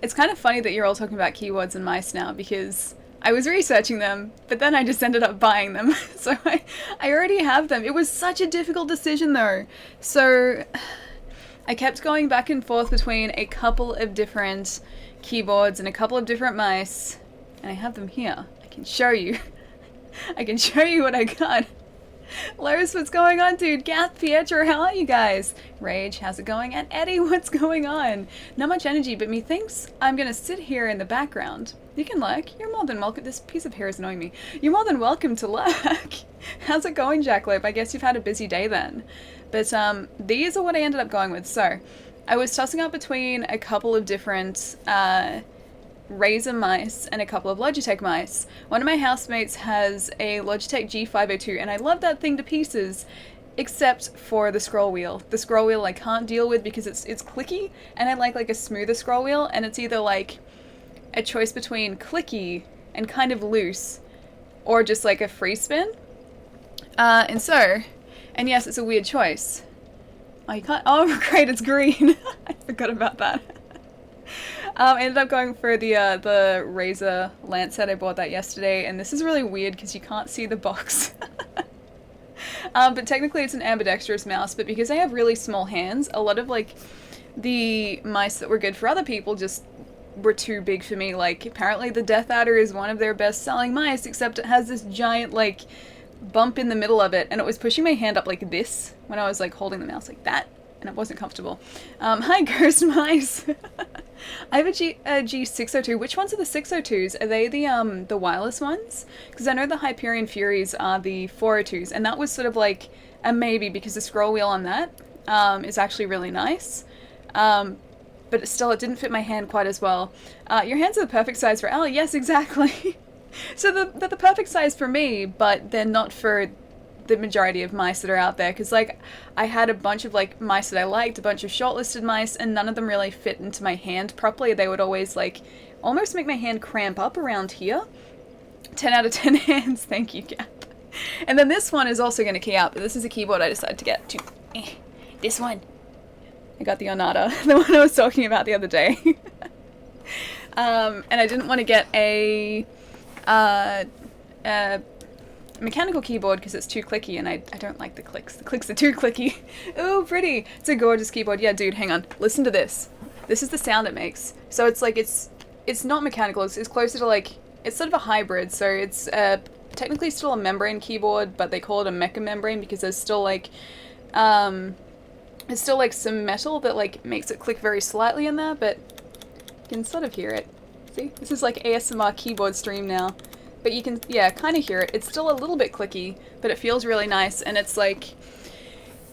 It's kind of funny that you're all talking about keyboards and mice now because I was researching them, but then I just ended up buying them. So I already have them. It was such a difficult decision though. So I kept going back and forth between a couple of different keyboards and a couple of different mice, and I have them here. I can show you. I can show you what I got. Lois, what's going on, dude? Gath, Pietro, how are you guys? Rage, how's it going? And Eddie, what's going on? Not much energy, but methinks I'm gonna sit here in the background. You can lurk. You're more than welcome. This piece of hair is annoying me. You're more than welcome to lurk. How's it going, Jackalope? I guess you've had a busy day then. But these are what I ended up going with. So I was tossing up between a couple of different Razer mice and a couple of Logitech mice. One of my housemates has a Logitech G502 and I love that thing to pieces, except for the scroll wheel. The scroll wheel I can't deal with because it's clicky, and I like a smoother scroll wheel, and it's either like a choice between clicky and kind of loose or just like a free spin. And yes, it's a weird choice. Oh, you can't. Oh, great, it's green. I forgot about that. I ended up going for the Razer Lancet. I bought that yesterday, and this is really weird because you can't see the box. But technically it's an ambidextrous mouse, but because I have really small hands, a lot of like the mice that were good for other people just were too big for me. Like apparently the Death Adder is one of their best selling mice, except it has this giant like bump in the middle of it, and it was pushing my hand up like this when I was like holding the mouse like that, and it wasn't comfortable. Hi Ghost Mice. I have a G602. Which ones are the 602s? Are they the wireless ones? Because I know the Hyperion Furies are the 402s, and that was sort of like a maybe because the scroll wheel on that is actually really nice. But still, it didn't fit my hand quite as well. Your hands are the perfect size for Ellie. Yes, exactly. So they're the perfect size for me, but they're not for the majority of mice that are out there, because like I had a bunch of like mice that I liked, a bunch of shortlisted mice, and none of them really fit into my hand properly. They would always like almost make my hand cramp up around here. 10 out of 10 hands, thank you, Cap. And then this one is also going to key out, but this is a keyboard I decided to get. This one. I got the Onata, the one I was talking about the other day. And I didn't want to get a mechanical keyboard because it's too clicky, and I don't like the clicks. The clicks are too clicky. Ooh, pretty. It's a gorgeous keyboard. Yeah, dude, hang on. Listen to this. This is the sound it makes. So it's like, it's not mechanical. It's closer to like, it's sort of a hybrid. So it's technically still a membrane keyboard, but they call it a mecha membrane because there's still like, it's still like some metal that like makes it click very slightly in there, but you can sort of hear it. See? This is like ASMR keyboard stream now. But you can, yeah, kind of hear it. It's still a little bit clicky, but it feels really nice, and it's like,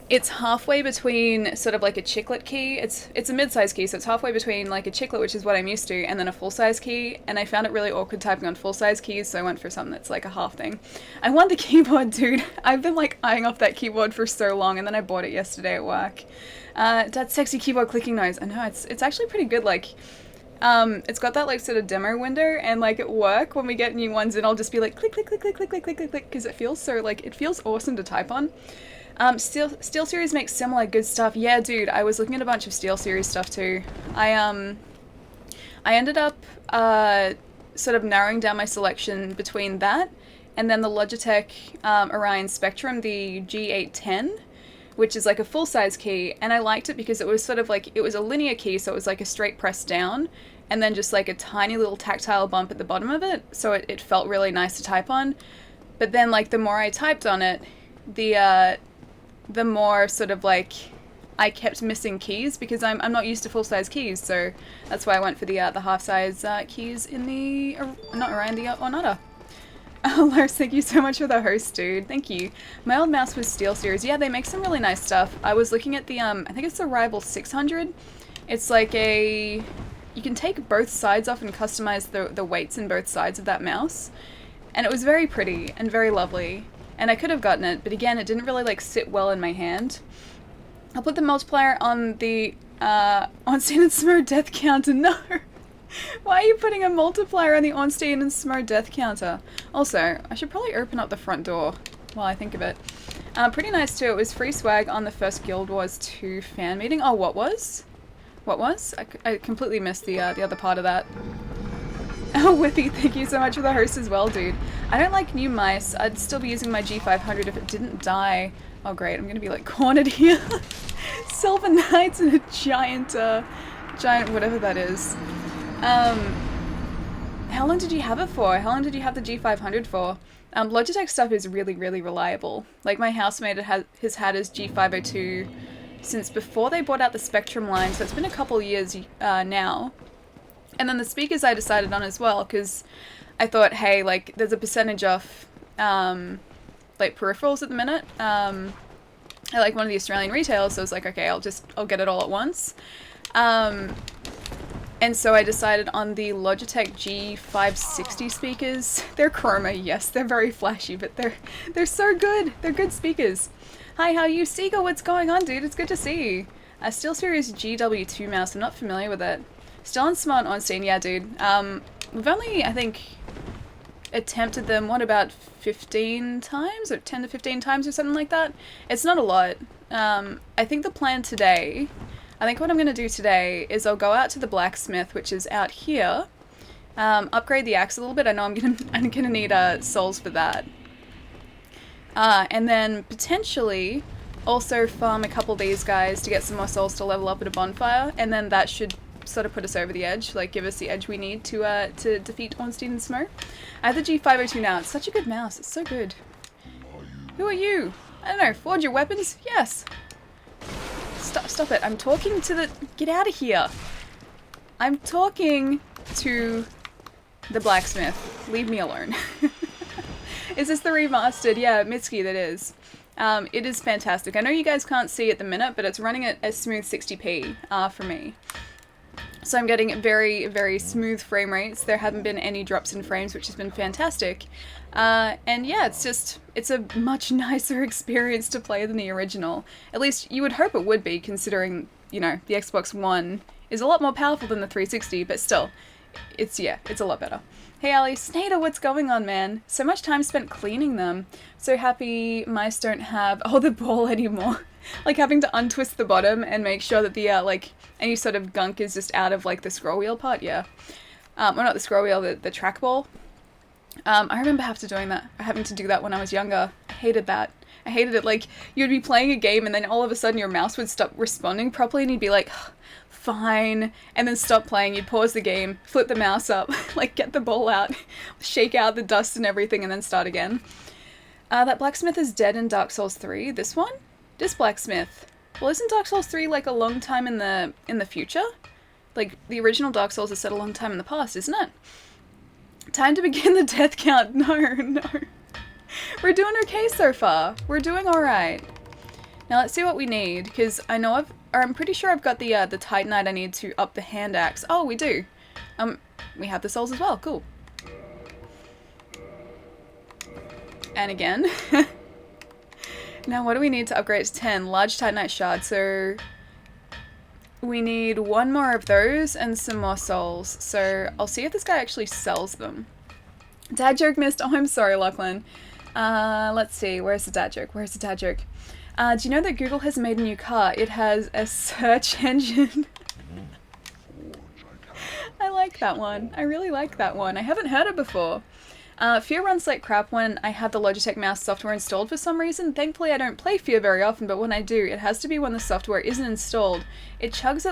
it's halfway between sort of like a chiclet key. It's a mid-size key, so it's halfway between like a chiclet, which is what I'm used to, and then a full-size key, and I found it really awkward typing on full-size keys, so I went for something that's like a half thing. I want the keyboard, dude. I've been like eyeing off that keyboard for so long, and then I bought it yesterday at work. That sexy keyboard clicking noise. I know, it's actually pretty good, like, it's got that like sort of demo window, and like at work when we get new ones in, I'll just be like click click click click click click click click click because it feels so like, it feels awesome to type on. SteelSeries makes similar good stuff. Yeah, dude, I was looking at a bunch of SteelSeries stuff too. I ended up sort of narrowing down my selection between that and then the Logitech Orion Spectrum, the G810, which is like a full-size key, and I liked it because it was sort of like, it was a linear key, so it was like a straight press down, and then just like a tiny little tactile bump at the bottom of it, so it felt really nice to type on. But then like the more I typed on it, the more sort of like I kept missing keys because I'm not used to full-size keys, so that's why I went for the half-size keys in the, not Orion, the Onata. Oh, Lars, thank you so much for the host, dude. Thank you. My old mouse was SteelSeries. Yeah, they make some really nice stuff. I was looking at the, I think it's the Rival 600. It's like a, you can take both sides off and customize the weights in both sides of that mouse. And it was very pretty and very lovely. And I could have gotten it, but again, it didn't really like sit well in my hand. I'll put the multiplier on the, Ornstein and Smough death counter. No! Why are you putting a multiplier on the Ornstein and Smough death counter? Also, I should probably open up the front door while I think of it. Pretty nice too. It was free swag on the first Guild Wars 2 fan meeting. Oh, what was? What was? I completely missed the other part of that. Oh, Whippy, thank you so much for the host as well, dude. I don't like new mice. I'd still be using my G500 if it didn't die. Oh great, I'm gonna be like cornered here. Silver Knights and a giant whatever that is. How long did you have it for? How long did you have the G500 for? Logitech stuff is really, really reliable. Like my housemate has had his G502 since before they brought out the Spectrum line, so it's been a couple years now. And then the speakers I decided on as well, because I thought, hey, like there's a percentage off like peripherals at the minute. I like one of the Australian retailers, so I was like, okay, I'll get it all at once. And so I decided on the Logitech G560 speakers. They're chroma, yes, they're very flashy, but they're so good. They're good speakers. Hi, how are you? Seagull, what's going on, dude? It's good to see you. SteelSeries GW2 mouse, I'm not familiar with it. Still on Smart Ornstein, yeah, dude. We've only, I think, attempted them, what, about 15 times? Or 10 to 15 times or something like that? It's not a lot. I think the plan today... I think what I'm going to do today is I'll go out to the blacksmith, which is out here, upgrade the axe a little bit. I know I'm gonna need souls for that. And then potentially also farm a couple of these guys to get some more souls to level up at a bonfire, and then that should sort of put us over the edge, like give us the edge we need to defeat Ornstein and Smough. I have the G502 now. It's such a good mouse. It's so good. Who are you? I don't know. Forge your weapons? Yes. Stop it. I'm talking to the... Get out of here. I'm talking to the blacksmith. Leave me alone. Is this the remastered? Yeah, Mitsuki, that is. It is fantastic. I know you guys can't see at the minute, but it's running at a smooth 60p for me. So I'm getting very, very smooth frame rates. There haven't been any drops in frames, which has been fantastic. And yeah, it's a much nicer experience to play than the original. At least you would hope it would be, considering, you know, the Xbox One is a lot more powerful than the 360, but still, it's a lot better. Hey Ali, Snader, what's going on, man? So much time spent cleaning them. So happy mice don't have, the ball anymore. Like having to untwist the bottom and make sure that the, like, any sort of gunk is just out of, like, the scroll wheel part, yeah. Well, not the scroll wheel, the trackball. I remember having to do that when I was younger. I hated that. I hated it. Like, you'd be playing a game and then all of a sudden your mouse would stop responding properly and you'd be like, fine, and then stop playing. You'd pause the game, flip the mouse up, like get the ball out, shake out the dust and everything, and then start again. That blacksmith is dead in Dark Souls 3. This one? This blacksmith. Well, isn't Dark Souls 3 like a long time in the future? Like, the original Dark Souls is set a long time in the past, isn't it? Time to begin the death count. No. We're doing okay so far. We're doing alright. Now let's see what we need, because I'm pretty sure I've got the Titanite I need to up the hand axe. Oh, we do. We have the souls as well. Cool. And again. Now what do we need to upgrade to 10? Large Titanite shard. So we need one more of those and some more souls. So I'll see if this guy actually sells them. Dad joke missed. Oh, I'm sorry, Lachlan. Let's see. Where's the dad joke? Where's the dad joke? Do you know that Google has made a new car? It has a search engine. I like that one. I really like that one. I haven't heard it before. Fear runs like crap when I have the Logitech mouse software installed for some reason. Thankfully I don't play Fear very often, but when I do, it has to be when the software isn't installed. It chugs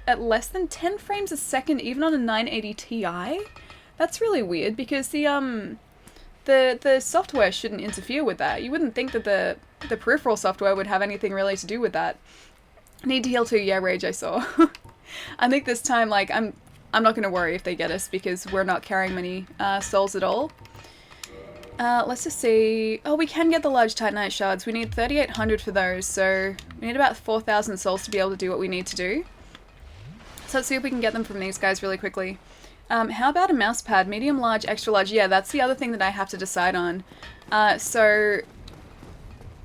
at less than 10 frames a second, even on a 980 Ti. That's really weird, because the software shouldn't interfere with that. You wouldn't think that the peripheral software would have anything really to do with that. Need to heal too, yeah, Rage, I saw. I think this time, like, I'm not going to worry if they get us, because we're not carrying many souls at all. Let's just see. Oh, we can get the large Titanite shards. We need 3,800 for those, so we need about 4,000 souls to be able to do what we need to do. So let's see if we can get them from these guys really quickly. How about a mouse pad? Medium, large, extra large? Yeah, that's the other thing that I have to decide on. So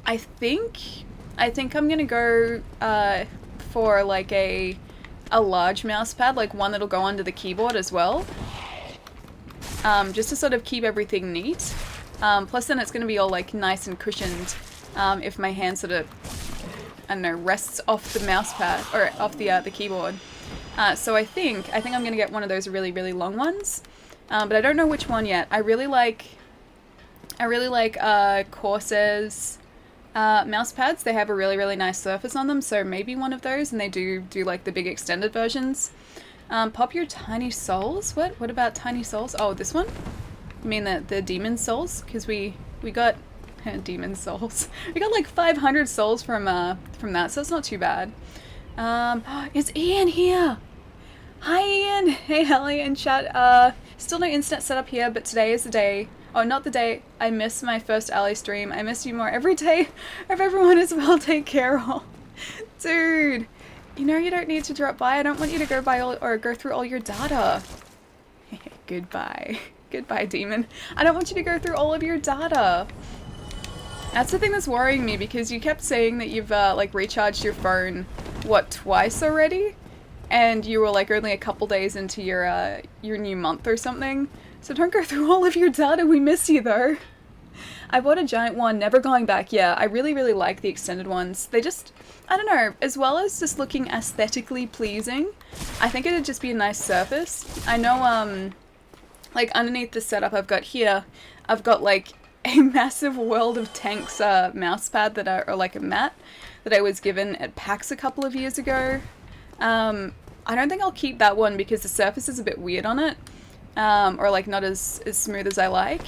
I think I'm gonna go for like a large mouse pad, like one that'll go under the keyboard as well. Just to sort of keep everything neat. Plus then it's gonna be all like nice and cushioned if my hand sort of, I don't know, rests off the mouse pad, or off the keyboard. So I think I'm going to get one of those really, really long ones. But I don't know which one yet. I really like Corsair's mouse pads. They have a really, really nice surface on them, so maybe one of those, and they do like the big extended versions. Pop your tiny souls? What about tiny souls? Oh, this one? You mean the demon souls? Because we got demon souls. We got like 500 souls from that, so it's not too bad. Is Ian here? Hi Ian! Hey Ellie and chat. Still no internet set up here, but today is the day. Oh, not the day. I miss my first Ally stream. I miss you more every day. If everyone is well, take care all. Dude, you know you don't need to drop by. I don't want you to go by or go through all your data. Goodbye. Goodbye, demon. I don't want you to go through all of your data. That's the thing that's worrying me, because you kept saying that you've like recharged your phone, what, twice already? And you were like only a couple days into your new month or something. So don't go through all of your data, we miss you though. I bought a giant one, never going back. Yeah, I really, really like the extended ones. They just, I don't know, as well as just looking aesthetically pleasing, I think it'd just be a nice surface. I know, like underneath the setup I've got here, I've got like a massive World of Tanks mouse pad that are like a mat that I was given at PAX a couple of years ago. I don't think I'll keep that one because the surface is a bit weird on it, or like not as smooth as I like.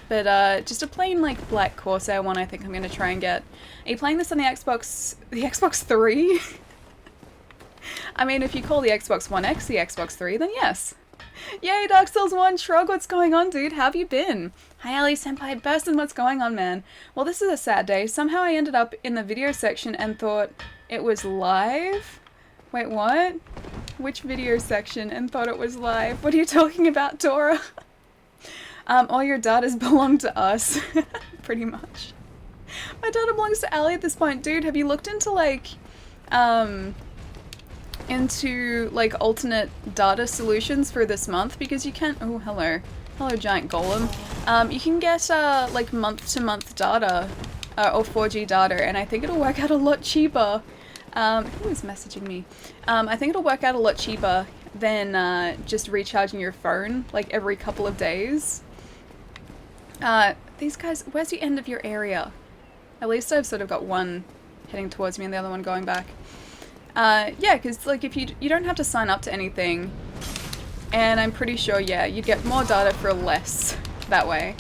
But just a plain like black Corsair one I think I'm going to try and get. Are you playing this on the Xbox 3? I mean, if you call the Xbox One X the Xbox 3, then yes. Yay, Dark Souls 1! Shrug, what's going on, dude? How have you been? Hi, Ali Senpai, Burstin', what's going on, man? Well, this is a sad day. Somehow I ended up in the video section and thought it was live? Wait, what? Which video section and thought it was live? What are you talking about, Dora? All your datas belong to us. Pretty much. My data belongs to Ali at this point. Dude, have you looked into, like, alternate data solutions for this month? Because you can, oh, hello. Hello, giant golem. You can get, like, month-to-month data, or 4G data, and I think it'll work out a lot cheaper. Who is messaging me? I think it'll work out a lot cheaper than, just recharging your phone, like, every couple of days. These guys, where's the end of your area? At least I've sort of got one heading towards me and the other one going back. Yeah, because, like, if you don't have to sign up to anything, and I'm pretty sure, yeah, you'd get more data for less that way.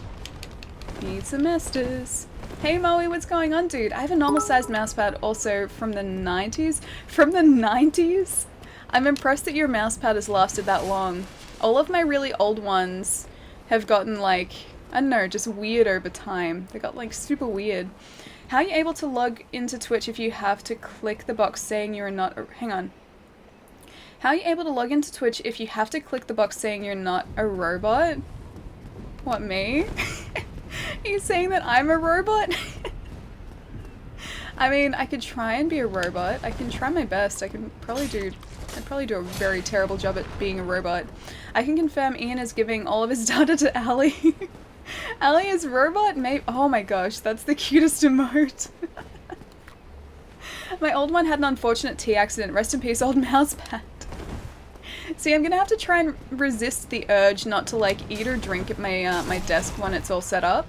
Need semesters. Hey Moe, what's going on, dude? I have a normal-sized mousepad also from the 90s. From the 90s? I'm impressed that your mousepad has lasted that long. All of my really old ones have gotten, like, I don't know, just weird over time. They got, like, super weird. How are you able to log into Twitch if you have to click the box saying you're not a... Hang on. How are you able to log into Twitch if you have to click the box saying you're not a robot? What, me? Are you saying that I'm a robot? I mean, I could try and be a robot. I can try my best. I'd probably do a very terrible job at being a robot. I can confirm Ian is giving all of his data to Ali. Ali is robot? Oh my gosh, that's the cutest emote. My old one had an unfortunate tea accident. Rest in peace, old mousepad. See, I'm gonna have to try and resist the urge not to, like, eat or drink at my my desk when it's all set up.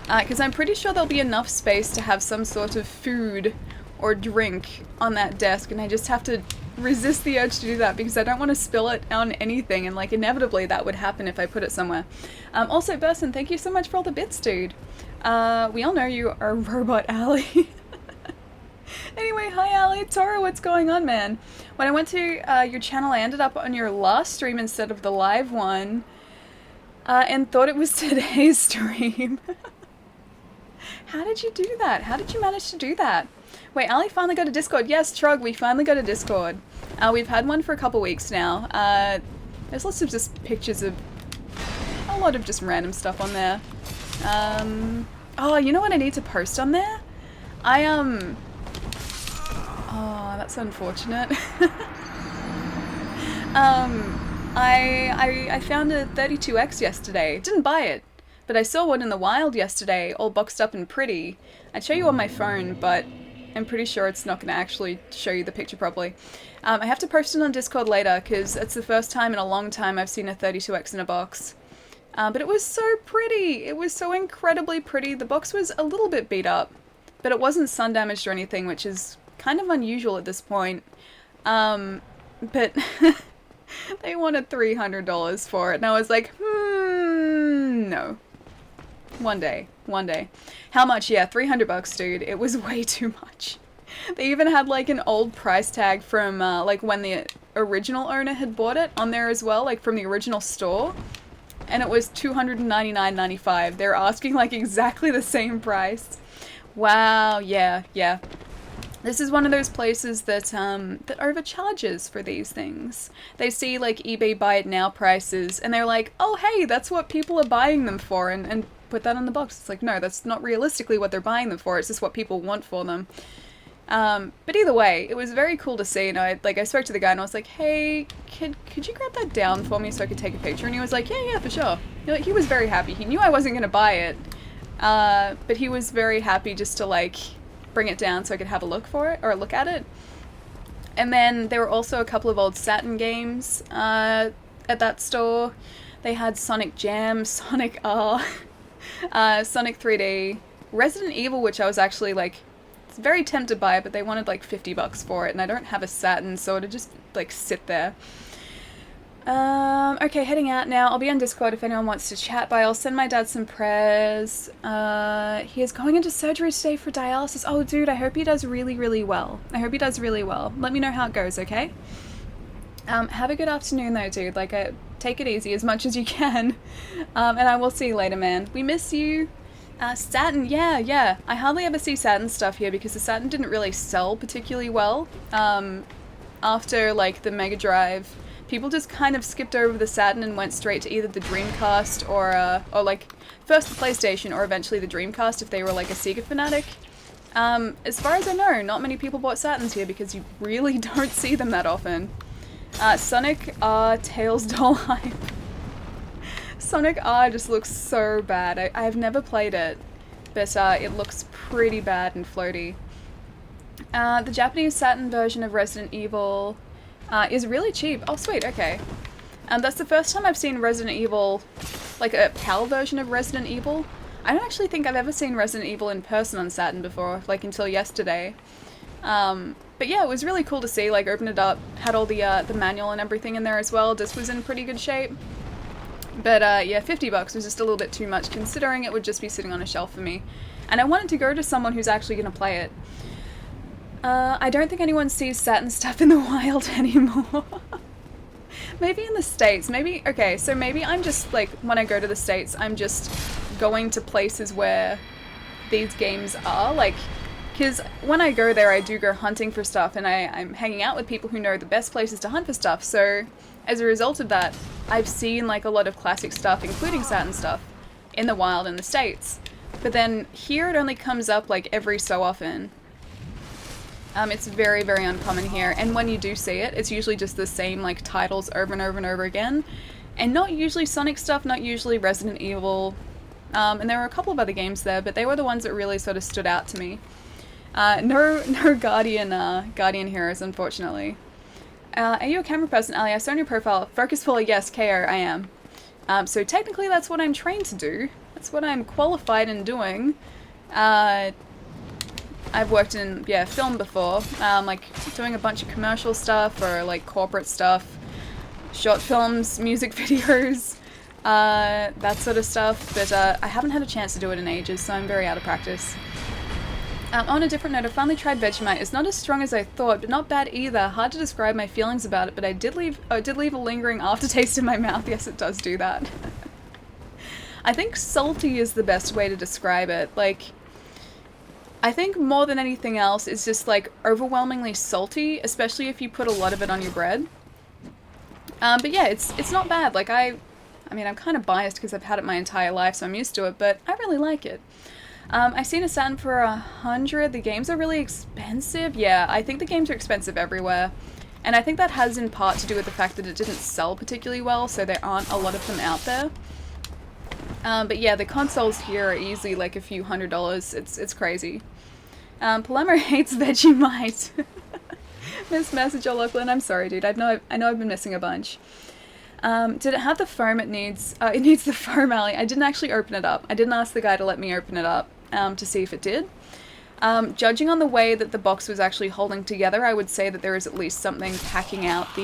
Because I'm pretty sure there'll be enough space to have some sort of food or drink on that desk, and I just have to resist the urge to do that because I don't want to spill it on anything, and, like, inevitably that would happen if I put it somewhere. Also, Burson, thank you so much for all the bits, dude. We all know you are robot Ali. Anyway, hi Ali. Toro, what's going on, man? When I went to your channel, I ended up on your last stream instead of the live one, and thought it was today's stream. How did you do that? How did you manage to do that? Wait, Ali finally got a Discord. Yes, Trug, we finally got a Discord. We've had one for a couple weeks now. There's lots of just pictures of a lot of just random stuff on there. Oh, you know what I need to post on there? Oh, that's unfortunate. I found a 32X yesterday. Didn't buy it, but I saw one in the wild yesterday, all boxed up and pretty. I'd show you on my phone, but I'm pretty sure it's not going to actually show you the picture properly. I have to post it on Discord later because it's the first time in a long time I've seen a 32X in a box. But it was so pretty. It was so incredibly pretty. The box was a little bit beat up, but it wasn't sun damaged or anything, which is kind of unusual at this point. But they wanted $300 for it, and I was like, no. One day. How much? Yeah, $300, dude. It was way too much. They even had like an old price tag from like when the original owner had bought it on there as well, like from the original store. And it was $299.95. They're asking like exactly the same price. Wow, yeah. This is one of those places that that overcharges for these things. They see like eBay buy it now prices and they're like, oh hey, that's what people are buying them for, and put that on the box. It's like, no, that's not realistically what they're buying them for. It's just what people want for them. But either way, it was very cool to see. And I spoke to the guy and I was like, hey, could you grab that down for me so I could take a picture? And he was like, yeah, for sure. You know, he was very happy. He knew I wasn't going to buy it. But he was very happy just to like bring it down so I could have a look at it. And then there were also a couple of old Saturn games, at that store. They had Sonic Jam, Sonic R, Sonic 3D, Resident Evil, which I was actually like very tempted by, but they wanted like $50 for it, and I don't have a Saturn, so it'd just like sit there. Okay, heading out now. I'll be on Discord if anyone wants to chat by. I'll send my dad some prayers. He is going into surgery today for dialysis. Oh, dude, I hope he does really, really well. Let me know how it goes, okay? Have a good afternoon though, dude. Like, take it easy as much as you can. And I will see you later, man. We miss you. Saturn, yeah. I hardly ever see Saturn stuff here because the Saturn didn't really sell particularly well. After, like, the Mega Drive, people just kind of skipped over the Saturn and went straight to either the Dreamcast or like, first the PlayStation or eventually the Dreamcast if they were, like, a Sega fanatic. As far as I know, not many people bought Saturns here because you really don't see them that often. Sonic R Tails Doll Hype. Sonic R just looks so bad. I've never played it, but it looks pretty bad and floaty. The Japanese Saturn version of Resident Evil is really cheap. Oh, sweet, okay. That's the first time I've seen Resident Evil, like a PAL version of Resident Evil. I don't actually think I've ever seen Resident Evil in person on Saturn before, like until yesterday. But yeah, it was really cool to see, like, open it up, had all the manual and everything in there as well. Disc was in pretty good shape. But yeah, $50 was just a little bit too much considering it would just be sitting on a shelf for me. And I wanted to go to someone who's actually going to play it. I don't think anyone sees Saturn stuff in the wild anymore. Maybe in the States, maybe, okay, so maybe I'm just, like, when I go to the States, I'm just going to places where these games are, like, because when I go there, I do go hunting for stuff, and I'm hanging out with people who know the best places to hunt for stuff, so as a result of that, I've seen, like, a lot of classic stuff, including Saturn stuff, in the wild in the States. But then here it only comes up, like, every so often. It's very, very uncommon here, and when you do see it, it's usually just the same, like, titles over and over and over again, and not usually Sonic stuff, not usually Resident Evil, and there were a couple of other games there, but they were the ones that really sort of stood out to me. No Guardian heroes, unfortunately. Are you a camera person, Ali? I saw on your profile. Focus puller, yes, KO, I am. So technically that's what I'm trained to do. That's what I'm qualified in doing. I've worked in, yeah, film before, like doing a bunch of commercial stuff or like corporate stuff, short films, music videos, that sort of stuff, but I haven't had a chance to do it in ages, so I'm very out of practice. On a different note, I finally tried Vegemite. It's not as strong as I thought, but not bad either. Hard to describe my feelings about it, but it did leave a lingering aftertaste in my mouth. Yes, it does do that. I think salty is the best way to describe it. Like, I think more than anything else, it's just like overwhelmingly salty, especially if you put a lot of it on your bread. But yeah, it's not bad. Like I mean, I'm kind of biased because I've had it my entire life, so I'm used to it, but I really like it. I've seen a Saturn for $100. The games are really expensive. Yeah, I think the games are expensive everywhere. And I think that has in part to do with the fact that it didn't sell particularly well, so there aren't a lot of them out there. But yeah, the consoles here are easily like a few $100s. It's crazy. Palermo hates Vegemite. Miss Message O'Loughlin, I'm sorry, dude. I know I've been missing a bunch. Did it have the foam it needs? It needs the foam, Ali. I didn't actually open it up. I didn't ask the guy to let me open it up to see if it did. Judging on the way that the box was actually holding together, I would say that there is at least something packing out the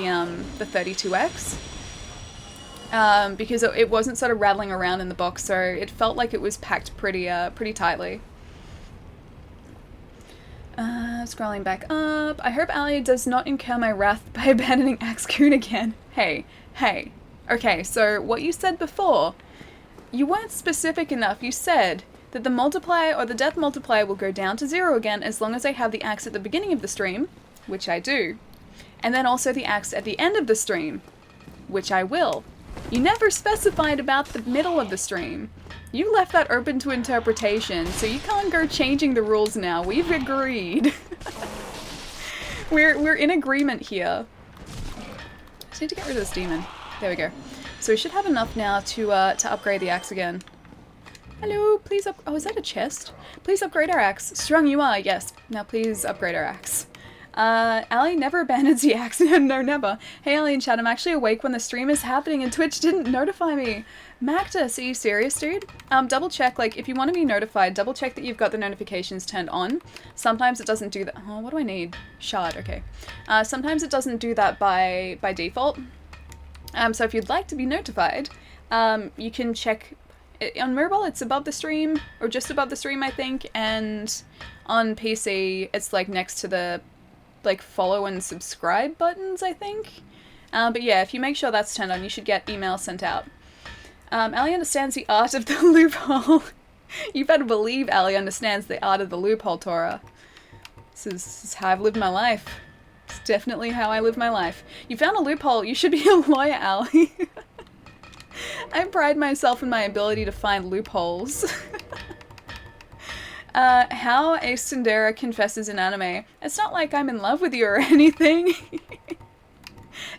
32X. Because it wasn't sort of rattling around in the box, so it felt like it was packed pretty tightly. Scrolling back up. I hope Ali does not incur my wrath by abandoning Axe-kun again. Hey. Okay, so what you said before, you weren't specific enough. You said that the multiplier or the death multiplier will go down to 0 again as long as I have the axe at the beginning of the stream, which I do, and then also the axe at the end of the stream, which I will. You never specified about the middle of the stream. You left that open to interpretation, so you can't go changing the rules now. We've agreed. We're in agreement here. Just need to get rid of this demon. There we go. So we should have enough now to upgrade the axe again. Hello, please oh, is that a chest? Please upgrade our axe. Strong you are, yes. Now please upgrade our axe. Ali never abandons the axe. No, never. Hey, Ali and chat, I'm actually awake when the stream is happening and Twitch didn't notify me. Mactus, are you serious, dude? Double check, like, if you want to be notified, double check that you've got the notifications turned on. Sometimes it doesn't do that. Oh, what do I need? Shard, okay. Sometimes it doesn't do that by default. So if you'd like to be notified, you can check. On mobile, it's above the stream, or just above the stream, I think, and on PC, it's, like, next to the, like, follow and subscribe buttons, I think. But yeah, if you make sure that's turned on, you should get email sent out. Ali understands the art of the loophole. You better believe Ali understands the art of the loophole, Tora. This is how I've lived my life. It's definitely how I live my life. You found a loophole, you should be a lawyer, Ali. I pride myself in my ability to find loopholes. How a tsundere confesses in anime. It's not like I'm in love with you or anything.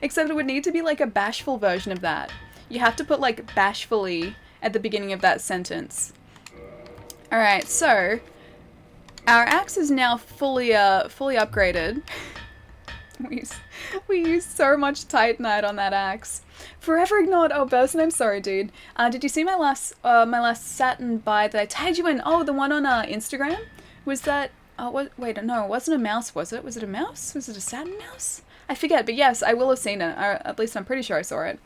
Except it would need to be like a bashful version of that. You have to put like bashfully at the beginning of that sentence. Alright, so our axe is now fully upgraded. We used so much Titanite on that axe. Forever ignored. Oh, Burson, I'm sorry, dude. Did you see my last satin buy that I tagged you in? Oh, the one on Instagram? Was that... Oh, wait, no, it wasn't a mouse, was it? Was it a mouse? Was it a satin mouse? I forget, but yes, I will have seen it. At least I'm pretty sure I saw it.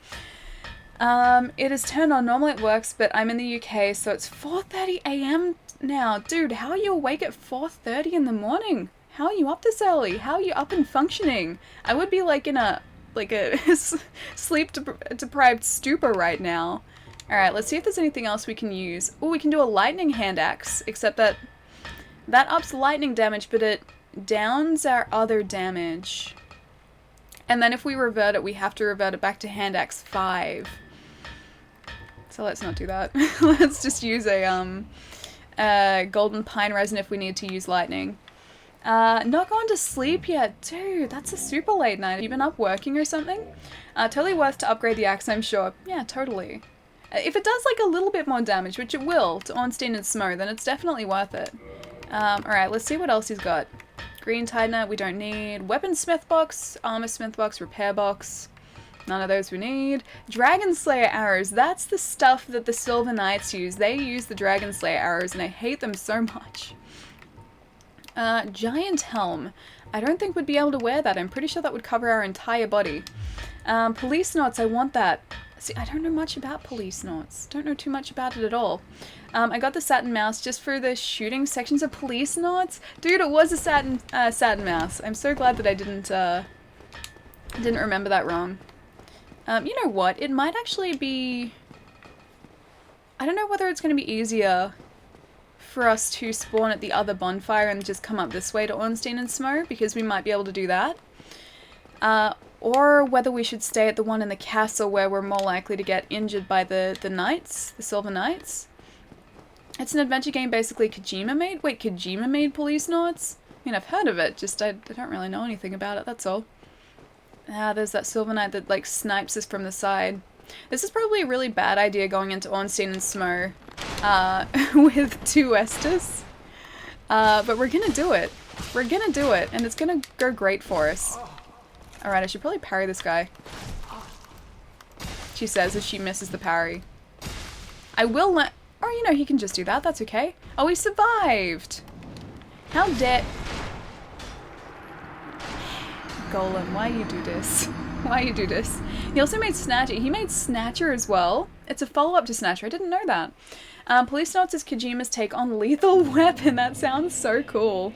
It is turned on. Normally it works, but I'm in the UK, so it's 4:30 AM now. Dude, how are you awake at 4:30 in the morning? How are you up this early? How are you up and functioning? I would be like in a sleep-deprived stupor right now. Alright, let's see if there's anything else we can use. Oh, we can do a lightning hand axe, except that ups lightning damage, but it downs our other damage. And then if we revert it, we have to revert it back to hand axe 5. So let's not do that. Let's just use a golden pine resin if we need to use lightning. Not going to sleep yet. Dude, that's a super late night. Have you been up working or something? Totally worth to upgrade the axe, I'm sure. Yeah, totally. If it does like a little bit more damage, which it will, to Ornstein and Smough, then it's definitely worth it. Alright, let's see what else he's got. Green Titanite, we don't need. Weapon Smith box, Armor Smith box, Repair box. None of those we need. Dragon Slayer arrows, that's the stuff that the Silver Knights use. They use the Dragon Slayer arrows and I hate them so much. Giant helm. I don't think we'd be able to wear that. I'm pretty sure that would cover our entire body. Police knots, I want that. See, I don't know much about police knots. Don't know too much about it at all. I got the satin mouse just for the shooting sections of police knots. Dude, it was a satin mouse. I'm so glad that I didn't remember that wrong. You know what? It might actually be... I don't know whether it's going to be easier for us to spawn at the other bonfire and just come up this way to Ornstein and Smough, because we might be able to do that. Or whether we should stay at the one in the castle where we're more likely to get injured by the knights, the Silver Knights. It's an adventure game basically Kojima made? Wait, Kojima made police knots? I mean, I've heard of it, just I don't really know anything about it, that's all. There's that Silver Knight that, like, snipes us from the side. This is probably a really bad idea going into Ornstein and Smough with 2 Estus. But we're gonna do it. We're gonna do it, and it's gonna go great for us. Alright, I should probably parry this guy. She says as she misses the parry. I will let... Oh, you know, he can just do that. That's okay. Oh, he survived! How dare... Golem, why you do this? Why you do this? He also made Snatcher. He made Snatcher as well. It's a follow-up to Snatcher. I didn't know that. Police Notes is Kojima's take on Lethal Weapon. That sounds so cool.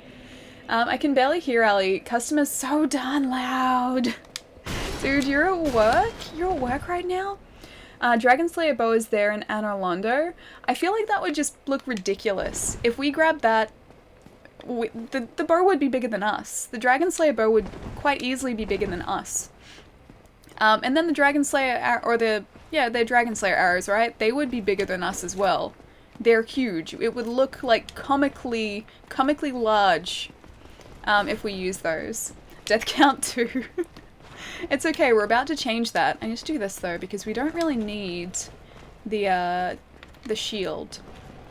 I can barely hear Ali. Customers so darn loud. Dude, you're at work? You're at work right now? Dragon Slayer bow is there in Anor Londo. I feel like that would just look ridiculous. If we grabbed that, the bow would be bigger than us. The Dragon Slayer bow would quite easily be bigger than us. And then the Dragon Slayer, or the Dragon Slayer arrows, right? They would be bigger than us as well. They're huge. It would look like comically large if we use those. Death count 2. It's okay, we're about to change that. I need to do this though, because we don't really need the shield.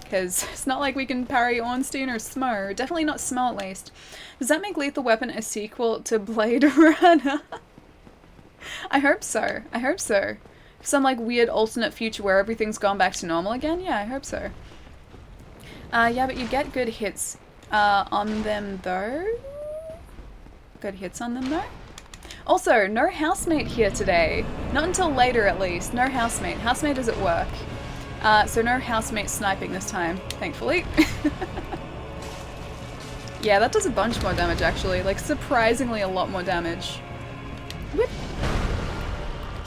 Because it's not like we can parry Ornstein or Smough. Definitely not Smough at least. Does that make Lethal Weapon a sequel to Blade Runner? I hope so. I hope so. Some like weird alternate future where everything's gone back to normal again? Yeah, I hope so. Yeah, but you get good hits on them though. Good hits on them though. Also, no housemate here today. Not until later at least. No housemate. Housemate is at work. So no housemate sniping this time, thankfully. Yeah, that does a bunch more damage actually. Like surprisingly a lot more damage. Whip.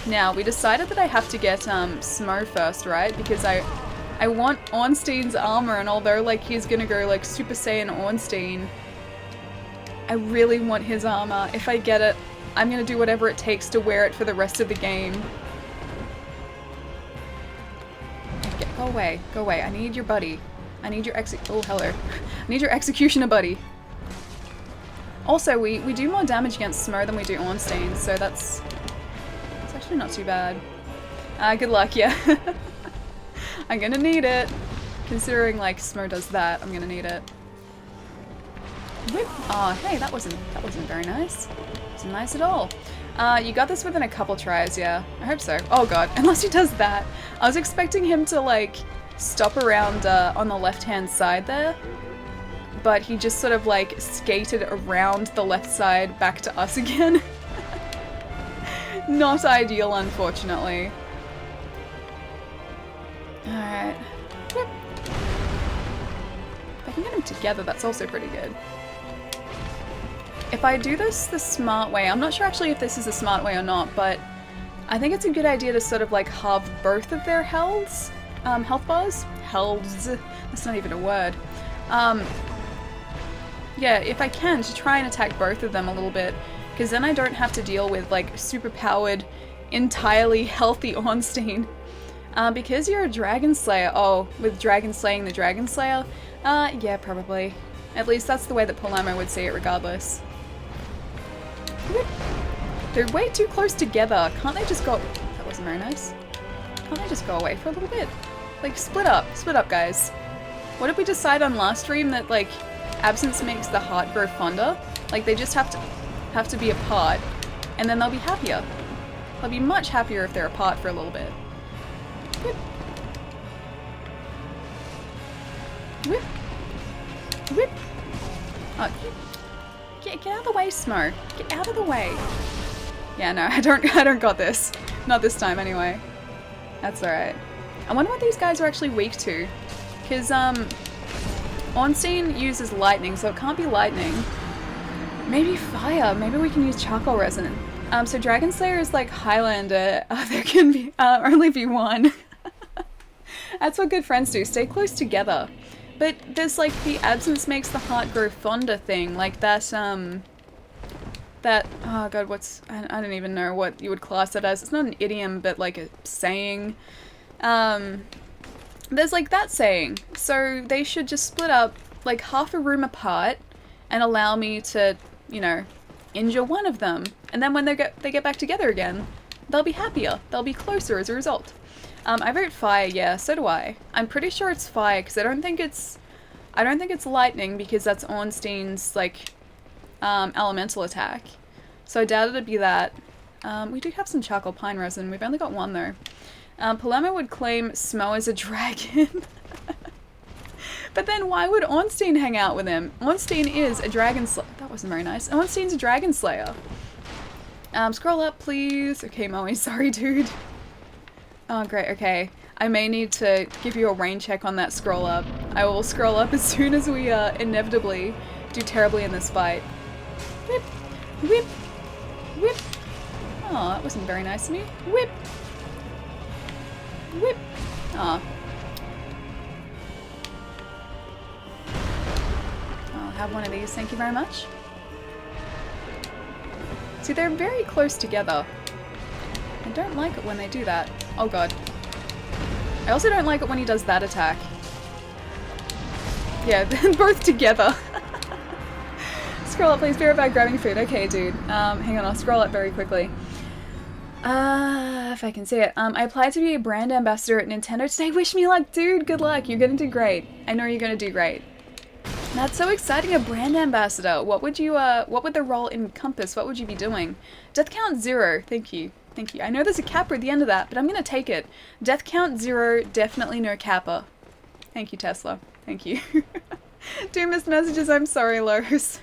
Now, we decided that I have to get Smough first, right? Because I want Ornstein's armor, and although like he's gonna go like Super Saiyan Ornstein, I really want his armor. If I get it, I'm gonna do whatever it takes to wear it for the rest of the game. Go away, go away. I need your buddy. I need your oh, hello. I need your executioner buddy. Also, we do more damage against Smough than we do Ornstein, so that's actually not too bad. Good luck, yeah. I'm gonna need it. Considering like Smough does that, I'm gonna need it. Oh, hey, that wasn't very nice. Wasn't nice at all. You got this within a couple tries, yeah. I hope so. Oh god, unless he does that. I was expecting him to like stop around on the left-hand side there, but he just sort of like skated around the left side back to us again. Not ideal, unfortunately. Alright. If I can get them together, that's also pretty good. If I do this the smart way, I'm not sure actually if this is the smart way or not, but I think it's a good idea to sort of like halve both of their health bars? Healths. That's not even a word. Yeah, if I can, to try and attack both of them a little bit, because then I don't have to deal with like super powered, entirely healthy Ornstein. Because you're a Dragon Slayer, oh, with Dragon slaying the Dragon Slayer? Yeah, probably. At least that's the way that Polamo would see it regardless. They're way too close together. Can't they just go... That wasn't very nice. Can't they just go away for a little bit? Like, split up, guys. What did we decide on last stream? That, like, absence makes the heart grow fonder? Like, they just have to be apart, and then they'll be happier. They'll be much happier if they're apart for a little bit. Whip. Whip. Whip. Oh, get out of the way, Smough. Get out of the way. Yeah, no, I don't got this. Not this time, anyway. That's alright. I wonder what these guys are actually weak to. Because, Ornstein uses lightning, so it can't be lightning. Maybe fire. Maybe we can use charcoal resin. So Dragon Slayer is like Highlander. There can be, only be one. That's what good friends do. Stay close together. But there's like the absence makes the heart grow fonder thing, like that, oh god, I don't even know what you would class that as. It's not an idiom, but like a saying. There's like that saying. So they should just split up like half a room apart and allow me to, you know, injure one of them. And then when they get back together again, they'll be happier. They'll be closer as a result. I vote fire, yeah, so do I. I'm pretty sure it's fire, because I don't think it's I don't think it's lightning because that's Ornstein's, like, elemental attack. So I doubt it'd be that. We do have some charcoal pine resin. We've only got one, though. Palermo would claim Smough as a dragon. But then why would Ornstein hang out with him? Ornstein is a dragon slayer. That wasn't very nice. Ornstein's a dragon slayer. Scroll up, please. Okay, Moe, sorry, dude. Oh, great, okay. I may need to give you a rain check on that scroll up. I will scroll up as soon as we inevitably do terribly in this fight. Whip, whip, whip. Oh, that wasn't very nice of me. Whip, whip. Oh. I'll have one of these, thank you very much. See, they're very close together. I don't like it when they do that. Oh god. I also don't like it when he does that attack. Yeah, they're both together. Scroll up, please. Be right back grabbing food. Okay, dude. Hang on, I'll scroll up very quickly. If I can see it. I applied to be a brand ambassador at Nintendo today. Wish me luck, dude. Good luck. You're gonna do great. I know you're gonna do great. That's so exciting, a brand ambassador. What would you, what would the role encompass? What would you be doing? Death count 0. Thank you. Thank you. I know there's a kappa at the end of that, but I'm gonna take it. Death count 0, definitely no kappa. Thank you, Tesla. Thank you. Do missed messages, I'm sorry, Lowe's.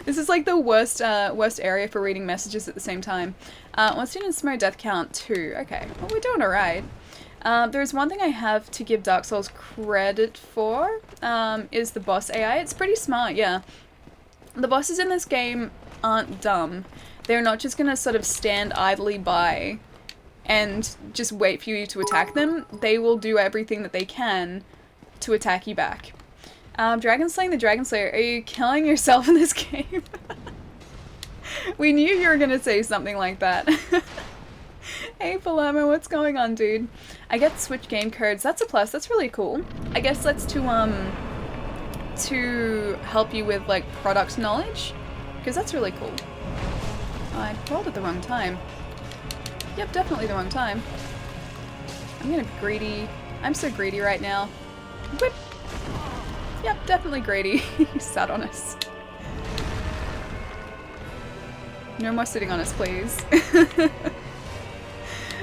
This is like the worst area for reading messages at the same time. Ornstein and Smough death count 2. Okay, well we're doing alright. There's one thing I have to give Dark Souls credit for, is the boss AI. It's pretty smart, yeah. The bosses in this game aren't dumb. They're not just gonna sort of stand idly by and just wait for you to attack them. They will do everything that they can to attack you back. Dragon slaying the Dragon Slayer. Are you killing yourself in this game? We knew you were gonna say something like that. Hey Palermo, what's going on, dude? I get Switch game codes. That's a plus. That's really cool. I guess that's to help you with like product knowledge, because that's really cool. Oh, I rolled at the wrong time. Yep, definitely the wrong time. I'm gonna be greedy. I'm so greedy right now. Whip. Yep, definitely greedy. He sat on us. No more sitting on us, please.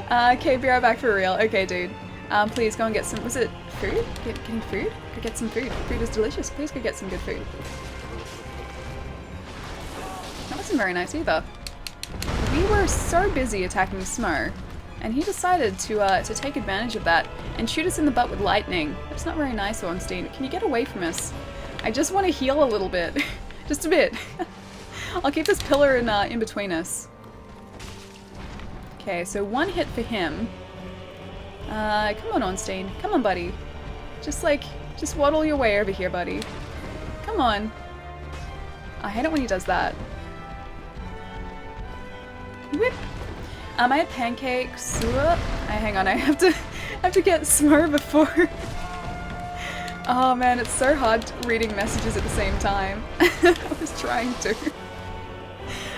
Okay, be right back for real. Okay, dude. Please go and get some. Was it food? Getting food? Go get some food. Food is delicious. Please go get some good food. That wasn't very nice either. We were so busy attacking Smough, and he decided to take advantage of that and shoot us in the butt with lightning. That's not very nice, Ornstein. Can you get away from us? I just want to heal a little bit. Just a bit. I'll keep this pillar in between us. Okay, so one hit for him. Come on, Ornstein. Come on, buddy. Just waddle your way over here, buddy. Come on. I hate it when he does that. Whip. I had pancakes. Hang on, I have to get Smough before. Oh man, it's so hard reading messages at the same time. I was trying to.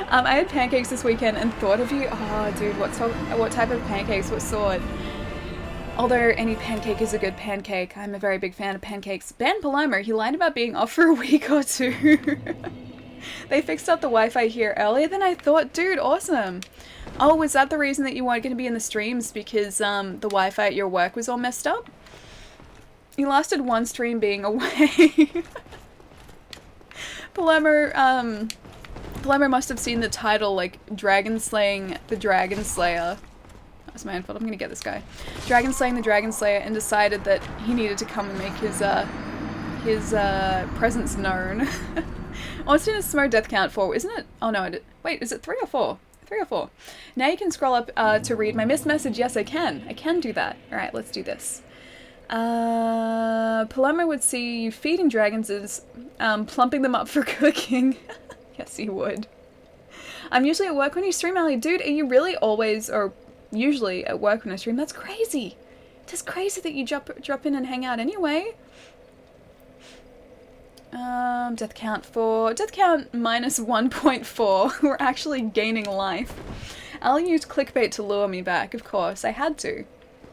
I had pancakes this weekend and thought of you. Oh, dude, what type of pancakes? What sort? Although any pancake is a good pancake, I'm a very big fan of pancakes. Ben Palermo, he lied about being off for a week or two. They fixed up the Wi-Fi here earlier than I thought. Dude, awesome. Oh, was that the reason that you weren't going to be in the streams? Because the Wi-Fi at your work was all messed up? You lasted one stream being away. Palermo must have seen the title, like, Dragon Slaying the Dragon Slayer. That was my own fault. I'm gonna get this guy. Dragon Slaying the Dragon Slayer, and decided that he needed to come and make his presence known. Ornstein and Smough death count 4, isn't it? Oh no, wait, is it 3 or 4? 3 or 4. Now you can scroll up to read my missed message. Yes, I can. I can do that. Alright, let's do this. Palermo would see you feeding dragons as plumping them up for cooking. Yes, he would. I'm usually at work when you stream, Ali. Dude, are you really always, or usually at work when I stream? That's crazy. That's crazy that you drop in and hang out anyway. Death count 4. Death count minus 1.4. We're actually gaining life. Ali used clickbait to lure me back, of course. I had to.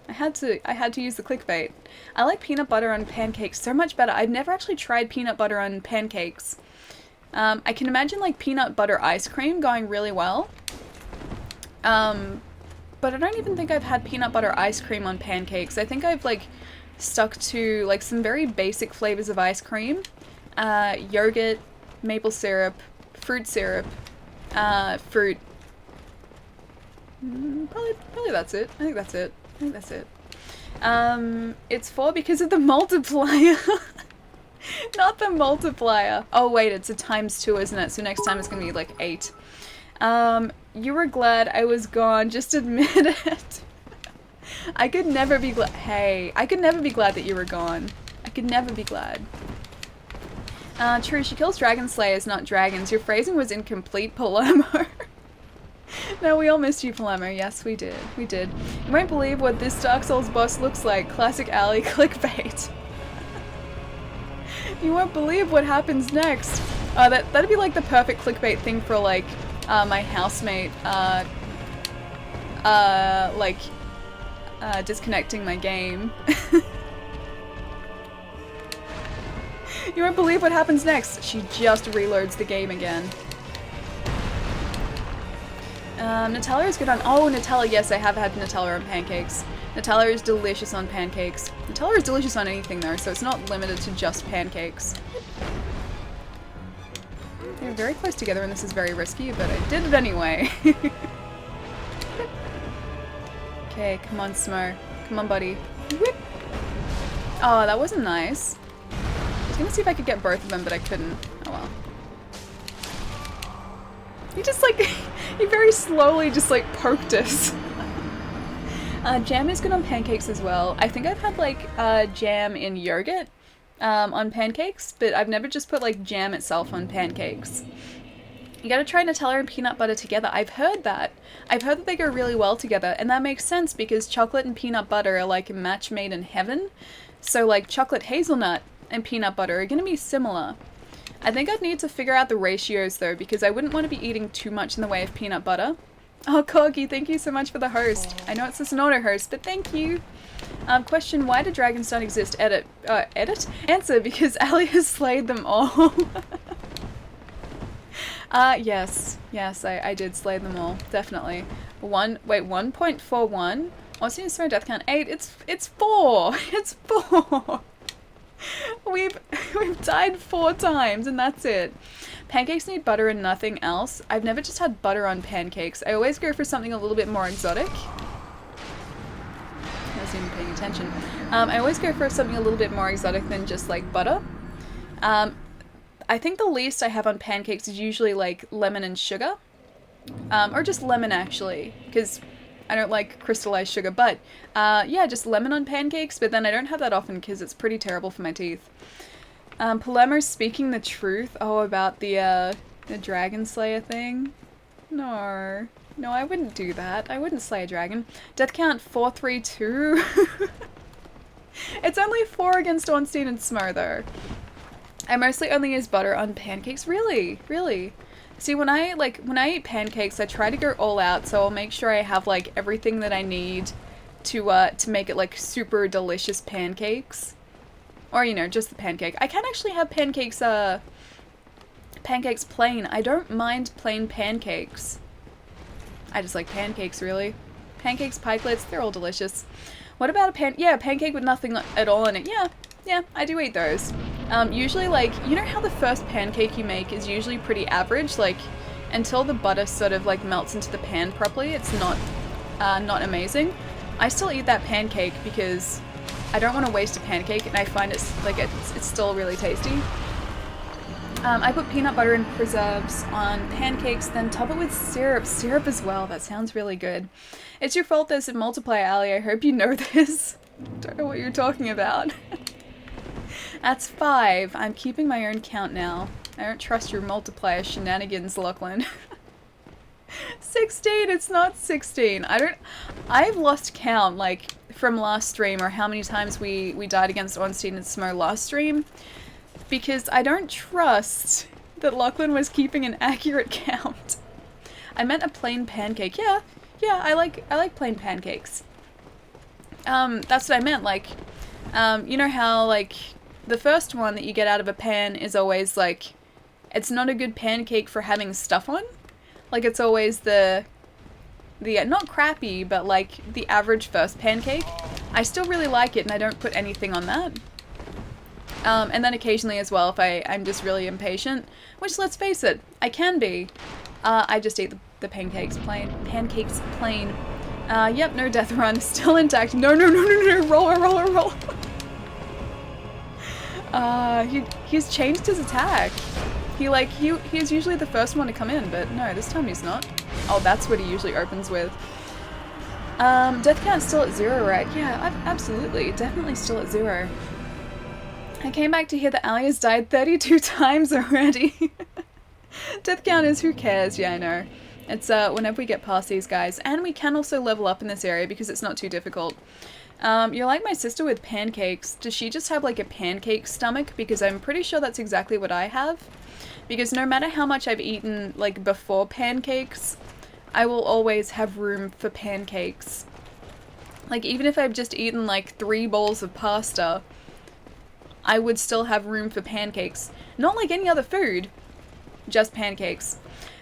I had to use the clickbait. I like peanut butter on pancakes so much better. I've never actually tried peanut butter on pancakes. I can imagine like peanut butter ice cream going really well. But I don't even think I've had peanut butter ice cream on pancakes. I think I've like stuck to like some very basic flavors of ice cream. Yogurt, maple syrup, fruit syrup, fruit. Probably that's it. I think that's it. It's 4 because of the multiplier. Not the multiplier. Oh wait, it's a ×2, isn't it? So next time it's gonna be like 8. You were glad I was gone, just admit it. I could never be glad. Hey, I could never be glad that you were gone. I could never be glad. True, she kills dragon slayers, not dragons. Your phrasing was incomplete, Palermo. No, we all missed you, Palermo. Yes, we did. We did. You won't believe what this Dark Souls boss looks like. Classic alley clickbait. You won't believe what happens next. That'd be like the perfect clickbait thing for like my housemate disconnecting my game. You won't believe what happens next. She just reloads the game again. Nutella is good on— oh, Nutella, yes, I have had Nutella on pancakes. Nutella is delicious on pancakes. Nutella is delicious on anything though, so it's not limited to just pancakes. They're very close together and this is very risky, but I did it anyway. Okay, come on, Smough. Come on, buddy. Whip! Oh, that wasn't nice. I was gonna see if I could get both of them, but I couldn't. Oh well. He just like, he very slowly just like poked us. Jam is good on pancakes as well. I think I've had like jam in yogurt on pancakes, but I've never just put like jam itself on pancakes. You gotta try Nutella and peanut butter together. I've heard that. I've heard that they go really well together, and that makes sense because chocolate and peanut butter are like a match made in heaven. So like chocolate hazelnut and peanut butter are gonna be similar. I think I'd need to figure out the ratios though, because I wouldn't want to be eating too much in the way of peanut butter. Oh, Corgi, thank you so much for the host. I know it's just an auto host, but thank you. Question, why do dragons don't exist? Edit. Answer, because Ali has slayed them all. Yes, I did slay them all, definitely. 1.41? Ornstein and Smough death count 8? It's 4! It's 4! We've died 4 times and that's it. Pancakes need butter and nothing else. I've never just had butter on pancakes. I always go for something a little bit more exotic. I wasn't even paying attention. I always go for something a little bit more exotic than just like butter. I think the least I have on pancakes is usually like lemon and sugar. Or just lemon actually, because I don't like crystallized sugar, but yeah, just lemon on pancakes, but then I don't have that often because it's pretty terrible for my teeth. Palermo's speaking the truth. Oh, about the dragon slayer thing? No, I wouldn't do that. I wouldn't slay a dragon. Death count 432. It's only 4 against Ornstein and Smough though. I mostly only use butter on pancakes. Really? See, when I eat pancakes, I try to go all out, so I'll make sure I have like everything that I need to make it like super delicious pancakes. Or, you know, just the pancake. I can actually have pancakes plain. I don't mind plain pancakes. I just like pancakes, really. Pancakes, pikelets, they're all delicious. What about a pancake with nothing at all in it? Yeah, I do eat those. Usually, like, you know how the first pancake you make is usually pretty average? Like, until the butter sort of, like, melts into the pan properly, it's not amazing. I still eat that pancake because I don't want to waste a pancake, and I find it's still really tasty. I put peanut butter and preserves on pancakes, then top it with syrup. Syrup as well, that sounds really good. It's your fault there's a multiplier, Ali. I hope you know this. Don't know what you're talking about. That's 5. I'm keeping my own count now. I don't trust your multiplier shenanigans, Lachlan. 16, it's not 16. I've lost count, like, from last stream, or how many times we died against Ornstein and Smough last stream, because I don't trust that Lachlan was keeping an accurate count. I meant a plain pancake. Yeah, I like plain pancakes. That's what I meant, like, you know how, like, the first one that you get out of a pan is always, like, it's not a good pancake for having stuff on? Like, it's always the not crappy, but, like, the average first pancake. I still really like it, and I don't put anything on that. And then occasionally as well, if I'm just really impatient, which, let's face it, I can be, I just eat the pancakes plain. Pancakes plain. Yep, no death run, still intact. No, roll. He's changed his attack. He's usually the first one to come in, but no, this time he's not. Oh, that's what he usually opens with. Death count's still at 0, right? Yeah, absolutely, definitely still at 0. I came back to hear that Ali has died 32 times already. Death count is who cares, yeah, I know. It's whenever we get past these guys, and we can also level up in this area because it's not too difficult. You're like my sister with pancakes. Does she just have like a pancake stomach? Because I'm pretty sure that's exactly what I have. Because no matter how much I've eaten like before pancakes, I will always have room for pancakes. Like even if I've just eaten like 3 bowls of pasta, I would still have room for pancakes. Not like any other food, just pancakes.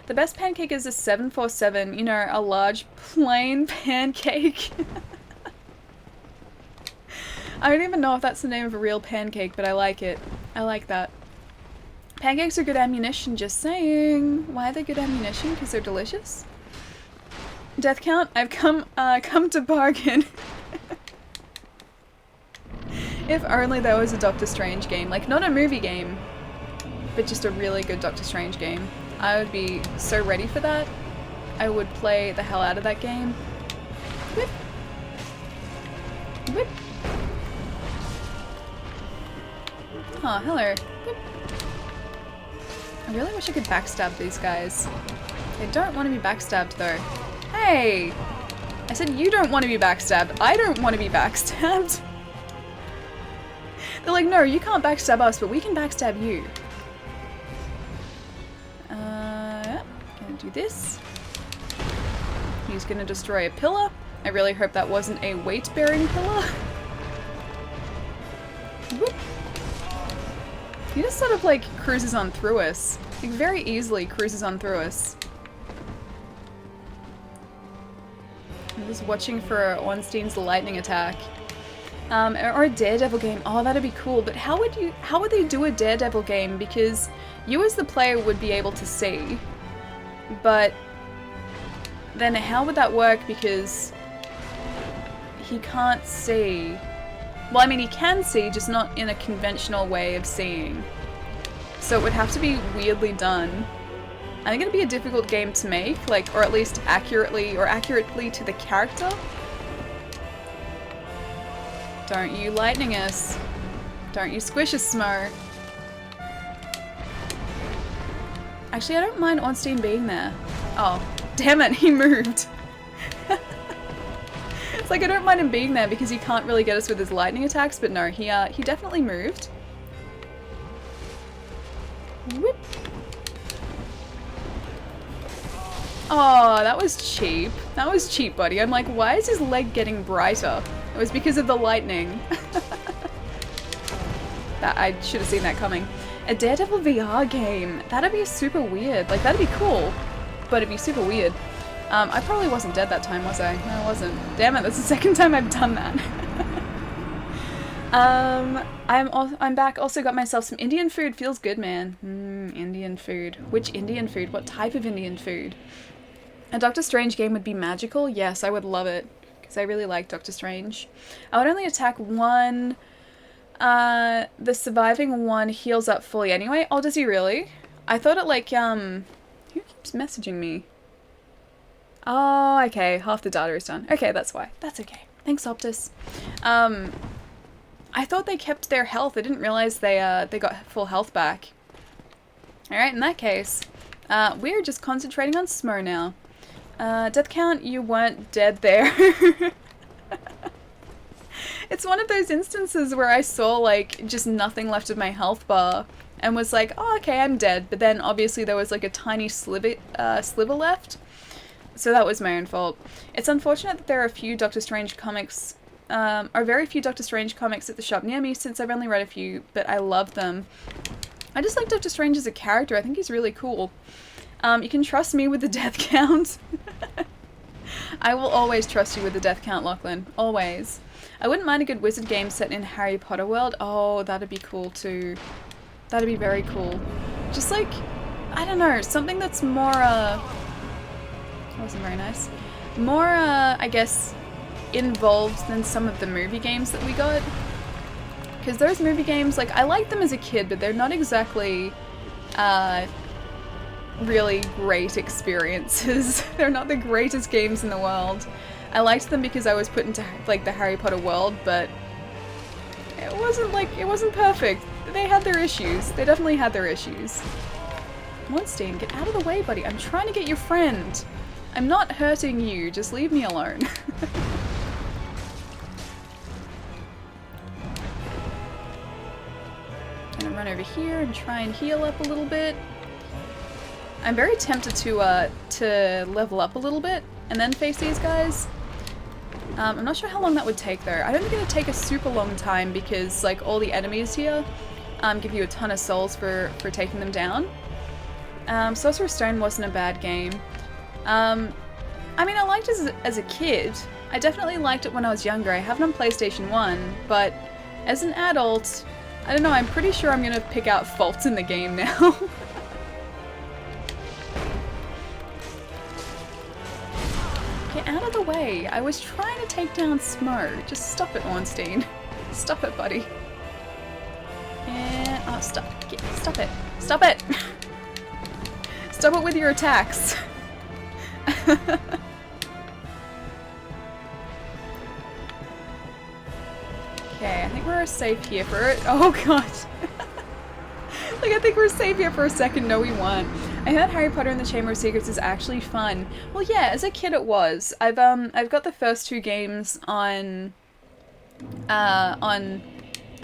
The best pancake is a 747, you know, a large plain pancake. I don't even know if that's the name of a real pancake, but I like it. I like that. Pancakes are good ammunition, just saying. Why are they good ammunition? Because they're delicious? Death count? I've come to bargain. If only there was a Doctor Strange game. Like, not a movie game, but just a really good Doctor Strange game. I would be so ready for that. I would play the hell out of that game. Whip. Whip. Oh, hello. Whip. I really wish I could backstab these guys. I don't want to be backstabbed though. Hey! I said you don't want to be backstabbed. I don't want to be backstabbed. They're like, no, you can't backstab us, but we can backstab you. Gonna do this. He's gonna destroy a pillar. I really hope that wasn't a weight-bearing pillar. Whoop. He just sort of like cruises on through us. Like very easily cruises on through us. I'm just watching for Ornstein's lightning attack. Or a Daredevil game. Oh, that'd be cool. But how would they do a Daredevil game? Because you as the player would be able to see. But then how would that work? Because he can't see. Well, I mean, he can see, just not in a conventional way of seeing. So it would have to be weirdly done. I think it'd be a difficult game to make, like, or at least accurately to the character. Don't you lightning us. Don't you squish us, Smough. Actually, I don't mind Ornstein being there. Oh, damn it, he moved. It's like I don't mind him being there because he can't really get us with his lightning attacks, but no, he definitely moved. Whoop. Oh, that was cheap. That was cheap, buddy. I'm like, why is his leg getting brighter? It was because of the lightning. I should have seen that coming. A Daredevil VR game. That'd be super weird. Like, that'd be cool, but it'd be super weird. I probably wasn't dead that time, was I? No, I wasn't. Damn it, that's the second time I've done that. I'm back. Also got myself some Indian food. Feels good, man. Indian food. Which Indian food? What type of Indian food? A Doctor Strange game would be magical? Yes, I would love it. Because I really like Doctor Strange. I would only attack one. The surviving one heals up fully anyway. Oh, does he really? I thought it like, who keeps messaging me? Oh, okay. Half the data is done. Okay, that's why. That's okay. Thanks, Optus. I thought they kept their health. I didn't realize they got full health back. Alright, in that case, we're just concentrating on Smough now. Death count, you weren't dead there. It's one of those instances where I saw, like, just nothing left of my health bar and was like, oh, okay, I'm dead. But then, obviously, there was, like, a tiny sliver left. So that was my own fault. It's unfortunate that there are a few Doctor Strange comics are very few Doctor Strange comics at the shop near me since I've only read a few, but I love them. I just like Doctor Strange as a character. I think he's really cool. You can trust me with the death count. I will always trust you with the death count, Lachlan. Always. I wouldn't mind a good wizard game set in Harry Potter world. Oh, that'd be cool too. That'd be very cool. Just like, I don't know, something that's more, that wasn't very nice. More, I guess, involved than some of the movie games that we got. Because those movie games, like, I liked them as a kid, but they're not exactly, really great experiences. They're not the greatest games in the world. I liked them because I was put into, like, the Harry Potter world, but it wasn't, like, it wasn't perfect. They had their issues. They definitely had their issues. Ornstein, get out of the way, buddy. I'm trying to get your friend. I'm not hurting you. Just leave me alone. Gonna run over here and try and heal up a little bit. I'm very tempted to level up a little bit and then face these guys. I'm not sure how long that would take though. I don't think it would take a super long time because like all the enemies here give you a ton of souls for taking them down. Sorcerer's Stone wasn't a bad game. I mean, I liked it as a kid. I definitely liked it when I was younger. I have it on PlayStation 1, but as an adult, I don't know, I'm pretty sure I'm gonna pick out faults in the game now. Get out of the way. I was trying to take down Smough. Just stop it, Ornstein. Stop it, buddy. And... oh, stop. Stop it. Stop it! Stop it with your attacks. Okay, I think we're safe here for it. Oh god. Like, I think we're safe here for a second. No, we weren't. I heard Harry Potter and the Chamber of Secrets is actually fun. Well, yeah, as a kid it was. I've got the first two games on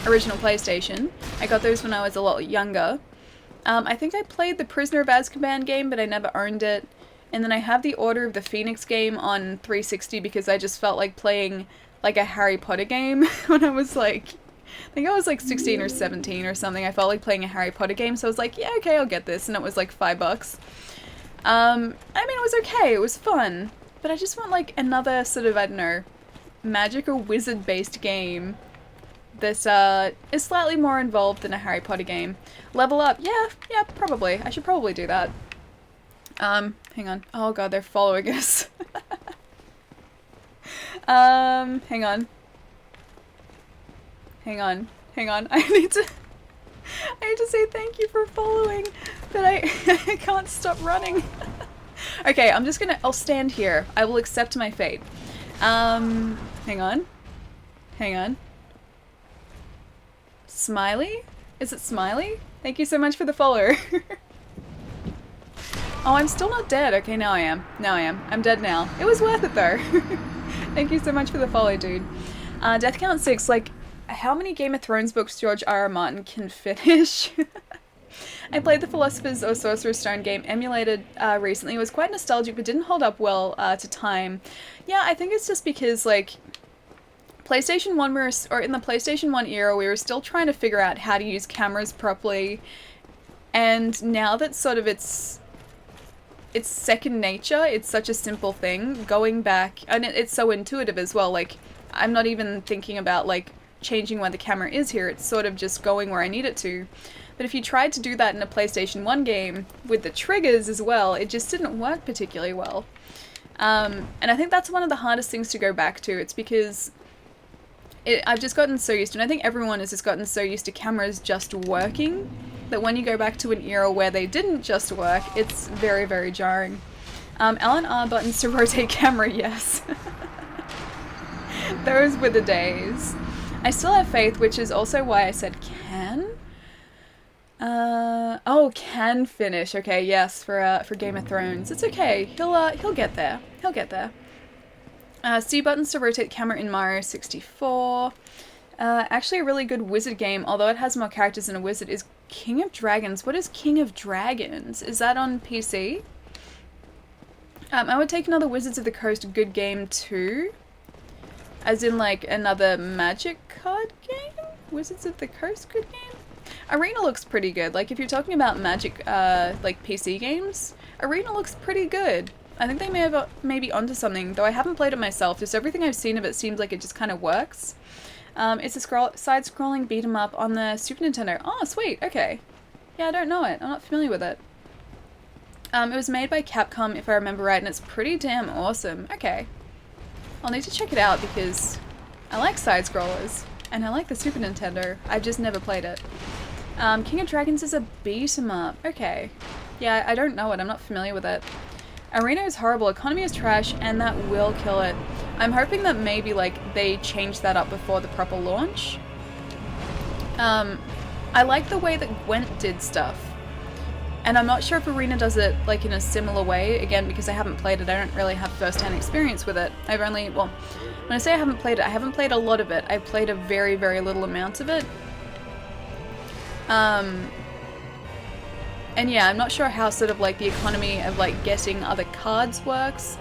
original PlayStation. I got those when I was a lot younger. I think I played the Prisoner of Azkaban game, but I never owned it. And then I have the Order of the Phoenix game on 360 because I just felt like playing like a Harry Potter game when I was like, I think I was like 16 or 17 or something. I felt like playing a Harry Potter game, so I was like, yeah, okay, I'll get this. And it was like $5. I mean, it was okay. It was fun. But I just want like another sort of, I don't know, magic or wizard-based game that is slightly more involved than a Harry Potter game. Level up. Yeah, probably. I should probably do that. Hang on. Oh god, they're following us. Hang on. I need to say thank you for following, but I can't stop running. Okay, I'll stand here. I will accept my fate. Hang on. Smiley? Is it Smiley? Thank you so much for the follow. Oh, I'm still not dead. Okay, now I am. I'm dead now. It was worth it though. Thank you so much for the follow, dude. Death Count 6, like, how many Game of Thrones books George R.R. Martin can finish? I played the Philosopher's or Sorcerer's Stone game emulated recently. It was quite nostalgic, but didn't hold up well to time. Yeah, I think it's just because, like, PlayStation 1, or in the PlayStation 1 era, we were still trying to figure out how to use cameras properly. And now that sort of it's second nature, it's such a simple thing, going back, and it's so intuitive as well, like, I'm not even thinking about, like, changing where the camera is here, it's sort of just going where I need it to. But if you tried to do that in a PlayStation 1 game, with the triggers as well, it just didn't work particularly well. And I think that's one of the hardest things to go back to, it's because I've just gotten so used to, and I think everyone has just gotten so used to cameras just working, that when you go back to an era where they didn't just work, it's very, very jarring. L and R buttons to rotate camera, yes. Those were the days. I still have faith, which is also why I said can. Oh, can finish. Okay, yes, for Game of Thrones. It's okay. He'll get there. He'll get there. C buttons to rotate camera in Mario 64. Actually a really good wizard game, although it has more characters than a wizard, is King of Dragons. What is King of Dragons? Is that on PC? I would take another Wizards of the Coast good game too. As in, like, another Magic card game? Wizards of the Coast good game? Arena looks pretty good. Like, if you're talking about Magic, like, PC games, Arena looks pretty good. I think they may have maybe onto something, though I haven't played it myself. Just everything I've seen of it seems like it just kind of works. It's a side-scrolling beat-em-up on the Super Nintendo. Oh, sweet. Okay. Yeah, I don't know it. I'm not familiar with it. It was made by Capcom, if I remember right, and it's pretty damn awesome. Okay. I'll need to check it out because I like side-scrollers, and I like the Super Nintendo. I've just never played it. King of Dragons is a beat-em-up. Okay. Yeah, I don't know it. I'm not familiar with it. Arena is horrible, economy is trash, and that will kill it. I'm hoping that maybe, like, they change that up before the proper launch. I like the way that Gwent did stuff. And I'm not sure if Arena does it, like, in a similar way. Again, because I haven't played it, I don't really have first-hand experience with it. I've only, well, when I say I haven't played it, I haven't played a lot of it. I've played a very, very little amount of it. And yeah, I'm not sure how sort of like the economy of like getting other cards works,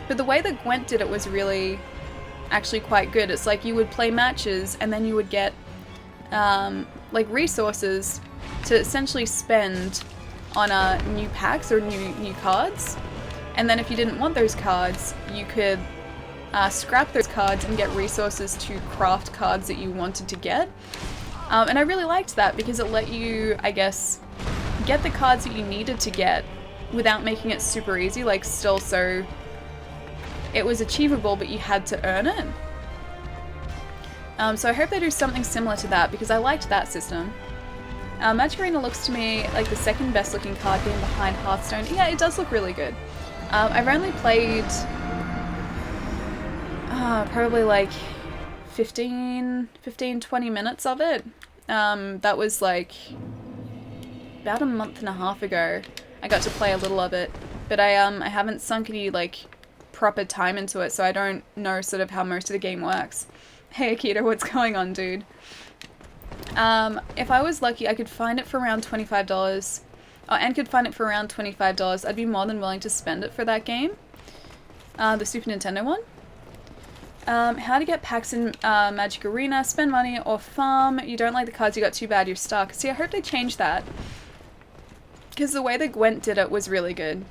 but the way that Gwent did it was really actually quite good. It's like you would play matches and then you would get like resources to essentially spend on new packs or new cards, and then if you didn't want those cards, you could scrap those cards and get resources to craft cards that you wanted to get. And I really liked that because it let you, I guess, get the cards that you needed to get without making it super easy, like still so it was achievable but you had to earn it. So I hope they do something similar to that because I liked that system. Magic Arena looks to me like the second best looking card game behind Hearthstone. Yeah, it does look really good. I've only played probably like 15-20 minutes of it. That was like about a month and a half ago. I got to play a little of it, but I haven't sunk any like proper time into it, so I don't know sort of how most of the game works. Hey Akita, what's going on, dude? If I was lucky, I could find it for around $25. Oh, and could find it for around $25. I'd be more than willing to spend it for that game. The Super Nintendo one. How to get packs in Magic Arena, spend money or farm. You don't like the cards you got, too bad, you're stuck. See, I hope they change that. Because the way that Gwent did it was really good.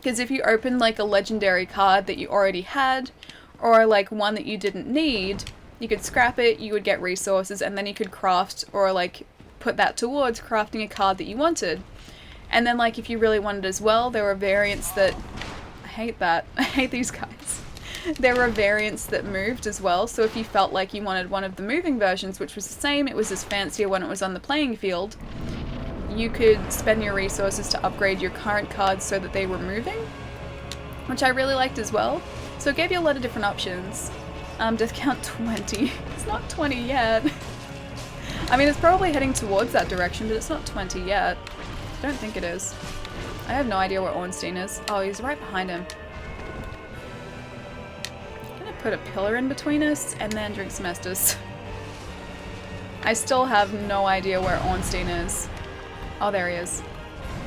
Because if you opened like a legendary card that you already had, or like one that you didn't need, you could scrap it, you would get resources, and then you could craft or like put that towards crafting a card that you wanted. And then like if you really wanted as well, there were variants that... I hate that. I hate these guys. There were variants that moved as well, so if you felt like you wanted one of the moving versions, which was the same, it was just fancier when it was on the playing field, you could spend your resources to upgrade your current cards so that they were moving, which I really liked as well. So it gave you a lot of different options. Death count 20. It's not 20 yet. I mean, it's probably heading towards that direction, but it's not 20 yet. I don't think it is. I have no idea where Ornstein is. Oh, he's right behind him. I'm gonna put a pillar in between us and then drink some Estus. I still have no idea where Ornstein is. Oh, there he is.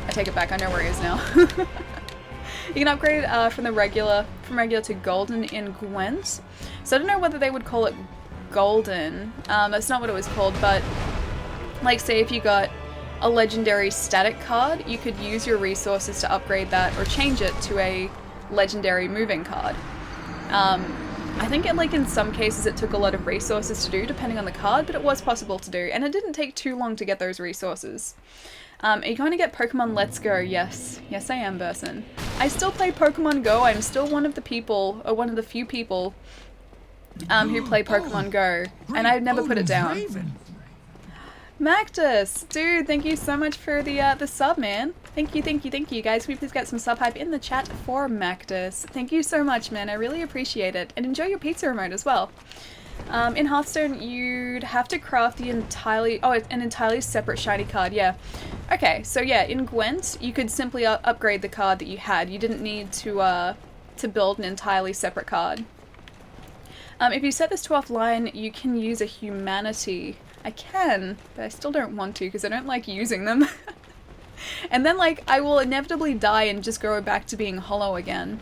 I take it back, I know where he is now. You can upgrade from regular to golden in Gwent. So I don't know whether they would call it golden. That's not what it was called, but like say if you got a legendary static card, you could use your resources to upgrade that or change it to a legendary moving card. I think in some cases it took a lot of resources to do depending on the card, but it was possible to do, and it didn't take too long to get those resources. Are you going to get Pokemon Let's Go? Yes. Yes, I am, Burson. I still play Pokemon Go. I'm still one of the people, or one of the few people, who play Pokemon Go, and I've never put it down. Mactus! Dude, thank you so much for the sub, man. Thank you, thank you, thank you. Guys, can we please get some sub hype in the chat for Mactus? Thank you so much, man. I really appreciate it. And enjoy your pizza remote as well. In Hearthstone, you'd have to craft the an entirely separate shiny card, yeah. Okay, so yeah, in Gwent, you could simply upgrade the card that you had. You didn't need to build an entirely separate card. If you set this to offline, you can use a humanity. I can, but I still don't want to because I don't like using them. And then, like, I will inevitably die and just go back to being hollow again.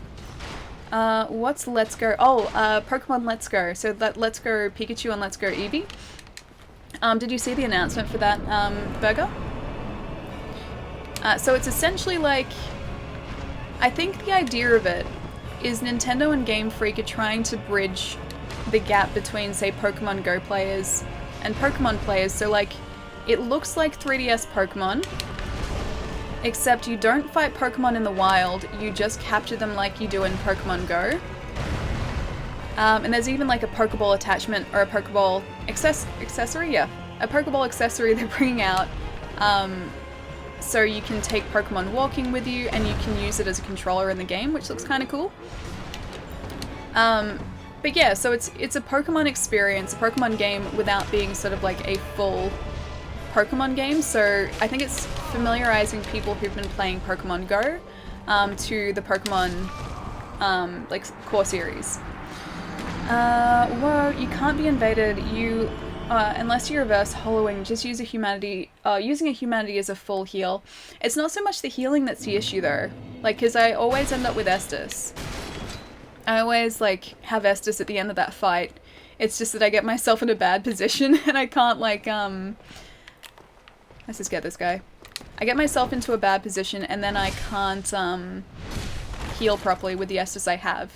What's Let's Go? Oh, Pokemon Let's Go. So Let's Go Pikachu and Let's Go Eevee. Did you see the announcement for that burger? So it's essentially like, I think the idea of it is Nintendo and Game Freak are trying to bridge the gap between, say, Pokemon Go players and Pokemon players. So like, it looks like 3DS Pokemon, except you don't fight Pokemon in the wild, you just capture them like you do in Pokemon Go. And there's even like a Pokeball attachment, or a Pokeball accessory? Yeah, a Pokeball accessory they're bringing out, so you can take Pokemon walking with you and you can use it as a controller in the game, which looks kind of cool. But yeah, so it's a Pokemon experience, a Pokemon game without being sort of like a full Pokemon game, so I think it's familiarizing people who've been playing Pokemon Go to the Pokemon like core series. Whoa, you can't be invaded. You unless you reverse hollowing, just use a humanity. Using a humanity as a full heal. It's not so much the healing that's the issue though, like because I always end up with Estus. I always like have Estus at the end of that fight. It's just that I get myself in a bad position and I can't like let's just get this guy. I get myself into a bad position and then I can't heal properly with the Estus I have.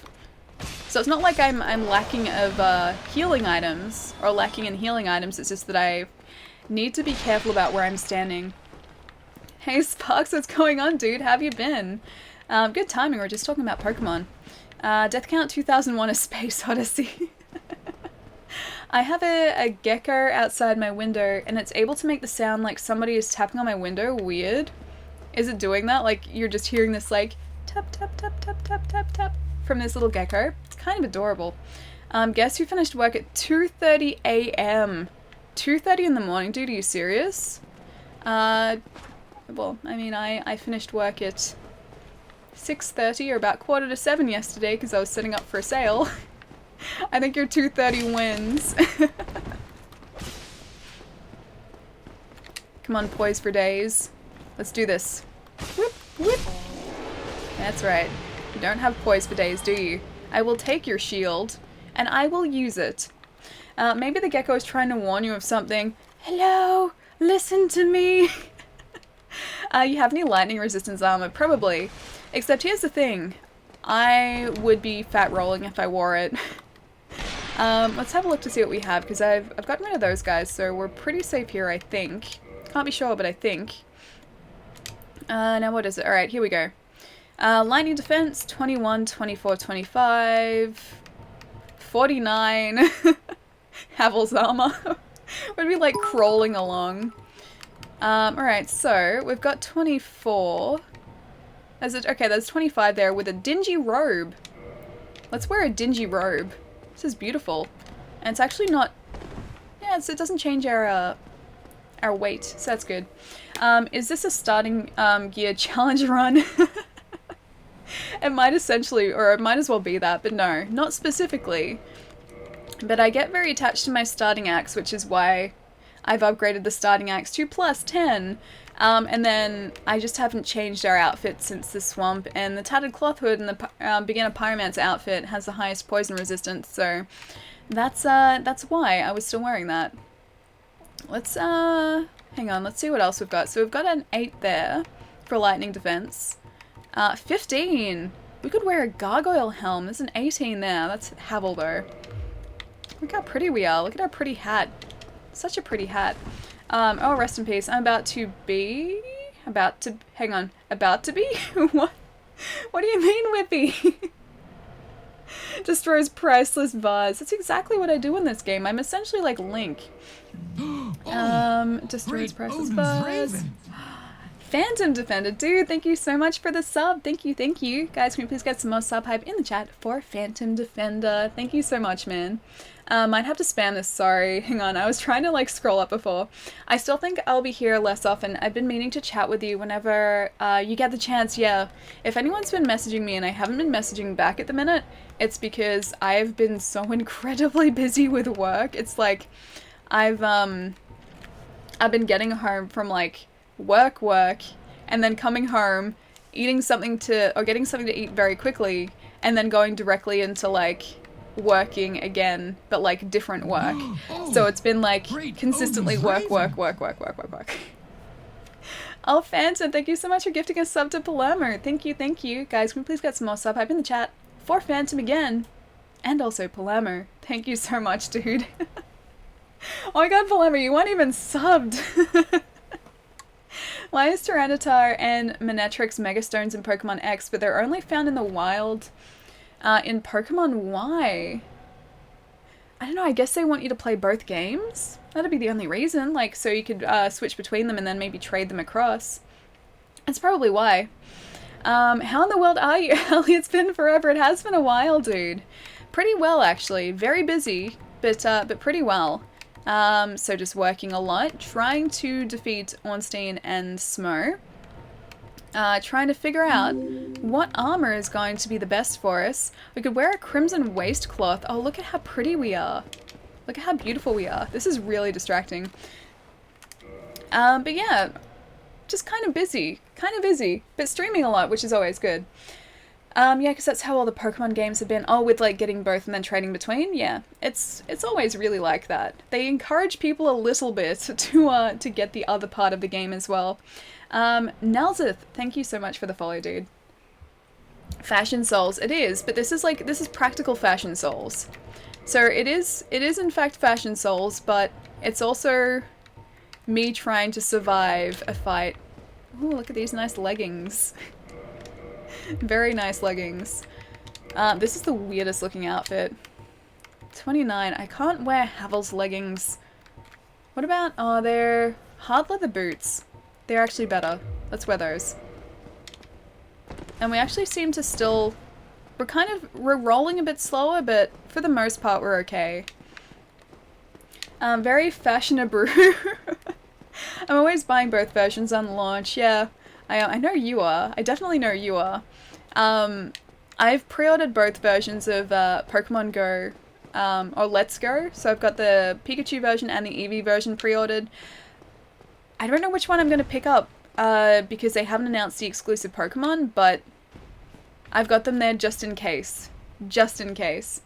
So it's not like I'm lacking of healing items, or lacking in healing items, it's just that I need to be careful about where I'm standing. Hey Sparks, what's going on, dude? How have you been? Good timing, we're just talking about Pokemon. Death Count 2001: A Space Odyssey. I have a gecko outside my window, and it's able to make the sound like somebody is tapping on my window. Weird. Is it doing that? Like, you're just hearing this, like, tap, tap, tap, tap, tap, tap, tap, from this little gecko. It's kind of adorable. Guess who finished work at 2:30 a.m.? 2:30 in the morning, dude, are you serious? Well, I mean, I finished work at 6:30, or about 6:45 yesterday, because I was setting up for a sale. I think your 2:30 wins. Come on, poise for days. Let's do this. Whoop, whoop. That's right. You don't have poise for days, do you? I will take your shield, and I will use it. Maybe the gecko is trying to warn you of something. Hello, listen to me. You have any lightning resistance armor? Probably. Except here's the thing. I would be fat rolling if I wore it. Let's have a look to see what we have, because I've gotten rid of those guys, so we're pretty safe here, I think. Can't be sure, but I think. Now what is it? Alright, here we go. Lightning defense, 21, 24, 25, 49. Havel's armor. Would be like crawling along. Alright, so we've got 24. Okay, there's 25 there with a dingy robe. Let's wear a dingy robe. This is beautiful. And it's actually not... Yeah, it doesn't change our weight, so that's good. Is this a starting gear challenge run? It might essentially, or it might as well be that, but no, not specifically. But I get very attached to my starting axe, which is why I've upgraded the starting axe to +10. And then I just haven't changed our outfit since the swamp, and the tattered cloth hood and the beginner pyromancer outfit has the highest poison resistance, so that's why I was still wearing that. Let's hang on, let's see what else we've got. So we've got an 8 there for lightning defense. 15. We could wear a gargoyle helm. There's an 18 there. That's Havel though. Look how pretty we are. Look at our pretty hat. Such a pretty hat. Oh, rest in peace. I'm about to be... hang on. About to be? What? What do you mean, Whippy? Destroys priceless vase. That's exactly what I do in this game. I'm essentially like Link. Destroys priceless vase. Phantom Defender. Dude, thank you so much for the sub. Thank you, thank you. Guys, can we please get some more sub hype in the chat for Phantom Defender? Thank you so much, man. Might have to spam this, sorry. Hang on, I was trying to like scroll up before. I still think I'll be here less often. I've been meaning to chat with you whenever you get the chance, yeah. If anyone's been messaging me and I haven't been messaging back at the minute, it's because I've been so incredibly busy with work. It's like, I've been getting home from like work, and then coming home, getting something to eat very quickly, and then going directly into like working again, but like different work. So it's been like consistently work. Oh, Phantom, thank you so much for gifting a sub to Palermo. Thank you. Guys, can we please get some more sub hype in the chat for Phantom again? And also Palermo. Thank you so much, dude. Oh my god, Palermo, you weren't even subbed. Why is Tyranitar and Manectrix Megastones in Pokemon X, but they're only found in the wild in Pokemon Y? I don't know, I guess they want you to play both games? That'd be the only reason, like, so you could switch between them and then maybe trade them across. That's probably why. How in the world are you, Ellie? It's been forever. It has been a while, dude. Pretty well, actually. Very busy, but pretty well. So just working a lot, trying to defeat Ornstein and Smough. Trying to figure out what armor is going to be the best for us. We could wear a crimson waistcloth. Oh, look at how pretty we are. Look at how beautiful we are. This is really distracting. But yeah, just kind of busy, but streaming a lot, which is always good. Yeah, because that's how all the Pokemon games have been. Oh, with like getting both and then trading between. Yeah, it's always really like that. They encourage people a little bit to get the other part of the game as well. Nelsith, thank you so much for the follow, dude. Fashion Souls, it is, but this is practical Fashion Souls. So it is in fact Fashion Souls, but it's also me trying to survive a fight. Ooh, look at these nice leggings. Very nice leggings. This is the weirdest looking outfit. 29. I can't wear Havel's leggings. What about... Oh, they're hard leather boots. They're actually better. Let's wear those. And we actually seem to still... We're rolling a bit slower, but for the most part we're okay. Very fashionable. I'm always buying both versions on launch, yeah. I know you are. I definitely know you are. I've pre-ordered both versions of Pokemon Go, or Let's Go. So I've got the Pikachu version and the Eevee version pre-ordered. I don't know which one I'm going to pick up, because they haven't announced the exclusive Pokemon, but I've got them there just in case. Just in case.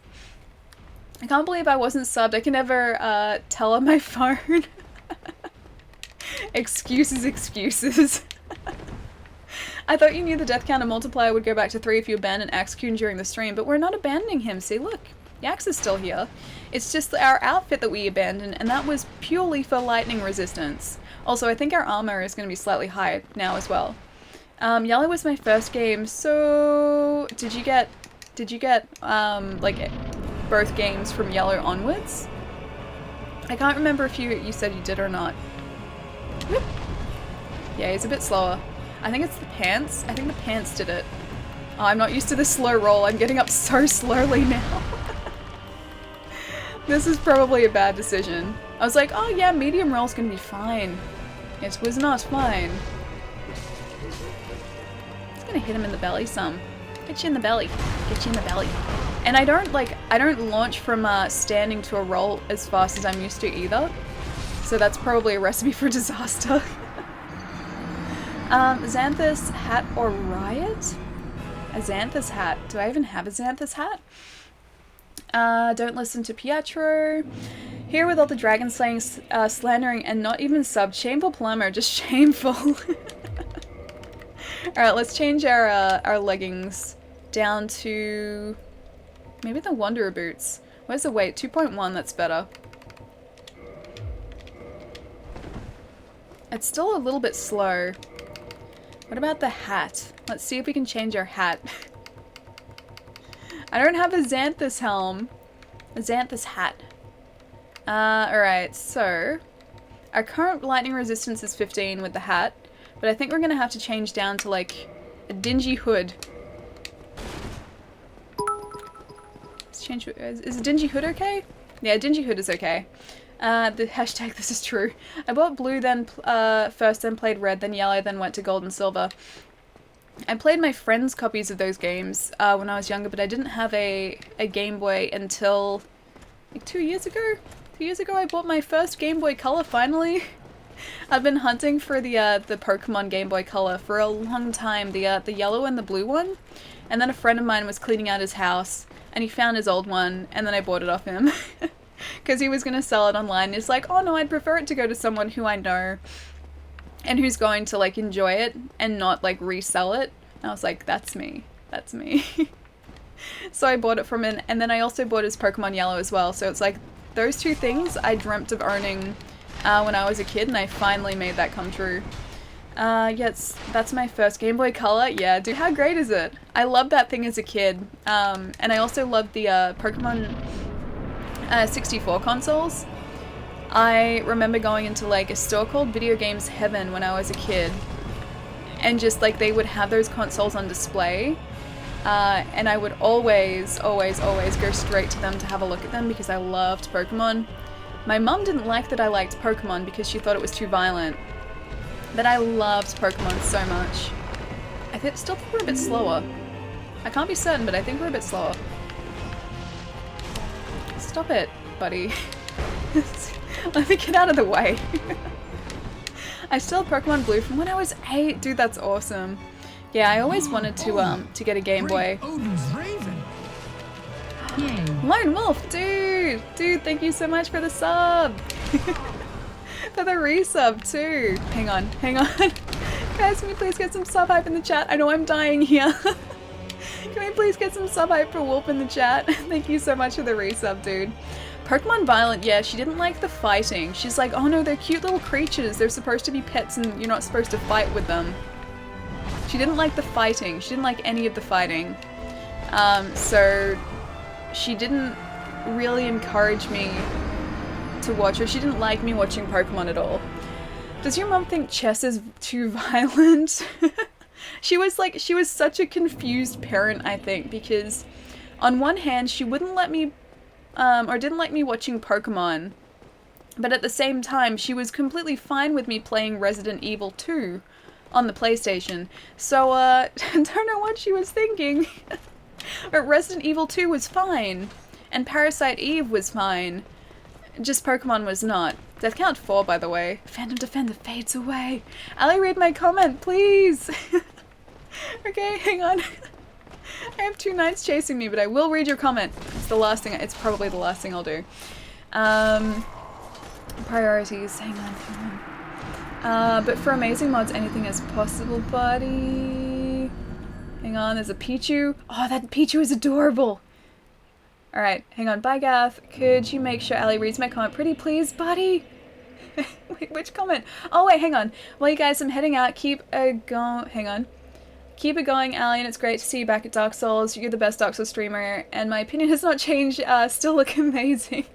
I can't believe I wasn't subbed. I can never tell on my phone. Excuses. I thought you knew the death counter multiplier would go back to 3 if you abandoned Axecoon during the stream, but we're not abandoning him. See, look. Yax is still here. It's just our outfit that we abandoned, and that was purely for lightning resistance. Also, I think our armor is going to be slightly higher now as well. Yellow was my first game, so... Did you get, like, both games from Yellow onwards? I can't remember if you said you did or not. Whoop. Yeah, he's a bit slower. I think it's the pants. I think the pants did it. Oh, I'm not used to this slow roll. I'm getting up so slowly now. This is probably a bad decision. I was like, oh yeah, medium roll's gonna be fine. It was not fine. It's gonna hit him in the belly some. Get you in the belly. Get you in the belly. And I don't launch from standing to a roll as fast as I'm used to either. So that's probably a recipe for disaster. Xanthus hat or riot? A Xanthus hat. Do I even have a Xanthus hat? Don't listen to Pietro. Here with all the dragon slaying, slandering, and not even subbed. Shameful Palermo, just shameful. Alright, let's change our leggings down to maybe the Wanderer boots. Where's the weight? 2.1, that's better. It's still a little bit slow. What about the hat? Let's see if we can change our hat. I don't have a Xanthus helm. A Xanthus hat. Alright, so... Our current lightning resistance is 15 with the hat, but I think we're gonna have to change down to, like, a dingy hood. Let's change... Is a dingy hood okay? Yeah, a dingy hood is okay. The hashtag this is true. I bought blue then first, then played red, then yellow, then went to gold and silver. I played my friends' copies of those games when I was younger, but I didn't have a Game Boy until like 2 years ago. 2 years ago I bought my first Game Boy Color finally. I've been hunting for the Pokemon Game Boy Color for a long time, the yellow and the blue one. And then a friend of mine was cleaning out his house, and he found his old one, and then I bought it off him. Because he was going to sell it online. He's like, oh no, I'd prefer it to go to someone who I know and who's going to like enjoy it and not like resell it. And I was like, that's me. That's me. So I bought it from him, and then I also bought his Pokemon Yellow as well. So it's like those two things I dreamt of owning when I was a kid, and I finally made that come true. Yes, that's my first Game Boy Color. Yeah, dude, how great is it? I loved that thing as a kid. And I also loved the Pokemon 64 consoles. I remember going into like a store called Video Games Heaven when I was a kid, and just like they would have those consoles on display, and I would always go straight to them to have a look at them because I loved Pokemon. My mum didn't like that I liked Pokemon because she thought it was too violent, but I loved Pokemon so much. Still think we're a bit slower. I can't be certain, but I think we're a bit slower. Stop it, buddy. Let me get out of the way. I still have Pokemon Blue from when I was 8. Dude, that's awesome. Yeah, I always wanted to get a Game Boy. Lone Wolf, dude! Dude, thank you so much for the sub! For the resub, too. Hang on. Guys, can we please get some sub hype in the chat? I know I'm dying here. Can we please get some sub hype for Wolf in the chat? Thank you so much for the resub, dude. Pokemon Violent, yeah, she didn't like the fighting. She's like, oh no, they're cute little creatures. They're supposed to be pets and you're not supposed to fight with them. She didn't like the fighting. She didn't like any of the fighting. So she didn't really encourage me to watch her. She didn't like me watching Pokemon at all. Does your mom think chess is too violent? She was such a confused parent, I think, because on one hand, she wouldn't let me, or didn't like me watching Pokemon, but at the same time, she was completely fine with me playing Resident Evil 2 on the PlayStation. So, I don't know what she was thinking. But Resident Evil 2 was fine, and Parasite Eve was fine. Just Pokemon was not. Death Count 4, by the way. Phantom Defender fades away. Ali, read my comment, please! Okay, hang on. I have 2 knights chasing me, but I will read your comment. It's probably the last thing I'll do. Priorities, hang on. But for amazing mods, anything is possible, buddy. Hang on, there's a Pichu. Oh, that Pichu is adorable! Alright, hang on. Bye, Gath. Could you make sure Ali reads my comment pretty please, buddy? Wait, which comment? Oh, wait, hang on. Well, you guys, I'm heading out. Keep it going. Hang on. Keep it going, Ali, and it's great to see you back at Dark Souls. You're the best Dark Souls streamer, and my opinion has not changed. Still look amazing.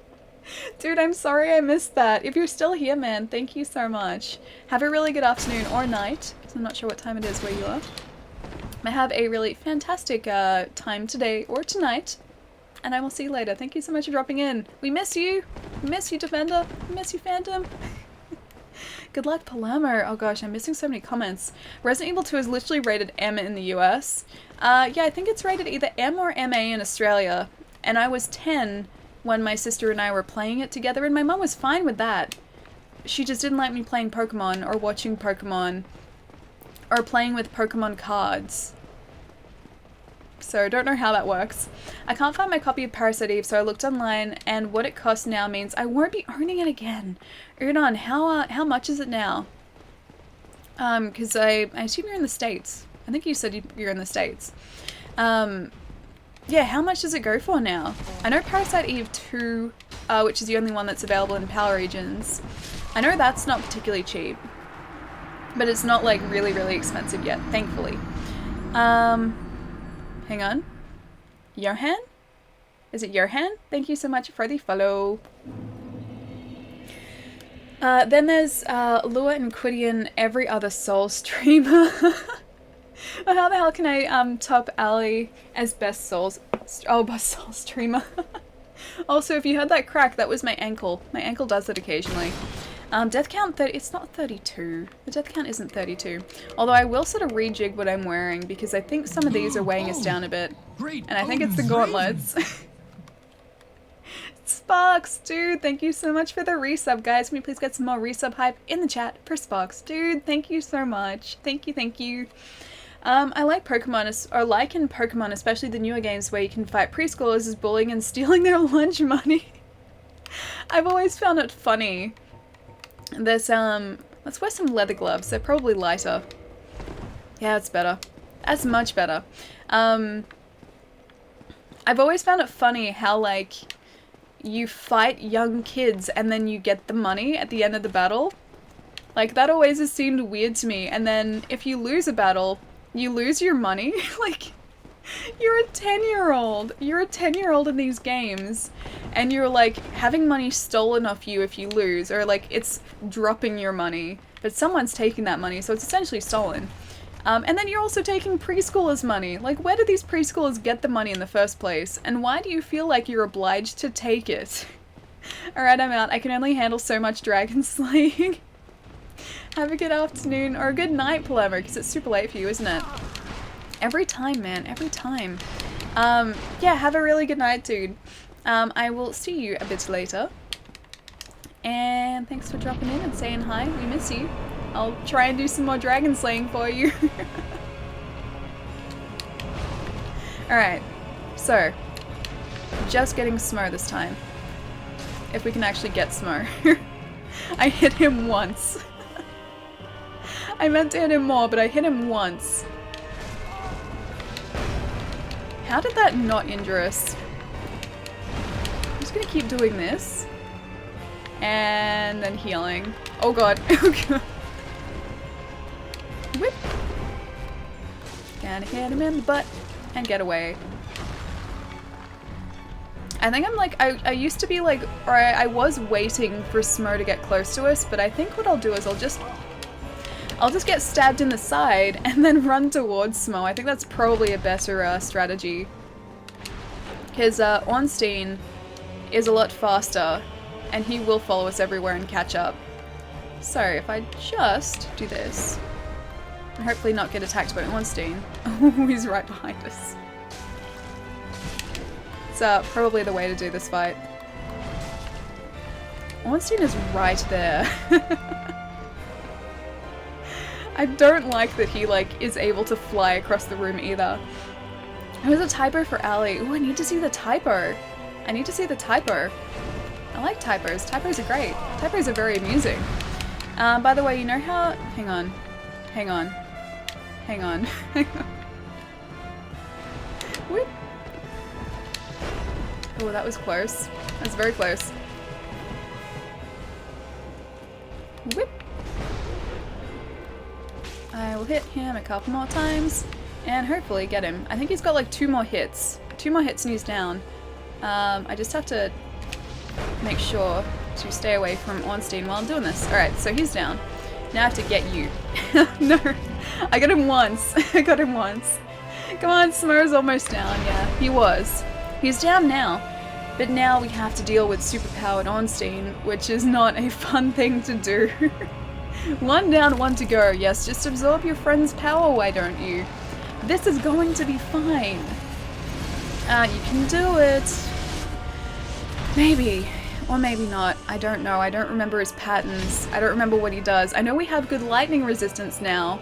Dude, I'm sorry I missed that. If you're still here, man, thank you so much. Have a really good afternoon or night, because I'm not sure what time it is where you are. I have a really fantastic time today or tonight. And I will see you later. Thank you so much for dropping in. We miss you. We miss you, Defender. We miss you, Phantom. Good luck, Palermo. Oh gosh, I'm missing so many comments. Resident Evil 2 is literally rated M in the US. Yeah, I think it's rated either M or MA in Australia. And I was 10 when my sister and I were playing it together, and my mum was fine with that. She just didn't like me playing Pokemon or watching Pokemon or playing with Pokemon cards. So don't know how that works. I can't find my copy of Parasite Eve, so I looked online, and what it costs now means I won't be owning it again. Udon, how much is it now? Because I assume you're in the States. I think you said you're in the States. Yeah, how much does it go for now? I know Parasite Eve 2, which is the only one that's available in PAL regions. I know that's not particularly cheap, but it's not like really, really expensive yet, thankfully. Hang on. Johan? Is it Johan? Thank you so much for the follow. Then there's Lua and Quidian, every other Soul streamer. Well, how the hell can I top Ali as best Soul streamer? Also, if you heard that crack, that was my ankle. My ankle does that occasionally. Death count, it's not 32. The death count isn't 32. Although I will sort of rejig what I'm wearing because I think some of these are weighing us down a bit. And I think it's the gauntlets. Sparks, dude, thank you so much for the resub, guys. Can we please get some more resub hype in the chat for Sparks? Dude, thank you so much. Thank you, thank you. I like Pokemon, or like in Pokemon, especially the newer games where you can fight preschoolers as bullying and stealing their lunch money. I've always found it funny. There's, let's wear some leather gloves. They're probably lighter. Yeah, it's better. That's much better. I've always found it funny how, like, you fight young kids and then you get the money at the end of the battle. Like, that always has seemed weird to me. And then if you lose a battle, you lose your money. Like, you're a 10-year-old. You're a 10-year-old in these games. And you're, like, having money stolen off you if you lose. Or, like, it's dropping your money. But someone's taking that money, so it's essentially stolen. And then you're also taking preschoolers' money. Like, where do these preschoolers get the money in the first place? And why do you feel like you're obliged to take it? Alright, I'm out. I can only handle so much dragon slaying. Have a good afternoon, or a good night, Palermo, because it's super late for you, isn't it? Every time, man. Every time. Yeah, have a really good night, dude. I will see you a bit later. And thanks for dropping in and saying hi. We miss you. I'll try and do some more dragon slaying for you. Alright, so just getting Smough this time. If we can actually get Smough. I hit him once. I meant to hit him more, but I hit him once. How did that not injure us? I'm just gonna keep doing this. And then healing. Oh god. Oh god. Whip. Gotta hit him in the butt and get away. I think I'm like, I used to be like, or I was waiting for Smough to get close to us, but I think what I'll do is I'll just get stabbed in the side and then run towards Smough. I think that's probably a better strategy. Because Ornstein is a lot faster and he will follow us everywhere and catch up. So if I just do this, and hopefully not get attacked by Ornstein. Oh, he's right behind us. It's probably the way to do this fight. Ornstein is right there. I don't like that he, like, is able to fly across the room either. There's a typo for Ali. Ooh, I need to see the typo. I need to see the typo. I like typos. Typos are great. Typos are very amusing. By the way, you know how... Hang on. Hang on. Hang on. Hang on. Whoop. Oh, that was close. That was very close. Whip. I will hit him a couple more times and hopefully get him. I think he's got like 2 more hits. 2 more hits and he's down. I just have to make sure to stay away from Ornstein while I'm doing this. Alright, so he's down. Now I have to get you. No, I got him once. I got him once. Come on, Smough's almost down. Yeah, he was. He's down now. But now we have to deal with superpowered Ornstein, which is not a fun thing to do. 1 down, 1 to go. Yes, just absorb your friend's power, why don't you? This is going to be fine. You can do it. Maybe. Or maybe not. I don't know. I don't remember his patterns. I don't remember what he does. I know we have good lightning resistance now.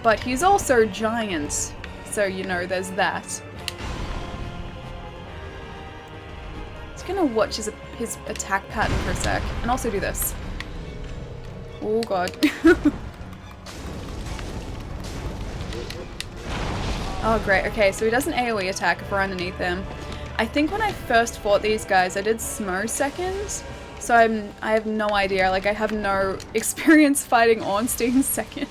But he's also giant. So, you know, there's that. Just gonna watch his attack pattern for a sec. And also do this. Oh god. Oh great, okay, so he does an AoE attack if we're underneath him. I think when I first fought these guys, I did Smough second, so I have no idea, like I have no experience fighting Ornstein second.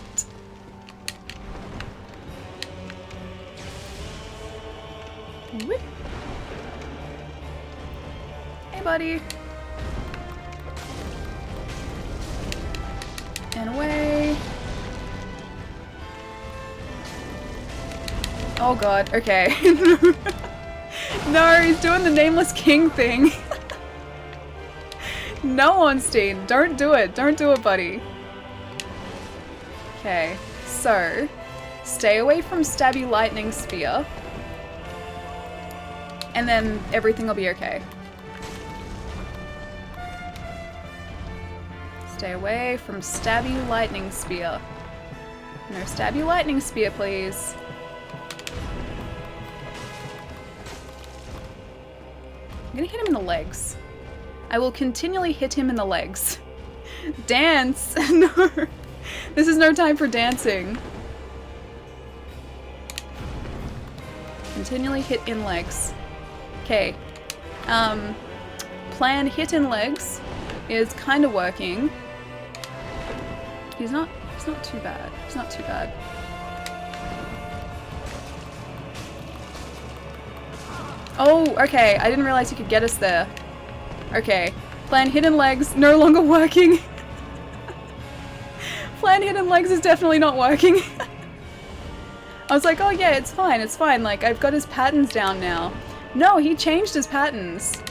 Whoop. Hey buddy. And away. Oh god, okay. No, he's doing the Nameless King thing. No, Ornstein, don't do it. Don't do it, buddy. Okay, so stay away from Stabby Lightning Spear. And then everything will be okay. Stay away from Stabby Lightning Spear. No stabby lightning spear, please. I'm gonna hit him in the legs. I will continually hit him in the legs. Dance! No! This is no time for dancing. Continually hit in legs. Okay. Plan hit in legs is kind of working. He's not too bad. It's not too bad. Oh, okay. I didn't realize you could get us there. Okay. Plan hidden legs, no longer working. Plan hidden legs is definitely not working. I was like, oh yeah, it's fine, it's fine. Like, I've got his patterns down now. No, he changed his patterns.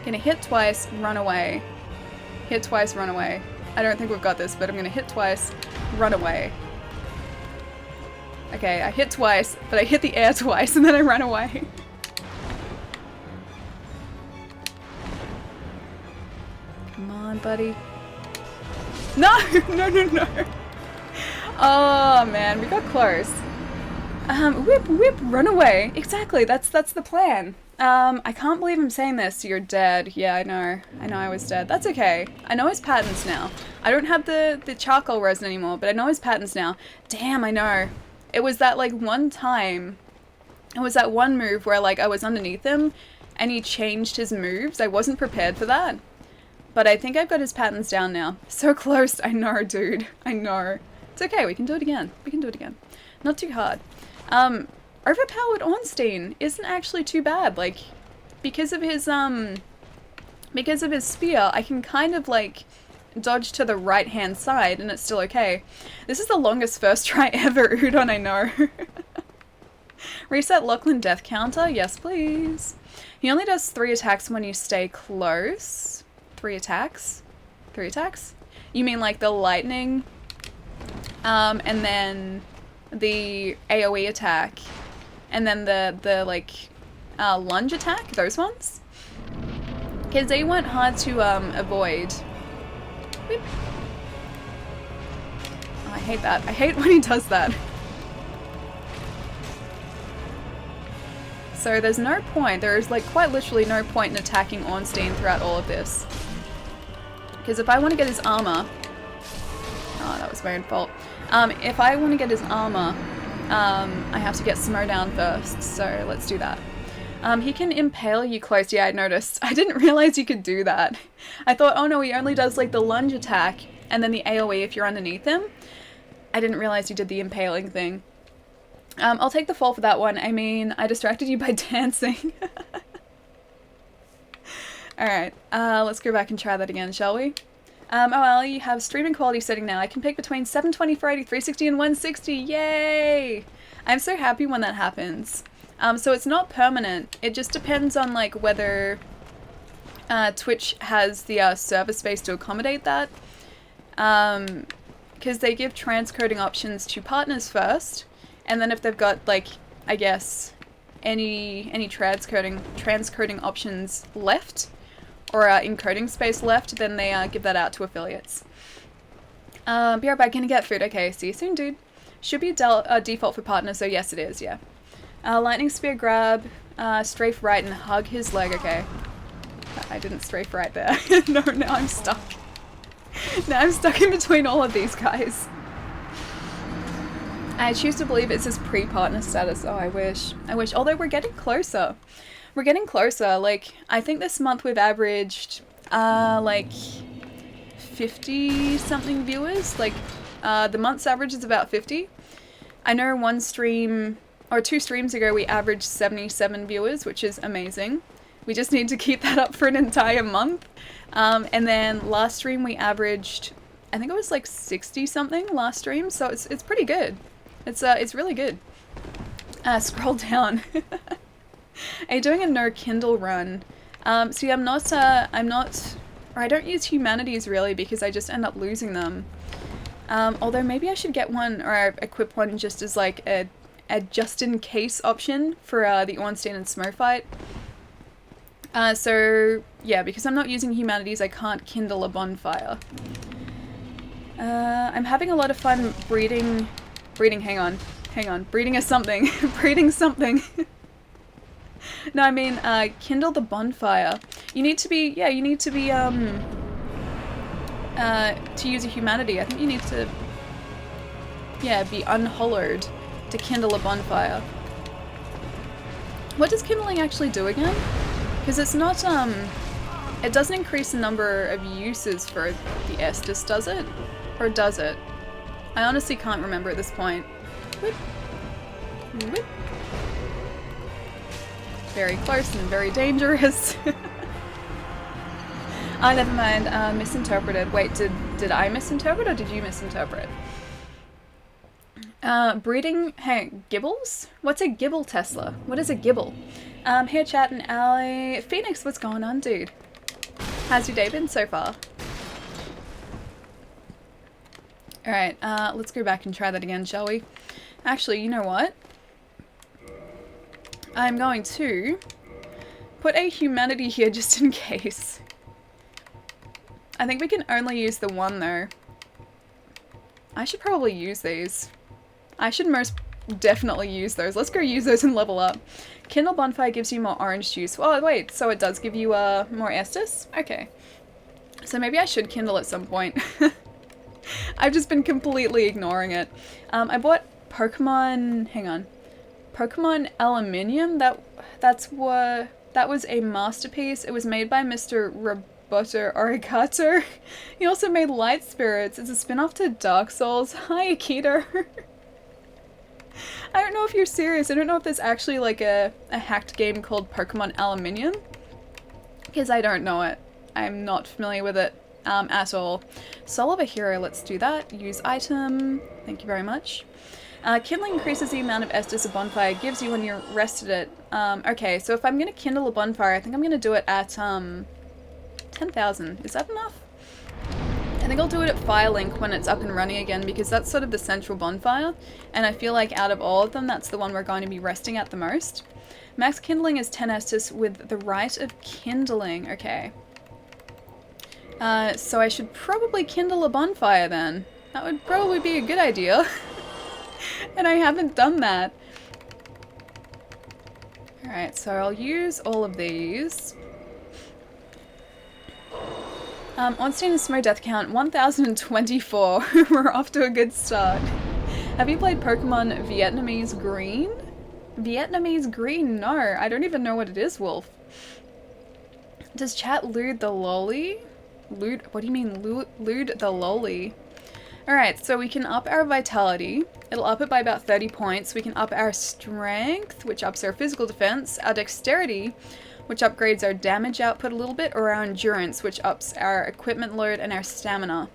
Gonna hit twice, run away. Hit twice, run away. I don't think we've got this, but I'm gonna hit twice, run away. Okay, I hit twice, but I hit the air twice, and then I ran away. Come on, buddy. No! No, no, no! Oh, man, we got close. Whip, whip, run away. Exactly, that's the plan. I can't believe I'm saying this. You're dead. Yeah, I know. I know I was dead. That's okay. I know his patterns now. I don't have the charcoal resin anymore, but I know his patterns now. Damn, I know. It was that, like, one time. It was that one move where, like, I was underneath him, and he changed his moves. I wasn't prepared for that. But I think I've got his patterns down now. So close. I know, dude. I know. It's okay. We can do it again. We can do it again. Not too hard. Overpowered Ornstein isn't actually too bad. Like, because of his spear, I can kind of, like, dodge to the right-hand side, and it's still okay. This is the longest first try ever, Udon, I know. Reset Lachlan death counter? Yes, please. He only does 3 attacks when you stay close. 3 attacks? 3 attacks? You mean, like, the lightning, and then the AoE attack, and then the like, lunge attack? Those ones? Because they weren't hard to, avoid. Whip. Oh, I hate that. I hate when he does that. So there's no point, there is like quite literally no point in attacking Ornstein throughout all of this. Because if I want to get his armor... Oh, that was my own fault. If I want to get his armor, I have to get Smough down first, so let's do that. He can impale you close. Yeah, I noticed. I didn't realize you could do that. I thought, oh no, he only does like the lunge attack and then the AoE if you're underneath him. I didn't realize you did the impaling thing. I'll take the fall for that one. I mean, I distracted you by dancing. Alright, let's go back and try that again, shall we? Oh, you have streaming quality setting now. I can pick between 720, 480, 360, and 160. Yay! I'm so happy when that happens. So it's not permanent. It just depends on like whether Twitch has the server space to accommodate that. Because they give transcoding options to partners first, and then if they've got like, I guess, any transcoding options left, or encoding space left, then they give that out to affiliates. Be right back, gonna get food. Okay, see you soon, dude. Should be default for partners, so yes it is, yeah. Lightning spear grab, strafe right and hug his leg, okay. I didn't strafe right there. No, now I'm stuck. Now I'm stuck in between all of these guys. I choose to believe it's his pre-partner status. Oh, I wish. I wish. Although we're getting closer. We're getting closer. Like, I think this month we've averaged, like, 50-something viewers. Like, the month's average is about 50. I know one stream, or 2 streams ago, we averaged 77 viewers, which is amazing. We just need to keep that up for an entire month. And then last stream we averaged, I think it was like 60-something last stream, so it's pretty good. It's really good. Scroll down. Are you doing a no Kindle run? See, I'm not, or I don't use humanities really because I just end up losing them. Although maybe I should get one, or equip one just as like a just in case option for the Ornstein and Smough fight. So yeah, because I'm not using humanities, I can't kindle a bonfire. I'm having a lot of fun breeding, hang on, breeding is something, breeding something. No, I mean, kindle the bonfire. You need to be, yeah, you need to be, to use a humanity, I think you need to, yeah, be unhollowed to kindle a bonfire. What does kindling actually do again? Because it's not, it doesn't increase the number of uses for the Estus, does it? Or does it? I honestly can't remember at this point. Whoop. Whoop. Very close and very dangerous. Oh, never mind. Misinterpreted. Wait, did I misinterpret or did you misinterpret? Breeding... Hey, gibbles? What's a gibble, Tesla? What is a gibble? Here, chat and Ally. Phoenix, what's going on, dude? How's your day been so far? Alright, let's go back and try that again, shall we? Actually, you know what? I'm going to put a humanity here just in case. I think we can only use the one, though. I should probably use these. I should most definitely use those. Let's go use those and level up. Kindle Bonfire gives you more orange juice. Oh, wait, so it does give you more Estus? Okay. So maybe I should kindle at some point. I've just been completely ignoring it. I bought Pokemon... Hang on. Pokemon Aluminium? That was a masterpiece. It was made by Mr. Roboto Arigato. He also made Light Spirits. It's a spin-off to Dark Souls. Hi, Akito. I don't know if you're serious. I don't know if there's actually like a hacked game called Pokemon Aluminium. Because I don't know it. I'm not familiar with it at all. Soul of a Hero, let's do that. Use item. Thank you very much. Kindling increases the amount of Estus a bonfire gives you when you're rested it. Okay, so if I'm going to kindle a bonfire, I think I'm going to do it at 10,000. Is that enough? I think I'll do it at Firelink when it's up and running again because that's sort of the central bonfire, and I feel like out of all of them, that's the one we're going to be resting at the most. Max kindling is 10 Estus with the right of kindling. Okay. So I should probably kindle a bonfire then. That would probably be a good idea. And I haven't done that. Alright, so I'll use all of these. Ornstein and Smough death count 1024. We're off to a good start. Have you played Pokemon Vietnamese Green? Vietnamese Green? No, I don't even know what it is, Wolf. Does chat lewd the lolly? Lewd? What do you mean lewd the lolly? Alright, so we can up our vitality. It'll up it by about 30 points. We can up our strength, which ups our physical defense, our dexterity, which upgrades our damage output a little bit, or our endurance, which ups our equipment load and our stamina.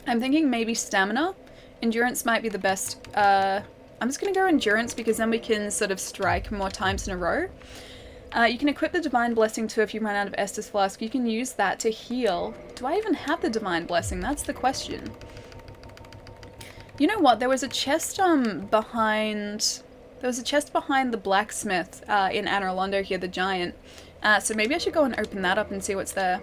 I'm thinking maybe stamina. Endurance might be the best. I'm just going to go endurance because then we can sort of strike more times in a row. You can equip the Divine Blessing too if you run out of Estus Flask. You can use that to heal. Do I even have the Divine Blessing? That's the question. You know what? There was a chest behind... There was a chest behind the blacksmith in Anor Londo here, the giant. So maybe I should go and open that up and see what's there.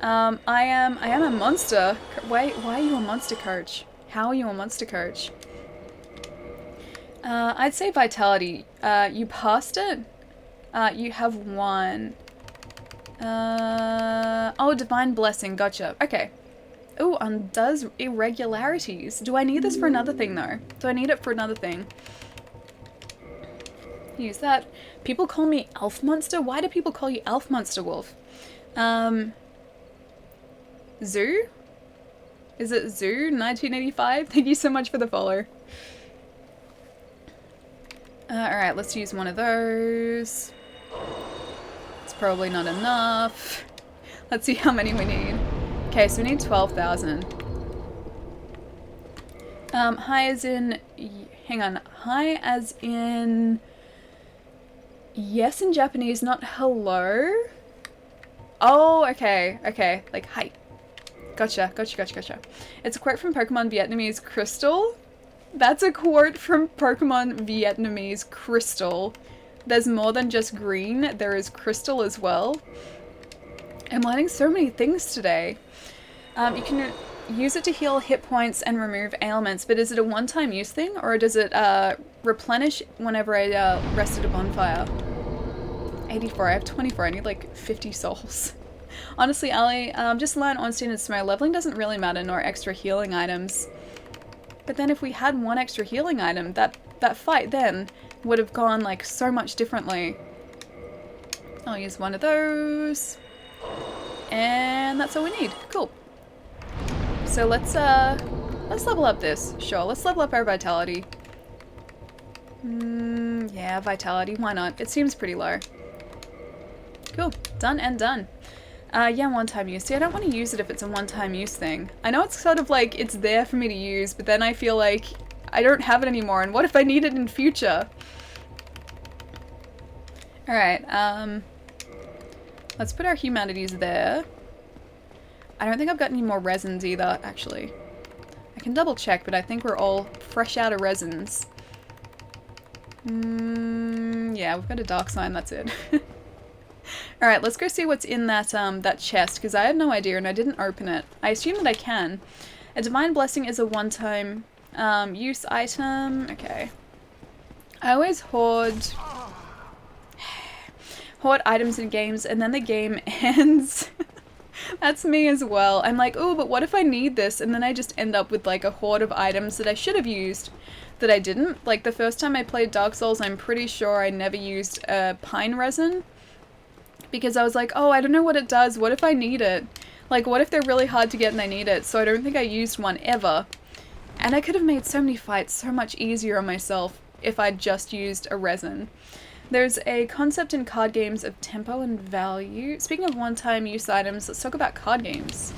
I am a monster. Wait, why are you a monster coach? How are you a monster coach? I'd say vitality. You passed it? You have one. Oh, Divine Blessing. Gotcha. Okay. Oh, undoes irregularities. Do I need this for another thing, though? Do I need it for another thing? Use that. People call me Elf Monster? Why do people call you Elf Monster, Wolf? Zoo? Is it Zoo 1985? Thank you so much for the follow. Alright, let's use one of those. It's probably not enough. Let's see how many we need. Okay, so we need 12,000. Hi as in... Hang on. Hi as in... Yes in Japanese, not hello? Oh, okay. Okay. Like, hi. Gotcha. It's a quote from Pokemon Vietnamese Crystal. That's a quote from Pokemon Vietnamese Crystal. There's more than just green. There is crystal as well. I'm learning so many things today. use it to heal hit points and remove ailments, but is it a one-time use thing, or does it replenish whenever I rest at a bonfire? 84, I have 24, I need like 50 souls. Honestly, Ali, just learn Ornstein and Smough. Leveling doesn't really matter, nor extra healing items. But then if we had one extra healing item, that fight then would have gone like so much differently. I'll use one of those. And that's all we need. Cool. So let's level up this. Sure, let's level up our vitality. Yeah, vitality, why not? It seems pretty low. Cool, done and done. Yeah, one-time use. See, I don't want to use it if it's a one-time use thing. I know it's sort of like, it's there for me to use, but then I feel like I don't have it anymore, and what if I need it in future? Alright, let's put our humanities there. I don't think I've got any more resins either, actually. I can double check, but I think we're all fresh out of resins. Yeah, we've got a dark sign, that's it. Alright, let's go see what's in that that chest, because I had no idea and I didn't open it. I assume that I can. A divine blessing is a one-time use item. Okay. I always hoard items in games and then the game ends. That's me as well. I'm like, oh, but what if I need this? And then I just end up with like a hoard of items that I should have used that I didn't. Like the first time I played Dark Souls, I'm pretty sure I never used pine resin. Because I was like, oh, I don't know what it does. What if I need it? Like, what if they're really hard to get and I need it? So I don't think I used one ever. And I could have made so many fights so much easier on myself if I'd just used a resin. There's a concept in card games of tempo and value. Speaking of one-time use items, let's talk about card games.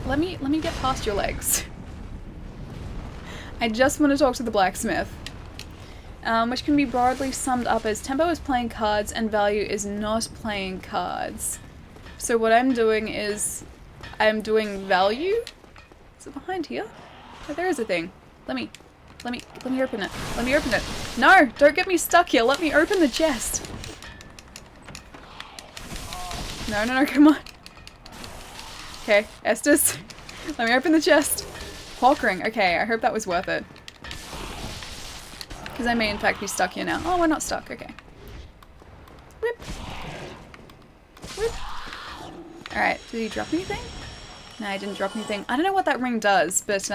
Let me get past your legs. I just want to talk to the blacksmith. Which can be broadly summed up as tempo is playing cards and value is not playing cards. So what I'm doing is I'm doing value. Is it behind here? Oh, there is a thing. Let me open it. Let me open it. No, don't get me stuck here. Let me open the chest. No, come on. Okay, Estes. Let me open the chest. Hawkering. Okay, I hope that was worth it. Because I may in fact be stuck here now. Oh, we're not stuck. Okay. Whip. Whip. Alright, did he drop anything? No, I didn't drop anything. I don't know what that ring does, but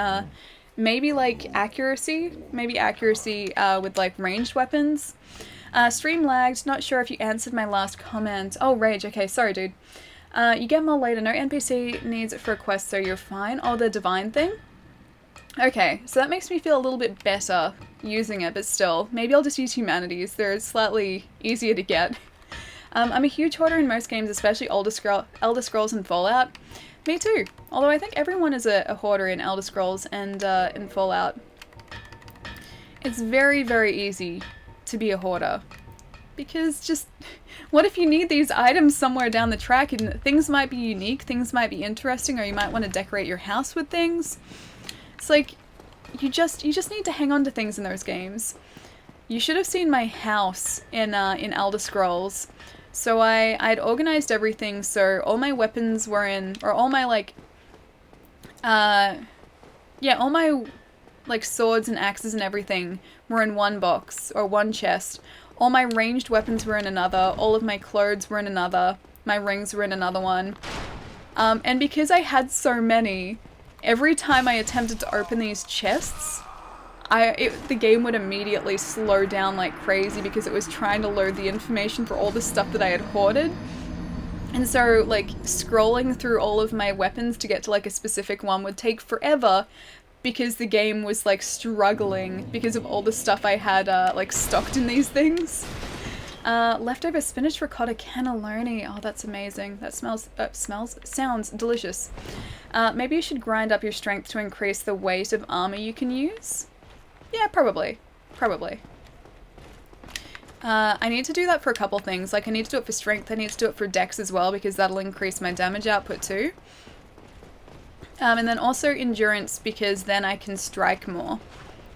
maybe like accuracy? Maybe accuracy with like ranged weapons. Stream lagged. Not sure if you answered my last comment. Oh, rage. Okay, sorry, dude. You get more later. No NPC needs it for a quest, so you're fine. Oh, the divine thing? Okay, so that makes me feel a little bit better using it, but still, maybe I'll just use humanities. They're slightly easier to get. I'm a huge hoarder in most games, especially Elder Scrolls and Fallout. Me too, although I think everyone is a hoarder in Elder Scrolls and in Fallout. It's very, very easy to be a hoarder. Because just, what if you need these items somewhere down the track and things might be unique, things might be interesting, or you might want to decorate your house with things? It's like, you just need to hang on to things in those games. You should have seen my house in Elder Scrolls. So I'd organized everything so all my weapons were in, or all my like, yeah, all my like swords and axes and everything were in one box, or one chest. All my ranged weapons were in another, all of my clothes were in another, my rings were in another one. And because I had so many, every time I attempted to open these chests, the game would immediately slow down like crazy because it was trying to load the information for all the stuff that I had hoarded. And so, like, scrolling through all of my weapons to get to, like, a specific one would take forever because the game was, like, struggling because of all the stuff I had, like, stocked in these things. Leftover spinach ricotta cannelloni. Oh, that's amazing. That sounds delicious. Maybe you should grind up your strength to increase the weight of armor you can use? Yeah, probably. Probably. I need to do that for a couple things. Like, I need to do it for strength, I need to do it for dex as well, because that'll increase my damage output too. And then also endurance, because then I can strike more.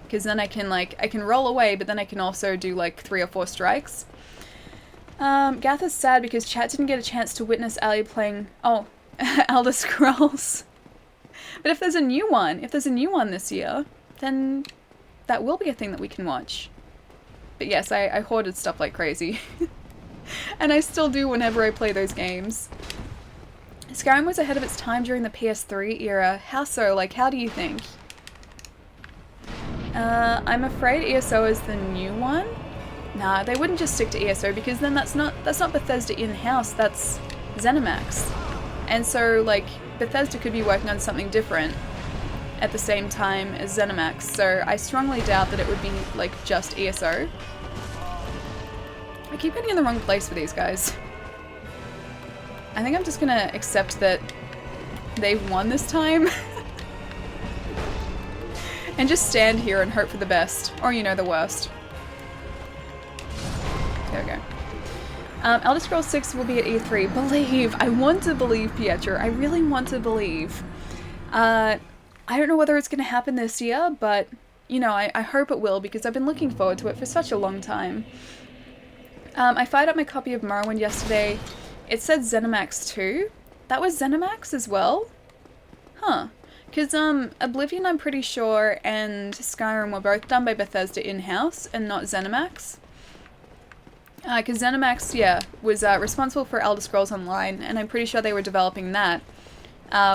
Because then I can roll away, but then I can also do like 3 or 4 strikes. Gath is sad because chat didn't get a chance to witness Ali playing... Oh, Elder Scrolls. But if there's a new one, this year, then that will be a thing that we can watch. But yes, I hoarded stuff like crazy. And I still do whenever I play those games. Skyrim was ahead of its time during the PS3 era. How so? Like, how do you think? I'm afraid ESO is the new one. Nah, they wouldn't just stick to ESO because then that's not Bethesda in-house, that's ZeniMax. And so, like, Bethesda could be working on something different at the same time as ZeniMax, so I strongly doubt that it would be, like, just ESO. I keep getting in the wrong place for these guys. I think I'm just gonna accept that they've won this time. And just stand here and hope for the best. Or, you know, the worst. There we go. Elder Scrolls 6 will be at E3. Believe! I want to believe, Pietro. I really want to believe. I don't know whether it's going to happen this year, but, you know, I hope it will because I've been looking forward to it for such a long time. I fired up my copy of Morrowind yesterday. It said ZeniMax 2. That was ZeniMax as well? Huh. Because Oblivion, I'm pretty sure, and Skyrim were both done by Bethesda in-house and not ZeniMax. Because ZeniMax, yeah, was responsible for Elder Scrolls Online, and I'm pretty sure they were developing that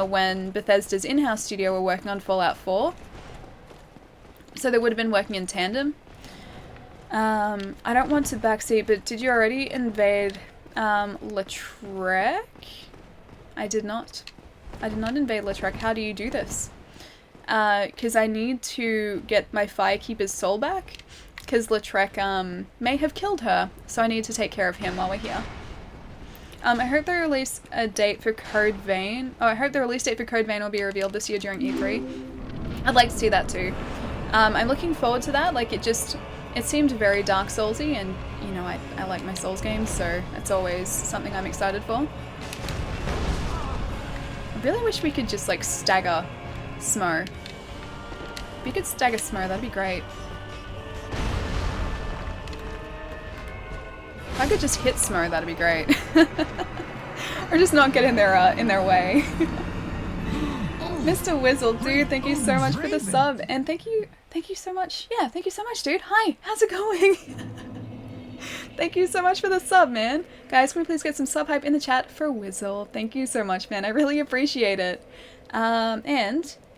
when Bethesda's in-house studio were working on Fallout 4. So they would have been working in tandem. I don't want to backseat, but did you already invade Lautrec? I did not. I did not invade Lautrec. How do you do this? Because I need to get my Firekeeper's soul back. Because Lautrec may have killed her, so I need to take care of him while we're here. I hope they release a date for Code Vein. Oh, I hope the release date for Code Vein will be revealed this year during E3. I'd like to see that too. I'm looking forward to that. Like, it seemed very Dark Soulsy, and you know, I like my Souls games, so it's always something I'm excited for. I really wish we could just, like, stagger Smough. If we could stagger Smough, that'd be great. If I could just hit Smough, that'd be great. Or just not get in their way. Mr. Wizzle, dude, thank you so much for the sub, and thank you so much. Yeah, thank you so much, dude. Hi, how's it going? Thank you so much for the sub, man. Guys, can we please get some sub hype in the chat for Wizzle? Thank you so much, man. I really appreciate it. And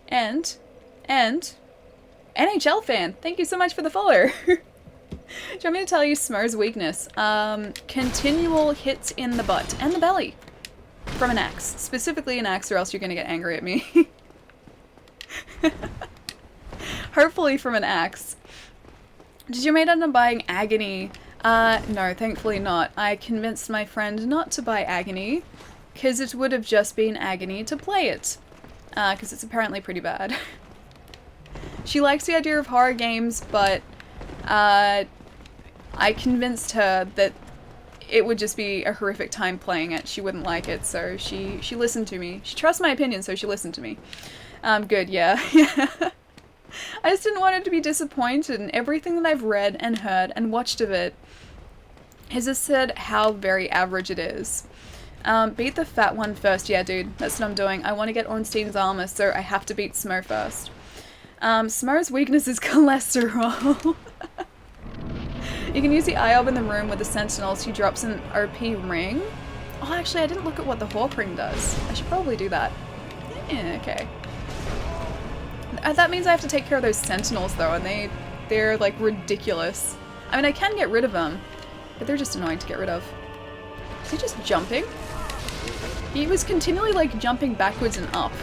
NHL fan, thank you so much for the follow. Do you want me to tell you Smough's weakness? Continual hits in the butt and the belly from an axe. Specifically an axe, or else you're gonna get angry at me. Hopefully from an axe. Did you end up buying Agony? No, thankfully not. I convinced my friend not to buy Agony, because it would have just been agony to play it. Because it's apparently pretty bad. She likes the idea of horror games, but I convinced her that it would just be a horrific time playing it. She wouldn't like it, so she listened to me. She trusts my opinion, so she listened to me. Good, yeah. I just didn't want her to be disappointed, and everything that I've read and heard and watched of it has just said how very average it is. Beat the fat one first. Yeah, dude, that's what I'm doing. I want to get Ornstein's armor, so I have to beat Smough first. Smough's weakness is cholesterol. You can use the eye orb in the room with the sentinels. He drops an OP ring. Oh, actually, I didn't look at what the Hawk ring does. I should probably do that. Yeah, okay. That means I have to take care of those sentinels, though, and they're like, ridiculous. I mean, I can get rid of them, but they're just annoying to get rid of. Is he just jumping? He was continually, like, jumping backwards and up.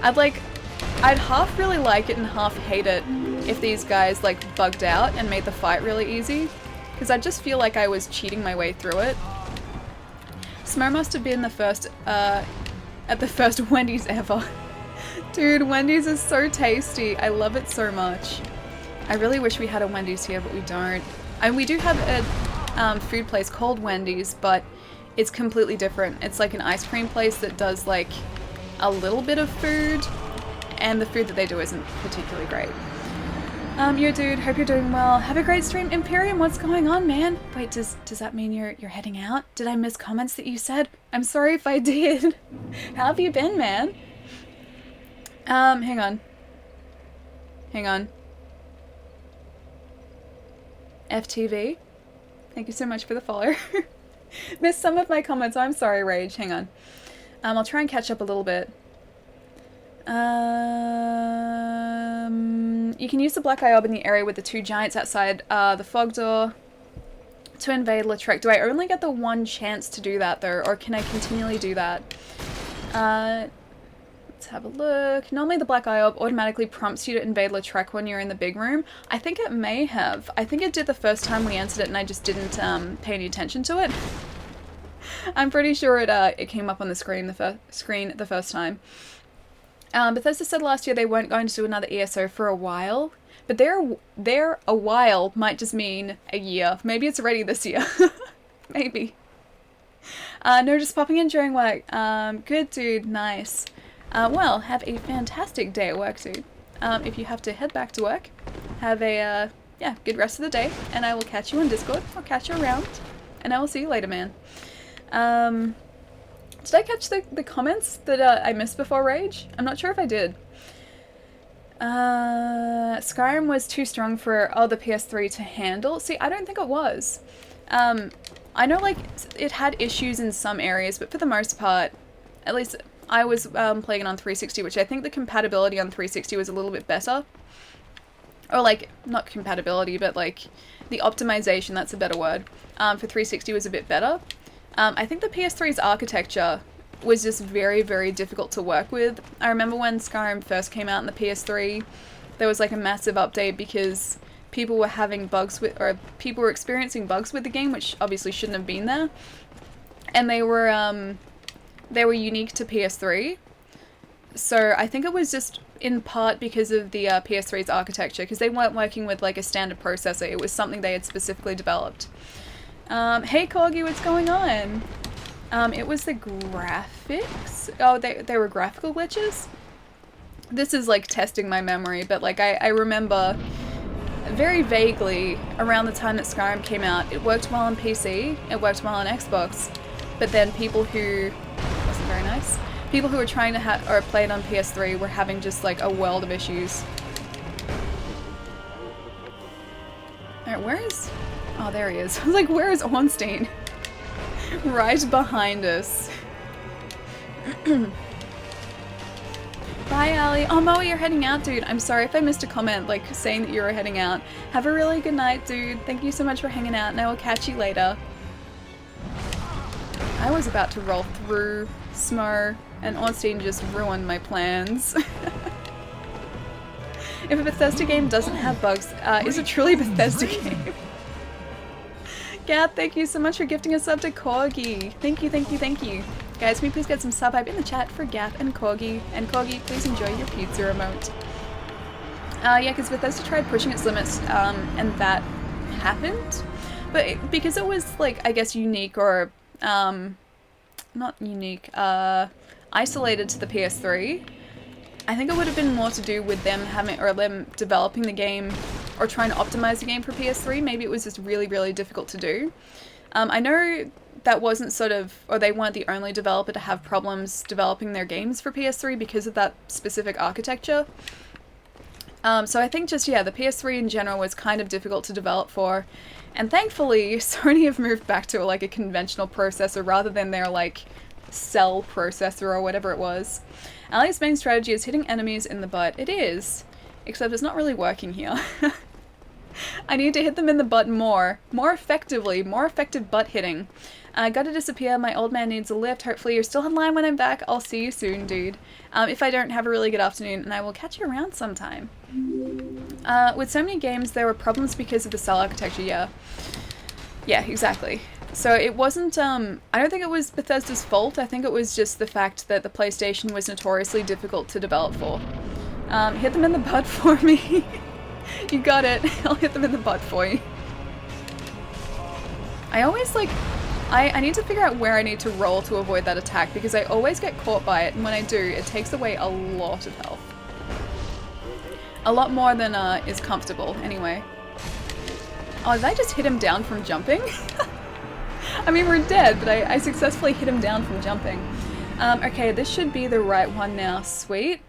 I'd half really like it and half hate it if these guys, like, bugged out and made the fight really easy. Because I just feel like I was cheating my way through it. Smough must have been the first, at the first Wendy's ever. Dude, Wendy's is so tasty. I love it so much. I really wish we had a Wendy's here, but we don't. I mean, we do have a food place called Wendy's, but it's completely different. It's like an ice cream place that does like a little bit of food, and the food that they do isn't particularly great. Yo dude, hope you're doing well. Have a great stream. Imperium, what's going on, man? Wait, does that mean you're heading out? Did I miss comments that you said? I'm sorry if I did. How have you been, man? Hang on. Hang on. FTV? Thank you so much for the follow. Missed some of my comments. I'm sorry, Rage. Hang on. I'll try and catch up a little bit. You can use the Black Eye Orb in the area with the two giants outside the fog door to invade Lautrec. Do I only get the one chance to do that though, or can I continually do that? Let's have a look. Normally the Black Eye Orb automatically prompts you to invade Lautrec when you're in the big room. I think it may have. I think it did the first time we entered it and I just didn't pay any attention to it. I'm pretty sure it came up on the screen the first time. Bethesda said last year they weren't going to do another ESO for a while, but there a while might just mean a year. Maybe it's ready this year. Maybe. No, just popping in during work. Good, dude. Nice. Well, have a fantastic day at work, dude. If you have to head back to work, have a, yeah, good rest of the day, and I will catch you on Discord. I'll catch you around, and I will see you later, man. Did I catch the comments that I missed before Rage? I'm not sure if I did. Skyrim was too strong for the PS3 to handle. See, I don't think it was. I know like it had issues in some areas, but for the most part, at least I was playing it on 360, which I think the compatibility on 360 was a little bit better. Or like, not compatibility, but like the optimization, that's a better word, for 360 was a bit better. I think the PS3's architecture was just very, very difficult to work with. I remember when Skyrim first came out in the PS3, there was like a massive update because people were having bugs with, or people were experiencing bugs with the game, which obviously shouldn't have been there. And they were unique to PS3. So I think it was just in part because of the PS3's architecture, because they weren't working with like a standard processor. It was something they had specifically developed. Hey Corgi, what's going on? It was the graphics. Oh, they were graphical glitches? This is like testing my memory, but like I remember very vaguely around the time that Skyrim came out, it worked well on PC, it worked well on Xbox, but then people who, wasn't very nice, people who were trying to or play it on PS3 were having just like a world of issues. Alright, where is... Oh, there he is. I was like, where is Ornstein? Right behind us. Bye, Ali. Oh, Moe, you're heading out, dude. I'm sorry if I missed a comment, like, saying that you were heading out. Have a really good night, dude. Thank you so much for hanging out, and I will catch you later. I was about to roll through Smough, and Ornstein just ruined my plans. If a Bethesda game doesn't have bugs, is it truly a Bethesda game? Gath, thank you so much for gifting a sub to Corgi. Thank you, thank you, thank you. Guys, can we please get some sub hype in the chat for Gath and Corgi? And Corgi, please enjoy your pizza remote. Yeah, because Bethesda tried pushing its limits, and that happened. But because it was, like, I guess unique or, not unique, isolated to the PS3, I think it would have been more to do with them having, or them developing the game or trying to optimize the game for PS3. Maybe it was just really, really difficult to do. I know that wasn't sort of, or they weren't the only developer to have problems developing their games for PS3 because of that specific architecture. So I think just, yeah, the PS3 in general was kind of difficult to develop for. And thankfully, Sony have moved back to like a conventional processor rather than their like cell processor or whatever it was. Ali's main strategy is hitting enemies in the butt. It is, except it's not really working here. I need to hit them in the butt more effectively, more effective butt hitting. Gotta disappear, my old man needs a lift. Hopefully you're still online when I'm back. I'll see you soon, dude. If I don't, have a really good afternoon, and I will catch you around sometime. With so many games, there were problems because of the cell architecture, yeah. Yeah, exactly. So it wasn't, I don't think it was Bethesda's fault. I think it was just the fact that the PlayStation was notoriously difficult to develop for. Hit them in the butt for me. You got it. I'll hit them in the butt for you. I always, like, I need to figure out where I need to roll to avoid that attack, because I always get caught by it, and when I do, it takes away a lot of health. A lot more than is comfortable, anyway. Oh, did I just hit him down from jumping? I mean, we're dead, but I successfully hit him down from jumping. Okay, this should be the right one now. Sweet.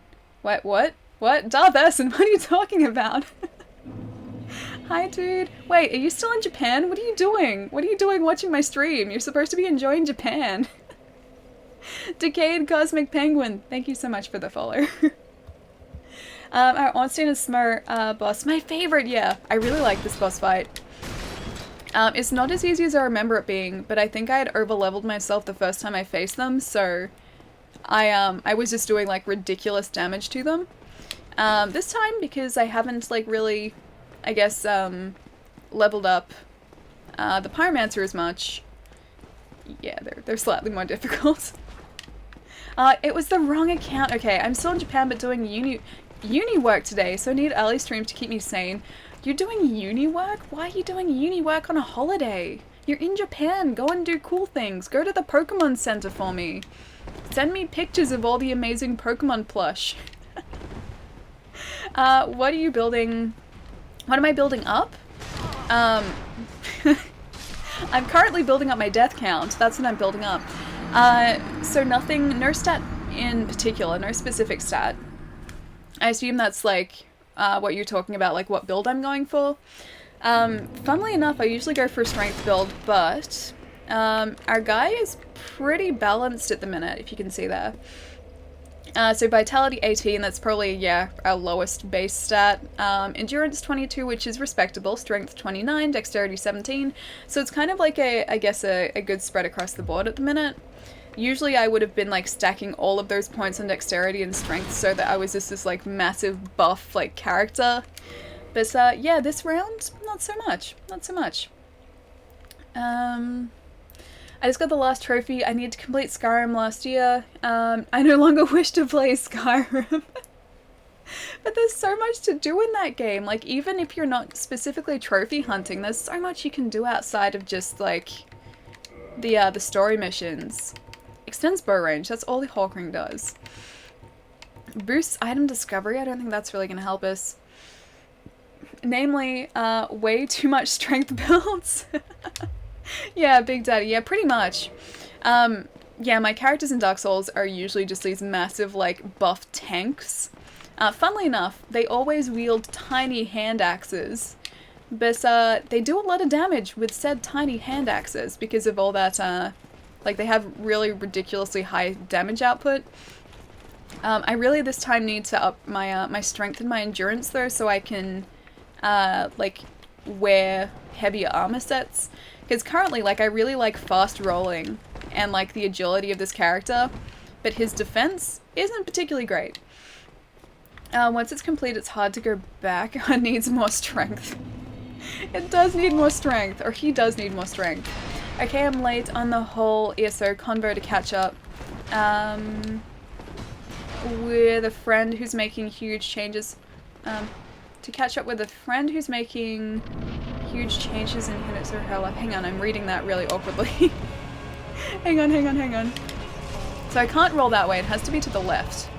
Wait, what? What? Darth Erson, what are you talking about? Hi, dude. Wait, are you still in Japan? What are you doing? What are you doing watching my stream? You're supposed to be enjoying Japan. Decayed Cosmic Penguin, thank you so much for the follow. Our Ornstein and Smough boss, my favorite, yeah. I really like this boss fight. It's not as easy as I remember it being, but I think I had over-leveled myself the first time I faced them, so I was just doing like ridiculous damage to them. This time, because I haven't like really, I guess, leveled up the Pyromancer as much, yeah, they're slightly more difficult. It was the wrong account. Okay, I'm still in Japan but doing uni work today, so I need early streams to keep me sane. You're doing uni work? Why are you doing uni work on a holiday? You're in Japan. Go and do cool things. Go to the Pokemon Center for me. Send me pictures of all the amazing Pokemon plush. What are you building? What am I building up? I'm currently building up my death count. That's what I'm building up. So nothing, no stat in particular, no specific stat. I assume that's like what you're talking about, like what build I'm going for. Funnily enough, I usually go for a strength build, but our guy is pretty balanced at the minute, if you can see there. So vitality 18, that's probably, yeah, our lowest base stat. Endurance 22, which is respectable. Strength 29, dexterity 17. So it's kind of like I guess a good spread across the board at the minute. Usually I would have been like stacking all of those points on dexterity and strength so that I was just this like massive buff like character. But yeah, this round, not so much. Not so much. I just got the last trophy. I need to complete Skyrim last year. I no longer wish to play Skyrim. But there's so much to do in that game. Like, even if you're not specifically trophy hunting, there's so much you can do outside of just, like, the story missions. Extends bow range. That's all the Hawk Ring does. Boosts item discovery. I don't think that's really going to help us. Namely, way too much strength builds. Yeah, Big Daddy. Yeah, pretty much. Yeah, my characters in Dark Souls are usually just these massive, like, buff tanks. Funnily enough, they always wield tiny hand axes. But, they do a lot of damage with said tiny hand axes because of all that, like, they have really ridiculously high damage output. I really this time need to up my, my strength and my endurance, though, so I can, like, wear heavier armor sets. Because currently, like, I really like fast rolling and, like, the agility of this character, but his defense isn't particularly great. Once it's complete, it's hard to go back. It needs more strength. It does need more strength, or he does need more strength. Okay, I'm late on the whole ESO convo to catch up. With a friend who's making huge changes. To catch up with a friend who's making huge changes in his or her life. Hang on, I'm reading that really awkwardly. Hang on. So I can't roll that way, it has to be to the left.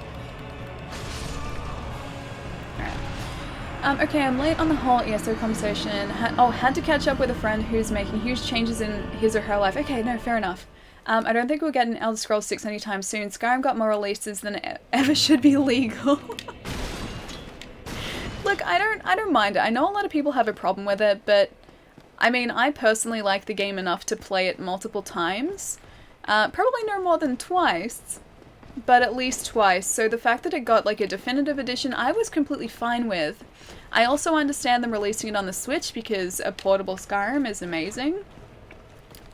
Alright. Okay, I'm late on the whole ESO conversation. Had to catch up with a friend who's making huge changes in his or her life. Okay, no, fair enough. I don't think we'll get an Elder Scrolls 6 anytime soon. Skyrim got more releases than it ever should be legal. Look, I don't mind it. I know a lot of people have a problem with it, but I mean, I personally like the game enough to play it multiple times. Probably no more than twice, but at least twice. So the fact that it got like a definitive edition, I was completely fine with. I also understand them releasing it on the Switch because a portable Skyrim is amazing.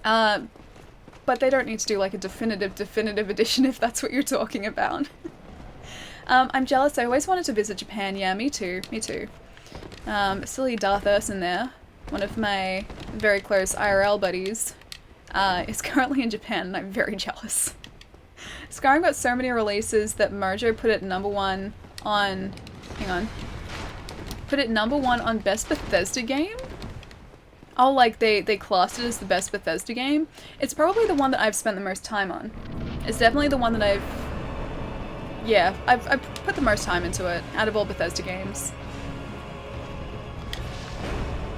But they don't need to do like a definitive edition if that's what you're talking about. I'm jealous. I always wanted to visit Japan. Yeah, me too. Silly Darth Erson there, one of my very close IRL buddies, is currently in Japan and I'm very jealous. Skyrim got so many releases that Mojo put it #1 on... Hang on. Put it #1 on Best Bethesda Game? Oh, like they classed it as the best Bethesda game? It's probably the one that I've spent the most time on. It's definitely the one that I've put the most time into it, out of all Bethesda games.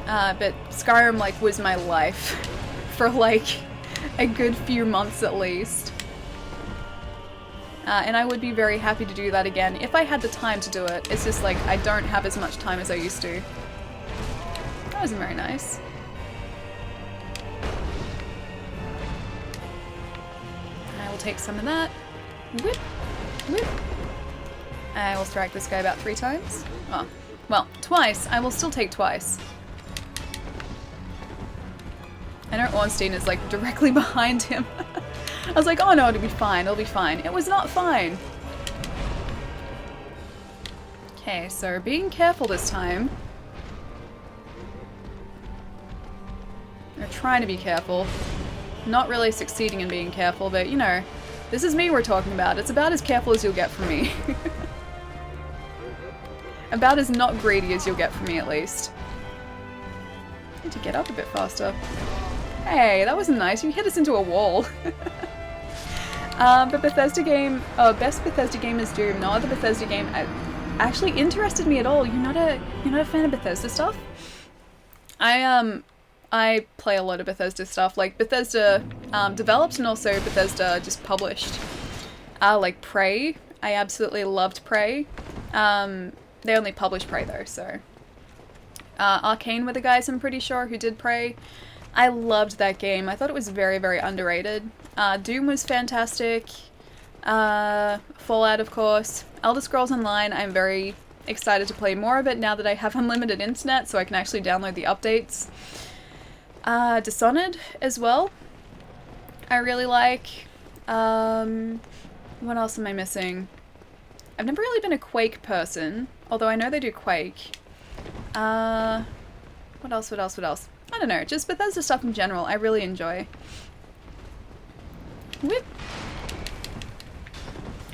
But Skyrim, like, was my life for, like, a good few months at least. And I would be very happy to do that again if I had the time to do it. It's just like I don't have as much time as I used to. That wasn't very nice. I will take some of that. Whip, whip. I will strike this guy about 3 times. Oh, well, twice. I will still take twice. I know Ornstein is like directly behind him. I was like, oh no, it'll be fine, it'll be fine. It was not fine. Okay, so being careful this time. They're trying to be careful. Not really succeeding in being careful, but you know, this is me we're talking about. It's about as careful as you'll get from me. About as not greedy as you'll get from me, at least. Need to get up a bit faster. Hey, that wasn't nice. You hit us into a wall. But Bethesda game, best Bethesda game is Doom. No other Bethesda game actually interested me at all. You're not a fan of Bethesda stuff? I play a lot of Bethesda stuff. Like Bethesda developed and also Bethesda just published. Like Prey. I absolutely loved Prey. They only published Prey though, so. Arcane were the guys, I'm pretty sure, who did Prey. I loved that game. I thought it was very, very underrated. Doom was fantastic. Fallout, of course. Elder Scrolls Online, I'm very excited to play more of it now that I have unlimited internet, so I can actually download the updates. Dishonored as well. I really like. What else am I missing? I've never really been a Quake person, although I know they do Quake. What else? I don't know, just Bethesda stuff in general, I really enjoy. Whip.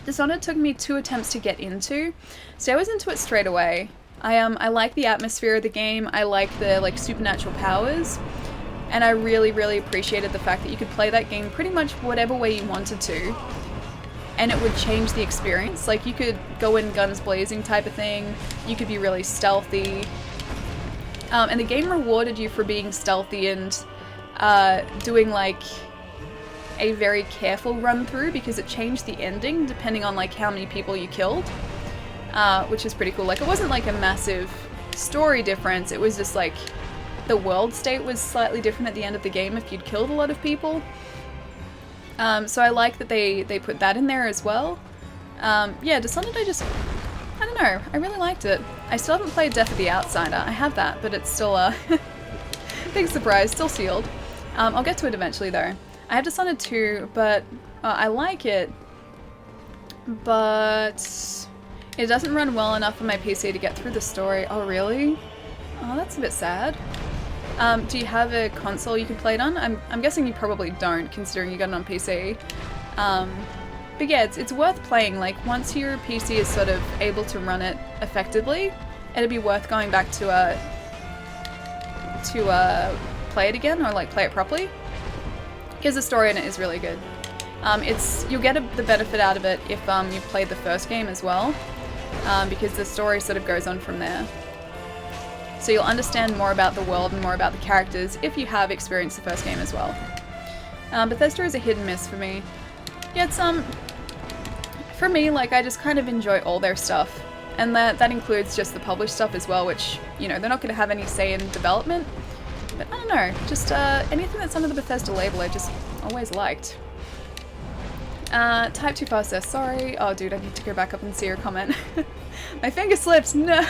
Dishonored took me 2 attempts to get into, so I was into it straight away. I like the atmosphere of the game, I like the like supernatural powers, and I really, really appreciated the fact that you could play that game pretty much whatever way you wanted to, and it would change the experience. Like you could go in guns blazing type of thing, you could be really stealthy. And the game rewarded you for being stealthy and doing like a very careful run through because it changed the ending depending on like how many people you killed, which is pretty cool. Like it wasn't like a massive story difference, it was just like the world state was slightly different at the end of the game if you'd killed a lot of people. So I like that they put that in there as well. Yeah, Dishonored I don't know, I really liked it. I still haven't played Death of the Outsider. I have that, but it's still big surprise, still sealed. I'll get to it eventually though. I have Dishonored 2, but I like it, but it doesn't run well enough on my PC to get through the story. Oh really? Oh, that's a bit sad. Do you have a console you can play it on? I'm guessing you probably don't, considering you got it on PC. But yeah, it's worth playing. Like, once your PC is sort of able to run it effectively, it'd be worth going back to play it again, or like play it properly. Because the story in it is really good. You'll get the benefit out of it if you've played the first game as well, because the story sort of goes on from there. So you'll understand more about the world and more about the characters if you have experienced the first game as well. Bethesda is a hit and miss for me. Yeah, it's for me, like, I just kind of enjoy all their stuff, and that includes just the published stuff as well, which, you know, they're not going to have any say in development, but I don't know, just anything that's under the Bethesda label I just always liked. Type 2 process, sorry. Oh dude, I need to go back up and see your comment. My finger slipped, no!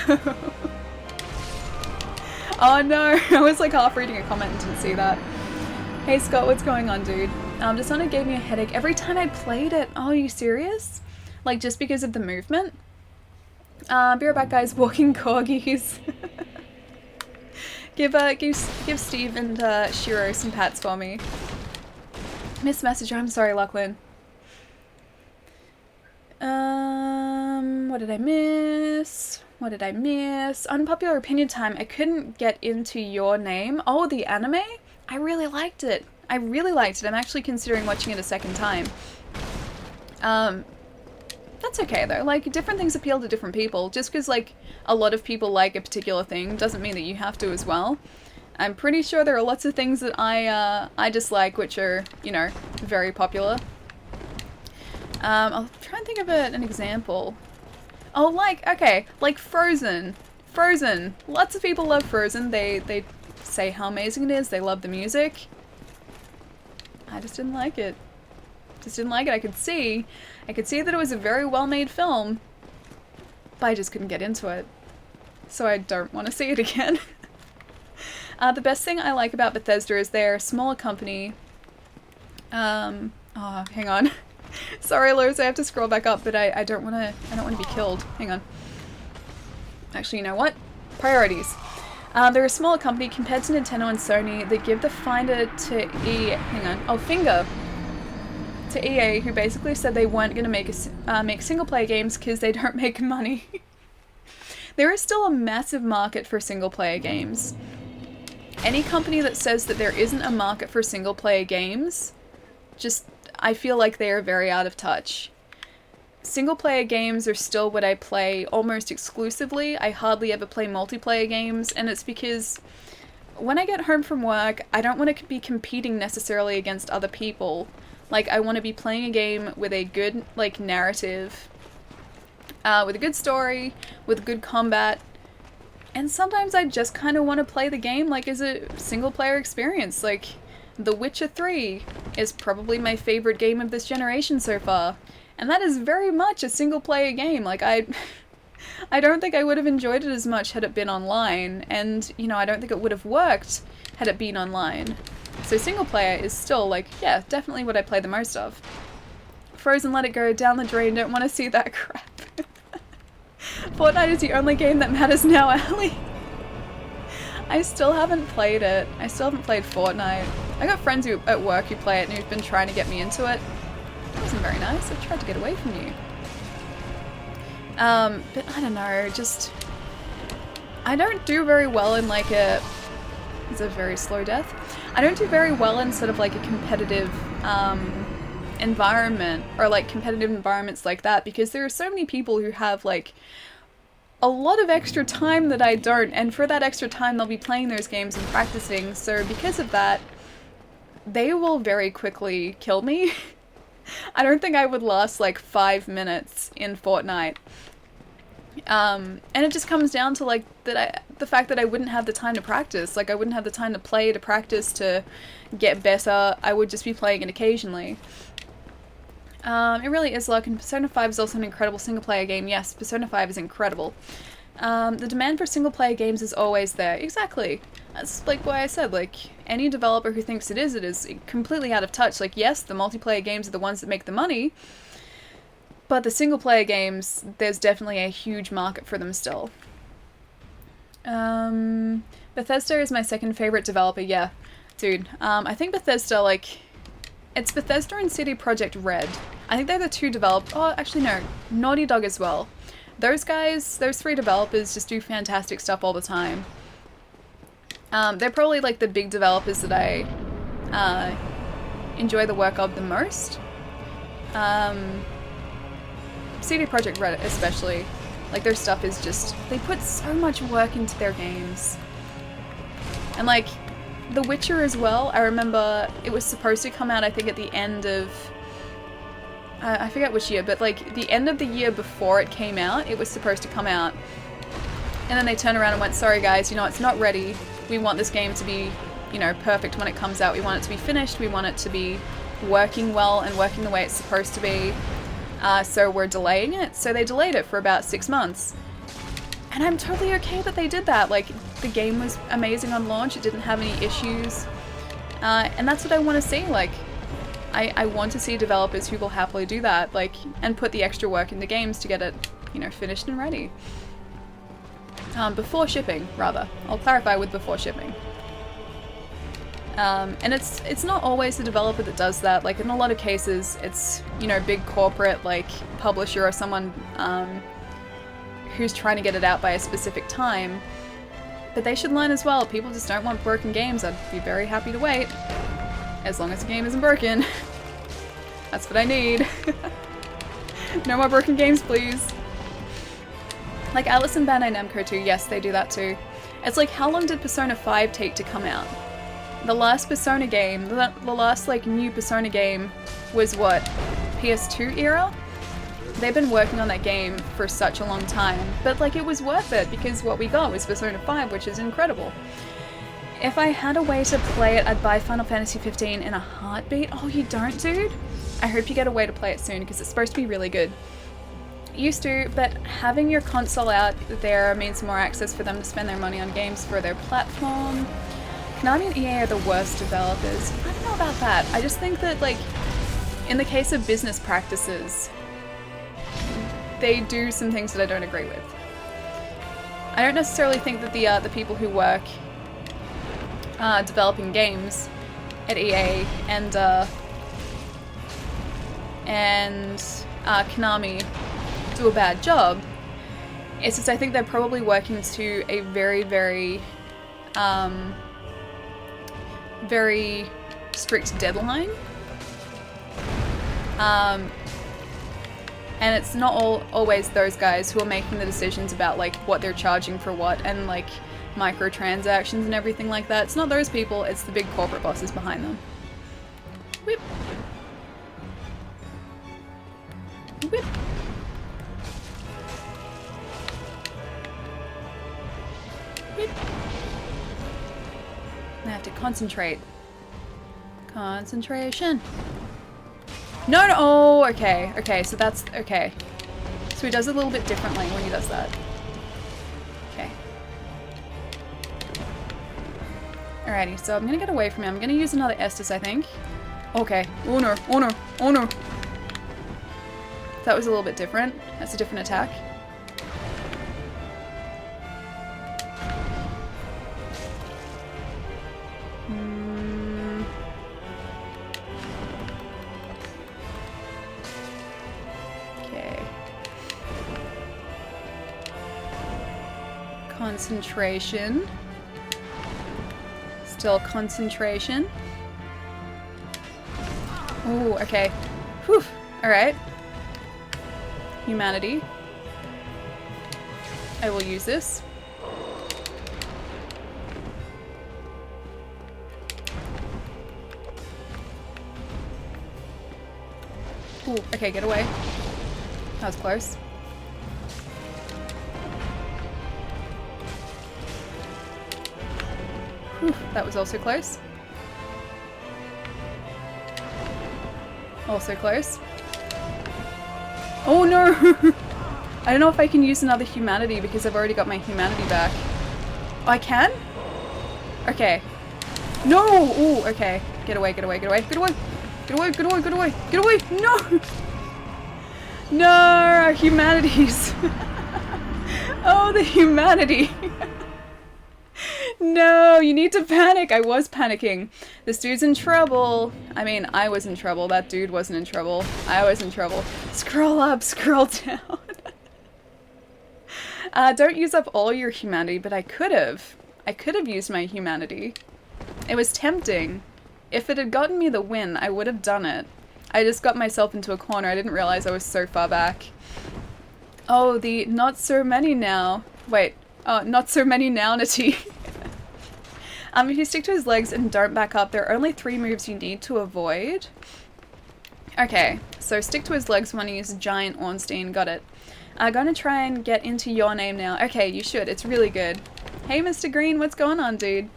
Oh no, I was like half reading a comment and didn't see that. Hey Scott, what's going on, dude? Dishonored gave me a headache every time I played it. Oh, are you serious? Like, just because of the movement? Be right back, guys. Walking corgis. give Steve and Shiro some pats for me. Miss Messenger, I'm sorry, Lachlan. What did I miss? What did I miss? Unpopular opinion time. I couldn't get into Your Name. Oh, the anime? I really liked it. I really liked it. I'm actually considering watching it a second time. That's okay though. Like, different things appeal to different people. Just because, like, a lot of people like a particular thing doesn't mean that you have to as well. I'm pretty sure there are lots of things that I dislike, which are, you know, very popular. I'll try and think of an example. Oh, like, okay, like Frozen. Frozen. Lots of people love Frozen. They say how amazing it is. They love the music. I just didn't like it. Just didn't like it. I could see that it was a very well-made film, but I just couldn't get into it. So I don't want to see it again. The best thing I like about Bethesda is they're a smaller company. Oh, hang on. Sorry, Lewis, I have to scroll back up, but I don't want to be killed. Hang on. Actually, you know what? Priorities. They're a smaller company compared to Nintendo and Sony that give the finger to EA, who basically said they weren't going to make single-player games because they don't make money. There is still a massive market for single-player games. Any company that says that there isn't a market for single-player games, I feel like they are very out of touch. Single-player games are still what I play almost exclusively. I hardly ever play multiplayer games, and it's because when I get home from work, I don't want to be competing necessarily against other people. Like, I want to be playing a game with a good, like, narrative, with a good story, with good combat, and sometimes I just kind of want to play the game, like, as a single-player experience. Like, The Witcher 3 is probably my favorite game of this generation so far. And that is very much a single-player game. Like, I don't think I would have enjoyed it as much had it been online. And, you know, I don't think it would have worked had it been online. So single-player is still, like, yeah, definitely what I play the most of. Frozen, let it go, down the drain, don't want to see that crap. Fortnite is the only game that matters now, Allie. I still haven't played it. I still haven't played Fortnite. I got friends at work who play it and who've been trying to get me into it. That wasn't very nice. I tried to get away from you. But I don't know, just... I don't do very well in like a... It's a very slow death. I don't do very well in sort of like a competitive environment, or like competitive environments like that, because there are so many people who have like a lot of extra time that I don't, and for that extra time they'll be playing those games and practicing, so because of that, they will very quickly kill me. I don't think I would last like 5 minutes in Fortnite. And it just comes down to like the fact that I wouldn't have the time to practice. Like, I wouldn't have the time to play, to practice, to get better. I would just be playing it occasionally. It really is luck, and Persona 5 is also an incredible single-player game. Yes, Persona 5 is incredible. The demand for single-player games is always there. Exactly. That's like why I said, like, any developer who thinks it is completely out of touch. Like, yes, the multiplayer games are the ones that make the money, but the single-player games, there's definitely a huge market for them still. Bethesda is my second favorite developer. Yeah, dude. I think Bethesda, like... It's Bethesda and CD Projekt Red. I think they're the two oh, actually no, Naughty Dog as well. Those guys, those three developers just do fantastic stuff all the time. They're probably like the big developers that I enjoy the work of the most. CD Projekt Red especially. Like, their stuff is just, they put so much work into their games. And like, The Witcher as well, I remember it was supposed to come out, I think, at the end of... I forget which year, but like the end of the year before it came out, it was supposed to come out. And then they turned around and went, sorry guys, you know, it's not ready. We want this game to be, you know, perfect when it comes out. We want it to be finished. We want it to be working well and working the way it's supposed to be. So we're delaying it. So they delayed it for about 6 months. And I'm totally okay that they did that. Like, the game was amazing on launch, it didn't have any issues. And that's what I want to see. Like, I want to see developers who will happily do that, like, and put the extra work into games to get it, you know, finished and ready. Before shipping, rather. I'll clarify with before shipping. And it's not always the developer that does that. Like, in a lot of cases, it's, you know, big corporate, like, publisher or someone, who's trying to get it out by a specific time. But they should learn as well. People just don't want broken games. I'd be very happy to wait. As long as the game isn't broken. That's what I need. No more broken games, please. Like Alice and Bandai Namco too. Yes, they do that too. It's like, how long did Persona 5 take to come out? The last Persona game, the last like new Persona game was what? PS2 era? They've been working on that game for such a long time, but like it was worth it because what we got was Persona 5, which is incredible. If I had a way to play it, I'd buy Final Fantasy 15 in a heartbeat. Oh, you don't, dude? I hope you get a way to play it soon because it's supposed to be really good. Used to, but having your console out there means more access for them to spend their money on games for their platform. Konami and EA are the worst developers. I don't know about that. I just think that, like, in the case of business practices, they do some things that I don't agree with. I don't necessarily think that the people who work developing games at EA and Konami do a bad job. It's just I think they're probably working to a very, very, very strict deadline. And it's not always those guys who are making the decisions about like what they're charging for what and like microtransactions and everything like that. It's not those people, it's the big corporate bosses behind them. Whip. Whip. Whip. I have to concentrate. Concentration. No, no, oh, okay, okay, so that's, okay. So he does it a little bit differently when he does that. Okay. Alrighty, so I'm gonna get away from him. I'm gonna use another Estus, I think. Okay. Oh no, oh no, oh no. That was a little bit different. That's a different attack. Okay. Concentration. Still concentration. Ooh, okay. Whew. Alright. Humanity. I will use this. Ooh, okay, get away. That was close. Whew, that was also close. Also close. Oh no! I don't know if I can use another humanity because I've already got my humanity back. Oh, I can? Okay. No! Ooh, okay. Get away, get away, get away, get away! Get away, get away, get away, get away! No! No! Our humanities! Oh, the humanity! No, you need to panic! I was panicking. This dude's in trouble. I mean, I was in trouble. That dude wasn't in trouble. I was in trouble. Scroll up, scroll down. Don't use up all your humanity, but I could have. I could have used my humanity. It was tempting. If it had gotten me the win, I would have done it. I just got myself into a corner. I didn't realize I was so far back. Oh, the not so many now. Wait. Oh, not so many now-nity. If you stick to his legs and don't back up, there are only 3 moves you need to avoid. Okay, so stick to his legs when you use Giant Ornstein. Got it. I'm gonna try and get into your name now. Okay, you should. It's really good. Hey, Mr. Green, what's going on, dude?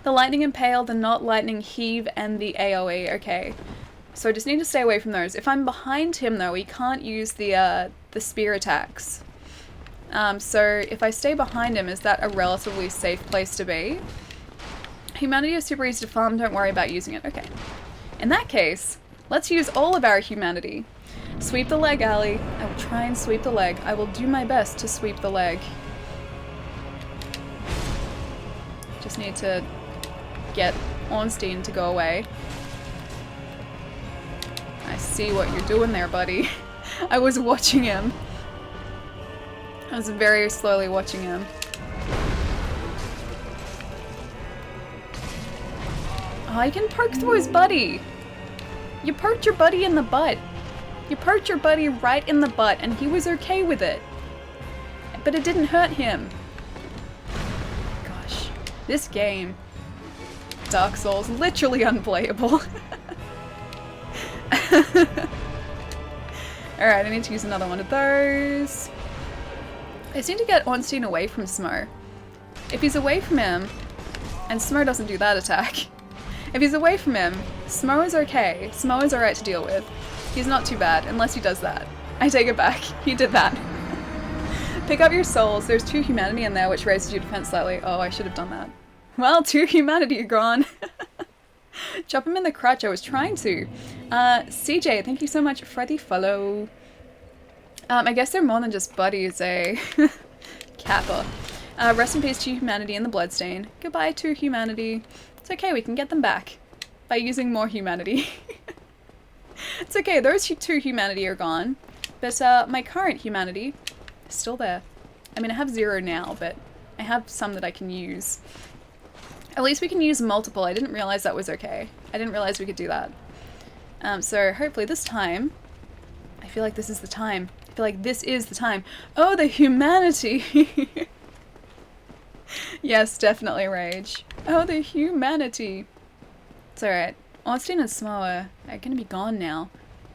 The lightning impale, the not lightning heave, and the AoE. Okay, so I just need to stay away from those. If I'm behind him, though, he can't use the spear attacks. So if I stay behind him, is that a relatively safe place to be? Humanity is super easy to farm, don't worry about using it. Okay. In that case, let's use all of our humanity. Sweep the leg, Ali. I will try and sweep the leg. I will do my best to sweep the leg. Just need to get Ornstein to go away. I see what you're doing there, buddy. I was watching him. I was very slowly watching him. Oh, I can poke through his buddy! You poked your buddy in the butt. You poked your buddy right in the butt and he was okay with it. But it didn't hurt him. This game, Dark Souls, literally unplayable. Alright, I need to use another one of those. I just need to get Ornstein away from Smough. If he's away from him, and Smough doesn't do that attack. If he's away from him, Smough is okay. Smough is alright to deal with. He's not too bad, unless he does that. I take it back. He did that. Pick up your souls. There's 2 humanity in there, which raises your defense slightly. Oh, I should have done that. Well, 2 humanity are gone. Chop him in the crotch. I was trying to. CJ, thank you so much for the follow. I guess they're more than just buddies, eh? Kappa. Rest in peace to humanity and the bloodstain. Goodbye to humanity. It's okay, we can get them back by using more humanity. It's okay, those 2 humanity are gone, but my current humanity is still there. I mean, I have 0 now, but I have some that I can use. At least we can use multiple. I didn't realize that was okay. I didn't realize we could do that. So hopefully this time, I feel like this is the time. I feel like this is the time. Oh, the humanity! Yes, definitely rage. Oh, the humanity! It's alright. Ornstein and Smough are gonna be gone now.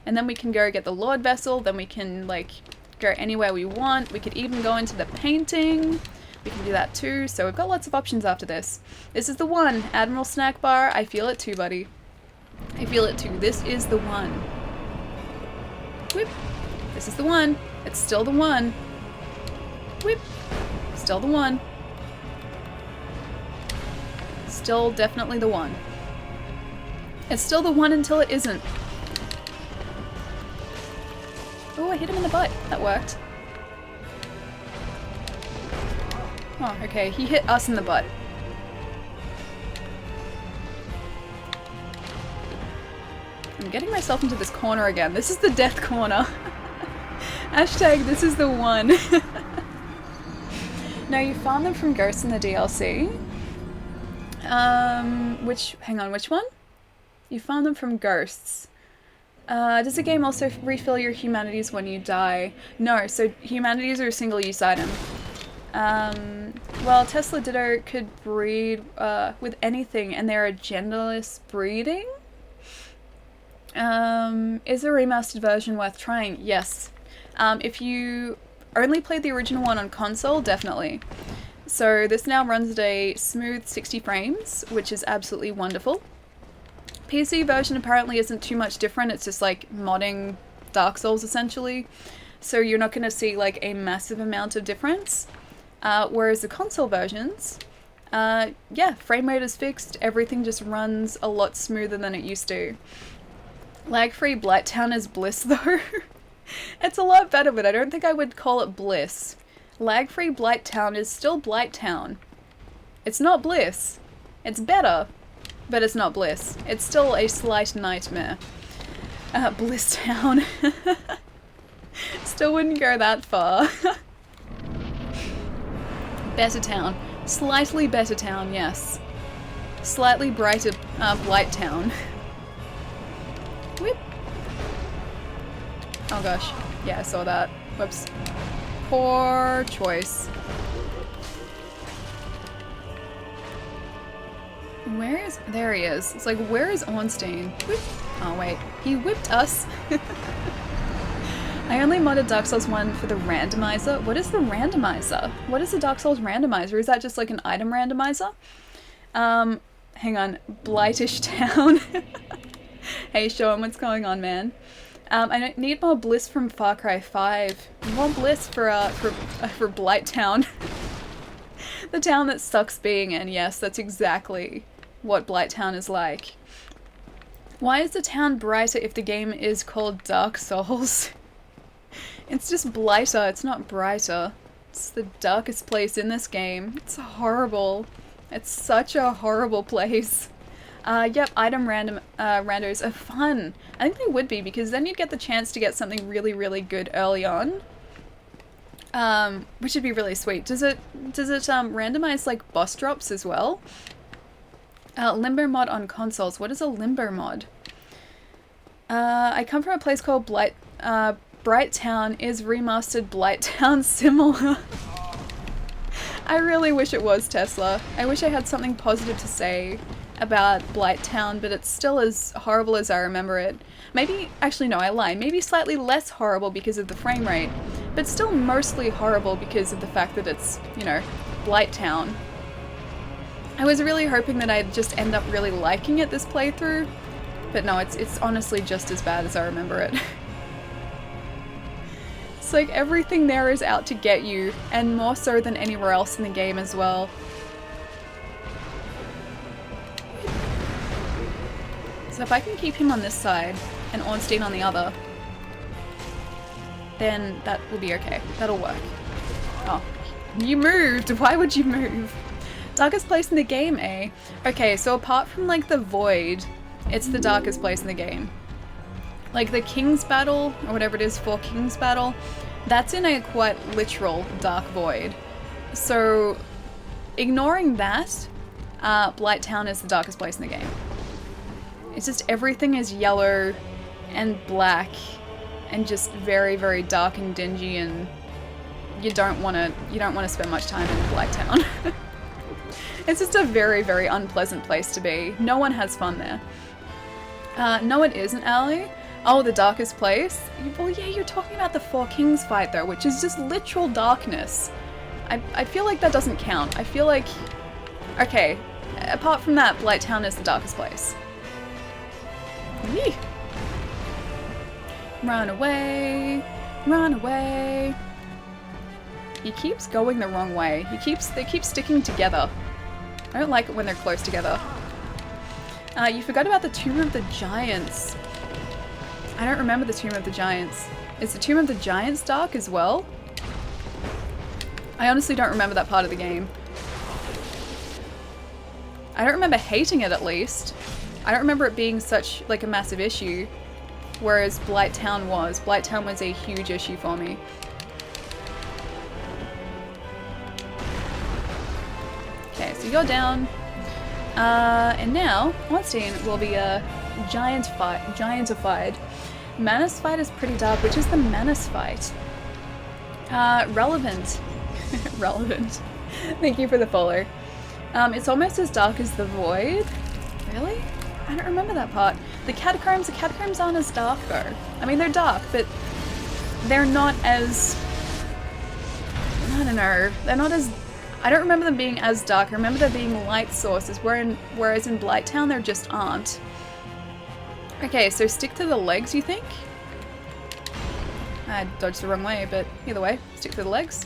And then we can go get the Lord Vessel, then we can, like, go anywhere we want. We could even go into the painting. We can do that too, so we've got lots of options after this. This is the one. Admiral Snack Bar, I feel it too, buddy. I feel it too. This is the one. Whip. This is the one. It's still the one. Whip. Still the one. Still definitely the one. It's still the one until it isn't. Oh, I hit him in the butt. That worked. Oh, okay. He hit us in the butt. I'm getting myself into this corner again. This is the death corner. Hashtag this is the one. No, you found them from Ghosts in the DLC. Hang on, which one? You found them from Ghosts. Does the game also refill your humanities when you die? No, so humanities are a single-use item. Well, Tesla Ditto could breed with anything, and they're a genderless breeding? Is a remastered version worth trying? Yes. If you only played the original one on console, definitely. So this now runs at a smooth 60 frames, which is absolutely wonderful. PC version apparently isn't too much different, it's just like modding Dark Souls essentially. So you're not going to see like a massive amount of difference. Whereas the console versions, yeah, frame rate is fixed, everything just runs a lot smoother than it used to. Lag-free Blighttown is bliss though. It's a lot better, but I don't think I would call it bliss. Lag-free Blighttown is still Blighttown. It's not bliss. It's better, but it's not bliss. It's still a slight nightmare. Bliss Town. Still wouldn't go that far. Better Town. Slightly better town, yes. Slightly brighter Blight Town. Whip. Oh gosh. Yeah, I saw that. Whoops. Poor choice. Where is... There he is. It's like, where is Ornstein? Whip. Oh wait. He whipped us. I only modded Dark Souls 1 for the randomizer. What is the randomizer? What is the Dark Souls randomizer? Is that just like an item randomizer? Hang on. Blightish Town. Hey Sean, what's going on, man? I need more bliss from Far Cry 5. More bliss for Blight Town. The town that sucks being in. Yes, that's exactly what Blight Town is like. Why is the town brighter if the game is called Dark Souls? It's just blighter, it's not brighter. It's the darkest place in this game. It's horrible. It's such a horrible place. Yep, item randos are fun. I think they would be, because then you'd get the chance to get something really, really good early on. Which would be really sweet. Does it randomize like boss drops as well? Limbo mod on consoles. What is a limbo mod? I come from a place called Bright Town. Is remastered Blight Town similar? I really wish it was Tesla. I wish I had something positive to say about Blighttown, but it's still as horrible as I remember it. Maybe, actually no, I lie. Maybe slightly less horrible because of the frame rate, but still mostly horrible because of the fact that it's, you know, Blighttown. I was really hoping that I'd just end up really liking it this playthrough, but no, it's honestly just as bad as I remember it. It's like everything there is out to get you, and more so than anywhere else in the game as well. So if I can keep him on this side and Ornstein on the other, then that will be okay. That'll work. Oh, you moved! Why would you move? Darkest place in the game, eh? Okay, so apart from like the void, it's the darkest place in the game. Like the King's Battle, or whatever it is for King's Battle, that's in a quite literal dark void. So ignoring that, Blighttown is the darkest place in the game. It's just everything is yellow and black and just very, very dark and dingy, and you don't want to spend much time in Blighttown. It's just a very, very unpleasant place to be. No one has fun there. No, it isn't, Ali. Oh, the darkest place? Well, yeah, you're talking about the Four Kings fight, though, which is just literal darkness. I feel like that doesn't count. I feel like... Okay, apart from that, Blighttown is the darkest place. Yee. Run away, run away. He keeps going the wrong way. They keep sticking together. I don't like it when they're close together. You forgot about the Tomb of the Giants. I don't remember the Tomb of the Giants. Is the Tomb of the Giants dark as well? I honestly don't remember that part of the game. I don't remember hating it, at least. I don't remember it being such, like, a massive issue, whereas Blighttown was. Blighttown was a huge issue for me. Okay, so you're down. And now, Ornstein will be giantified. Manus fight is pretty dark. Which is the Manus fight? Relevant. Relevant. Thank you for the follow. It's almost as dark as the Void. Really? I don't remember that part. The catacombs aren't as dark though. I mean, they're dark, but they're not as... I don't know. They're not as... I don't remember them being as dark. I remember there being light sources, whereas in Blighttown there just aren't. Okay, so stick to the legs, you think? I dodged the wrong way, but either way, stick to the legs.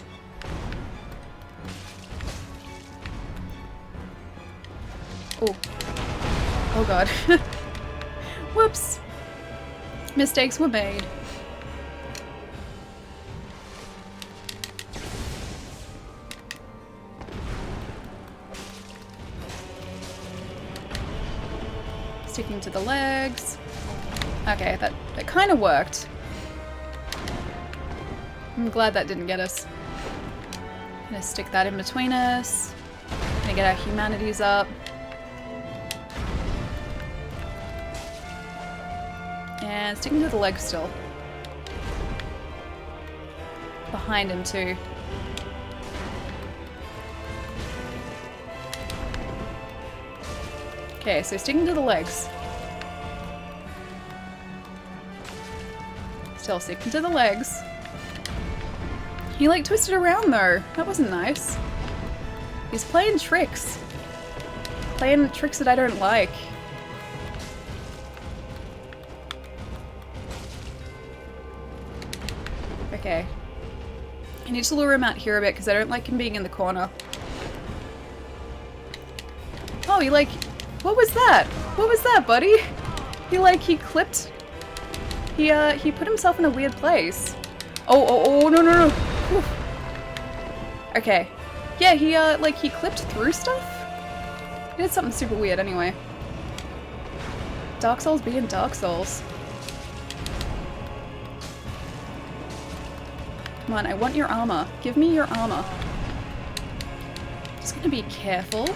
Oh. Oh god. Whoops. Mistakes were made. Sticking to the legs. Okay, that kind of worked. I'm glad that didn't get us. Gonna stick that in between us. Gonna get our humanities up. And sticking to the legs still. Behind him too. Okay, so sticking to the legs. Still sticking to the legs. He like twisted around though. That wasn't nice. He's playing tricks. Playing tricks that I don't like. Okay. I need to lure him out here a bit because I don't like him being in the corner. Oh, he like... What was that? What was that, buddy? He clipped... He put himself in a weird place. Oh, no, no, no. Whew. Okay. Yeah, he clipped through stuff? He did something super weird anyway. Dark Souls being Dark Souls. Come on, I want your armor. Give me your armor. Just gonna be careful.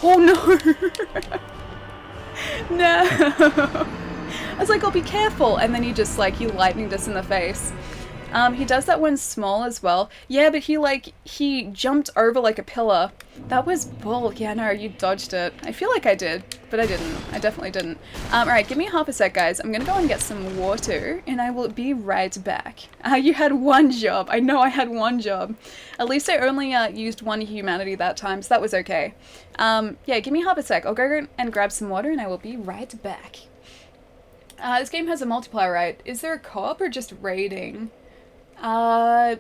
Oh no! No! I was like, I'll be careful, and then he just like, he lightninged us in the face. He does that when small as well. Yeah, but he jumped over like a pillar. That was bull. Yeah, no, you dodged it. I feel like I did, but I didn't. I definitely didn't. Alright, give me half a sec, guys. I'm gonna go and get some water, and I will be right back. You had one job. I know I had one job. At least I only used one humanity that time, so that was okay. Yeah, give me half a sec. I'll go and grab some water, and I will be right back. This game has a multiplayer, right? Is there a co-op or just raiding? I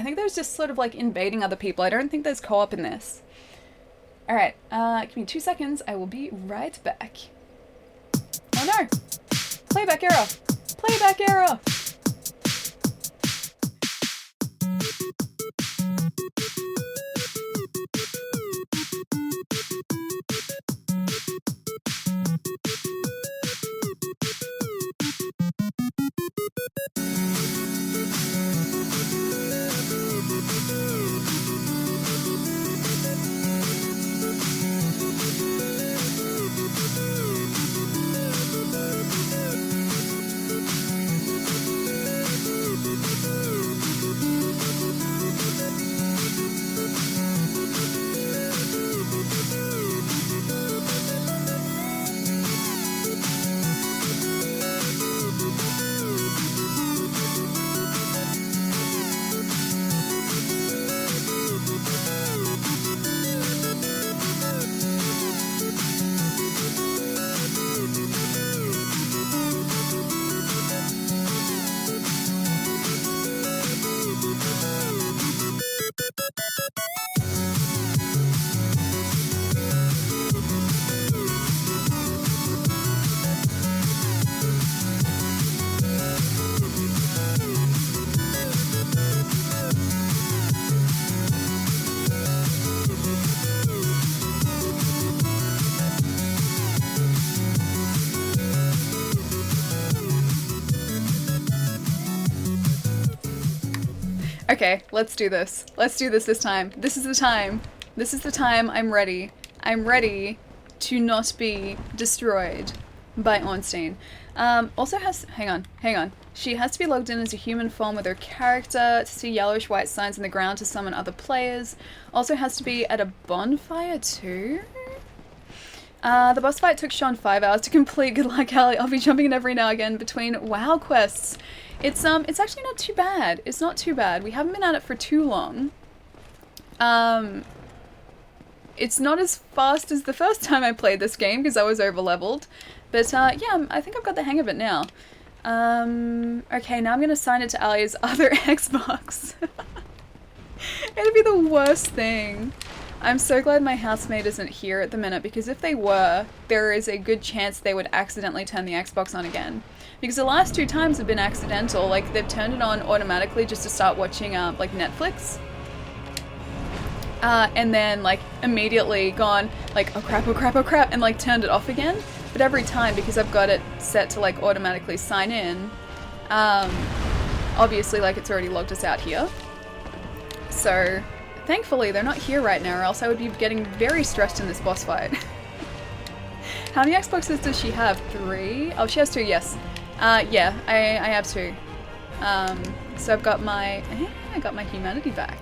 think there's just sort of like invading other people. I don't think there's co-op in this. Alright, give me 2 seconds. I will be right back. Oh no! Playback error! Playback error! Okay, let's do this. Let's do this time. This is the time. This is the time I'm ready. I'm ready to not be destroyed by Ornstein. Also has... Hang on. She has to be logged in as a human form with her character to see yellowish white signs in the ground to summon other players. Also has to be at a bonfire too? The boss fight took Sean 5 hours to complete. Good luck, Allie. I'll be jumping in every now and again between WoW quests. It's actually not too bad. It's not too bad. We haven't been at it for too long. It's not as fast as the first time I played this game because I was over-leveled. But, yeah, I think I've got the hang of it now. Okay, now I'm gonna sign it to Allie's other Xbox. It'd be the worst thing. I'm so glad my housemate isn't here at the minute because if they were, there is a good chance they would accidentally turn the Xbox on again. Because the last 2 times have been accidental, like they've turned it on automatically just to start watching like Netflix. And then like immediately gone like, oh crap, and like turned it off again. But every time, because I've got it set to like automatically sign in, obviously like it's already logged us out here. So thankfully they're not here right now or else I would be getting very stressed in this boss fight. How many Xboxes does she have? 3? Oh, she has 2, yes. Yeah, I have 2. So I've got I got my humanity back.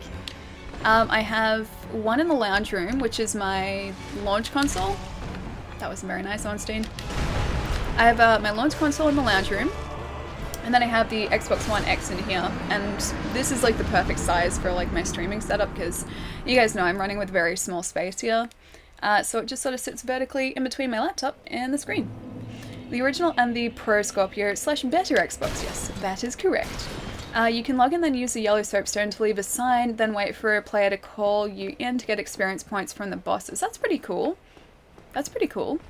I have one in the lounge room, which is my launch console. That was very nice, Ornstein. I have my launch console in the lounge room, and then I have the Xbox One X in here, and this is like the perfect size for like my streaming setup because you guys know I'm running with very small space here. So it just sort of sits vertically in between my laptop and the screen. The original and the Pro Scorpio / better Xbox, yes, that is correct. You can log in, then use the yellow soapstone to leave a sign, then wait for a player to call you in to get experience points from the bosses. That's pretty cool. That's pretty cool.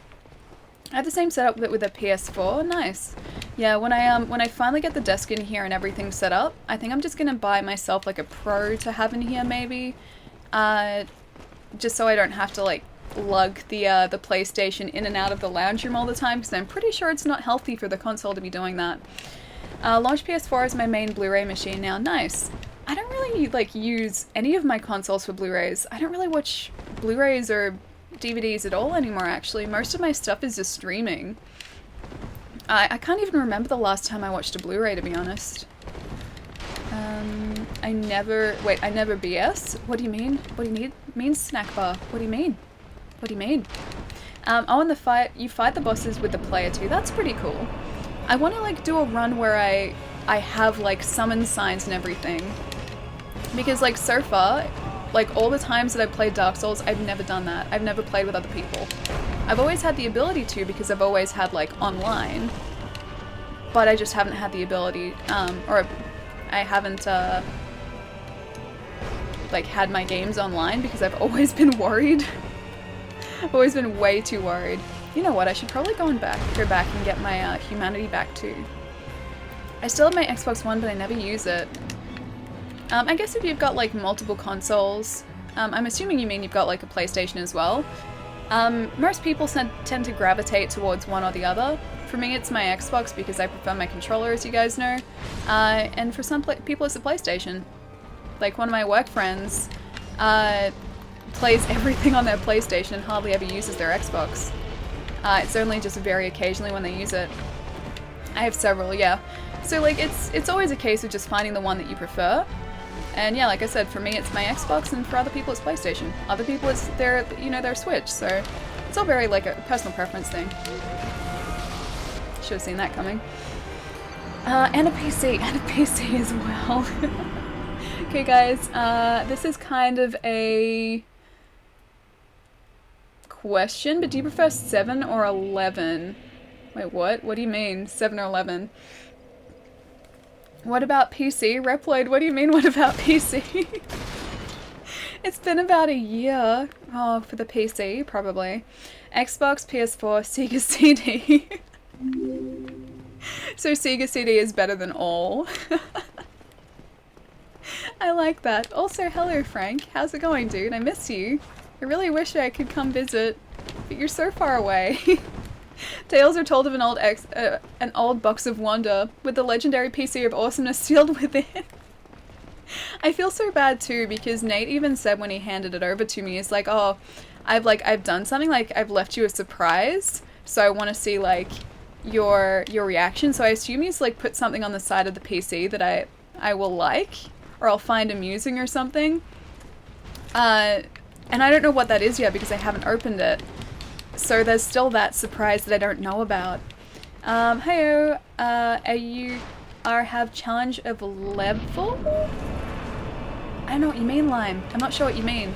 I have the same setup with a PS4. Nice. Yeah, when I finally get the desk in here and everything set up, I think I'm just gonna buy myself like a Pro to have in here maybe, just so I don't have to like lug the PlayStation in and out of the lounge room all the time because I'm pretty sure it's not healthy for the console to be doing that. Launch PS4 is my main Blu-ray machine now. Nice. I don't really like use any of my consoles for Blu-rays. I don't really watch Blu-rays or DVDs at all anymore actually. Most of my stuff is just streaming. I can't even remember the last time I watched a Blu-ray to be honest. I never BS? What do you mean? What do you mean snack bar? What do you mean? What do you mean? Oh, in the fight, you fight the bosses with the player too. That's pretty cool. I want to like do a run where I have like summon signs and everything. Because like so far, like all the times that I've played Dark Souls, I've never done that. I've never played with other people. I've always had the ability to because I've always had like online. But I just haven't had the ability, or I haven't like had my games online because I've always been worried. I've always been way too worried. You know what, I should probably go back and get my humanity back too. I still have my Xbox One, but I never use it. I guess if you've got like multiple consoles, I'm assuming you mean you've got like a PlayStation as well. Most people tend to gravitate towards one or the other. For me, it's my Xbox because I prefer my controller, as you guys know. And for some people, it's a PlayStation. Like one of my work friends plays everything on their PlayStation and hardly ever uses their Xbox. It's only just very occasionally when they use it. I have several, yeah. So like it's always a case of just finding the one that you prefer. And yeah, like I said, for me it's my Xbox, and for other people it's PlayStation. Other people it's their Switch. So it's all very like a personal preference thing. Should have seen that coming. And a PC as well. Okay, guys, this is kind of a question, but do you prefer 7 or 11? Wait, what? What do you mean, 7 or 11? What about PC? Reploid, what do you mean, what about PC? It's been about a year. Oh, for the PC, probably. Xbox, PS4, Sega CD. So Sega CD is better than all. I like that. Also, hello Frank. How's it going, dude? I miss you. I really wish I could come visit, but you're so far away. Tales are told of an old box of wonder with the legendary PC of awesomeness sealed within. I feel so bad too because Nate even said when he handed it over to me, he's like, "Oh, I've done something, like I've left you a surprise, so I want to see like your reaction." So I assume he's like put something on the side of the PC that I will like, or I'll find amusing or something. And I don't know what that is yet because I haven't opened it. So there's still that surprise that I don't know about. Heyo, have challenge of level? I don't know what you mean, Lime. I'm not sure what you mean.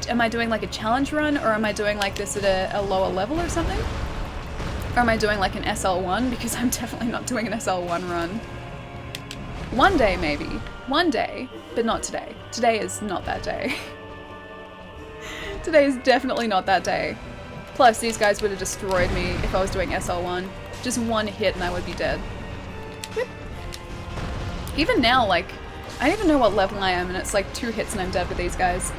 Am I doing like a challenge run, or am I doing like this at a lower level or something? Or am I doing like an SL1? Because I'm definitely not doing an SL1 run. One day maybe. One day, but not today. Today is not that day. Today is definitely not that day. Plus, these guys would have destroyed me if I was doing SL1. Just one hit and I would be dead. Whip. Even now, like, I don't even know what level I am, and it's like 2 hits and I'm dead with these guys.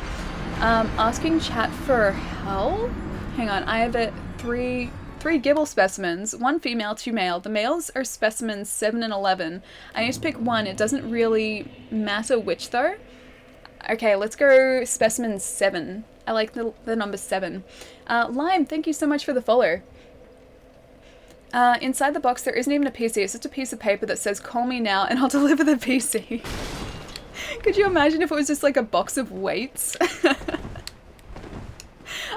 Asking chat for help? Hang on, I have three Gibble specimens. 1 female, 2 male. The males are specimens 7 and 11. I need to pick one. It doesn't really matter which, though. Okay, let's go specimen 7. I like the number 7. Lime, thank you so much for the follow. Inside the box, there isn't even a PC. It's just a piece of paper that says, "Call me now and I'll deliver the PC." Could you imagine if it was just like a box of weights?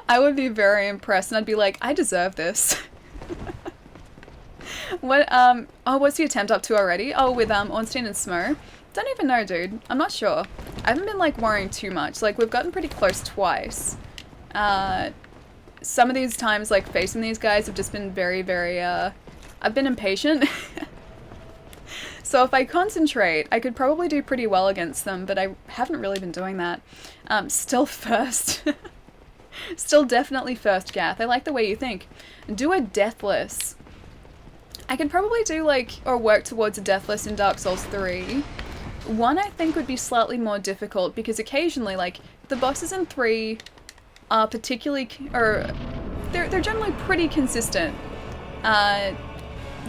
I would be very impressed, and I'd be like, I deserve this. What, what's the attempt up to already? Oh, with, Ornstein and Smough? Don't even know, dude. I'm not sure. I haven't been, like, worrying too much. Like, we've gotten pretty close twice. Some of these times, like, facing these guys have just been very, very, I've been impatient. So if I concentrate, I could probably do pretty well against them, but I haven't really been doing that. Still first. Still definitely first, Gath. I like the way you think. Do a deathless. I could probably do, like, or work towards a deathless in Dark Souls 3. 1, I think, would be slightly more difficult, because occasionally, like, the bosses in 3 are particularly, or they're generally pretty consistent.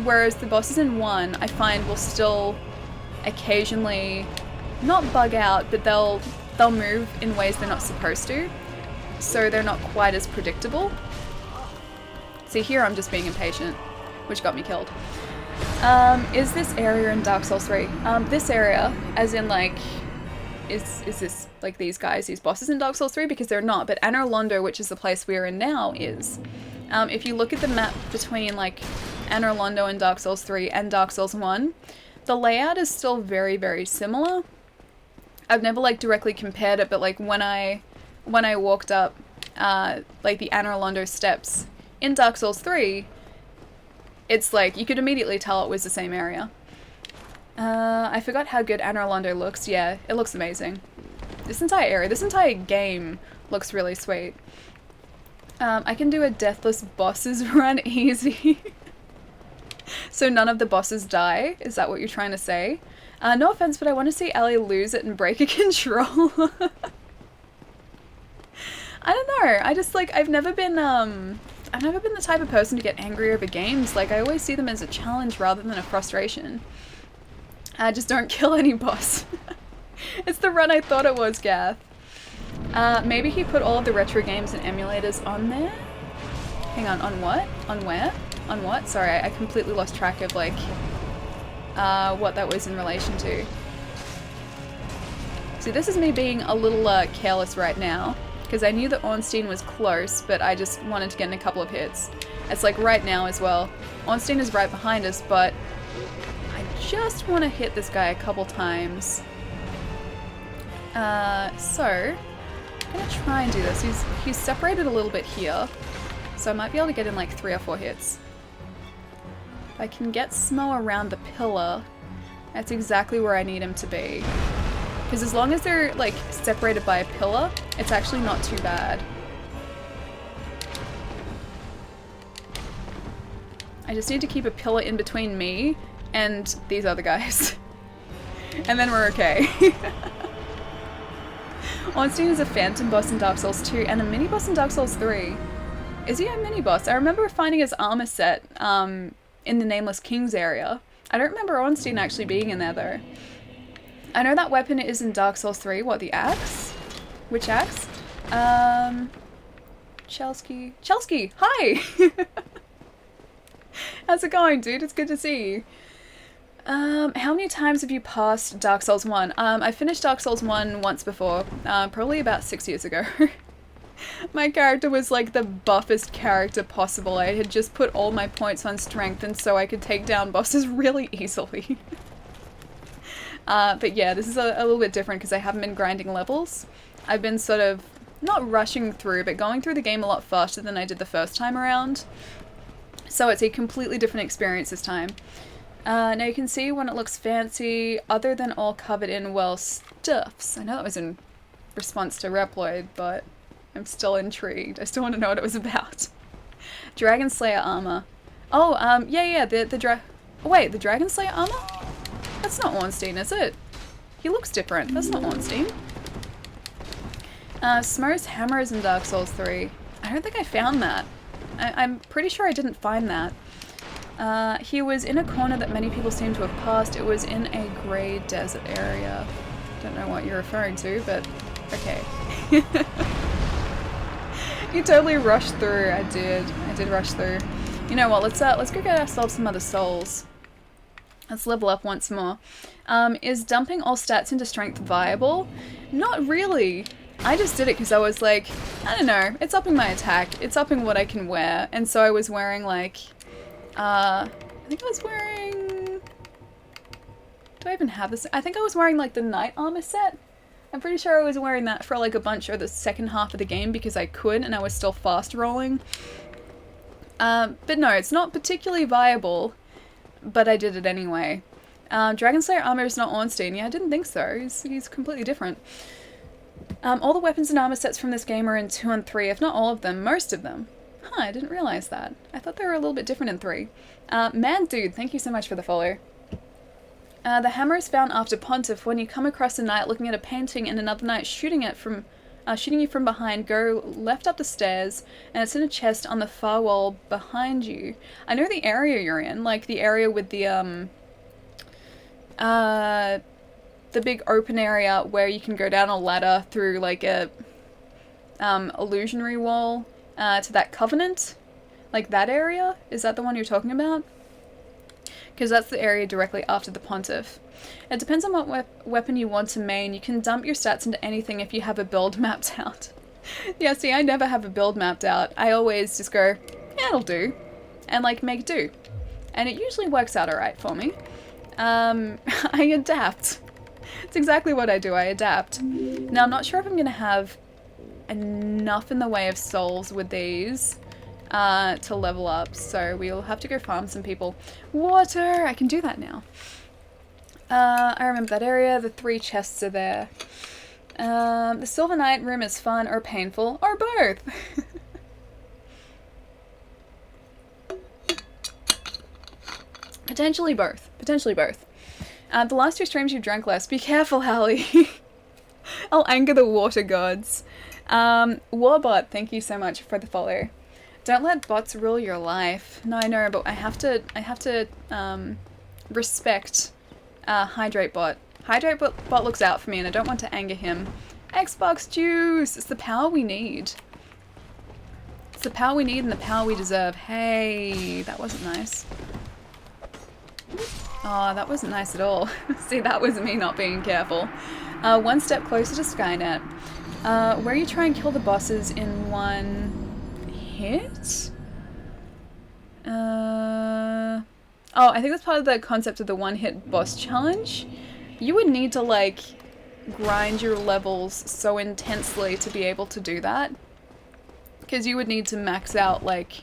Whereas the bosses in 1, I find, will still occasionally not bug out, but they'll move in ways they're not supposed to. So they're not quite as predictable. See, here I'm just being impatient, which got me killed. Is this area in Dark Souls 3? This area, as in like, is this like these guys, these bosses in Dark Souls 3? Because they're not, but Anor Londo, which is the place we're in now, is. If you look at the map between like Anor Londo and Dark Souls 3 and Dark Souls 1, the layout is still very, very similar. I've never like directly compared it, but like when I walked up like the Anor Londo steps in Dark Souls 3, it's like you could immediately tell it was the same area. I forgot how good Anor Londo looks. Yeah, it looks amazing. This entire area, this entire game looks really sweet. I can do a deathless bosses run easy. So none of the bosses die? Is that what you're trying to say? No offense, but I want to see Ellie lose it and break a control. I don't know. I just like, I've never been the type of person to get angry over games. Like, I always see them as a challenge rather than a frustration. I just don't kill any boss. It's the run I thought it was, Gath. Maybe he put all of the retro games and emulators on there? Hang on what? On where? On what? Sorry, I completely lost track of, like, what that was in relation to. See, this is me being a little, careless right now, because I knew that Ornstein was close, but I just wanted to get in a couple of hits. It's like right now as well. Ornstein is right behind us, but I just want to hit this guy a couple times. So, I'm gonna try and do this. He's separated a little bit here, so I might be able to get in like 3 or 4 hits. If I can get Smough around the pillar, that's exactly where I need him to be. Because as long as they're like separated by a pillar, it's actually not too bad. I just need to keep a pillar in between me and these other guys. And then we're okay. Ornstein is a phantom boss in Dark Souls 2 and a mini boss in Dark Souls 3. Is he a mini boss? I remember finding his armor set in the Nameless Kings area. I don't remember Ornstein actually being in there though. I know that weapon is in Dark Souls 3. What, the axe? Which axe? Chelsky. Chelsky! Hi! How's it going, dude? It's good to see you. How many times have you passed Dark Souls 1? I finished Dark Souls 1 once before, probably about 6 years ago. My character was like the buffest character possible. I had just put all my points on strength and so I could take down bosses really easily. But yeah, this is a little bit different because I haven't been grinding levels. I've been sort of, not rushing through, but going through the game a lot faster than I did the first time around. So it's a completely different experience this time. Now you can see when it looks fancy, other than all covered in, well, stuffs. I know that was in response to Reploid, but I'm still intrigued. I still want to know what it was about. Dragon Slayer armor. Oh, yeah, wait, the Dragon Slayer armor? That's not Ornstein, is it? He looks different. That's not Ornstein. Smough's hammer is in Dark Souls 3. I don't think I found that. I'm pretty sure I didn't find that. He was in a corner that many people seem to have passed. It was in a grey desert area. Don't know what you're referring to, but okay. You totally rushed through. I did rush through. You know what? Let's go get ourselves some other souls. Let's level up once more. Is dumping all stats into strength viable? Not really. I just did it because I was like, I don't know, it's upping my attack, it's upping what I can wear, and so I was wearing like, I think I was wearing, do I even have this? I think I was wearing like the knight armor set. I'm pretty sure I was wearing that for like a bunch of the second half of the game because I could and I was still fast rolling. But no, it's not particularly viable, but I did it anyway. Dragon Slayer armor is not Ornstein. Yeah, I didn't think so. He's completely different. All the weapons and armor sets from this game are in 2 and 3, if not all of them, most of them. Huh, I didn't realize that. I thought they were a little bit different in 3. Man Dude, thank you so much for the follow. The hammer is found after Pontiff. When you come across a knight looking at a painting and another knight shooting you from behind, go left up the stairs, and it's in a chest on the far wall behind you. I know the area you're in, like the area with the big open area where you can go down a ladder through like a illusionary wall to that covenant. Like that area? Is that the one you're talking about? because that's the area directly after the Pontiff. It depends on what weapon you want to main. You can dump your stats into anything if you have a build mapped out. Yeah, see, I never have a build mapped out. I always just go, yeah, it'll do, and like make do. And it usually works out alright for me. I adapt. It's exactly what I do, I adapt. Now, I'm not sure if I'm going to have enough in the way of souls with these to level up, so we'll have to go farm some people. Water! I can do that now. I remember that area, the 3 chests are there. The Silver Knight room is fun or painful, or both! Potentially both. Potentially both. The last 2 streams you drank less. Be careful, Hallie. I'll anger the water gods. Warbot, thank you so much for the follow. Don't let bots rule your life. No, I know, but I have to respect Hydrate Bot. Hydrate Bot looks out for me and I don't want to anger him. Xbox juice! It's the power we need. It's the power we need and the power we deserve. Hey, that wasn't nice. Oh, that wasn't nice at all. See, that was me not being careful. 1 step closer to Skynet. Where you try and kill the bosses in 1 hit? Oh, I think that's part of the concept of the 1-hit boss challenge. You would need to, like, grind your levels so intensely to be able to do that. Because you would need to max out, like,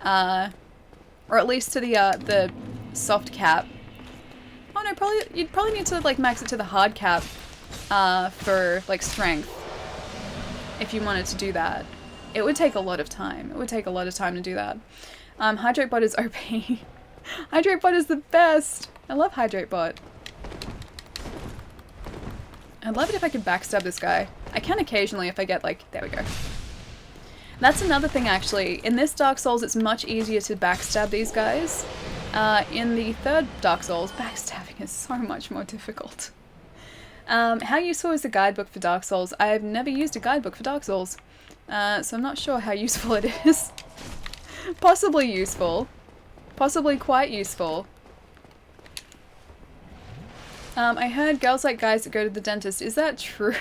or at least to the soft cap. Oh no, you'd probably need to like max it to the hard cap for like strength if you wanted to do that. It would take a lot of time. It would take a lot of time to do that. Hydrate Bot is OP. Hydrate Bot is the best. I love Hydrate Bot. I'd love it if I could backstab this guy. I can occasionally if I get like, there we go. That's another thing actually. In this Dark Souls, it's much easier to backstab these guys. In the 3rd Dark Souls, backstabbing is so much more difficult. How useful is the guidebook for Dark Souls? I've never used a guidebook for Dark Souls, so I'm not sure how useful it is. Possibly useful. Possibly quite useful. I heard girls like guys that go to the dentist. Is that true?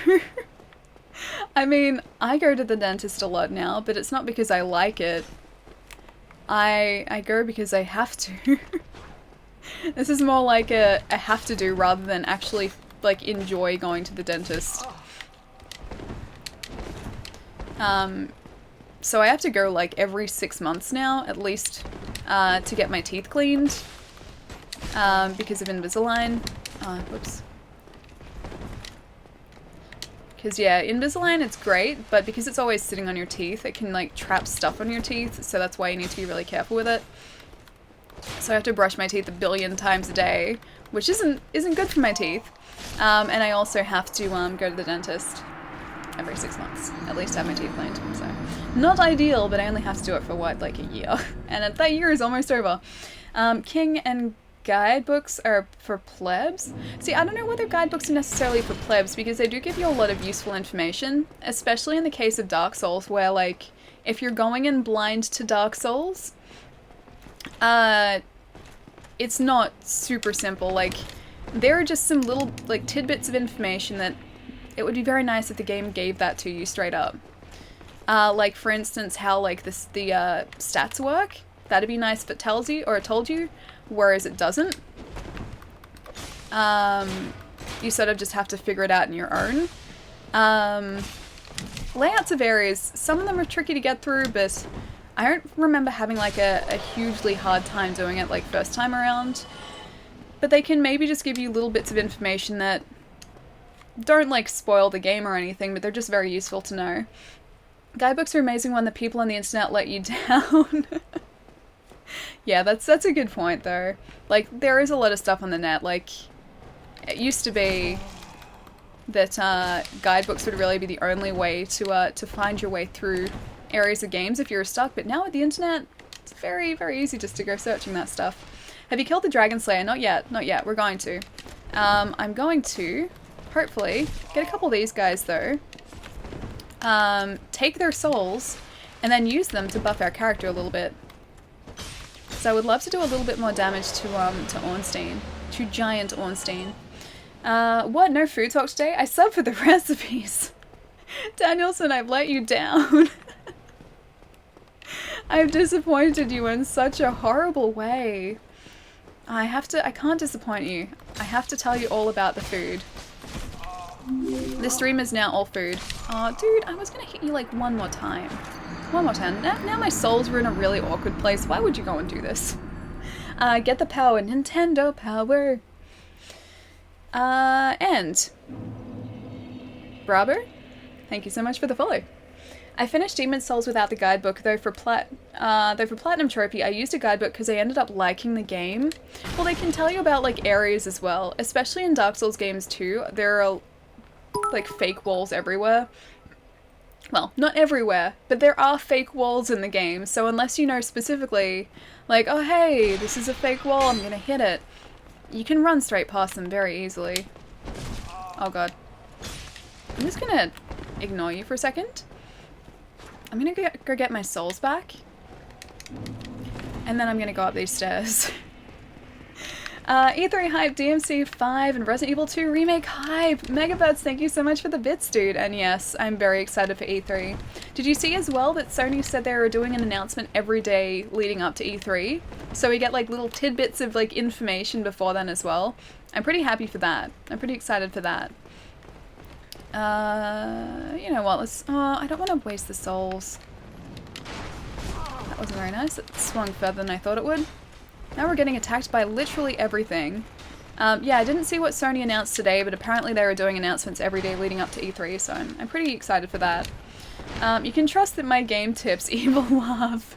I mean, I go to the dentist a lot now, but it's not because I like it. I go because I have to. This is more like a have to do rather than actually like enjoy going to the dentist. So I have to go like every 6 months now, at least, to get my teeth cleaned, because of Invisalign. Whoops. Because yeah, Invisalign, it's great, but because it's always sitting on your teeth, it can like trap stuff on your teeth, so that's why you need to be really careful with it. So I have to brush my teeth 1 billion times a day, which isn't good for my teeth. And I also have to go to the dentist every 6 months, at least to have my teeth cleaned. So not ideal, but I only have to do it for what, like a year, and that year is almost over. King and guidebooks are for plebs. See, I don't know whether guidebooks are necessarily for plebs because they do give you a lot of useful information, especially in the case of Dark Souls where like if you're going in blind to Dark Souls, it's not super simple. Like there are just some little like tidbits of information that it would be very nice if the game gave that to you straight up. Like for instance how like the stats work. That'd be nice if it tells you or it told you, whereas it doesn't. You sort of just have to figure it out on your own. Layouts of areas, some of them are tricky to get through, but I don't remember having like a hugely hard time doing it like first time around. But they can maybe just give you little bits of information that don't like spoil the game or anything, but they're just very useful to know. Guidebooks are amazing when the people on the internet let you down. Yeah, that's a good point though. Like, there is a lot of stuff on the net, like, it used to be that guidebooks would really be the only way to find your way through areas of games if you were stuck, but now with the internet, it's very, very easy just to go searching that stuff. Have you killed the Dragon Slayer? Not yet, not yet, we're going to. I'm going to, hopefully, get a couple of these guys though, take their souls, and then use them to buff our character a little bit. because I would love to do a little bit more damage to Ornstein, to Giant Ornstein. What? No food talk today? I subbed for the recipes. Danielson, I've let you down. I've disappointed you in such a horrible way. I can't disappoint you. I have to tell you all about the food. The stream is now all food. Oh, dude, I was gonna hit you like one more time. One more time. Now my souls were in a really awkward place. Why would you go and do this? Get the power. Nintendo power. And... Bravo, thank you so much for the follow. I finished Demon's Souls without the guidebook, though for Platinum Trophy I used a guidebook because I ended up liking the game. Well, they can tell you about like areas as well, especially in Dark Souls games too. There are like fake walls everywhere. Well, not everywhere, but there are fake walls in the game, so unless you know specifically, like, oh hey, this is a fake wall, I'm gonna hit it, you can run straight past them very easily. Oh god. I'm just gonna ignore you for a second. I'm gonna go get my souls back. And then I'm gonna go up these stairs. E3 hype, DMC 5, and Resident Evil 2 remake hype. Megabirds, thank you so much for the bits, dude. And yes, I'm very excited for E3. Did you see as well that Sony said they were doing an announcement every day leading up to E3? So we get like little tidbits of like information before then as well. I'm pretty happy for that. I'm pretty excited for that. You know what, let's... Oh, I don't want to waste the souls. That wasn't very nice. It swung further than I thought it would. Now we're getting attacked by literally everything. Yeah, I didn't see what Sony announced today, but apparently they were doing announcements every day leading up to E3, so I'm pretty excited for that. You can trust that my game tips, evil love.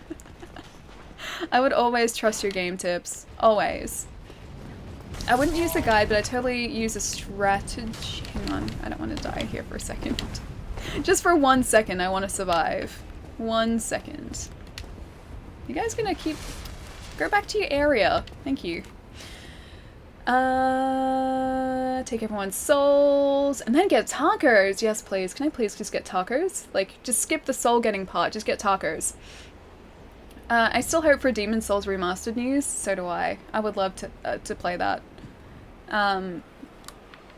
I would always trust your game tips. Always. I wouldn't use the guide, but I totally use a strategy. Hang on, I don't want to die here for a second. Just for 1 second, I want to survive. 1 second. You guys gonna keep... Go back to your area. Thank you. Take everyone's souls, and then get tacos. Yes, please. Can I please just get tacos? Like, just skip the soul getting part. Just get tacos. I still hope for Demon's Souls Remastered news. So do I. I would love to play that.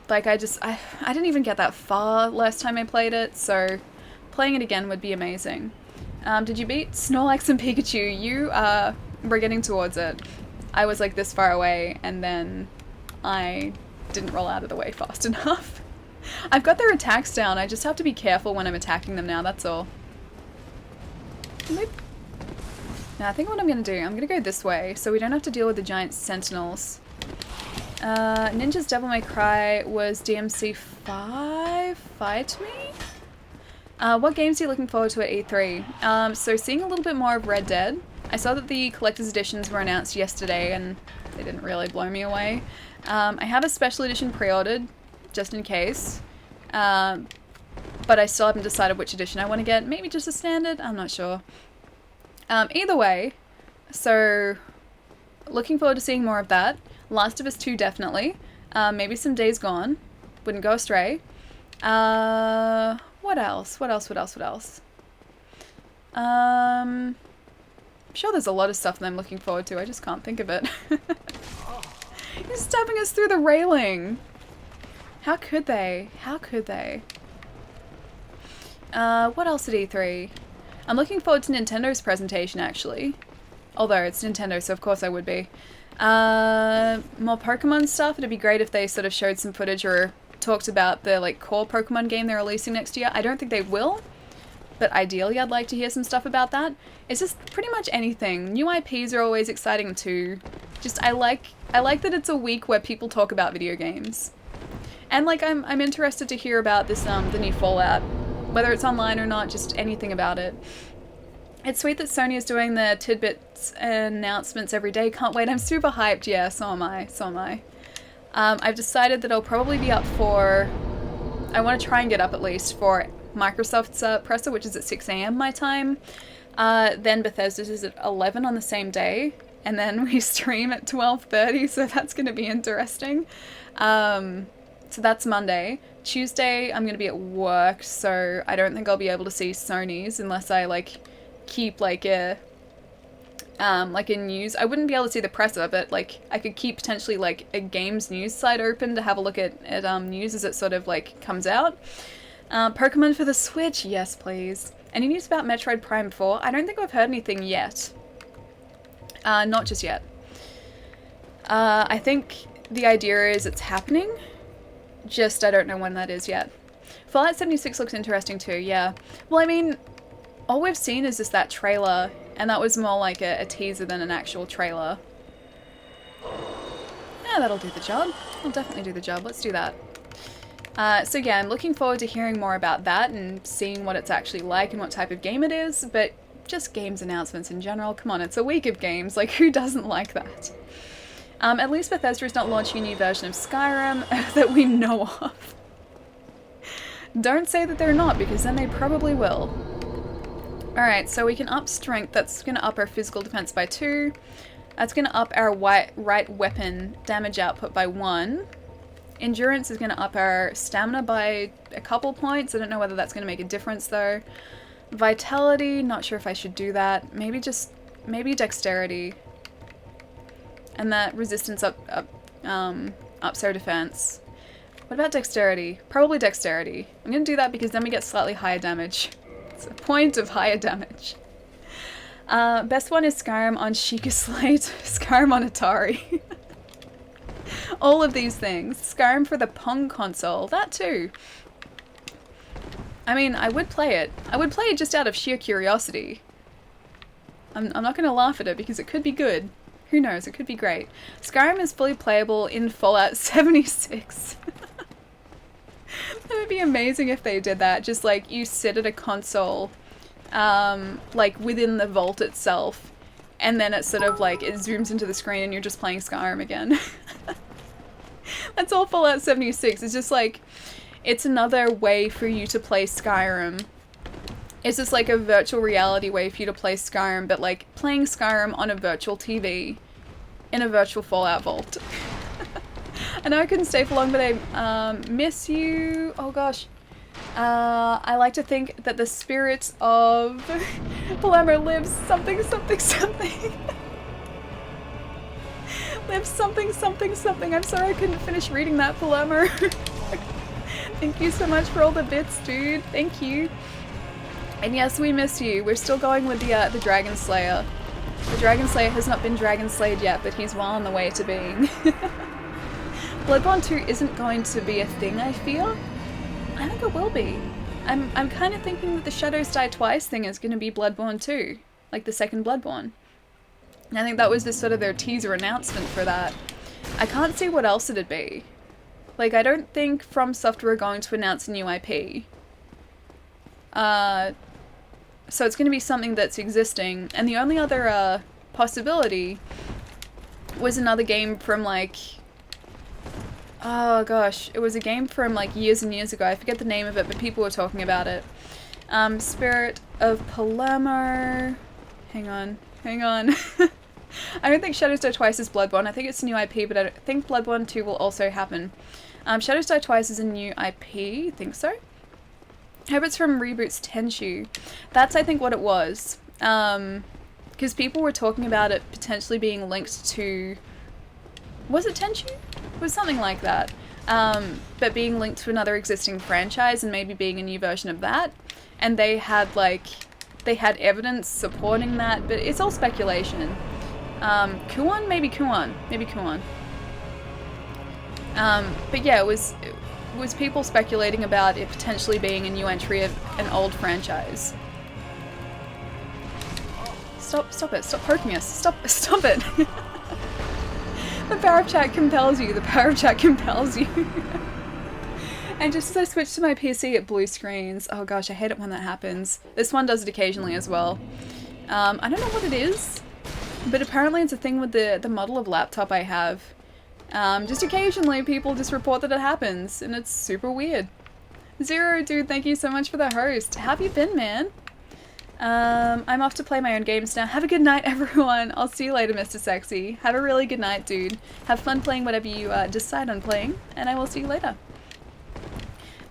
Like, I didn't even get that far last time I played it, so playing it again would be amazing. Did you beat Snorlax and Pikachu? You, were getting towards it. I was like this far away, and then I didn't roll out of the way fast enough. I've got their attacks down, I just have to be careful when I'm attacking them now, that's all. Nope. Now I think what I'm gonna do, I'm gonna go this way, so we don't have to deal with the giant sentinels. Ninja's Devil May Cry was DMC 5? Fight me? What games are you looking forward to at E3? So seeing a little bit more of Red Dead. I saw that the collector's editions were announced yesterday and they didn't really blow me away. I have a special edition pre-ordered, just in case. But I still haven't decided which edition I want to get. Maybe just a standard? I'm not sure. Either way, so looking forward to seeing more of that. Last of Us 2 definitely. Maybe some Days Gone. Wouldn't go astray. What else? What else? I'm sure there's a lot of stuff that I'm looking forward to, I just can't think of it. He's stabbing us through the railing! How could they? How could they? What else at E3? I'm looking forward to Nintendo's presentation, actually. Although it's Nintendo, so of course I would be. More Pokemon stuff. It'd be great if they sort of showed some footage or talked about the like core Pokemon game they're releasing next year. I don't think they will, but ideally I'd like to hear some stuff about that. It's just pretty much anything. New IPs are always exciting too. Just I like that it's a week where people talk about video games. And like I'm interested to hear about this the new Fallout, whether it's online or not, just anything about it. It's sweet that Sony is doing the tidbits announcements every day. Can't wait. I'm super hyped. Yeah, so am I. So am I. I've decided that I'll probably be up for... I want to try and get up at least for Microsoft's presser, which is at 6 AM my time. Then Bethesda's is at 11 on the same day. And then we stream at 12:30, so that's going to be interesting. So that's Monday. Tuesday, I'm going to be at work, so I don't think I'll be able to see Sony's unless I, like, keep, like, a like in news. I wouldn't be able to see the presser, but like I could keep potentially like a games news site open to have a look at news as it sort of like comes out. Pokemon for the Switch, yes please. Any news about Metroid Prime 4? I don't think I've heard anything yet. Not just yet. I think the idea is it's happening, just I don't know when that is yet. Fallout 76 looks interesting too, yeah. Well, I mean, all we've seen is just that trailer, and that was more like a teaser than an actual trailer. Yeah, that'll do the job. It'll definitely do the job. Let's do that. So yeah, I'm looking forward to hearing more about that and seeing what it's actually like and what type of game it is, but just games announcements in general. Come on, it's a week of games. Like, who doesn't like that? At least Bethesda is not launching a new version of Skyrim that we know of. Don't say that they're not, because then they probably will. Alright, so we can up strength. That's going to up our physical defense by 2. That's going to up our right weapon damage output by 1. Endurance is going to up our stamina by a couple points. I don't know whether that's going to make a difference though. Vitality, not sure if I should do that. Maybe dexterity. And that resistance ups our defense. What about dexterity? Probably dexterity. I'm going to do that because then we get slightly higher damage. It's a point of higher damage. Best one is Skyrim on Sheikah Slate, Skyrim on Atari. All of these things. Skyrim for the Pong console, that too. I mean, I would play it. I would play it just out of sheer curiosity. I'm not going to laugh at it because it could be good. Who knows, it could be great. Skyrim is fully playable in Fallout 76. That would be amazing if they did that. Just like you sit at a console, like within the vault itself, and then it sort of like it zooms into the screen and you're just playing Skyrim again. That's all Fallout 76. It's just like, it's another way for you to play Skyrim. It's just like a virtual reality way for you to play Skyrim, but like playing Skyrim on a virtual TV in a virtual Fallout vault. I know I couldn't stay for long, but I miss you. Oh gosh. I like to think that the spirit of Palermo lives something. Lives something. I'm sorry I couldn't finish reading that, Palermo. Thank you so much for all the bits, dude. Thank you. And yes, we miss you. We're still going with the Dragon Slayer. The Dragon Slayer has not been Dragon Slayed yet, but he's well on the way to being. Bloodborne 2 isn't going to be a thing, I feel. I think it will be. I'm kind of thinking that the Shadows Die Twice thing is going to be Bloodborne 2. Like the second Bloodborne. And I think that was just sort of their teaser announcement for that. I can't see what else it'd be. Like, I don't think From Software are going to announce a new IP. So it's going to be something that's existing. And the only other possibility was another game from like... Oh gosh, it was a game from like years and years ago. I forget the name of it, but people were talking about it. Spirit of Palermo... Hang on. I don't think Shadows Die Twice is Bloodborne. I think it's a new IP, but I think Bloodborne 2 will also happen. Shadows Die Twice is a new IP, I think so. I hope it's from Reboot's Tenchu. That's, I think, what it was. Because people were talking about it potentially being linked to... Was it Tenchu? It was something like that. But being linked to another existing franchise and maybe being a new version of that. And they had, like... They had evidence supporting that, but it's all speculation. Kuon? Maybe Kuon. But yeah, it was people speculating about it potentially being a new entry of an old franchise. Stop it. Stop poking us. Stop it. The power of chat compels you. And just as I switch to my PC, it blue screens. Oh gosh, I hate it when that happens. This one does it occasionally as well. I don't know what it is, but apparently it's a thing with the model of laptop I have. Just occasionally people just report that it happens, and it's super weird. Zero, dude, thank you so much for the host. How have you been, man? I'm off to play my own games now. Have a good night, everyone. I'll see you later, Mr. Sexy. Have a really good night, dude. Have fun playing whatever you decide on playing, and I will see you later.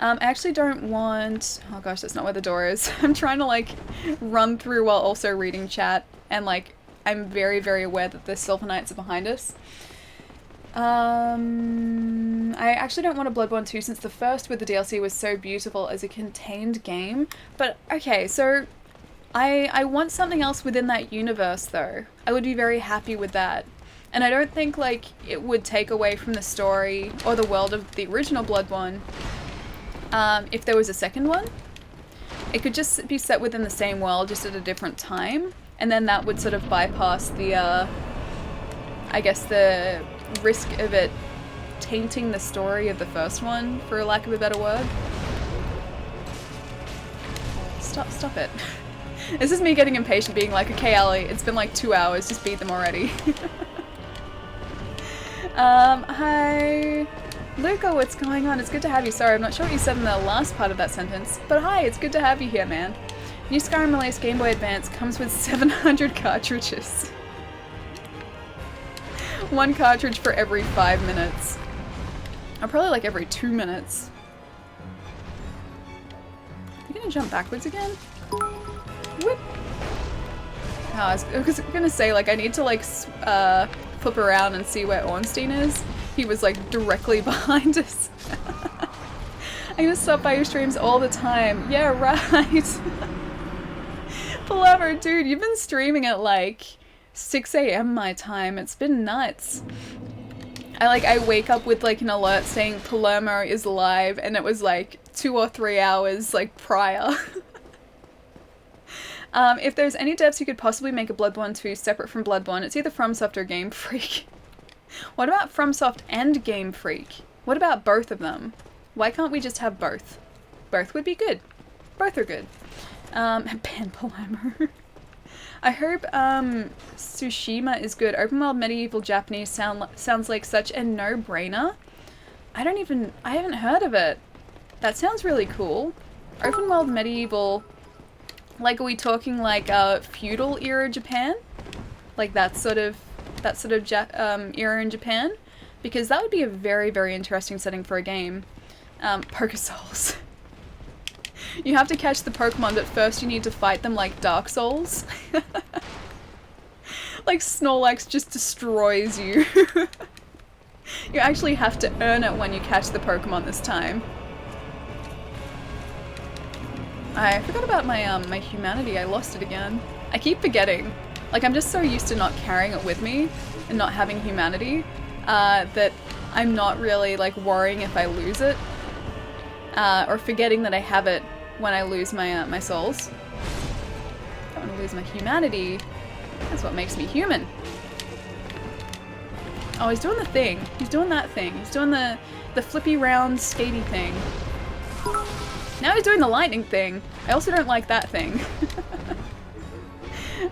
I actually don't want... Oh gosh, that's not where the door is. I'm trying to like run through while also reading chat, and like I'm very, very aware that the Silver Knights are behind us. I actually don't want a Bloodborne 2 since the first with the DLC was so beautiful as a contained game. But, okay, so I want something else within that universe, though. I would be very happy with that. And I don't think, like, it would take away from the story or the world of the original Bloodborne if there was a second one. It could just be set within the same world, just at a different time. And then that would sort of bypass the, I guess, the risk of it tainting the story of the first one, for lack of a better word. Stop it. This is me getting impatient, being like, okay, Ali, it's been like 2 hours, just beat them already. Hi. Luca, what's going on? It's good to have you. Sorry, I'm not sure what you said in the last part of that sentence, but hi, it's good to have you here, man. New Skyrim release Game Boy Advance comes with 700 cartridges. 1 cartridge for every 5 minutes. Or probably like every 2 minutes. You gonna jump backwards again? Whip! Oh, I was gonna say, like, I need to, like, flip around and see where Ornstein is. He was, like, directly behind us. I'm gonna stop by your streams all the time. Yeah, right! Palaver, dude, you've been streaming at, like, 6 AM my time. It's been nuts. I wake up with, like, an alert saying Palermo is live, and it was, like, 2 or 3 hours, like, prior. If there's any devs who could possibly make a Bloodborne 2 separate from Bloodborne, it's either FromSoft or Game Freak. What about FromSoft and Game Freak? What about both of them? Why can't we just have both? Both would be good. Both are good. Ban Palermo. I hope Tsushima is good. Open world medieval Japanese sounds like such a no-brainer. I haven't heard of it. That sounds really cool. Open world medieval, like, are we talking like feudal era Japan? Like that sort of era in Japan? Because that would be a very, very interesting setting for a game. Poker Souls. You have to catch the Pokemon, but first you need to fight them like Dark Souls. Like Snorlax just destroys you. You actually have to earn it when you catch the Pokemon this time. I forgot about my my humanity. I lost it again. I keep forgetting. Like, I'm just so used to not carrying it with me and not having humanity that I'm not really, like, worrying if I lose it. Or forgetting that I have it when I lose my my souls. I don't want to lose my humanity. That's what makes me human. Oh, he's doing the thing. He's doing that thing. He's doing the flippy round skatey thing. Now he's doing the lightning thing. I also don't like that thing.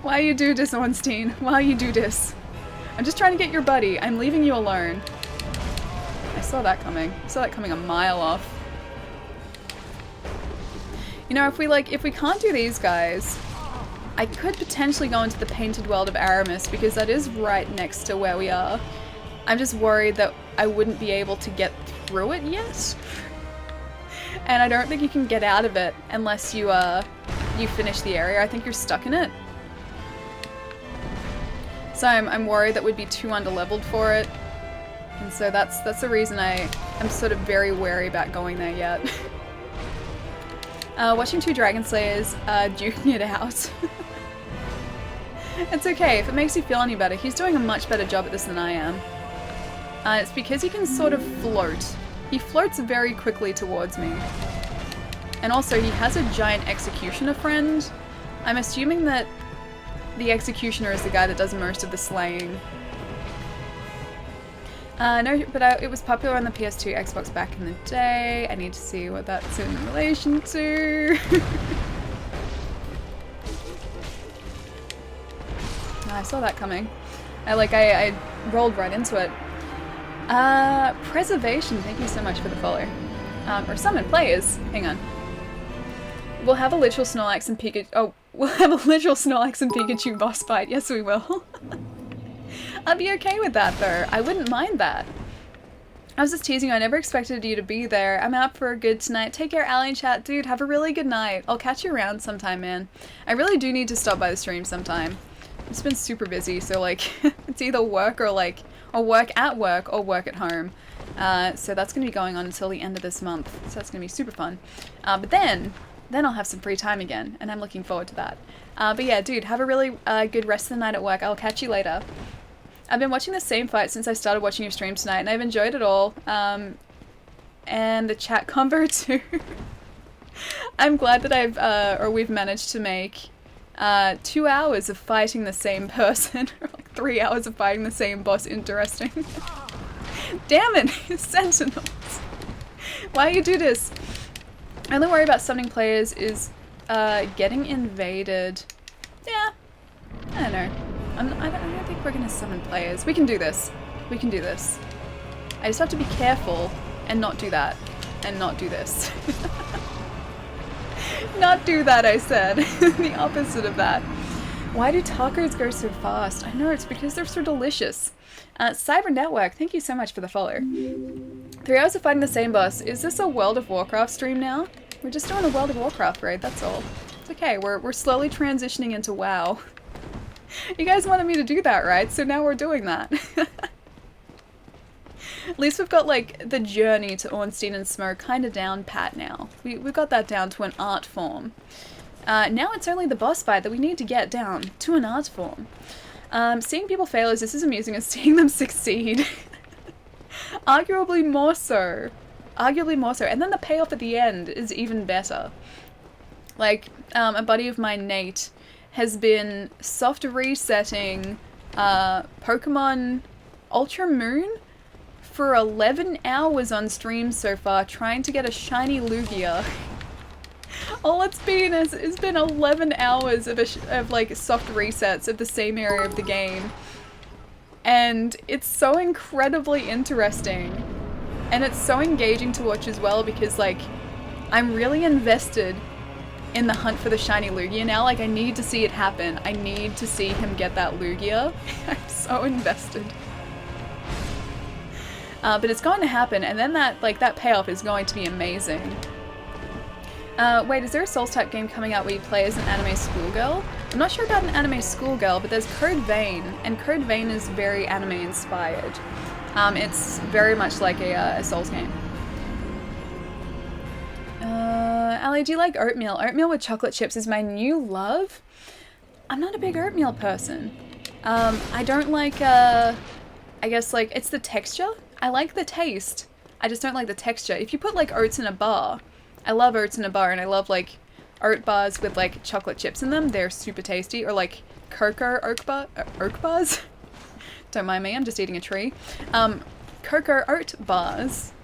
Why you do this, Ornstein? Why you do this? I'm just trying to get your buddy. I'm leaving you alone. I saw that coming. I saw that coming a mile off. You know, if we can't do these guys, I could potentially go into the painted world of Aramis, because that is right next to where we are. I'm just worried that I wouldn't be able to get through it yet. And I don't think you can get out of it unless you you finish the area. I think you're stuck in it. So I'm worried that we'd be too underleveled for it. And so that's the reason I'm sort of very wary about going there yet. Watching 2 Dragon Slayers duking it out. It's okay, if it makes you feel any better. He's doing a much better job at this than I am. It's because he can sort of float. He floats very quickly towards me. And also, he has a giant executioner friend. I'm assuming that the executioner is the guy that does most of the slaying. No, but it was popular on the PS2, Xbox back in the day. I need to see what that's in relation to. I saw that coming. I rolled right into it. Preservation, thank you so much for the follow. Or summon players. Hang on. We'll have a literal Snorlax and Pikachu. Oh, we'll have a literal Snorlax and Pikachu boss fight. Yes, we will. I'd be okay with that, though. I wouldn't mind that. I was just teasing you. I never expected you to be there. I'm out for a good tonight. Take care, Allie and chat. Dude, have a really good night. I'll catch you around sometime, man. I really do need to stop by the stream sometime. It's been super busy, so like it's either work or like or work at work or work at home. So that's gonna be going on until the end of this month. So that's gonna be super fun. But then I'll have some free time again, and I'm looking forward to that. But yeah, dude, have a really good rest of the night at work. I'll catch you later. I've been watching the same fight since I started watching your stream tonight, and I've enjoyed it all. And the chat convo too. I'm glad that we've managed to make 2 hours of fighting the same person, or like 3 hours of fighting the same boss interesting. Damn it, Sentinels! Why you do this? I only worry about summoning players is getting invaded. Yeah, I don't know. I don't think we're gonna summon players. We can do this. We can do this. I just have to be careful and not do that. And not do this. Not do that, I said. The opposite of that. Why do tacos go so fast? I know, it's because they're so delicious. Cyber Network, thank you so much for the follow. 3 hours of fighting the same boss. Is this a World of Warcraft stream now? We're just doing a World of Warcraft raid, that's all. It's okay, we're slowly transitioning into WoW. You guys wanted me to do that, right? So now we're doing that. At least we've got, like, the journey to Ornstein and Smough kind of down pat now. We've got that down to an art form. Now it's only the boss fight that we need to get down to an art form. Seeing people fail is just as amusing as seeing them succeed. Arguably more so. Arguably more so. And then the payoff at the end is even better. Like, a buddy of mine, Nate, has been soft resetting Pokemon Ultra Moon for 11 hours on stream so far, trying to get a shiny Lugia. All it's been is it's been 11 hours of like soft resets of the same area of the game, and it's so incredibly interesting, and it's so engaging to watch as well because like I'm really invested in the hunt for the shiny Lugia now. Like I need to see it happen. I need to see him get that Lugia. I'm so invested. But it's going to happen, and then that payoff is going to be amazing. Wait, is there a Souls-type game coming out where you play as an anime schoolgirl? I'm not sure about an anime schoolgirl, but there's Code Vein, and Code Vein is very anime-inspired. It's very much like a Souls game. Ali, do you like oatmeal? Oatmeal with chocolate chips is my new love. I'm not a big oatmeal person. I don't like, I guess, like, it's the texture. I like the taste. I just don't like the texture. If you put, like, oats in a bar, I love oats in a bar, and I love, like, oat bars with, like, chocolate chips in them. They're super tasty. Or, like, cocoa oat bars. Don't mind me, I'm just eating a tree. Cocoa oat bars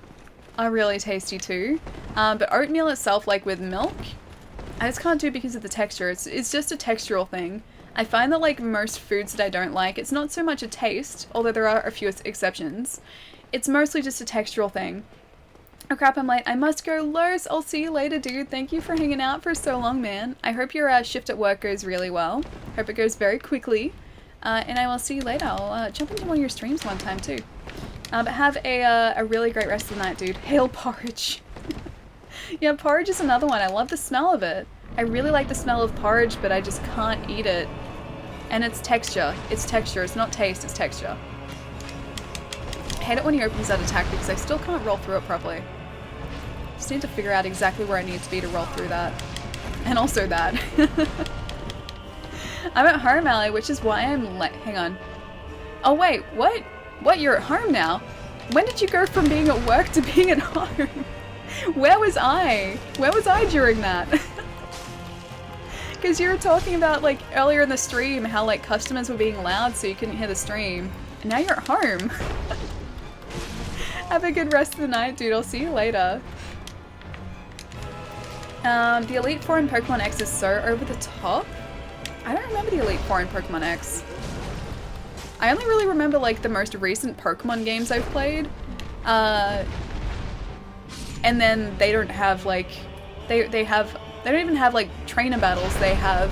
are really tasty too. But oatmeal itself, like, with milk, I just can't do it because of the texture. It's just a textural thing. I find that, like, most foods that I don't like, it's not so much a taste, although there are a few exceptions. It's mostly just a textural thing. Oh crap, I'm late. I must go. Lurs, I'll see you later, dude. Thank you for hanging out for so long, man. I hope your shift at work goes really well. Hope it goes very quickly. And I will see you later. I'll jump into one of your streams one time too. But have a really great rest of the night, dude. Hail porridge. Yeah, porridge is another one. I love the smell of it. I really like the smell of porridge, but I just can't eat it. And it's texture. It's texture. It's not taste, it's texture. I hate it when he opens that attack because I still can't roll through it properly. Just need to figure out exactly where I need to be to roll through that. And also that. I'm at home, Ali, which is why I'm late. Hang on. Oh wait, what? What, you're at home now? When did you go from being at work to being at home? Where was I? Where was I during that? Because you were talking about, like, earlier in the stream how, like, customers were being loud so you couldn't hear the stream. And now you're at home. Have a good rest of the night, dude. I'll see you later. The Elite Four in Pokemon X is so over the top. I don't remember the Elite Four in Pokemon X. I only really remember, like, the most recent Pokemon games I've played. And then they don't have, like, they don't even have, like, trainer battles. They have,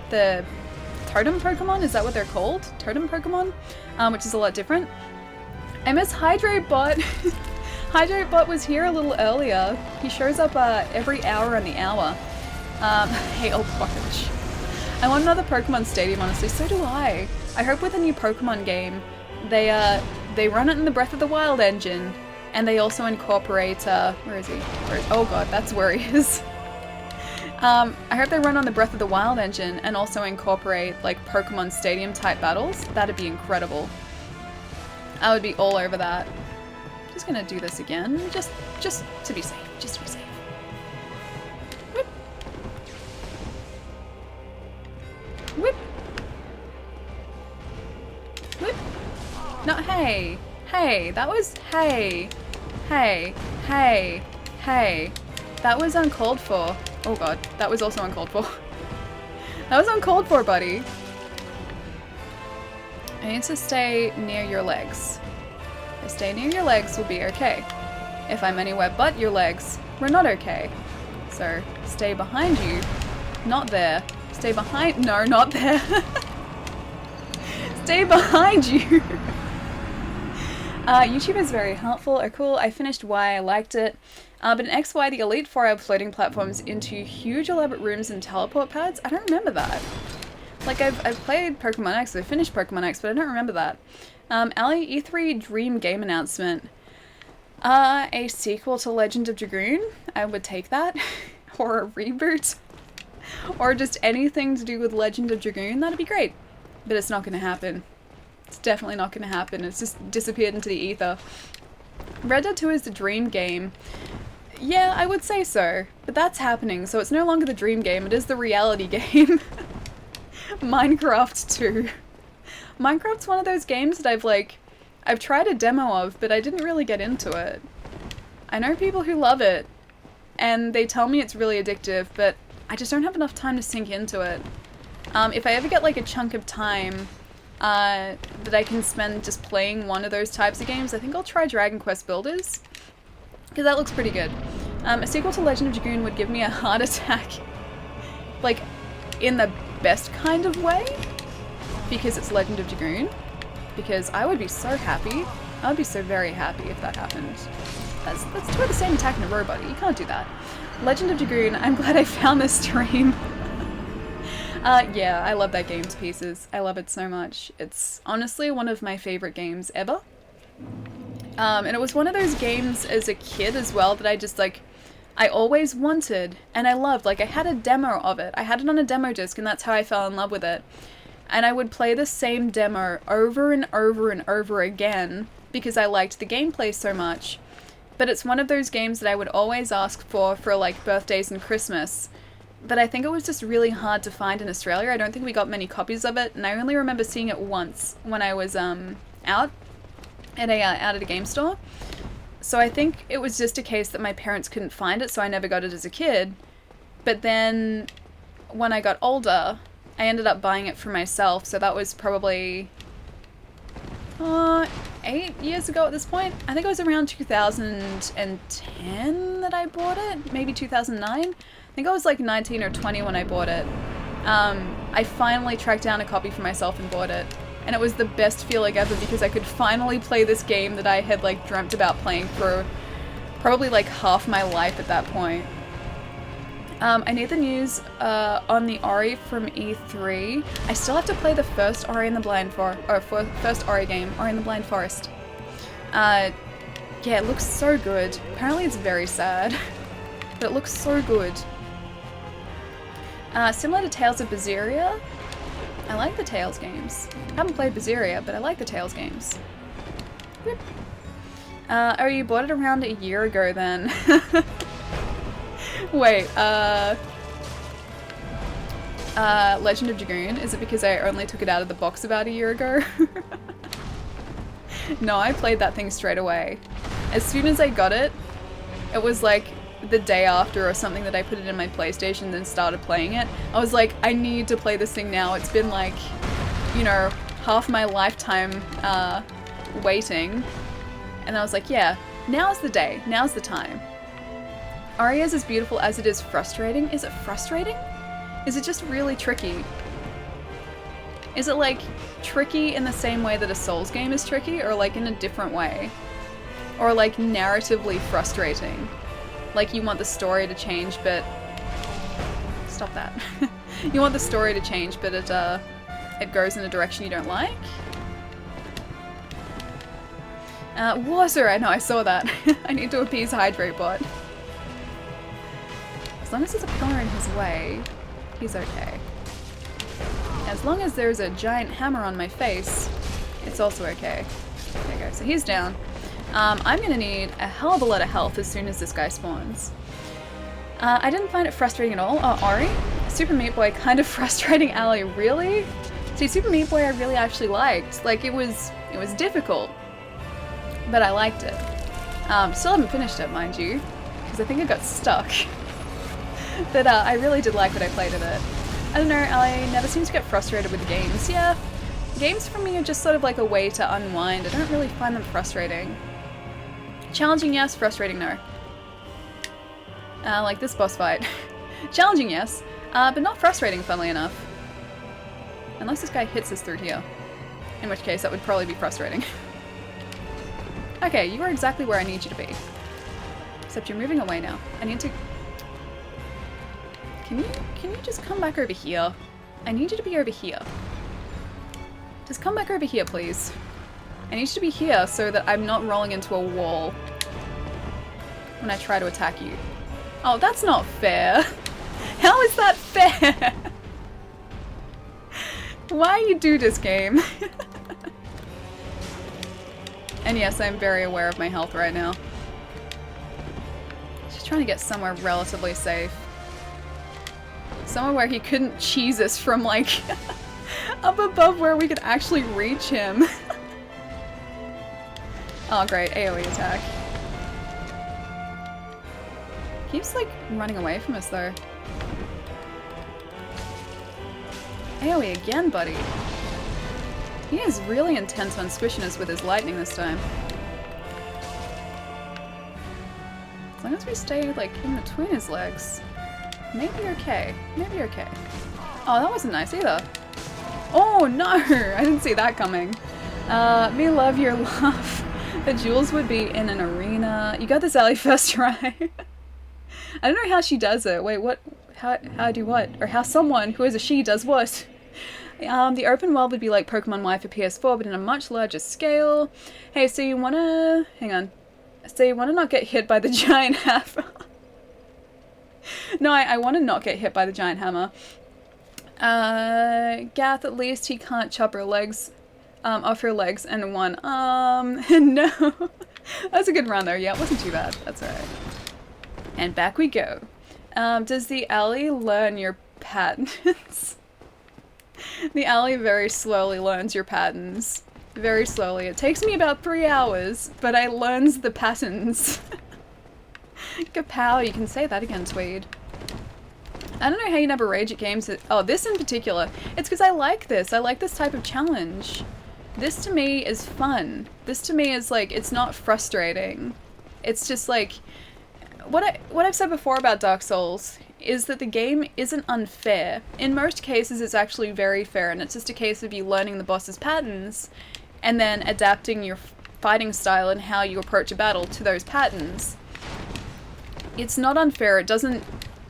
the Totem Pokemon? Is that what they're called? Totem Pokemon? Which is a lot different. I miss Hydro-Bot. Hydro-Bot was here a little earlier. He shows up every hour on the hour. Hail porridge. I want another Pokemon Stadium, honestly. So do I. I hope with a new Pokemon game, they run it in the Breath of the Wild engine, and they also incorporate, where is he? Oh god, that's where he is. I hope they run on the Breath of the Wild engine and also incorporate, like, Pokemon Stadium type battles. That'd be incredible. I would be all over that. Just gonna do this again, just to be safe, just to be safe. Whip. Whip. Whip. No, hey. Hey, that was, hey. Hey. Hey. Hey. That was uncalled for. Oh god, that was also uncalled for. That was uncalled for, buddy. I need to stay near your legs. If I stay near your legs, we'll be okay. If I'm anywhere but your legs, we're not okay. So, stay behind you. Not there. Stay behind- no, not there. Stay behind you! YouTube is very helpful. Oh cool, I finished Y, I liked it. But in XY, the Elite Four have floating platforms into huge elaborate rooms and teleport pads. I don't remember that. Like, I've played Pokemon X, I finished Pokemon X, but I don't remember that. Ali, E3 Dream Game Announcement. A sequel to Legend of Dragoon? I would take that. Or a reboot. Or just anything to do with Legend of Dragoon, that'd be great. But it's not gonna happen. It's definitely not gonna happen. It's just disappeared into the ether. Red Dead 2 is the dream game. Yeah, I would say so. But that's happening, so it's no longer the dream game, it is the reality game. Minecraft 2. Minecraft's one of those games that I've tried a demo of, but I didn't really get into it. I know people who love it, and they tell me it's really addictive, but I just don't have enough time to sink into it. If I ever get like a chunk of time that I can spend just playing one of those types of games, I think I'll try Dragon Quest Builders, because that looks pretty good. A sequel to Legend of Dragoon would give me a heart attack, like, in the best kind of way, because it's Legend of Dragoon, because I would be so happy. I would be so very happy if that happened. That's two of the same attack in a row, buddy. You can't do that. Legend of Dragoon, I'm glad I found this stream. Yeah, I love that game to pieces. I love it so much. It's honestly one of my favorite games ever. And it was one of those games as a kid as well that I just, like, I always wanted and I loved. Like, I had a demo of it. I had it on a demo disc, and that's how I fell in love with it. And I would play the same demo over and over and over again because I liked the gameplay so much. But it's one of those games that I would always ask for like, birthdays and Christmas. But I think it was just really hard to find in Australia. I don't think we got many copies of it, and I only remember seeing it once when I was out at a game store. So I think it was just a case that my parents couldn't find it, so I never got it as a kid. But then when I got older, I ended up buying it for myself, so that was probably 8 years ago at this point. I think it was around 2010 that I bought it, maybe 2009. I think I was like 19 or 20 when I bought it. I finally tracked down a copy for myself and bought it. And it was the best feeling ever because I could finally play this game that I had like dreamt about playing for probably like half my life at that point. I need the news on the Ori from E3. I still have to play the first Ori in the Blind Forest, or first Ori game, Ori in the Blind Forest. Yeah, it looks so good. Apparently it's very sad, but it looks so good. Similar to Tales of Berseria, I like the Tales games. I haven't played Berseria, but I like the Tales games. Yep. Oh, you bought it around a year ago then. Wait, Legend of Dragoon? Is it because I only took it out of the box about a year ago? No, I played that thing straight away. As soon as I got it, it was like the day after or something that I put it in my PlayStation and started playing it. I was like, I need to play this thing now. It's been like, you know, half my lifetime waiting. And I was like, yeah, now's the day. Now's the time. Ori is as beautiful as it is frustrating. Is it frustrating? Is it just really tricky? Is it like tricky in the same way that a Souls game is tricky, or like in a different way? Or like narratively frustrating? Like you want the story to change, but... Stop that. You want the story to change, but it goes in a direction you don't like. Water! I know, I saw that. I need to appease Hydrate Bot. As long as there's a pillar in his way, he's okay. As long as there's a giant hammer on my face, it's also okay. There you go, so he's down. I'm gonna need a hell of a lot of health as soon as this guy spawns. I didn't find it frustrating at all. Oh, Ori? Super Meat Boy, kind of frustrating ally, really? See, Super Meat Boy I really actually liked. Like, it was difficult, but I liked it. Still haven't finished it, mind you, because I think I got stuck. But I really did like what I played of it. I don't know, I never seem to get frustrated with games. Yeah, games for me are just sort of like a way to unwind. I don't really find them frustrating. Challenging, yes. Frustrating, no. Like this boss fight. Challenging, yes. But not frustrating, funnily enough. Unless this guy hits us through here. In which case, that would probably be frustrating. Okay, you are exactly where I need you to be. Except you're moving away now. I need to... Can you just come back over here? I need you to be over here. Just come back over here, please. I need you to be here so that I'm not rolling into a wall when I try to attack you. Oh, that's not fair. How is that fair? Why you do this game? And yes, I'm very aware of my health right now. Just trying to get somewhere relatively safe. Somewhere where he couldn't cheese us from, like, up above where we could actually reach him. Oh great, AoE attack. Keeps, like, running away from us, though. AoE again, buddy. He is really intent on squishing us with his lightning this time. As long as we stay, like, in between his legs, maybe you're okay. Maybe you're okay. Oh, that wasn't nice either. Oh no! I didn't see that coming. Me love your laugh. The Jules would be in an arena. You got this, Ellie, first try. I don't know how she does it. Wait, what? How do what? Or how someone who is a she does what? The open world would be like Pokemon Y for PS4, but in a much larger scale. Hey, so you wanna... Hang on. So you wanna not get hit by the giant hammer? No, I wanna not get hit by the giant hammer. Gath, at least he can't chop her legs, off her legs and one arm. No. That's a good run though. Yeah, it wasn't too bad. That's alright. And back we go. Does the alley learn your patterns? The alley very slowly learns your patterns. Very slowly. It takes me about 3 hours, but I learns the patterns. Kapow, you can say that again, Tweed. I don't know how you never rage at games that... Oh, this in particular. It's because I like this. I like this type of challenge. This to me is fun. This to me is like, it's not frustrating. It's just like... What I've said before about Dark Souls is that the game isn't unfair. In most cases, it's actually very fair, and it's just a case of you learning the boss's patterns and then adapting your fighting style and how you approach a battle to those patterns. It's not unfair. It doesn't,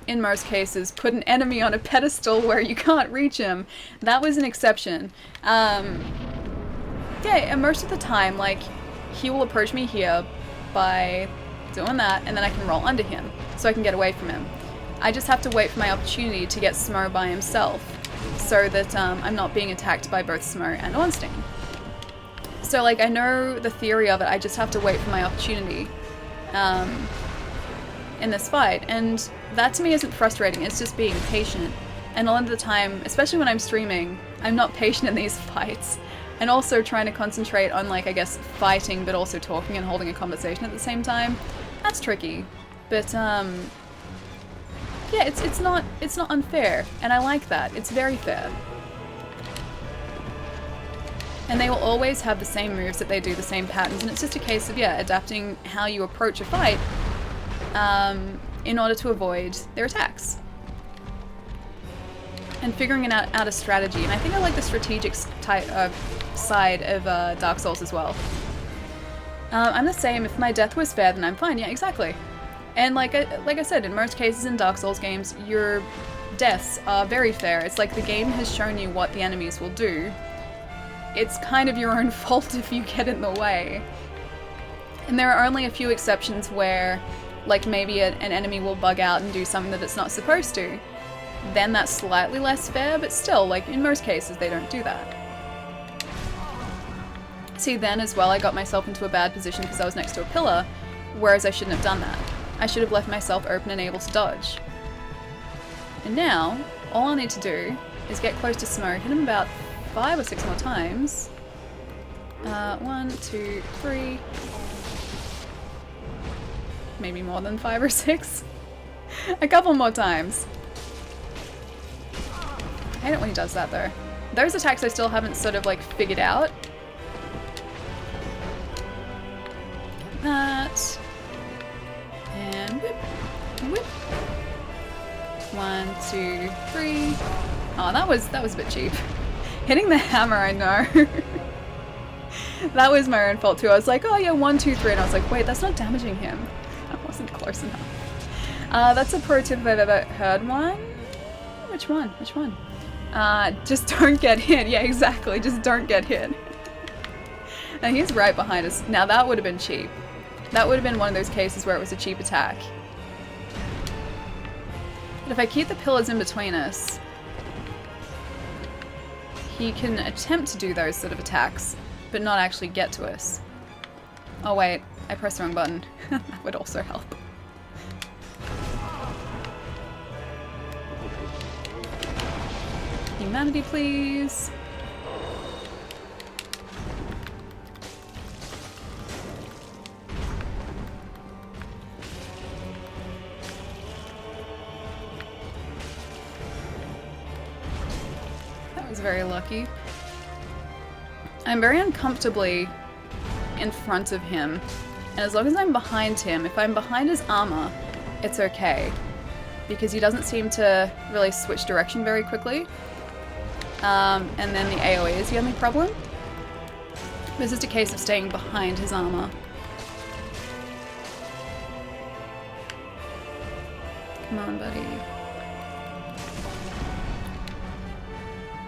in most cases, put an enemy on a pedestal where you can't reach him. That was an exception. Yeah, and most of the time, like, he will approach me here by doing that, and then I can roll under him, so I can get away from him. I just have to wait for my opportunity to get Smough by himself, so that I'm not being attacked by both Smough and Ornstein. So, like, I know the theory of it, I just have to wait for my opportunity in this fight, and that to me isn't frustrating, it's just being patient. And a lot of the time, especially when I'm streaming, I'm not patient in these fights. And also trying to concentrate on, like, I guess, fighting, but also talking and holding a conversation at the same time. That's tricky. But, yeah, it's not unfair, and I like that. It's very fair. And they will always have the same moves that they do, the same patterns, and it's just a case of, yeah, adapting how you approach a fight in order to avoid their attacks. And figuring out a strategy, and I think I like the strategic side of Dark Souls as well. I'm the same. If my death was fair, then I'm fine. Yeah, exactly. And like I said, in most cases in Dark Souls games, you're deaths are very fair. It's like the game has shown you what the enemies will do. It's kind of your own fault if you get in the way. And there are only a few exceptions where, like, maybe an enemy will bug out and do something that it's not supposed to. Then that's slightly less fair, but still, like, in most cases they don't do that. See, then as well I got myself into a bad position because I was next to a pillar, whereas I shouldn't have done that. I should have left myself open and able to dodge. And now, all I need to do is get close to Smough, hit him about 5 or 6 more times. 1, 2, 3... maybe more than 5 or 6. A couple more times. I hate it when he does that though. Those attacks I still haven't sort of like figured out. That. And whip. Whip. 1, 2, 3. Oh, that was a bit cheap. Hitting the hammer, I know. That was my own fault too. I was like, oh yeah, 1, 2, 3, and I was like, wait, that's not damaging him. I wasn't close enough. That's a pro tip if I've ever heard one. Which one? Which one? Just don't get hit. Yeah, exactly. Just don't get hit. And he's right behind us. Now that would have been cheap. That would have been one of those cases where it was a cheap attack. But if I keep the pillars in between us, he can attempt to do those sort of attacks, but not actually get to us. Oh wait, I pressed the wrong button. That would also help. Humanity, please. That was very lucky. I'm very uncomfortably in front of him, and as long as I'm behind him, if I'm behind his armor, it's okay, because he doesn't seem to really switch direction very quickly. And then the AoE is the only problem. This is just a case of staying behind his armor. Come on, buddy.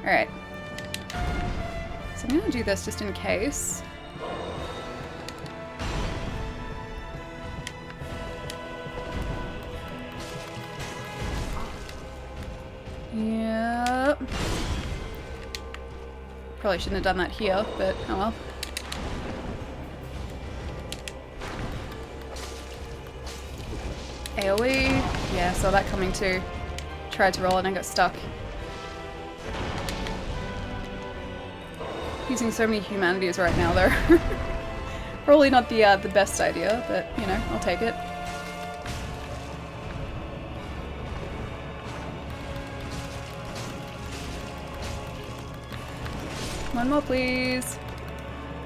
Alright. So I'm gonna do this just in case. Yep. Probably shouldn't have done that here, but oh well. AoE. Yeah, saw that coming too. Tried to roll it and got stuck. Using so many humanities right now though. Probably not the best idea, but you know, I'll take it. One more, please.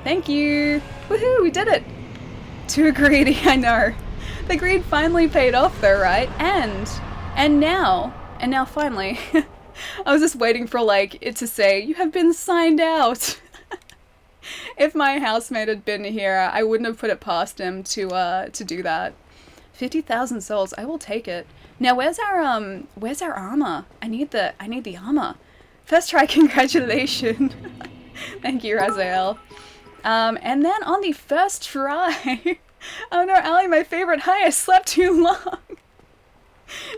Thank you! Woohoo! We did it! Too greedy, I know. The greed finally paid off though, right? And now finally, I was just waiting for like it to say, you have been signed out. If my housemate had been here, I wouldn't have put it past him to do that. 50,000 souls, I will take it. Now where's our armor? I need the armor. First try, congratulations. Thank you, Raziel. And then on the first try, oh no, Ali, my favorite. Hi, I slept too long.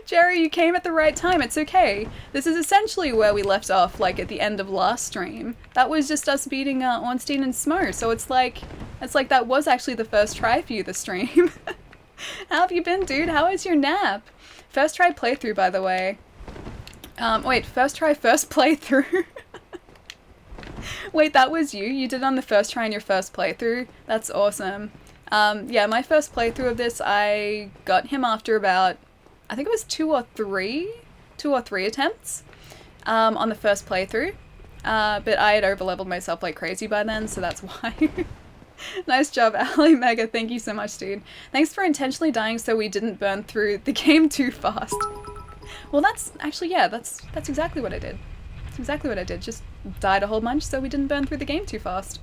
Jerry, you came at the right time. It's okay. This is essentially where we left off, like at the end of last stream. That was just us beating Ornstein and Smough. So it's like that was actually the first try for you this stream. How have you been, dude? How was your nap? First try playthrough, by the way. Wait, first try, first playthrough. Wait, that was you? You did it on the first try in your first playthrough? That's awesome. Yeah, my first playthrough of this, I got him after about, I think it was 2 or 3 attempts on the first playthrough. But I had overleveled myself like crazy by then, so that's why. Nice job, Ali Mega. Thank you so much, dude. Thanks for intentionally dying so we didn't burn through the game too fast. Well, that's actually, yeah, that's exactly what I did. That's exactly what I did. Just died a whole bunch so we didn't burn through the game too fast.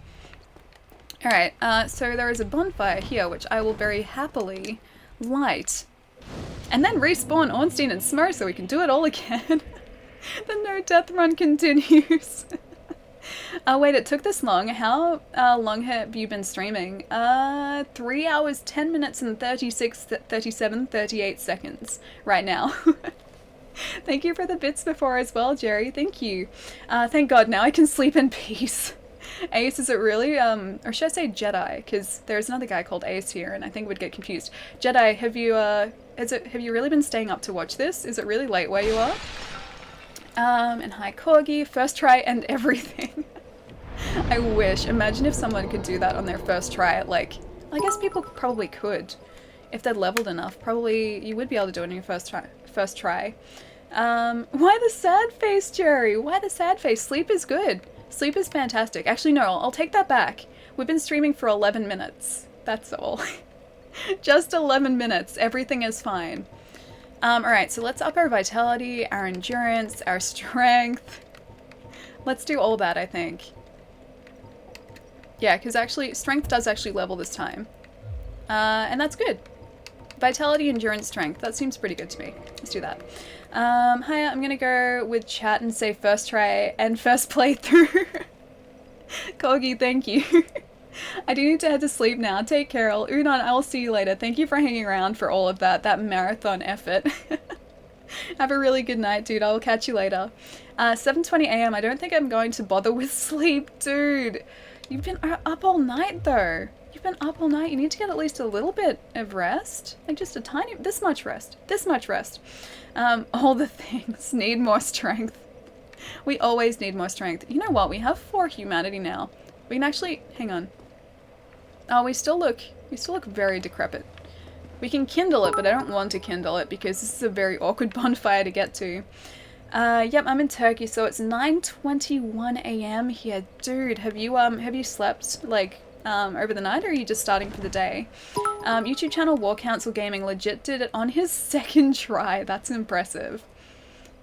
Alright, so there is a bonfire here, which I will very happily light. And then respawn Ornstein and Smough so we can do it all again. The no death run continues. Oh wait, it took this long. How long have you been streaming? 3 hours, 10 minutes and 36, 37, 38 seconds right now. Thank you for the bits before as well, Jerry. Thank you. Thank God, now I can sleep in peace. Ace, is it really, or should I say Jedi? Because there's another guy called Ace here, and I think would get confused. Jedi, have you really been staying up to watch this? Is it really late where you are? And hi Corgi, first try and everything. I wish. Imagine if someone could do that on their first try. Like, I guess people probably could. If they're leveled enough, probably you would be able to do it on your first try. Why the sad face, Jerry? Why the sad face? Sleep is good. Sleep is fantastic. Actually, no, I'll take that back. We've been streaming for 11 minutes. That's all. Just 11 minutes. Everything is fine. Alright, so let's up our vitality, our endurance, our strength. Let's do all that, I think. Yeah, because actually, strength does actually level this time. And that's good. Vitality, endurance, strength. That seems pretty good to me. Let's do that. Hi, I'm gonna go with chat and say first try and first playthrough. Corgi, thank you. I do need to head to sleep now. Take care, Unan, I will see you later. Thank you for hanging around for all of that marathon effort. Have a really good night, dude. I will catch you later. 7:20 AM. I don't think I'm going to bother with sleep, dude. You've been up all night, though. You've been up all night. You need to get at least a little bit of rest. Like just a tiny, this much rest. This much rest. All the things need more strength. We always need more strength. You know what? We have 4 humanity now. We can actually, hang on. Oh, we still look very decrepit. We can kindle it, but I don't want to kindle it because this is a very awkward bonfire to get to. Yep, I'm in Turkey, so it's 9:21 AM here. Dude, have you slept, like, over the night, or are you just starting for the day? YouTube channel War Council Gaming legit did it on his 2nd try. That's impressive.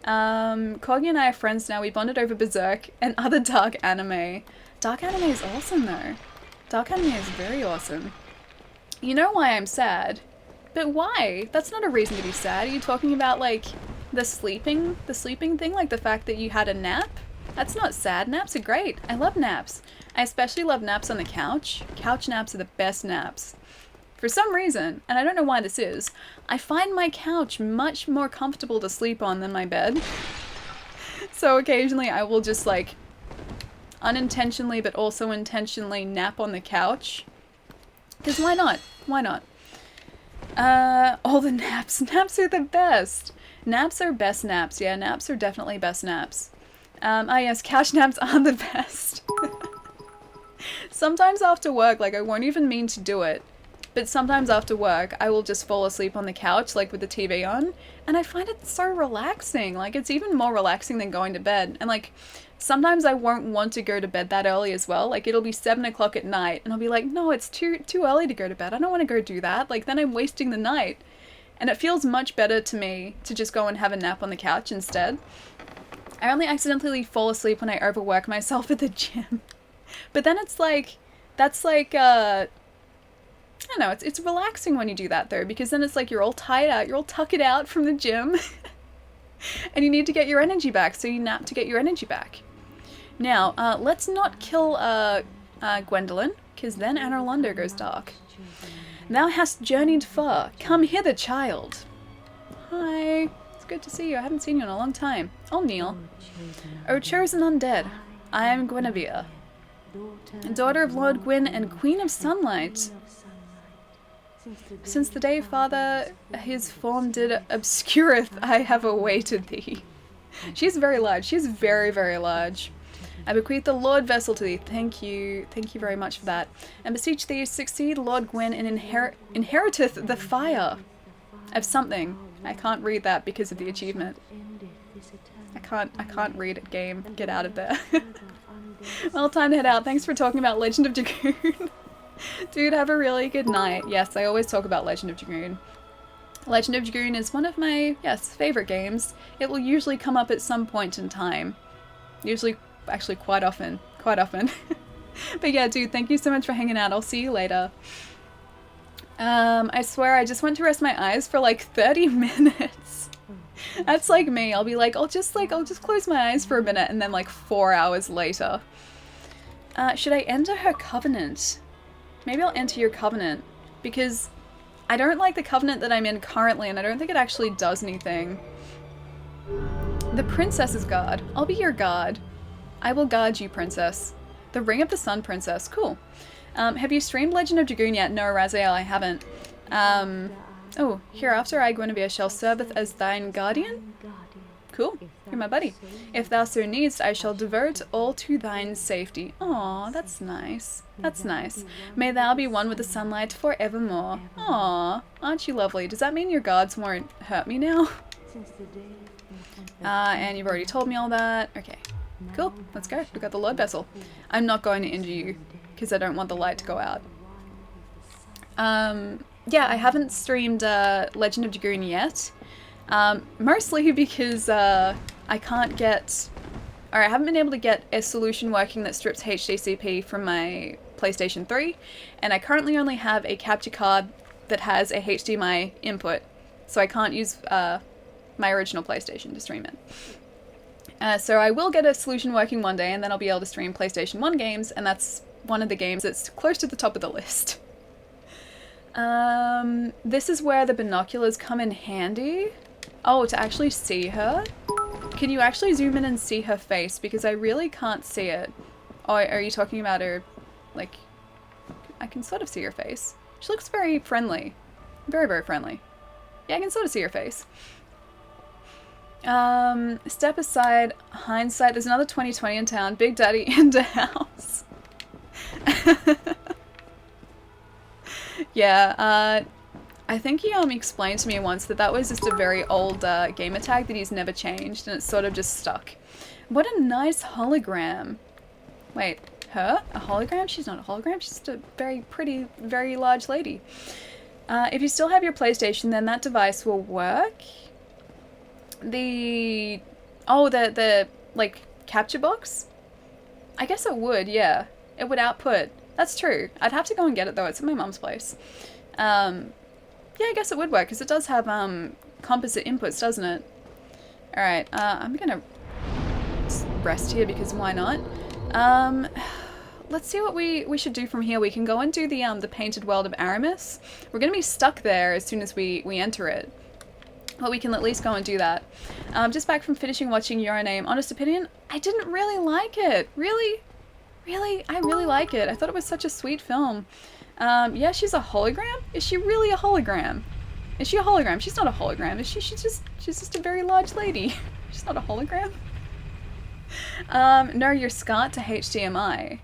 Corgi and I are friends now. We bonded over Berserk and other dark anime. Dark anime is awesome, though. Dark anime is very awesome. You know why I'm sad? But why? That's not a reason to be sad. Are you talking about, like, the sleeping thing? Like the fact that you had a nap? That's not sad. Naps are great. I love naps. I especially love naps on the couch. Couch naps are the best naps. For some reason, and I don't know why this is, I find my couch much more comfortable to sleep on than my bed. So occasionally I will just, like, unintentionally but also intentionally nap on the couch. Because why not? Why not? All the naps. Naps are the best. Naps are best naps. Yeah, naps are definitely best naps. Yes, couch naps are the best. Sometimes after work, like, I won't even mean to do it, but sometimes after work, I will just fall asleep on the couch, like, with the TV on, and I find it so relaxing. Like, it's even more relaxing than going to bed. And, like, sometimes I won't want to go to bed that early as well. Like, it'll be 7 o'clock at night, and I'll be like, no, it's too early to go to bed. I don't want to go do that. Like, then I'm wasting the night. And it feels much better to me to just go and have a nap on the couch instead. I only accidentally fall asleep when I overwork myself at the gym. But then it's like, that's like, I don't know, it's relaxing when you do that though, because then it's like you're all tired out, you're all tuckered out from the gym, and you need to get your energy back, so you nap to get your energy back. Now, let's not kill Gwendolyn, because then Anor Londo goes dark. Thou hast journeyed far, come hither, child. Hi, it's good to see you, I haven't seen you in a long time. I'll kneel. O chosen undead, I am Guinevere, daughter of Lord Gwyn and Queen of Sunlight. Since the day father his form did obscureth, I have awaited thee. She's very large. She's very, very large. I bequeath the Lord vessel to thee. Thank you very much for that. And beseech thee, succeed Lord Gwyn and inheriteth the fire of something. I can't read that because of the achievement. I can't read it, game. Get out of there. Well, time to head out. Thanks for talking about Legend of Dragoon. Dude, have a really good night. Yes, I always talk about Legend of Dragoon. Legend of Dragoon is one of my, yes, favorite games. It will usually come up at some point in time. Usually, actually quite often. Quite often. But yeah, dude, thank you so much for hanging out. I'll see you later. I swear I just went to rest my eyes for like 30 minutes. That's like me. I'll be like, I'll just close my eyes for a minute, and then like 4 hours later. Should I enter her covenant? Maybe I'll enter your covenant, because I don't like the covenant that I'm in currently, and I don't think it actually does anything. The princess's guard. I'll be your guard. I will guard you, princess. The Ring of the Sun princess. Cool. Have you streamed Legend of Dragoon yet? No, Raziel, I haven't. Oh, hereafter I, Guinevere, shall serveth as thine guardian? Cool. You're my buddy. If thou so needst, I shall devote all to thine safety. Aw, that's nice. That's nice. May thou be one with the sunlight forevermore. Aw, aren't you lovely? Does that mean your guards won't hurt me now? And you've already told me all that. Okay, cool. Let's go. We got the Lord Vessel. I'm not going to injure you because I don't want the light to go out. Yeah, I haven't streamed Legend of Dragoon yet. Mostly because I can't get, or I haven't been able to get a solution working that strips HDCP from my PlayStation 3, and I currently only have a capture card that has a HDMI input, so I can't use my original PlayStation to stream it. So I will get a solution working one day, and then I'll be able to stream PlayStation 1 games, and that's one of the games that's close to the top of the list. This is where the binoculars come in handy. Oh, to actually see her? Can you actually zoom in and see her face? Because I really can't see it. Oh, are you talking about her, like, I can sort of see her face. She looks very friendly. Very, very friendly. Yeah, I can sort of see her face. Step aside, hindsight, there's another 2020 in town. Big Daddy in the house. Yeah, I think he explained to me once that that was just a very old gamer tag that he's never changed, and it's sort of just stuck. What a nice hologram. Wait, her? A hologram? She's not a hologram, she's just a very pretty, very large lady. If you still have your PlayStation, then that device will work. The like, capture box? I guess it would, yeah. It would output. That's true. I'd have to go and get it though, it's at my mum's place. Yeah, I guess it would work, because it does have composite inputs, doesn't it? Alright, I'm gonna rest here, because why not? Let's see what we should do from here. We can go and do the Painted World of Aramis. We're gonna be stuck there as soon as we enter it. But we can at least go and do that. Just back from finishing watching Your Name. Honest opinion, I didn't really like it. Really? Really? I really like it. I thought it was such a sweet film. Yeah, she's a hologram? Is she really a hologram? Is she a hologram? She's not a hologram, is she? She's just a very large lady. She's not a hologram. No, you're SCART to HDMI.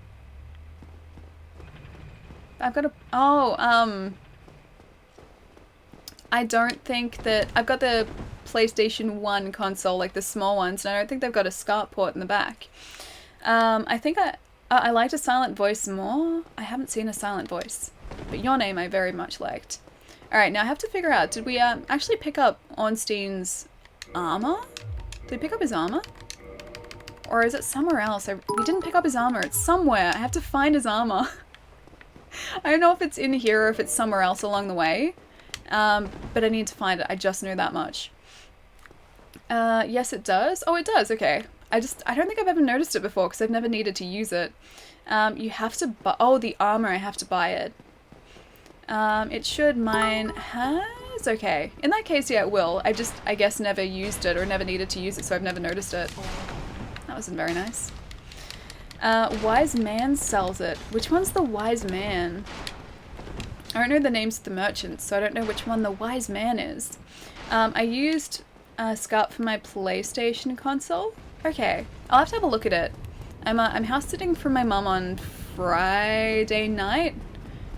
I've got a... Oh, I don't think that... I've got the PlayStation 1 console, like the small ones, and I don't think they've got a SCART port in the back. I think I liked a silent voice more. I haven't seen a silent voice, but Your Name I very much liked. Alright, now I have to figure out, did we actually pick up Ornstein's armor? Did we pick up his armor? Or is it somewhere else? We didn't pick up his armor, it's somewhere. I have to find his armor. I don't know if it's in here or if it's somewhere else along the way, but I need to find it, I just know that much. Yes it does? Oh it does, okay. I don't think I've ever noticed it before because I've never needed to use it. You have to buy, oh, the armor, I have to buy it. It should, mine has, okay. In that case, yeah, it will. I guess never used it or never needed to use it, so I've never noticed it. That wasn't very nice. Wise Man sells it. Which one's the Wise Man? I don't know the names of the merchants, so I don't know which one the Wise Man is. I used SCART for my PlayStation console. Okay, I'll have to have a look at it. I'm house sitting for my mum on Friday night.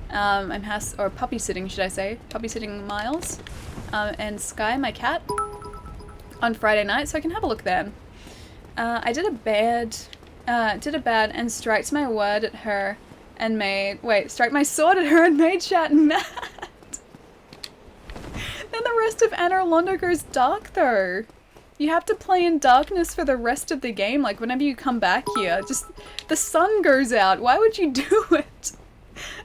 I'm puppy sitting, should I say? Puppy sitting Miles. And Sky, my cat, on Friday night, so I can have a look then. I did a bad and striked my word at her and made, strike my sword at her and made chat mad. Then the rest of Anor Londo goes dark though. You have to play in darkness for the rest of the game, like whenever you come back here, just the sun goes out. Why would you do it?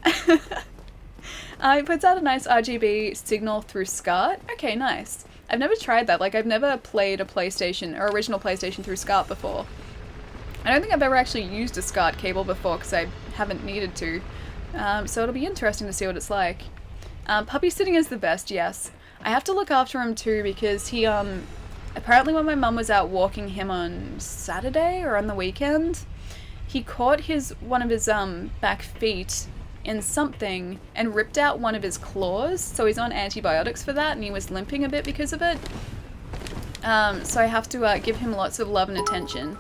It puts out a nice RGB signal through SCART. Okay, nice. I've never tried that. Like, I've never played a PlayStation or original PlayStation through SCART before. I don't think I've ever actually used a SCART cable before because I haven't needed to. So it'll be interesting to see what it's like. Puppy sitting is the best, yes. I have to look after him too because he, apparently when my mum was out walking him on Saturday or on the weekend, he caught one of his back feet in something and ripped out one of his claws, so he's on antibiotics for that and he was limping a bit because of it. So I have to give him lots of love and attention.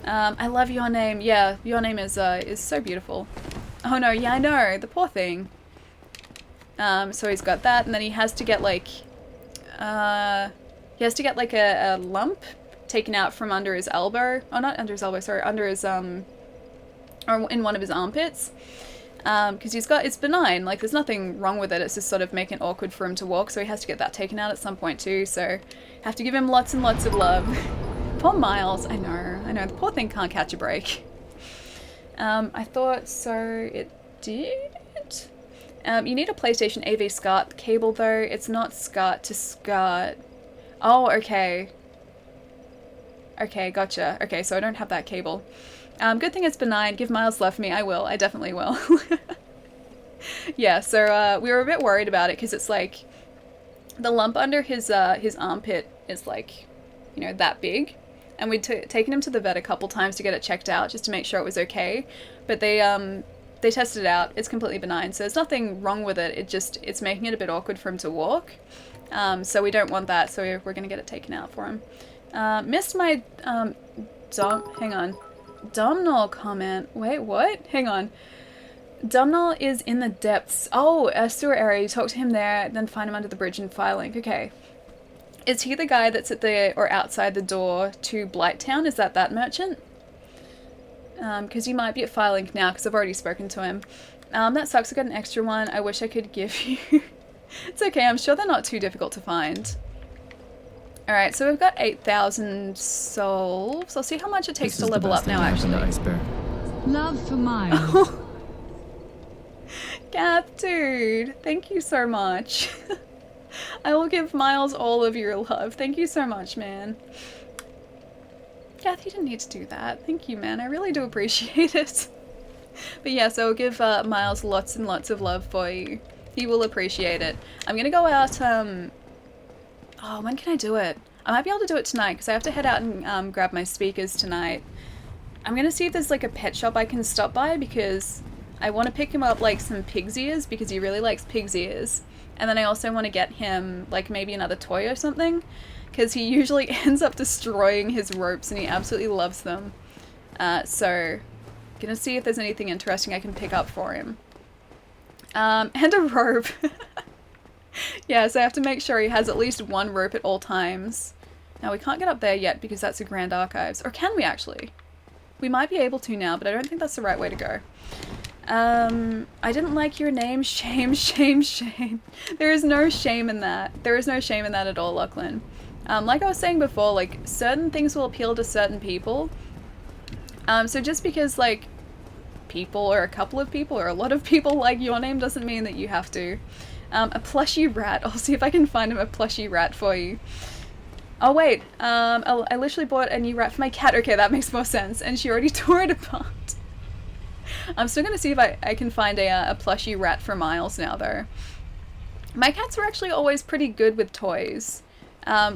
I love your name. Yeah, your name is so beautiful. Oh no, yeah, I know, the poor thing. So he's got that, and then he has to get like a lump taken out from under his elbow. Oh, not under his elbow, sorry, under his or in one of his armpits. Because it's benign, like there's nothing wrong with it, it's just sort of making it awkward for him to walk, so he has to get that taken out at some point too, so have to give him lots and lots of love. Poor Miles, I know, the poor thing can't catch a break. I thought so it did? You need a PlayStation AV SCART cable though, it's not SCART to SCART. Oh, okay. Okay, gotcha. Okay, so I don't have that cable. Good thing it's benign. Give Miles love for me. I will. I definitely will. Yeah, so we were a bit worried about it because it's like the lump under his armpit is like, you know, that big. And we'd taken him to the vet a couple times to get it checked out just to make sure it was okay. But they tested it out. It's completely benign. So there's nothing wrong with it. It's making it a bit awkward for him to walk. So we don't want that. So we're going to get it taken out for him. Missed my hang on. Domhnall comment. Wait, what? Hang on. Domhnall is in the depths. Oh, a sewer area. You talk to him there, then find him under the bridge in Firelink. Okay. Is he the guy that's outside the door to Blighttown? Is that merchant? Because you might be at Firelink now, because I've already spoken to him. That sucks. I got an extra one. I wish I could give you. It's okay. I'm sure they're not too difficult to find. Alright, so we've got 8,000 souls. I'll see how much it takes to level up now, actually. Love for Miles. Gath, dude, thank you so much. I will give Miles all of your love. Thank you so much, man. Gath, you didn't need to do that. Thank you, man. I really do appreciate it. But yeah, so I'll give Miles lots and lots of love for you. He will appreciate it. I'm gonna go out, oh, when can I do it? I might be able to do it tonight because I have to head out and grab my speakers tonight. I'm gonna see if there's like a pet shop I can stop by because I want to pick him up like some pig's ears because he really likes pig's ears. And then I also want to get him like maybe another toy or something because he usually ends up destroying his ropes and he absolutely loves them. So gonna see if there's anything interesting I can pick up for him. And a rope. Yeah, so I have to make sure he has at least one rope at all times. Now we can't get up there yet because that's the Grand Archives. Or can we actually? We might be able to now, but I don't think that's the right way to go. I didn't like your name. Shame, shame, shame. There is no shame in that. There is no shame in that at all, Lachlan. Like I was saying before, like, certain things will appeal to certain people. So just because, like, people or a couple of people or a lot of people like your name doesn't mean that you have to. A plushy rat. I'll see if I can find him a plushy rat for you. Oh wait, I literally bought a new rat for my cat. Okay, that makes more sense. And she already tore it apart. I'm still gonna see if I can find a plushy rat for Miles now though. My cats were actually always pretty good with toys.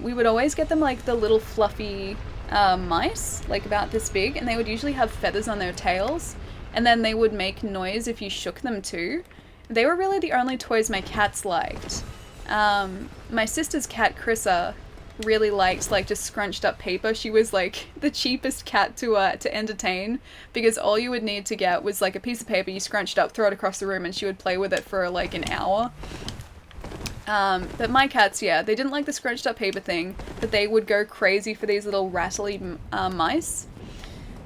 We would always get them like the little fluffy mice, like about this big, and they would usually have feathers on their tails. And then they would make noise if you shook them too. They were really the only toys my cats liked. My sister's cat, Chrissa, really liked like just scrunched up paper. She was like the cheapest cat to entertain because all you would need to get was like a piece of paper you scrunched up, throw it across the room, and she would play with it for like an hour. But my cats, yeah, they didn't like the scrunched up paper thing, but they would go crazy for these little rattly mice.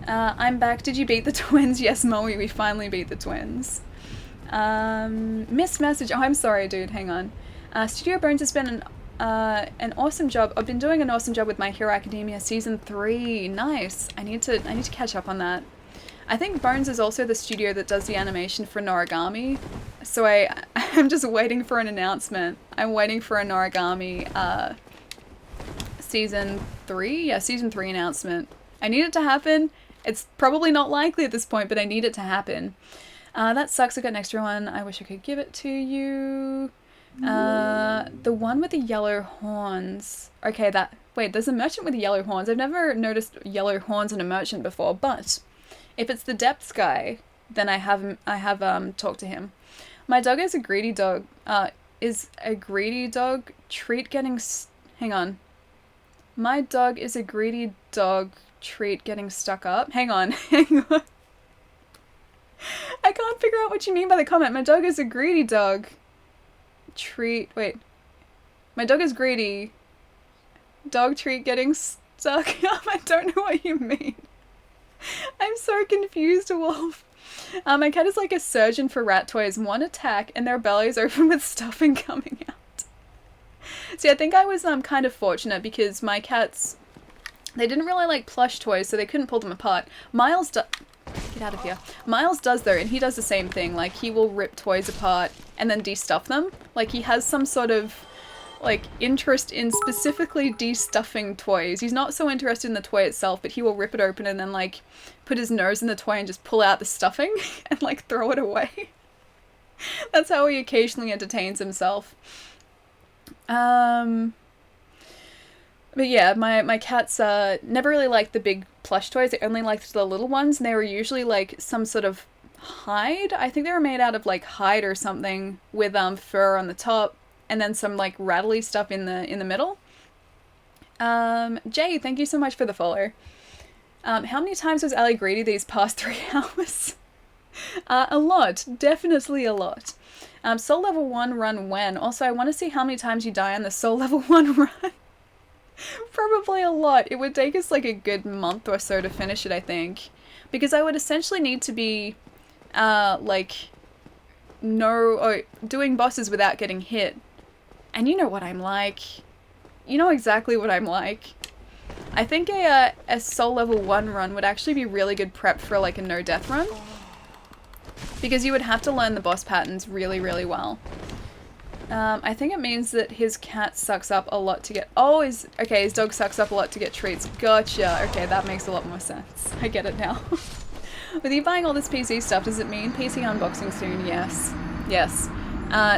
I'm back. Did you beat the twins? Yes, Moe, we finally beat the twins. Missed message. Oh, I'm sorry, dude. Hang on. Studio Bones has been an awesome job. I've been doing an awesome job with My Hero Academia Season 3. Nice. I need to catch up on that. I think Bones is also the studio that does the animation for Noragami. So I'm just waiting for an announcement. I'm waiting for a Noragami season 3? Yeah, season 3 announcement. I need it to happen. It's probably not likely at this point, but I need it to happen. That sucks. I got an extra one. I wish I could give it to you. The one with the yellow horns. Okay, wait, there's a merchant with yellow horns. I've never noticed yellow horns in a merchant before, but if it's the depths guy, then I have talked to him. My dog is a greedy dog. Treat getting hang on. My dog is a greedy dog. Treat getting stuck up. Hang on. Hang on. I can't figure out what you mean by the comment. My dog is a greedy dog. Wait. My dog is greedy. Dog treat getting stuck up. I don't know what you mean. I'm so confused, Wolf. My cat is like a surgeon for rat toys. One attack and their bellies open with stuffing coming out. See, I think I was kind of fortunate because my cats, they didn't really like plush toys, so they couldn't pull them apart. Get out of here. Miles does though, and he does the same thing. Like, he will rip toys apart and then de-stuff them. Like, he has some sort of, like, interest in specifically de-stuffing toys. He's not so interested in the toy itself, but he will rip it open and then, like, put his nose in the toy and just pull out the stuffing and, like, throw it away. That's how he occasionally entertains himself. But yeah, my cats never really liked the big plush toys. They only liked the little ones, and they were usually like some sort of hide. I think they were made out of like hide or something with fur on the top, and then some like rattly stuff in the middle. Jay, thank you so much for the follow. How many times was Ali greedy these past 3 hours? A lot, definitely a lot. Soul level 1 run when? Also, I want to see how many times you die on the soul level 1 run. Probably a lot. It would take us like a good month or so to finish it, I think. Because I would essentially need to be, doing bosses without getting hit. And you know what I'm like. You know exactly what I'm like. I think a soul level 1 run would actually be really good prep for like a no death run. Because you would have to learn the boss patterns really, really well. I think it means that his cat sucks up a lot to get... his dog sucks up a lot to get treats. Gotcha. Okay, that makes a lot more sense. I get it now. With you buying all this PC stuff, does it mean PC unboxing soon? Yes. Yes.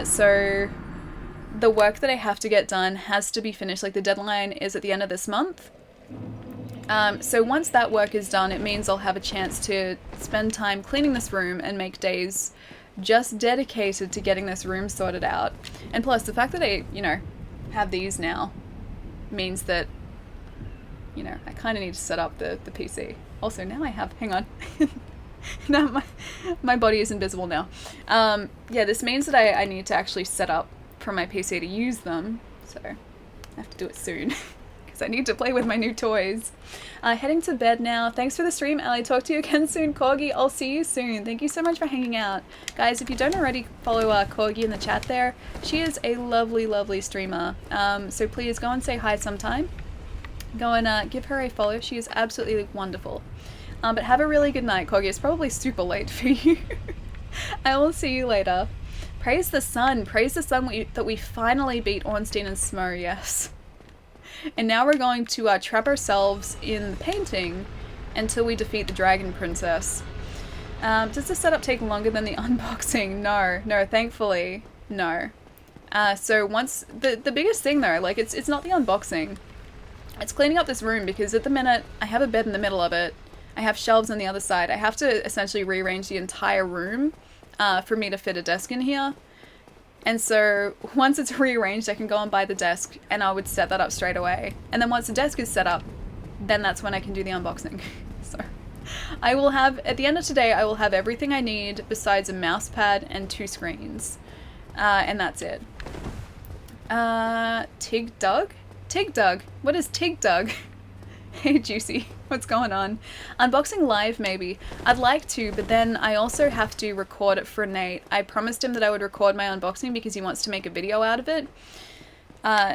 So the work that I have to get done has to be finished. Like, the deadline is at the end of this month. So once that work is done, it means I'll have a chance to spend time cleaning this room and make days just dedicated to getting this room sorted out. And plus, the fact that I, have these now means that, I kind of need to set up the PC. Also, now I have, hang on. Now my body is invisible now. Yeah, this means that I need to actually set up for my PC to use them. So, I have to do it soon. Because I need to play with my new toys. Heading to bed now. Thanks for the stream, Ali. Talk to you again soon, Corgi. I'll see you soon. Thank you so much for hanging out. Guys, if you don't already follow Corgi in the chat there, she is a lovely, lovely streamer. So please go and say hi sometime. Go and give her a follow. She is absolutely wonderful. But have a really good night, Corgi. It's probably super late for you. I will see you later. Praise the sun. Praise the sun that we finally beat Ornstein and Smough, yes. And now we're going to trap ourselves in the painting until we defeat the Dragon Princess. Does the setup take longer than the unboxing? No, thankfully, no. So once, the biggest thing though, like it's not the unboxing. It's cleaning up this room because at the minute, I have a bed in the middle of it. I have shelves on the other side. I have to essentially rearrange the entire room for me to fit a desk in here. And so once it's rearranged, I can go and buy the desk and I would set that up straight away. And then once the desk is set up, then that's when I can do the unboxing. So I will have, at the end of today, I will have everything I need besides a mouse pad and 2 screens. And that's it. Tig Doug? Tig Doug? What is Tig Doug? Hey Juicy, what's going on? Unboxing live maybe. I'd like to, but then I also have to record it for Nate. I promised him that I would record my unboxing because he wants to make a video out of it.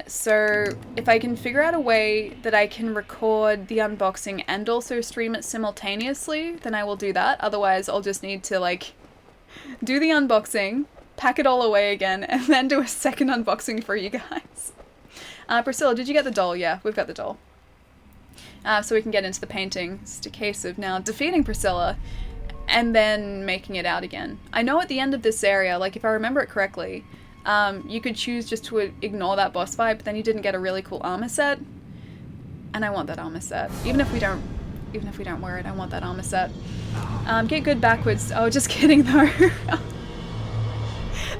So if I can figure out a way that I can record the unboxing and also stream it simultaneously, then I will do that. Otherwise, I'll just need to like do the unboxing, pack it all away again, and then do a second unboxing for you guys. Priscilla, did you get the doll? Yeah, we've got the doll. So we can get into the painting. It's just a case of now defeating Priscilla and then making it out again. I know at the end of this area, like if I remember it correctly, you could choose just to ignore that boss fight, but then you didn't get a really cool armor set. And I want that armor set. Even if we don't wear it, I want that armor set. Get good backwards. Oh, just kidding though.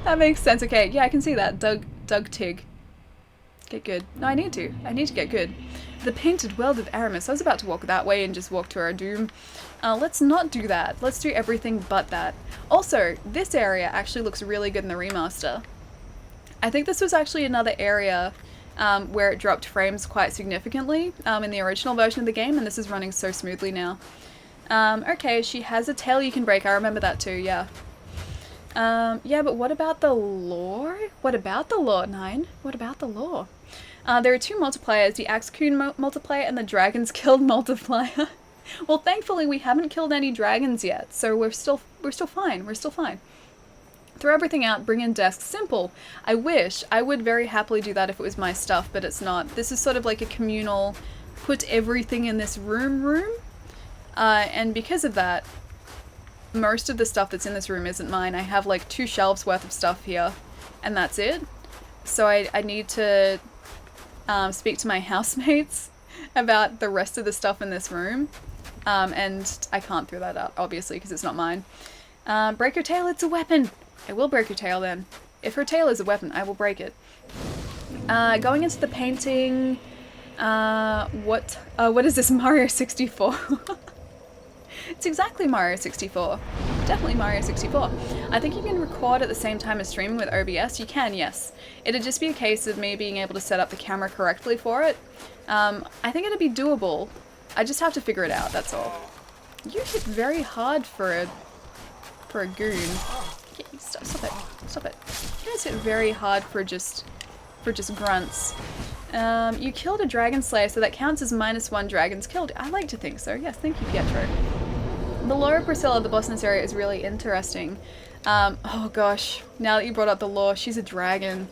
That makes sense. Okay, yeah, I can see that. Doug Tig. Get good. No, I need to get good. The painted world of Aramis. I was about to walk that way and just walk to our doom. Let's not do that. Let's do everything but that. Also, this area actually looks really good in the remaster. I think this was actually another area where it dropped frames quite significantly in the original version of the game, and this is running so smoothly now. Okay, she has a tail you can break. I remember that too, yeah. Yeah, but what about the lore? What about the lore, Nine? What about the lore? There are two multipliers, the Axe-Coon multiplier and the Dragon's Killed multiplier. Well, thankfully we haven't killed any dragons yet, so we're still fine. We're still fine. Throw everything out, bring in desks. Simple. I wish. I would very happily do that if it was my stuff, but it's not. This is sort of like a communal, put everything in this room. And because of that, most of the stuff that's in this room isn't mine. I have like 2 shelves worth of stuff here, and that's it. So I need to speak to my housemates about the rest of the stuff in this room. And I can't throw that out, obviously, because it's not mine. Break her tail, it's a weapon! I will break her tail then. If her tail is a weapon, I will break it. Going into the painting... what is this, Mario 64? It's exactly Mario 64. Definitely Mario 64. I think you can record at the same time as streaming with OBS. You can, yes. It'd just be a case of me being able to set up the camera correctly for it. I think it'd be doable. I just have to figure it out, that's all. You hit very hard for a goon. Yeah, stop it. You guys hit very hard for just grunts. You killed a dragon slayer, so that counts as -1 dragons killed. I like to think so. Yes, thank you, Pietro. The lore of Priscilla, the boss in this area, is really interesting. Oh gosh, now that you brought up the lore, she's a dragon.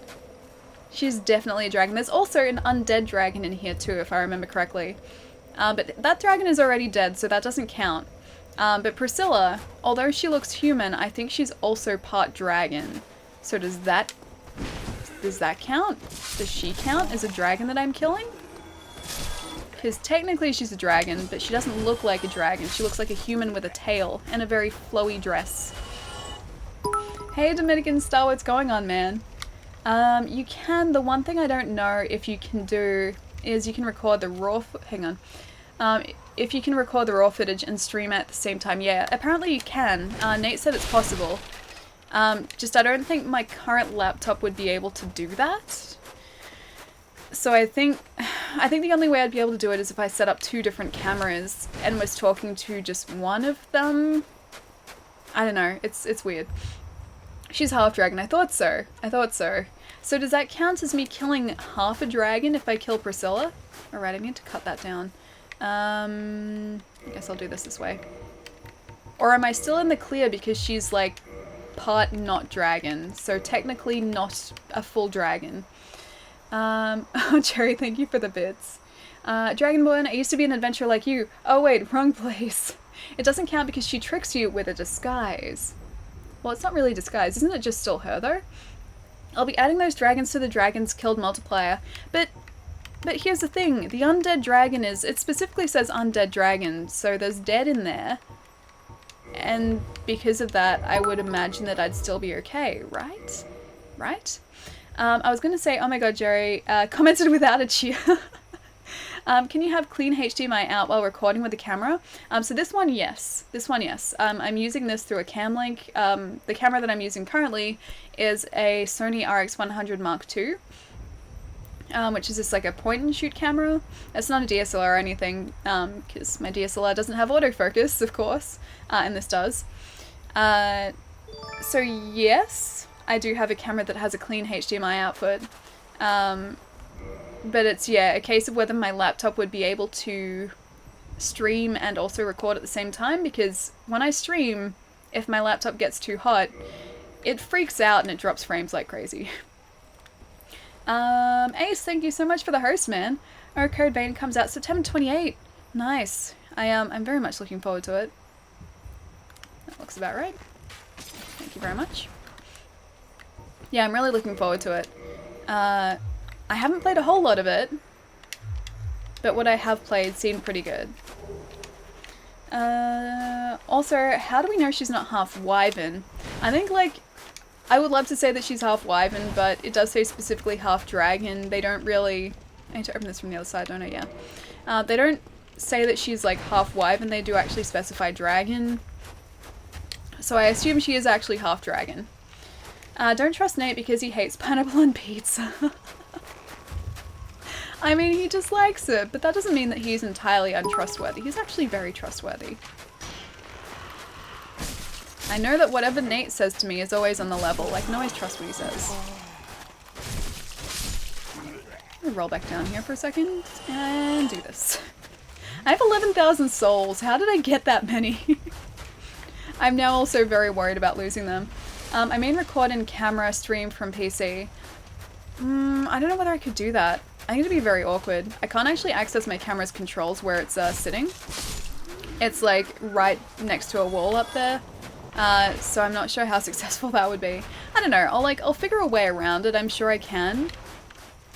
She's definitely a dragon. There's also an undead dragon in here too, if I remember correctly. But that dragon is already dead, so that doesn't count. But Priscilla, although she looks human, I think she's also part dragon. So does that count? Does she count as a dragon that I'm killing? Because technically she's a dragon, but she doesn't look like a dragon. She looks like a human with a tail and a very flowy dress. Hey Dominican Star, what's going on, man? You can, the one thing I don't know if you can do is you can record the raw, hang on. If you can record the raw footage and stream at the same time, yeah, apparently you can. Nate said it's possible. Just I don't think my current laptop would be able to do that. So I think the only way I'd be able to do it is if I set up 2 different cameras and was talking to just one of them. I don't know, it's weird. She's half dragon, I thought so. So does that count as me killing half a dragon if I kill Priscilla? Alright, I need to cut that down. I guess I'll do this way. Or am I still in the clear because she's like part not dragon, so technically not a full dragon. Oh, Jerry, thank you for the bits. Dragonborn, I used to be an adventurer like you. Oh wait, wrong place. It doesn't count because she tricks you with a disguise. Well, it's not really a disguise, isn't it just still her though? I'll be adding those dragons to the dragons killed multiplier, but here's the thing, the undead dragon it specifically says undead dragon, so there's dead in there. And because of that, I would imagine that I'd still be okay, right? Right? I was going to say, oh my god, Jerry, commented without a cheer. Can you have clean HDMI out while recording with the camera? So this one, yes. I'm using this through a cam link. The camera that I'm using currently is a Sony RX100 Mark II. Which is just like a point and shoot camera. It's not a DSLR or anything, because my DSLR doesn't have autofocus, of course, and this does. So yes, I do have a camera that has a clean HDMI output, but it's, yeah, a case of whether my laptop would be able to stream and also record at the same time, because when I stream, if my laptop gets too hot, it freaks out and it drops frames like crazy. Ace, thank you so much for the host, man. Our Code Vein comes out September 28th. Nice. I'm very much looking forward to it. That looks about right. Thank you very much. Yeah, I'm really looking forward to it. I haven't played a whole lot of it, but what I have played seemed pretty good. Also, how do we know she's not half wyvern? I think, like, I would love to say that she's half wyvern, but it does say specifically half dragon. They don't really... I need to open this from the other side, don't I? Yeah. They don't say that she's, like, half wyvern. They do actually specify dragon. So I assume she is actually half dragon. Don't trust Nate because he hates pineapple on pizza. I mean, he just likes it, but that doesn't mean that he's entirely untrustworthy. He's actually very trustworthy. I know that whatever Nate says to me is always on the level. Like, I can always trust what he says. I'm gonna roll back down here for a second and do this. I have 11,000 souls. How did I get that many? I'm now also very worried about losing them. I mean record in camera stream from PC. I don't know whether I could do that. I think it'd be very awkward. I can't actually access my camera's controls where it's sitting. It's like right next to a wall up there. So I'm not sure how successful that would be. I don't know. I'll figure a way around it. I'm sure I can.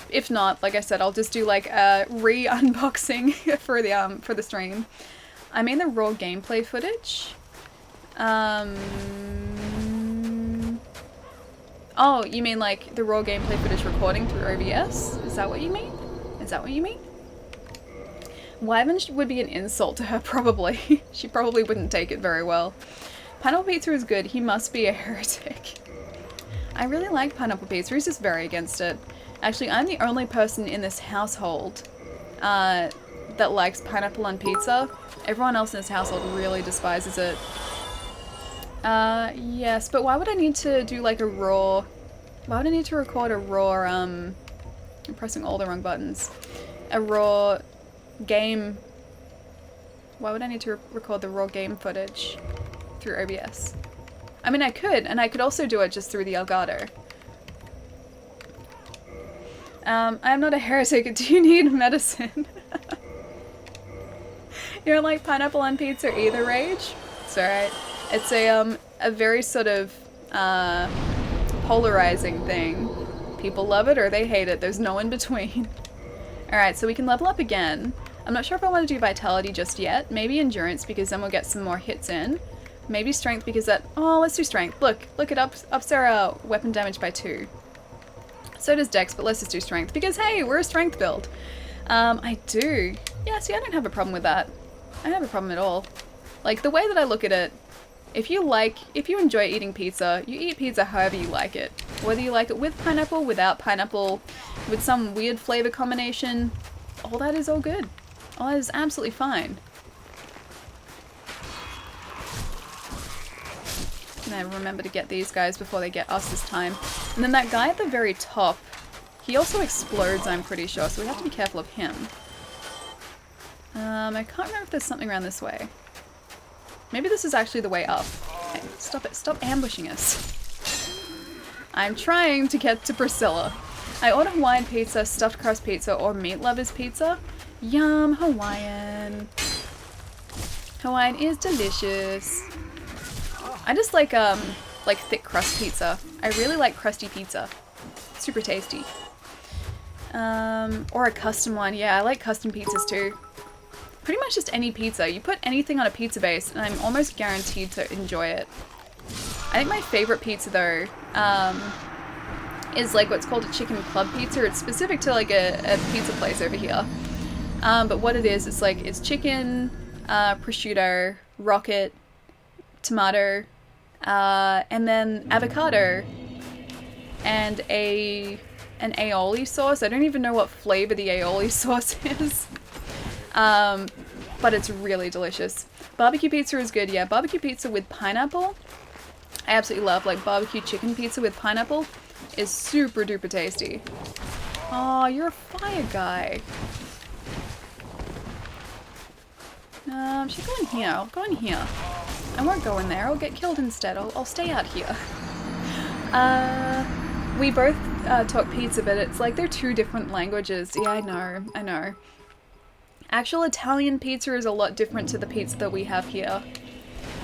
If not, like I said, I'll just do like a re-unboxing for the stream. I mean the raw gameplay footage. Oh, you mean like the raw gameplay footage recording through OBS? Is that what you mean? Is that what you mean? Wyvern would be an insult to her, probably. She probably wouldn't take it very well. Pineapple Pizza is good. He must be a heretic. I really like Pineapple Pizza. He's just very against it. Actually, I'm the only person in this household that likes pineapple on pizza. Everyone else in this household really despises it. Yes, but why would I need to do like a raw... Why would I need to record a raw, I'm pressing all the wrong buttons. A raw game... Why would I need to record the raw game footage through OBS? I mean, I could, and I could also do it just through the Elgato. I'm not a heretic. Do you need medicine? You don't like pineapple on pizza either, Rage? It's alright. It's a very sort of polarizing thing. People love it or they hate it. There's no in between. Alright, so we can level up again. I'm not sure if I want to do vitality just yet. Maybe endurance because then we'll get some more hits in. Maybe strength because that... Oh, let's do strength. Look it ups our weapon damage by 2. So does dex, but let's just do strength because hey, we're a strength build. I do. Yeah, see, I don't have a problem with that. I don't have a problem at all. Like, the way that I look at it, if you enjoy eating pizza, you eat pizza however you like it. Whether you like it with pineapple, without pineapple, with some weird flavor combination, all that is all good. All that is absolutely fine. And I remember to get these guys before they get us this time. And then that guy at the very top, he also explodes, I'm pretty sure, so we have to be careful of him. I can't remember if there's something around this way. Maybe this is actually the way up. Okay, stop it. Stop ambushing us. I'm trying to get to Priscilla. I order Hawaiian pizza, stuffed crust pizza, or meat lovers pizza. Yum, Hawaiian. Hawaiian is delicious. I just like thick crust pizza. I really like crusty pizza. Super tasty. Or a custom one. Yeah, I like custom pizzas too. Pretty much just any pizza. You put anything on a pizza base and I'm almost guaranteed to enjoy it. I think my favorite pizza though, is like what's called a chicken club pizza. It's specific to like a pizza place over here. But what it is, it's chicken, prosciutto, rocket, tomato, and then avocado, and an aioli sauce. I don't even know what flavor the aioli sauce is. But it's really delicious. Barbecue pizza is good, yeah. Barbecue pizza with pineapple, I absolutely love. Like barbecue chicken pizza with pineapple is super duper tasty. Oh, you're a fire guy. Should I go in here? I'll go in here. I won't go in there. I'll get killed instead. I'll stay out here. We both talk pizza, but it's like they're two different languages. Yeah, I know. Actual Italian pizza is a lot different to the pizza that we have here.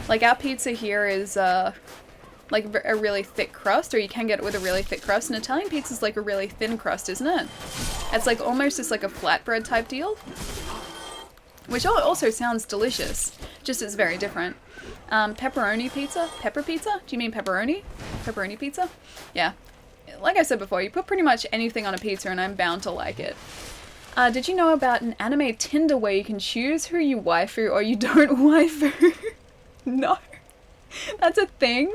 Like, our pizza here is, like a really thick crust, or you can get it with a really thick crust, and Italian pizza is like a really thin crust, isn't it? It's like almost just like a flatbread type deal, which also sounds delicious, just it's very different. Pepperoni pizza? Pepper pizza? Do you mean pepperoni? Pepperoni pizza? Yeah. Like I said before, you put pretty much anything on a pizza and I'm bound to like it. Did you know about an anime Tinder where you can choose who you waifu or you don't waifu? No. That's a thing?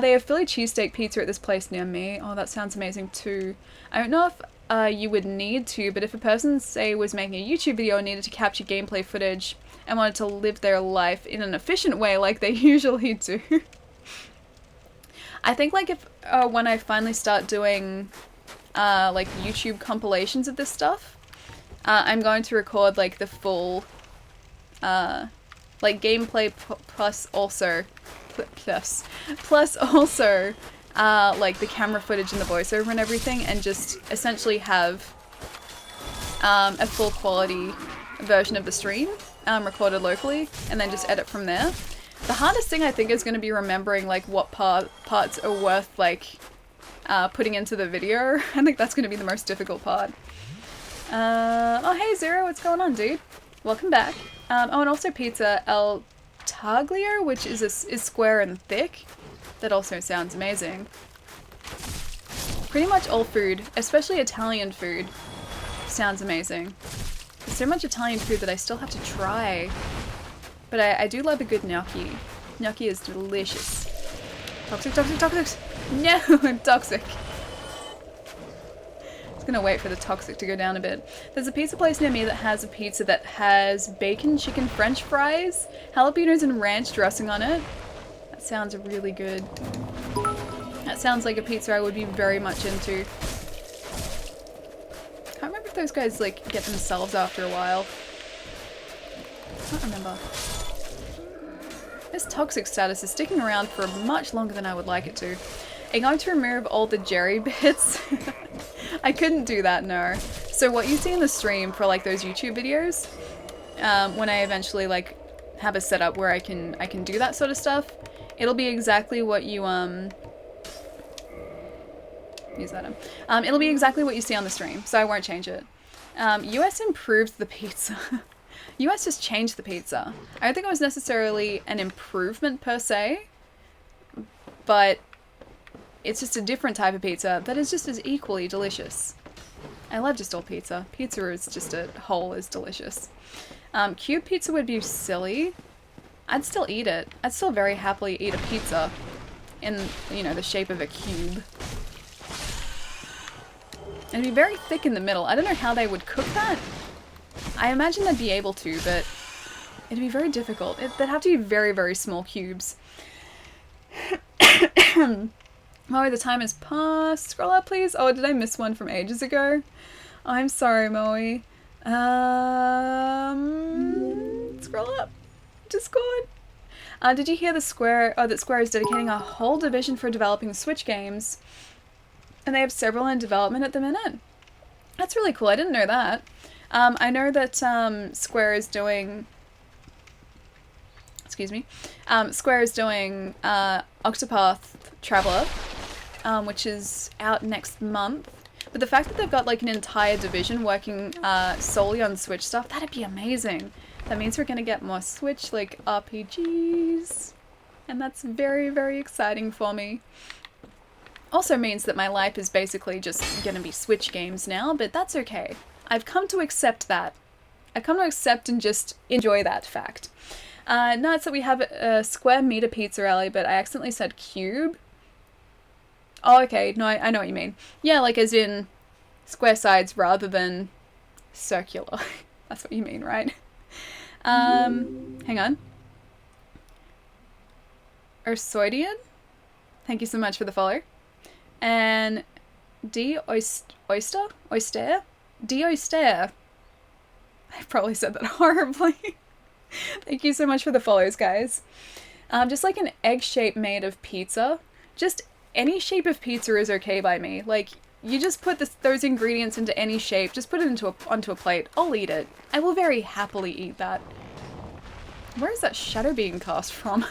They have Philly cheesesteak pizza at this place near me. Oh, that sounds amazing too. I don't know if you would need to, but if a person, say, was making a YouTube video and needed to capture gameplay footage and wanted to live their life in an efficient way like they usually do. I think, like, if when I finally start doing, like, YouTube compilations of this stuff, I'm going to record, like, the full, like, gameplay plus also, like, the camera footage and the voiceover and everything, and just essentially have, a full quality version of the stream, recorded locally, and then just edit from there. The hardest thing, I think, is going to be remembering, like, what parts are worth, like, putting into the video. I think that's going to be the most difficult part. Oh, hey, Zero, what's going on, dude? Welcome back. Oh, and also pizza El Taglio, which is square and thick. That also sounds amazing. Pretty much all food, especially Italian food, sounds amazing. There's so much Italian food that I still have to try. But I do love a good gnocchi. Gnocchi is delicious. Toxic, toxic, toxic! No, I'm toxic. Just gonna wait for the toxic to go down a bit. There's a pizza place near me that has a pizza that has bacon, chicken, french fries, jalapenos and ranch dressing on it. That sounds really good. That sounds like a pizza I would be very much into. Can't remember if those guys, like, get themselves after a while. Can't remember. This toxic status is sticking around for much longer than I would like it to. I'm going to remove all the Jerry bits. I couldn't do that, no. So what you see in the stream for, like, those YouTube videos, when I eventually, like, have a setup where I can do that sort of stuff, it'll be exactly what you, use that. It'll be exactly what you see on the stream, so I won't change it. US improved the pizza. US just changed the pizza. I don't think it was necessarily an improvement per se, but it's just a different type of pizza that is just as equally delicious. I love just all pizza. Pizza is just a whole is delicious. Cube pizza would be silly. I'd still eat it. I'd still very happily eat a pizza in, you know, the shape of a cube. It'd be very thick in the middle. I don't know how they would cook that. I imagine they'd be able to, but it'd be very difficult. They'd have to be very, very small cubes. Moe, the time has passed. Scroll up, please. Oh, did I miss one from ages ago? I'm sorry, Moe. Scroll up. Discord. Did you hear the Square? Oh, that Square is dedicating a whole division for developing Switch games, and they have several in development at the minute. That's really cool. I didn't know that. I know that Square is doing. Excuse me. Square is doing Octopath Traveler, which is out next month. But the fact that they've got like an entire division working solely on Switch stuff, that'd be amazing. That means we're gonna get more Switch like RPGs, and that's very, very exciting for me. Also means that my life is basically just gonna be Switch games now, but that's okay. I've come to accept that. I've come to accept and just enjoy that fact. No, it's that we have a square meter pizza alley, but I accidentally said cube. Oh, okay. No, I know what you mean. Yeah, like as in square sides rather than circular. That's what you mean, right? Hang on. Ursoidian? Thank you so much for the follow. And Oyster? I probably said that horribly. Thank you so much for the follows, guys. Just like an egg shape made of pizza. Just any shape of pizza is okay by me. Like, you just put those ingredients into any shape, just put it onto a plate, I'll eat it. I will very happily eat that. Where is that shadow being cast from?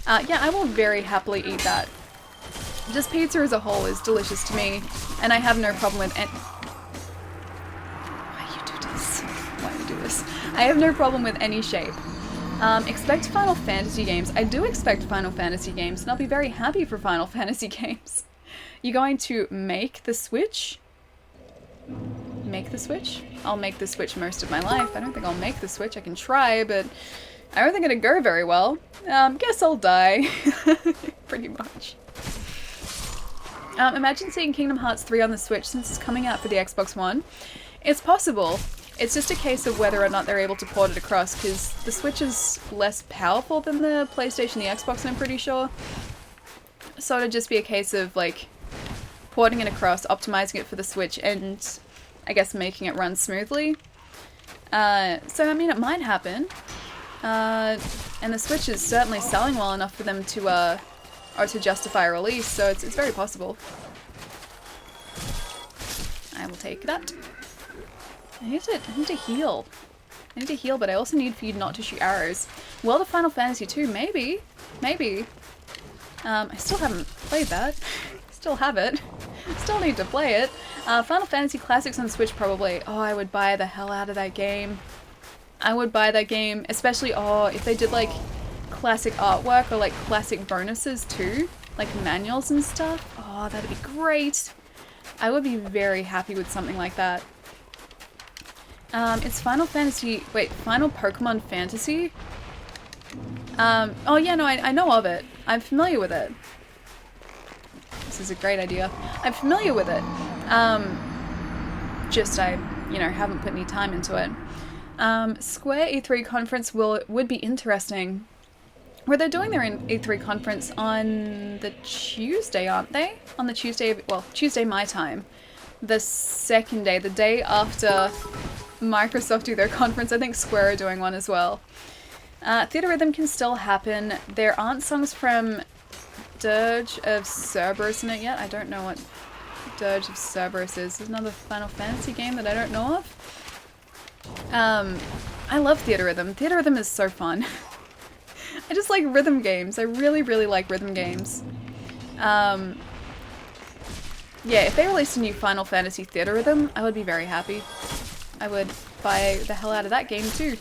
Yeah, I will very happily eat that. Just pizza as a whole is delicious to me, and I have no problem with any— Why you do this? Why you do this? I have no problem with any shape. Expect Final Fantasy games. I do expect Final Fantasy games, and I'll be very happy for Final Fantasy games. You're going to make the Switch? Make the Switch? I'll make the Switch most of my life. I don't think I'll make the Switch. I can try, but I don't think it'll go very well. Guess I'll die. Pretty much. Imagine seeing Kingdom Hearts 3 on the Switch since it's coming out for the Xbox One. It's possible. It's just a case of whether or not they're able to port it across, because the Switch is less powerful than the PlayStation, the Xbox, I'm pretty sure. So it'd just be a case of, like, porting it across, optimizing it for the Switch, and I guess making it run smoothly. So, I mean, it might happen. And the Switch is certainly selling well enough for them to, or to justify a release, so it's very possible. I will take that. I need to heal. I need to heal, but I also need for you not to shoot arrows. World of Final Fantasy 2, maybe. Maybe. I still haven't played that. Still have it. Still need to play it. Final Fantasy Classics on Switch, probably. Oh, I would buy the hell out of that game. I would buy that game, especially, oh, if they did, like, classic artwork or, like, classic bonuses, too. Like, manuals and stuff. Oh, that'd be great. I would be very happy with something like that. It's Final Fantasy... Wait, Final Pokemon Fantasy? Oh, yeah, no, I know of it. I'm familiar with it. This is a great idea. I'm familiar with it. Just I, you know, haven't put any time into it. Square E3 conference would be interesting. Well, they're doing their E3 conference on the Tuesday, aren't they? On the Tuesday, well, Tuesday my time. The second day, the day after Microsoft do their conference. I think Square are doing one as well. Theater Rhythm can still happen. There aren't songs from Dirge of Cerberus in it yet. I don't know what Dirge of Cerberus is. There's another Final Fantasy game that I don't know of. I love Theater Rhythm. Theater Rhythm is so fun. I just like rhythm games. I really, really like rhythm games. Yeah, if they released a new Final Fantasy Theater Rhythm, I would be very happy. I would buy the hell out of that game too.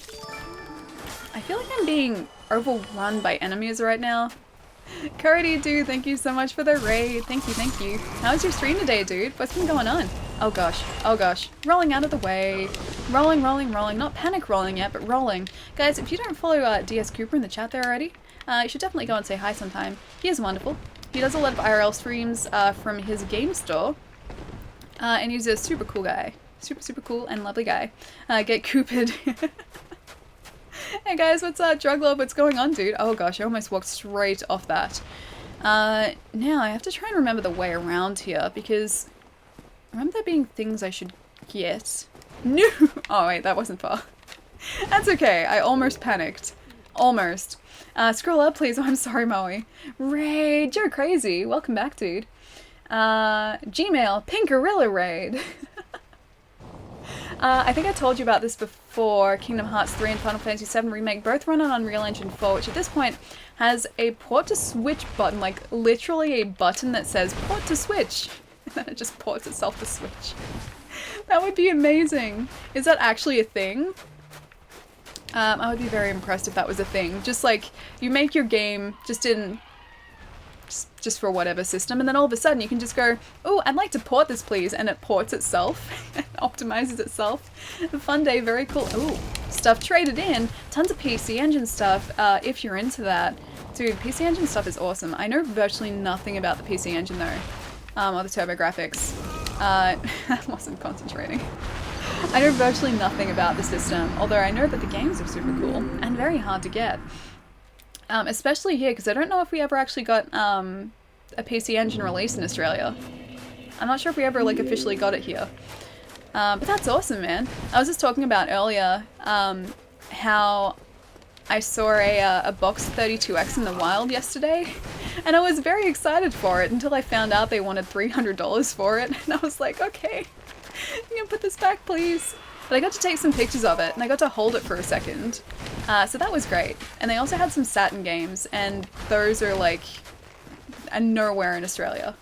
I feel like I'm being overrun by enemies right now. Cody, dude, thank you so much for the raid. Thank you, thank you. How was your stream today, dude? What's been going on? Oh gosh, oh gosh. Rolling out of the way. Rolling, rolling, rolling. Not panic rolling yet, but rolling. Guys, if you don't follow DS Cooper in the chat there already, you should definitely go and say hi sometime. He is wonderful. He does a lot of IRL streams from his game store. And he's a super cool guy. Super, super cool and lovely guy. Get Coopered. Hey guys, what's up? Drug Love, what's going on, dude? Oh gosh, I almost walked straight off that. Now I have to try and remember the way around here, because I remember there being things I should get. No! Oh wait, that wasn't far. That's okay, I almost panicked. Almost. Scroll up, please. Oh, I'm sorry, Maui. Raid, you're crazy. Welcome back, dude. Gmail, Pinkarilla Raid. I think I told you about this before. Kingdom Hearts 3 and Final Fantasy 7 Remake both run on Unreal Engine 4, which at this point has a port to Switch button, like literally a button that says port to Switch. And then it just ports itself to Switch. That would be amazing. Is that actually a thing? I would be very impressed if that was a thing. Just like, you make your game just for whatever system, and then all of a sudden you can just go, oh, I'd like to port this please, and it ports itself, and optimizes itself. A fun day, very cool. Ooh, stuff traded in, tons of PC Engine stuff, if you're into that. Dude, PC Engine stuff is awesome. I know virtually nothing about the PC Engine though, or the TurboGrafx. I wasn't concentrating. I know virtually nothing about the system, although I know that the games are super cool, and very hard to get. Especially here, because I don't know if we ever actually got a PC Engine release in Australia. I'm not sure if we ever like officially got it here. But that's awesome, man. I was just talking about earlier how I saw a box 32X in the wild yesterday, And I was very excited for it until I found out they wanted $300 for it. And I was like, okay, you can put this back, please. But I got to take some pictures of it, and I got to hold it for a second. So that was great. And they also had some Saturn games, and those are like nowhere in Australia.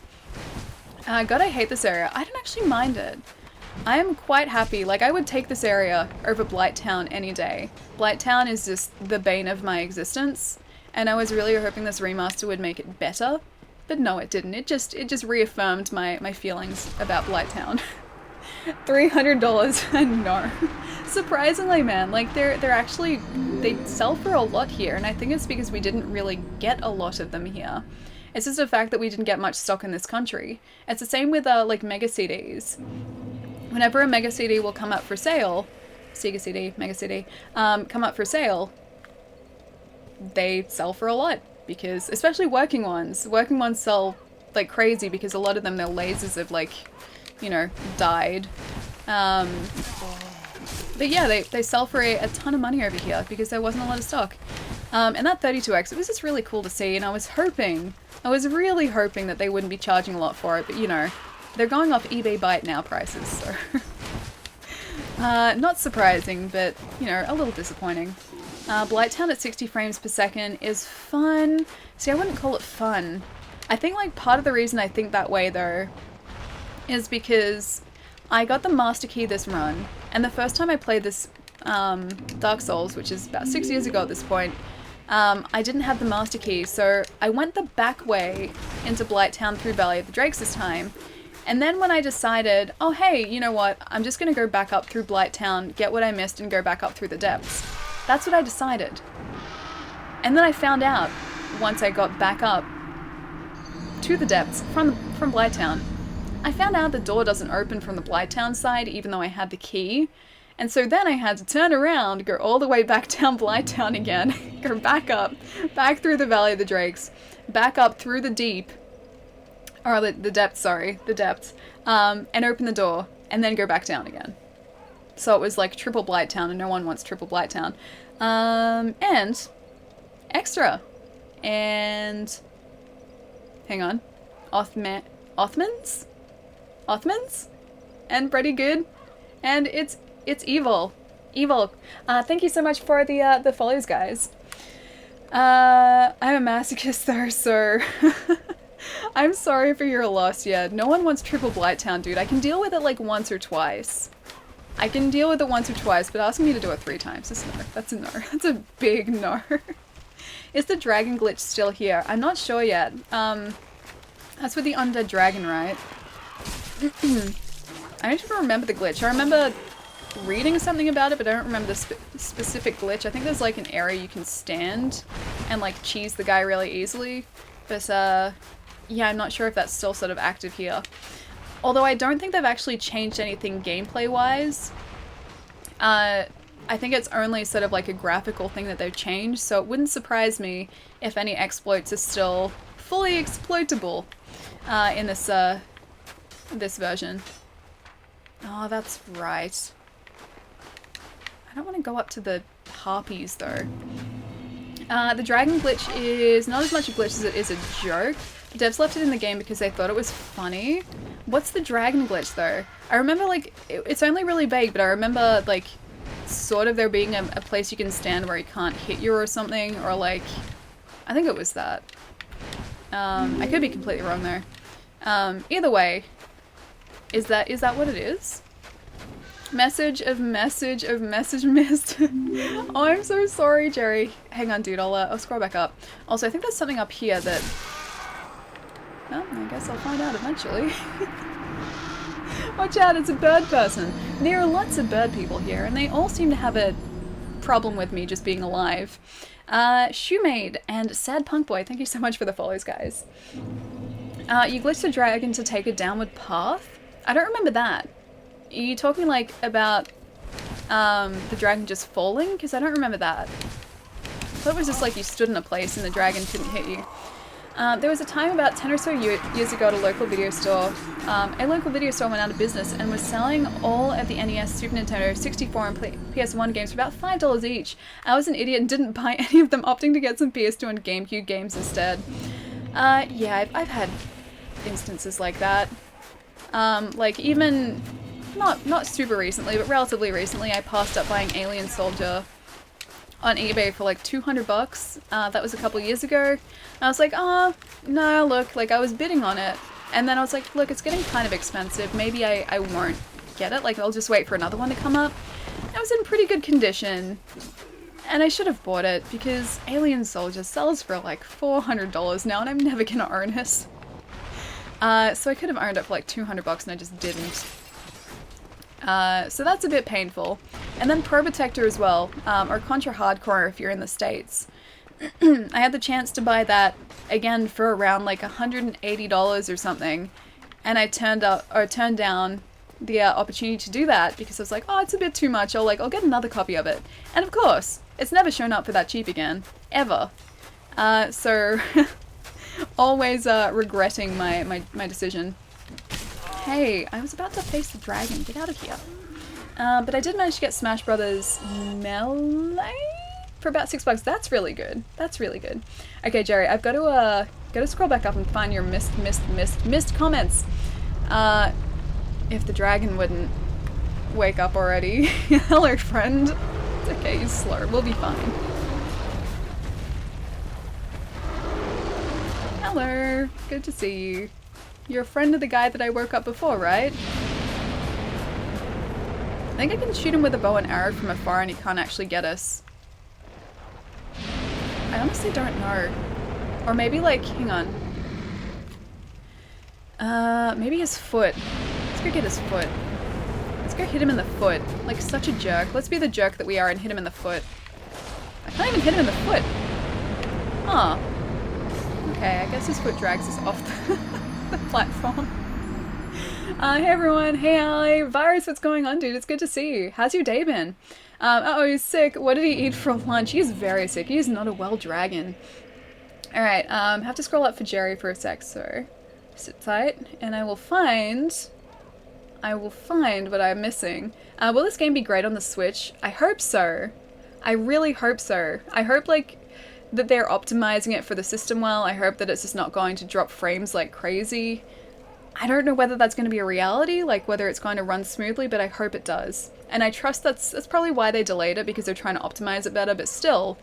God, I hate this area. I don't actually mind it. I am quite happy. Like, I would take this area over Blighttown any day. Blighttown is just the bane of my existence, and I was really hoping this remaster would make it better, but no, it didn't. It just reaffirmed my feelings about Blighttown. $300, no. Surprisingly, man, like they're actually, they sell for a lot here, and I think it's because we didn't really get a lot of them here. It's just a fact that we didn't get much stock in this country. It's the same with like Mega CDs. Whenever a Mega CD will come up for sale, Sega CD, Mega CD, come up for sale, they sell for a lot, because, especially working ones sell like crazy, because a lot of them, their lasers have like, you know, died. But yeah, they sell for a ton of money over here because there wasn't a lot of stock. And that 32X, it was just really cool to see, and I was really hoping that they wouldn't be charging a lot for it, but you know, they're going off eBay Buy It Now prices, so. Not surprising, but, you know, a little disappointing. Blighttown at 60 frames per second is fun. See, I wouldn't call it fun. I think, like, part of the reason I think that way, though, is because I got the master key this run, and the first time I played this Dark Souls, which is about 6 years ago at this point, I didn't have the master key, so I went the back way into Blighttown through Valley of the Drakes this time. And then when I decided, oh hey, you know what, I'm just gonna go back up through Blighttown, get what I missed, and go back up through the depths. That's what I decided. And then I found out, once I got back up to the depths from Blighttown, I found out the door doesn't open from the Blighttown side, even though I had the key. And so then I had to turn around, go all the way back down Blighttown again, go back up, back through the Valley of the Drakes, back up through the deep, or the depths, sorry, the depths, and open the door, and then go back down again. So it was like triple Blighttown, and no one wants triple Blighttown. And extra. And hang on. Othmans? And pretty good. And it's evil. Evil. Thank you so much for the follows, guys. I'm a masochist though, so I'm sorry for your loss. Yeah, no one wants triple Blighttown, dude. I can deal with it like once or twice. But asking me to do it 3 times is no. That's a no. That's a big no. Is the dragon glitch still here? I'm not sure yet. That's with the undead dragon, right? I don't even remember the glitch. I remember reading something about it, but I don't remember the specific glitch. I think there's like an area you can stand and like cheese the guy really easily. But yeah, I'm not sure if that's still sort of active here. Although I don't think they've actually changed anything gameplay-wise. I think it's only sort of like a graphical thing that they've changed, so it wouldn't surprise me if any exploits are still fully exploitable in this this version. Oh, that's right. I don't want to go up to the harpies though. The dragon glitch is not as much a glitch as it is a joke. The devs left it in the game because they thought it was funny. What's the dragon glitch though? I remember like, it's only really vague, but I remember like sort of there being a place you can stand where he can't hit you or something, or like, I think it was that. I could be completely wrong there. Either way, is that what it is? Message missed. Oh, I'm so sorry, Jerry. Hang on, dude. I'll scroll back up. Also, I think there's something up here that. Well, I guess I'll find out eventually. Watch out! It's a bird person. There are lots of bird people here, and they all seem to have a problem with me just being alive. Shoemaid and Sad Punk Boy. Thank you so much for the follows, guys. You glitched the dragon to take a downward path. I don't remember that. Are you talking like about the dragon just falling? Because I don't remember that. I thought it was just like you stood in a place and the dragon couldn't hit you. There was a time about 10 or so years ago at a local video store. A local video store went out of business and was selling all of the NES, Super Nintendo, 64 and PS1 games for about $5 each. I was an idiot and didn't buy any of them, opting to get some PS2 and GameCube games instead. Yeah, I've had instances like that. Like even not super recently, but relatively recently, I passed up buying Alien Soldier on eBay for like 200 bucks. That was a couple years ago. I was like, oh, no, look, like I was bidding on it. And then I was like, look, it's getting kind of expensive. Maybe I won't get it. Like, I'll just wait for another one to come up. It was in pretty good condition. And I should have bought it because Alien Soldier sells for like $400 now and I'm never gonna own it. So I could have owned it for like 200 bucks and I just didn't. So that's a bit painful. And then Pro Protector as well, or Contra Hardcore if you're in the States. I had the chance to buy that again for around like $180 or something, and I turned down the opportunity to do that because I was like, oh, it's a bit too much. I'll get another copy of it, and of course, it's never shown up for that cheap again, ever. So always regretting my decision. Hey, I was about to face the dragon. Get out of here. But I did manage to get Smash Brothers Melee for about $6. That's really good. That's really good. Okay, Jerry, I've got to scroll back up and find your missed comments. If the dragon wouldn't wake up already. Hello, friend. It's okay, he's slow. We'll be fine. Hello. Good to see you. You're a friend of the guy that I woke up before, right? I think I can shoot him with a bow and arrow from afar and he can't actually get us. I honestly don't know. Or maybe like, hang on. Maybe his foot. Let's go get his foot. Let's go hit him in the foot. Like such a jerk. Let's be the jerk that we are and hit him in the foot. I can't even hit him in the foot. Huh. Okay, I guess his foot drags us off the platform. Hey everyone, hey Ali, Virus, what's going on, dude? It's good to see you. How's your day been? Uh-oh, he's sick. What did he eat for lunch? He's very sick. He is not a well dragon. Alright, have to scroll up for Jerry for a sec, so sit tight, and I will find what I'm missing. Will this game be great on the Switch? I hope so. I really hope so. I hope, like, that they're optimizing it for the system well. I hope that it's just not going to drop frames like crazy. I don't know whether that's going to be a reality, like whether it's going to run smoothly, but I hope it does. And I trust that's probably why they delayed it, because they're trying to optimize it better, but still,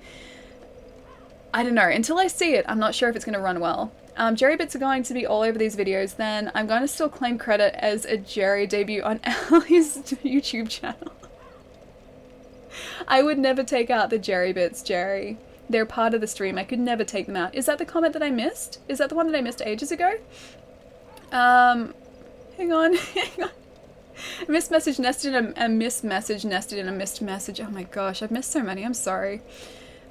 I don't know. Until I see it, I'm not sure if it's going to run well. Jerry bits are going to be all over these videos, then I'm going to still claim credit as a Jerry debut on Allie's YouTube channel. I would never take out the Jerry bits, Jerry. They're part of the stream. I could never take them out. Is that the comment that I missed? Is that the one that I missed ages ago? Hang on, hang on. A missed message nested in a missed message nested in a missed message. Oh my gosh, I've missed so many. I'm sorry.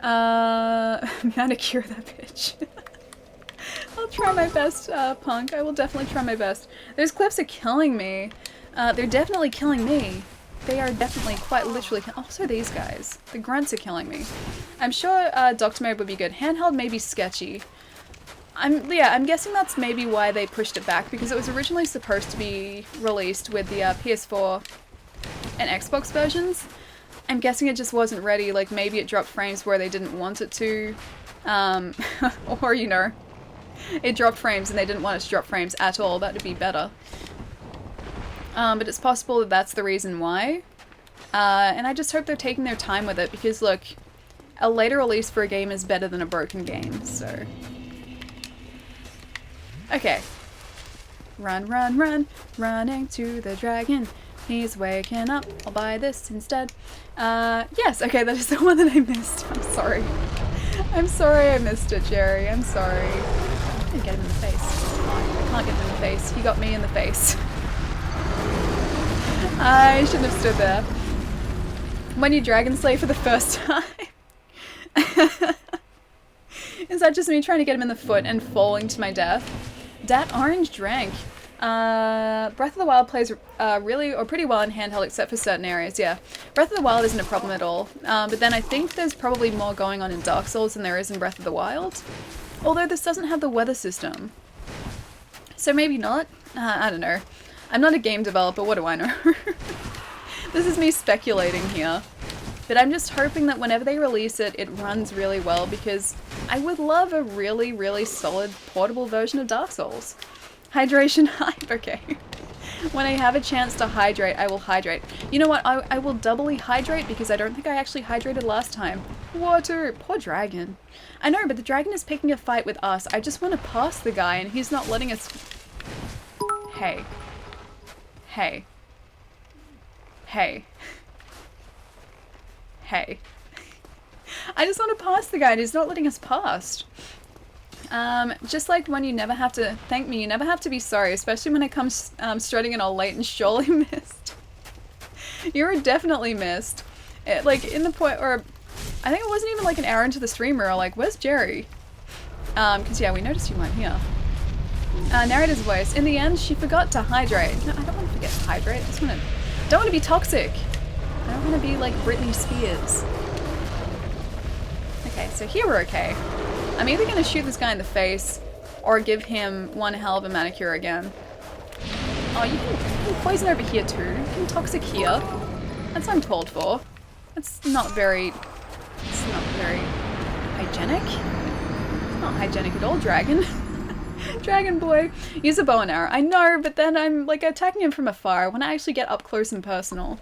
Manicure that bitch. I'll try my best, Punk. I will definitely try my best. Those clips are killing me. They're definitely killing me. They are definitely quite literally also these guys. The grunts are killing me. I'm sure Doctor Mode would be good. Handheld may be sketchy. I'm guessing that's maybe why they pushed it back, because it was originally supposed to be released with the PS4 and Xbox versions. I'm guessing it just wasn't ready, like maybe it dropped frames where they didn't want it to, or you know, it dropped frames and they didn't want it to drop frames at all. That would be better. But it's possible that that's the reason why. And I just hope they're taking their time with it, because look, a later release for a game is better than a broken game, so. Okay. Run, run, run, running to the dragon. He's waking up. I'll buy this instead. Yes, okay, that is the one that I missed. I'm sorry. I'm sorry I missed it, Jerry. I'm sorry. I didn't get him in the face. I can't get him in the face. He got me in the face. I shouldn't have stood there. When you dragon slay for the first time. Is that just me trying to get him in the foot and falling to my death? Dat Orange drank. Breath of the Wild plays really or pretty well in handheld except for certain areas, yeah. Breath of the Wild isn't a problem at all. But then I think there's probably more going on in Dark Souls than there is in Breath of the Wild. Although this doesn't have the weather system. So maybe not? I don't know. I'm not a game developer, what do I know? This is me speculating here. But I'm just hoping that whenever they release it, it runs really well, because I would love a really, really solid portable version of Dark Souls. Hydration hype, okay. When I have a chance to hydrate, I will hydrate. You know what, I will doubly hydrate because I don't think I actually hydrated last time. Water! Poor dragon. I know, but the dragon is picking a fight with us. I just want to pass the guy and he's not letting us... Hey. Hey. Hey. Hey. I just want to pass the guy and he's not letting us past. Just like when you never have to thank me, you never have to be sorry, especially when it comes strutting in all late and surely missed. You were definitely missed. Like in the point, or I think it wasn't even like an hour into the stream where like, where's Jerry? Cause yeah, we noticed you weren't here. Narrator's voice. In the end, she forgot to hydrate. No, I don't want to forget to hydrate. I just want to, don't want to be toxic. I don't want to be like Britney Spears. Okay, so here we're okay. I'm either going to shoot this guy in the face or give him one hell of a manicure again. Oh, you can poison over here too. You can toxic here. That's uncalled for. That's not very... It's not very hygienic. It's not hygienic at all, dragon. Dragon boy. Use a bow and arrow. I know, but then I'm like attacking him from afar. I want to actually get up close and personal.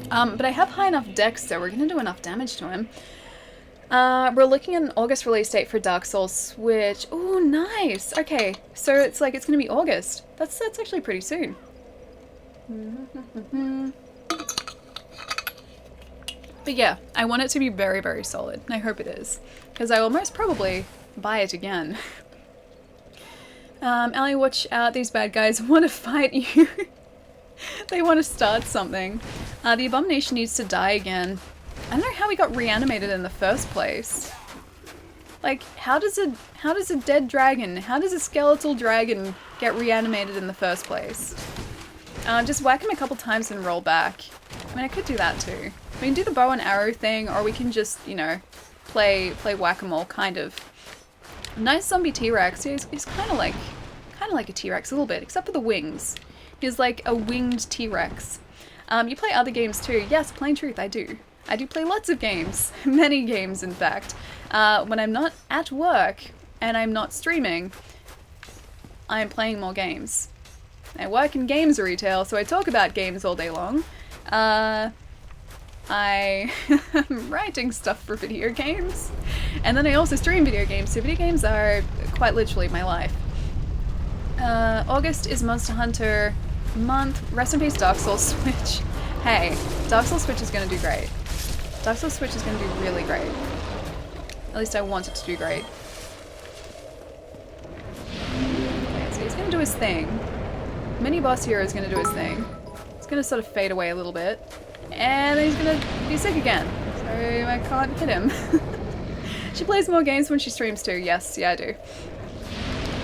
But I have high enough dex, so we're going to do enough damage to him. We're looking at an August release date for Dark Souls Switch. Oh, nice. Okay, so it's like it's gonna be August. That's actually pretty soon. But yeah, I want it to be very, very solid. And I hope it is, because I will most probably buy it again. Ali, watch out! These bad guys want to fight you. They want to start something. The abomination needs to die again. I don't know how he got reanimated in the first place. Like, how does a dead dragon, how does a skeletal dragon get reanimated in the first place? Just whack him a couple times and roll back. I mean, I could do that too. We can do the bow and arrow thing, or we can just, you know, play whack-a-mole, kind of. Nice zombie T-Rex. Yeah, he's kind of like a T-Rex a little bit, except for the wings. He's like a winged T-Rex. You play other games too? Yes, plain truth, I do. I do play lots of games. Many games, in fact. When I'm not at work and I'm not streaming, I'm playing more games. I work in games retail, so I talk about games all day long. I am writing stuff for video games. And then I also stream video games, so video games are quite literally my life. August is Monster Hunter month. Rest in peace, Dark Souls Switch. Hey, Dark Souls Switch is gonna do great. Dark Souls Switch is gonna do really great. At least I want it to do great. Okay, so he's gonna do his thing. Mini boss hero is gonna do his thing. It's gonna sort of fade away a little bit. And then he's gonna be sick again. So I can't hit him. She plays more games when she streams too. Yes, yeah I do.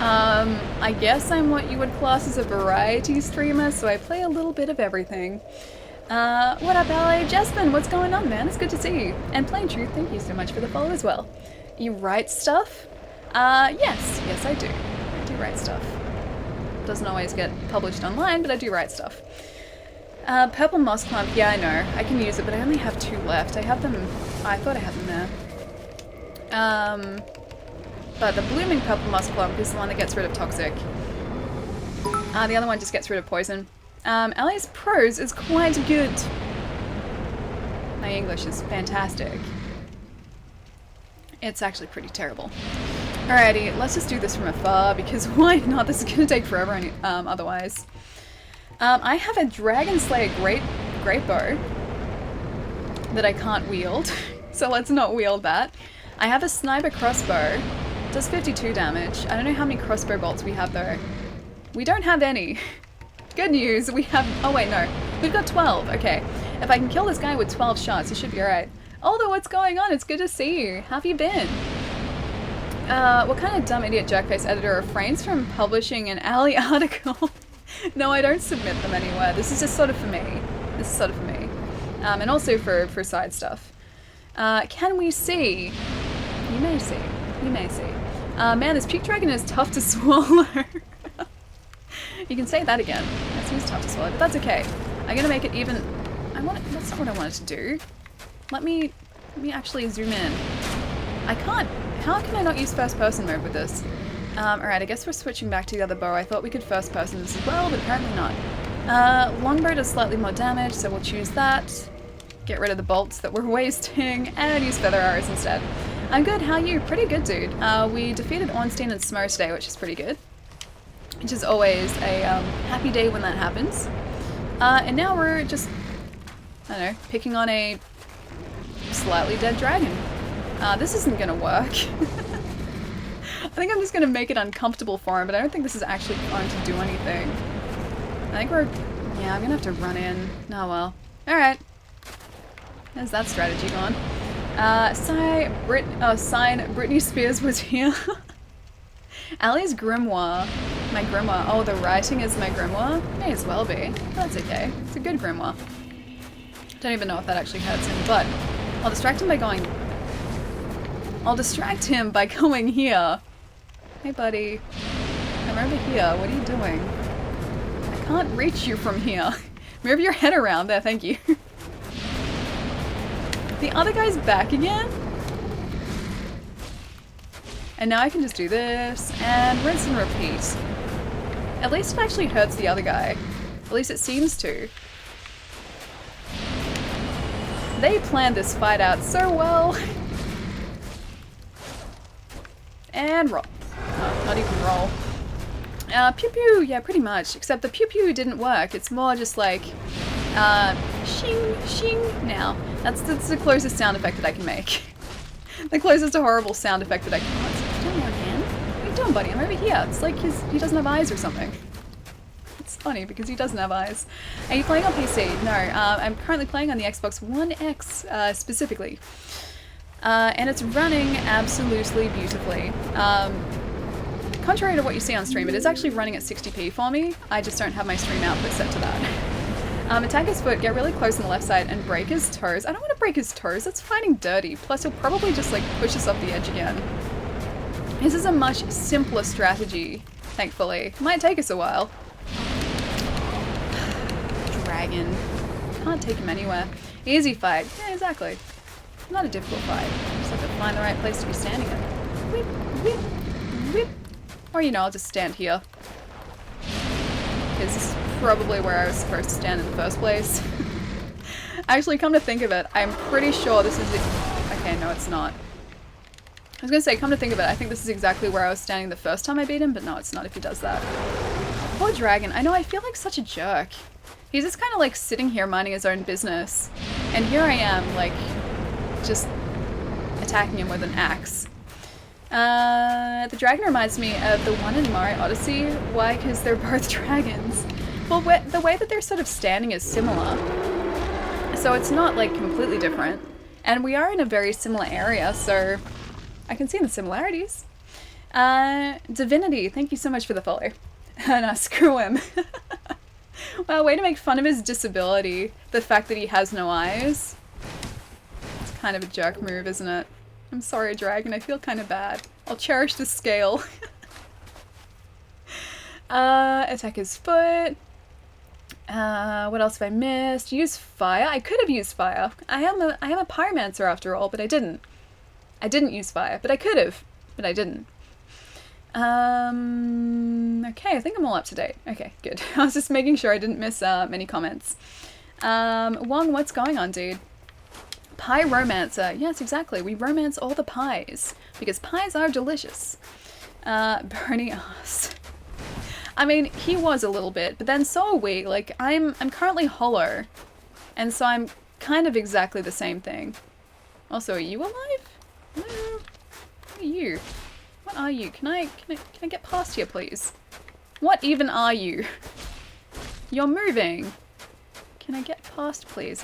I guess I'm what you would class as a variety streamer, so I play a little bit of everything. What up, LA? Jasmine, what's going on, man? It's good to see you. And Plain Truth, thank you so much for the follow as well. You write stuff? Yes I do. I do write stuff. Doesn't always get published online, but I do write stuff. Purple Moss Clump, yeah I know. I can use it, but I only have 2 left. I have them... I thought I had them there. But the blooming Purple Moss Clump is the one that gets rid of toxic. The other one just gets rid of poison. LA's prose is quite good. My English is fantastic. It's actually pretty terrible. Alrighty, let's just do this from afar, because why not? This is gonna take forever otherwise. I have a Dragon Slayer great bow that I can't wield, so let's not wield that. I have a sniper crossbow. Does 52 damage. I don't know how many crossbow bolts we have though. We don't have any. Good news, we have... Oh wait, no. We've got 12, okay. If I can kill this guy with 12 shots, he should be alright. Although, what's going on? It's good to see you. How have you been? What kind of dumb idiot jerkface editor refrains from publishing an Ali article? No, I don't submit them anywhere. This is just sort of for me. This is sort of for me. And also for side stuff. Can we see? You may see. You may see. Man, this puke dragon is tough to swallow. You can say that again. That seems tough to swallow, but that's okay. I'm gonna make it even... That's not what I wanted to do. Let me actually zoom in. I can't. How can I not use first person mode with this? Alright, I guess we're switching back to the other bow. I thought we could first person this as well, but apparently not. Longbow does slightly more damage, so we'll choose that. Get rid of the bolts that we're wasting, and use feather arrows instead. I'm good, how are you? Pretty good, dude. We defeated Ornstein and Smough today, which is pretty good. Which is always a happy day when that happens. And now we're just, I don't know, picking on a slightly dead dragon. This isn't gonna work. I think I'm just gonna make it uncomfortable for him, but I don't think this is actually going to do anything. I think we're, yeah, I'm gonna have to run in. Oh well. Alright. There's that strategy gone. Sign Britney Spears was here. Ali's grimoire. My grimoire. Oh, the writing is my grimoire? May as well be. That's okay. It's a good grimoire. Don't even know if that actually hurts him, but I'll distract him by going... I'll distract him by going here. Hey, buddy. I'm over here. What are you doing? I can't reach you from here. Move your head around there, thank you. The other guy's back again? And now I can just do this, and rinse and repeat. At least it actually hurts the other guy. At least it seems to. They planned this fight out so well. And roll. Oh, not even roll. Pew pew, yeah, pretty much. Except the pew pew didn't work. It's more just like, shing, shing now. That's the closest sound effect that I can make. The closest to horrible sound effect that I can. Oh, it's down there again? What are you doing, buddy? I'm over here. It's like he doesn't have eyes or something. It's funny because he doesn't have eyes. Are you playing on PC? No, I'm currently playing on the Xbox One X specifically. And it's running absolutely beautifully. Contrary to what you see on stream, it is actually running at 60p for me. I just don't have my stream output set to that. Attack his foot, get really close on the left side, and break his toes. I don't want to break his toes, that's fighting dirty. Plus he'll probably just like push us off the edge again. This is a much simpler strategy, thankfully. Might take us a while. Dragon. Can't take him anywhere. Easy fight. Yeah, exactly. Not a difficult fight. Just have to find the right place to be standing in. Whip, whip, whip. Or, you know, I'll just stand here. Because this is probably where I was supposed to stand in the first place. Actually, come to think of it, I'm pretty sure this is... Okay, no, it's not. I was gonna say, come to think of it, I think this is exactly where I was standing the first time I beat him, but no, it's not if he does that. Poor dragon. I know, I feel like such a jerk. He's just kind of like sitting here minding his own business. And here I am, like, just attacking him with an axe. The dragon reminds me of the one in Mario Odyssey. Why? Because they're both dragons. Well, the way that they're sort of standing is similar. So it's not like completely different. And we are in a very similar area, so I can see the similarities. Divinity, thank you so much for the follow. No, screw him. Well, way to make fun of his disability. The fact that he has no eyes. It's kind of a jerk move, isn't it? I'm sorry, dragon. I feel kind of bad. I'll cherish the scale. Attack his foot. What else have I missed? Use fire. I could have used fire. I am a pyromancer after all, but I didn't. I didn't use fire, but I could have, but I didn't. Okay, I think I'm all up to date. Okay, good. I was just making sure I didn't miss many comments. Wong, what's going on, dude? Pie romancer. Yes, exactly. We romance all the pies because pies are delicious. Bernie ass. I mean, he was a little bit, but then so are we. Like, I'm currently hollow, and so I'm kind of exactly the same thing. Also, are you alive? No. What are you? What are you? Can I get past here, please? What even are you? You're moving. Can I get past, please?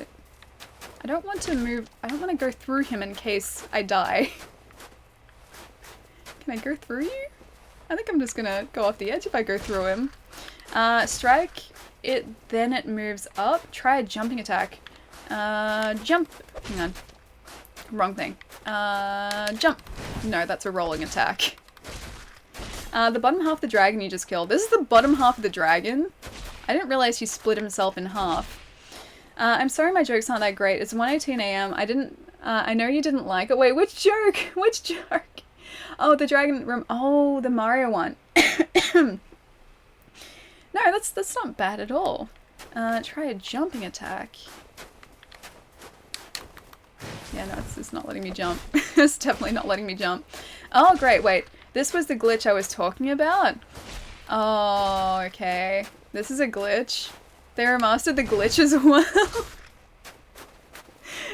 I don't want to move. I don't want to go through him in case I die. Can I go through you? I think I'm just gonna go off the edge if I go through him. Strike it, then it moves up. Try a jumping attack. Jump. Hang on. Wrong thing. Jump. No, that's a rolling attack. The bottom half of the dragon you just killed. This is the bottom half of the dragon? I didn't realize he split himself in half. I'm sorry my jokes aren't that great. It's 1:18 a.m. I know you didn't like it. Wait, which joke? Which joke? Oh, the dragon room. Oh, the Mario one. No, that's not bad at all. Try a jumping attack. Yeah, no, it's not letting me jump. It's definitely not letting me jump. Oh, great, wait. This was the glitch I was talking about? Oh, okay. This is a glitch. They remastered the glitch as well.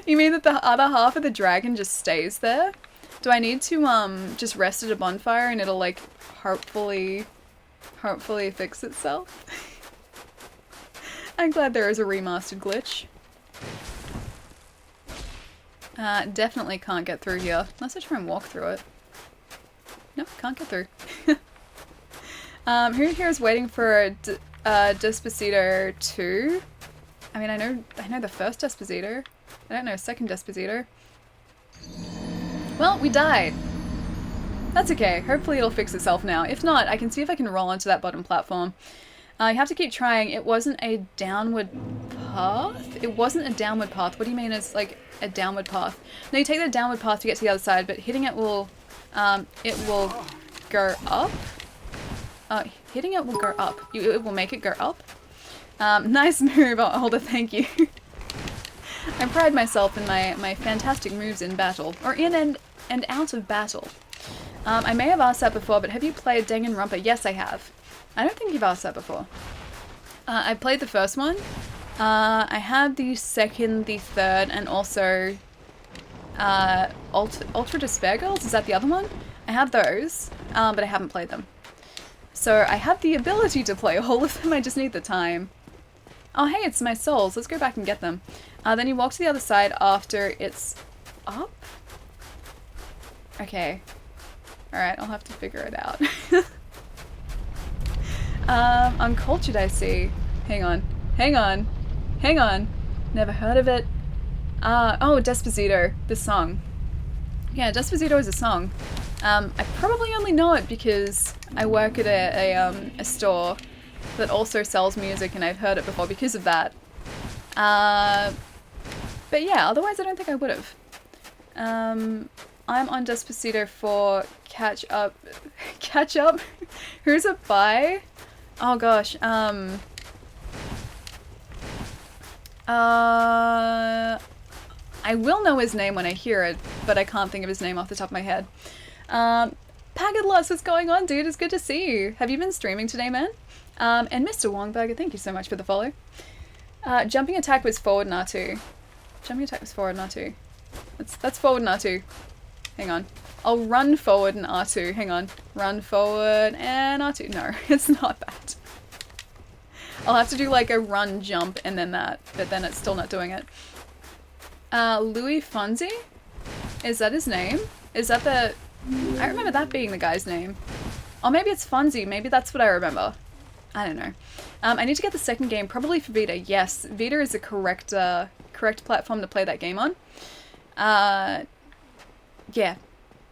You mean that the other half of the dragon just stays there? Do I need to, just rest at a bonfire and it'll, like, hopefully fix itself? I'm glad there is a remastered glitch. Definitely can't get through here. Unless I try and walk through it. Nope, can't get through. Who here is waiting for Despacito 2? I mean, I know the first Despacito. I don't know second Despacito. Well, we died. That's okay. Hopefully it'll fix itself now. If not, I can see if I can roll onto that bottom platform. You have to keep trying. It wasn't a downward path? It wasn't a downward path. What do you mean it's like a downward path? No, you take the downward path to get to the other side, but hitting it will go up. Hitting it will go up. It will make it go up. Nice move, Holder, thank you. I pride myself in my fantastic moves in battle, or in and out of battle. I may have asked that before, but have you played Danganronpa? Yes, I have. I don't think you've asked that before. I played the first one. I had the second, the third, and also Ultra Despair Girls. Is that the other one? I have those, but I haven't played them. So I have the ability to play all of them, I just need the time. Oh hey, it's my souls. Let's go back and get them. Then you walk to the other side after it's up? Okay. Alright, I'll have to figure it out. Uncultured, I see. Hang on. Hang on. Hang on. Never heard of it. Oh, Despacito. The song. Yeah, Despacito is a song. I probably only know it because I work at a store that also sells music and I've heard it before because of that. But yeah, otherwise I don't think I would have. I'm on Despacito for catch up. Catch up? Who's it by? Oh gosh, I will know his name when I hear it, but I can't think of his name off the top of my head. Pagadlos, what's going on, dude? It's good to see you. Have you been streaming today, man? And Mr. Wongburger, thank you so much for the follow. Jumping attack was forward and R2. Jumping attack was forward and R2. That's forward and R2. Hang on. I'll run forward and R2. Hang on. Run forward and R2. No, it's not that. I'll have to do like a run, jump, and then that. But then it's still not doing it. Louis Fonzi? Is that his name? Is that the... I remember that being the guy's name. Or maybe it's Fonzie. Maybe that's what I remember. I don't know. I need to get the second game, probably for Vita. Yes, Vita is the correct platform to play that game on. Yeah,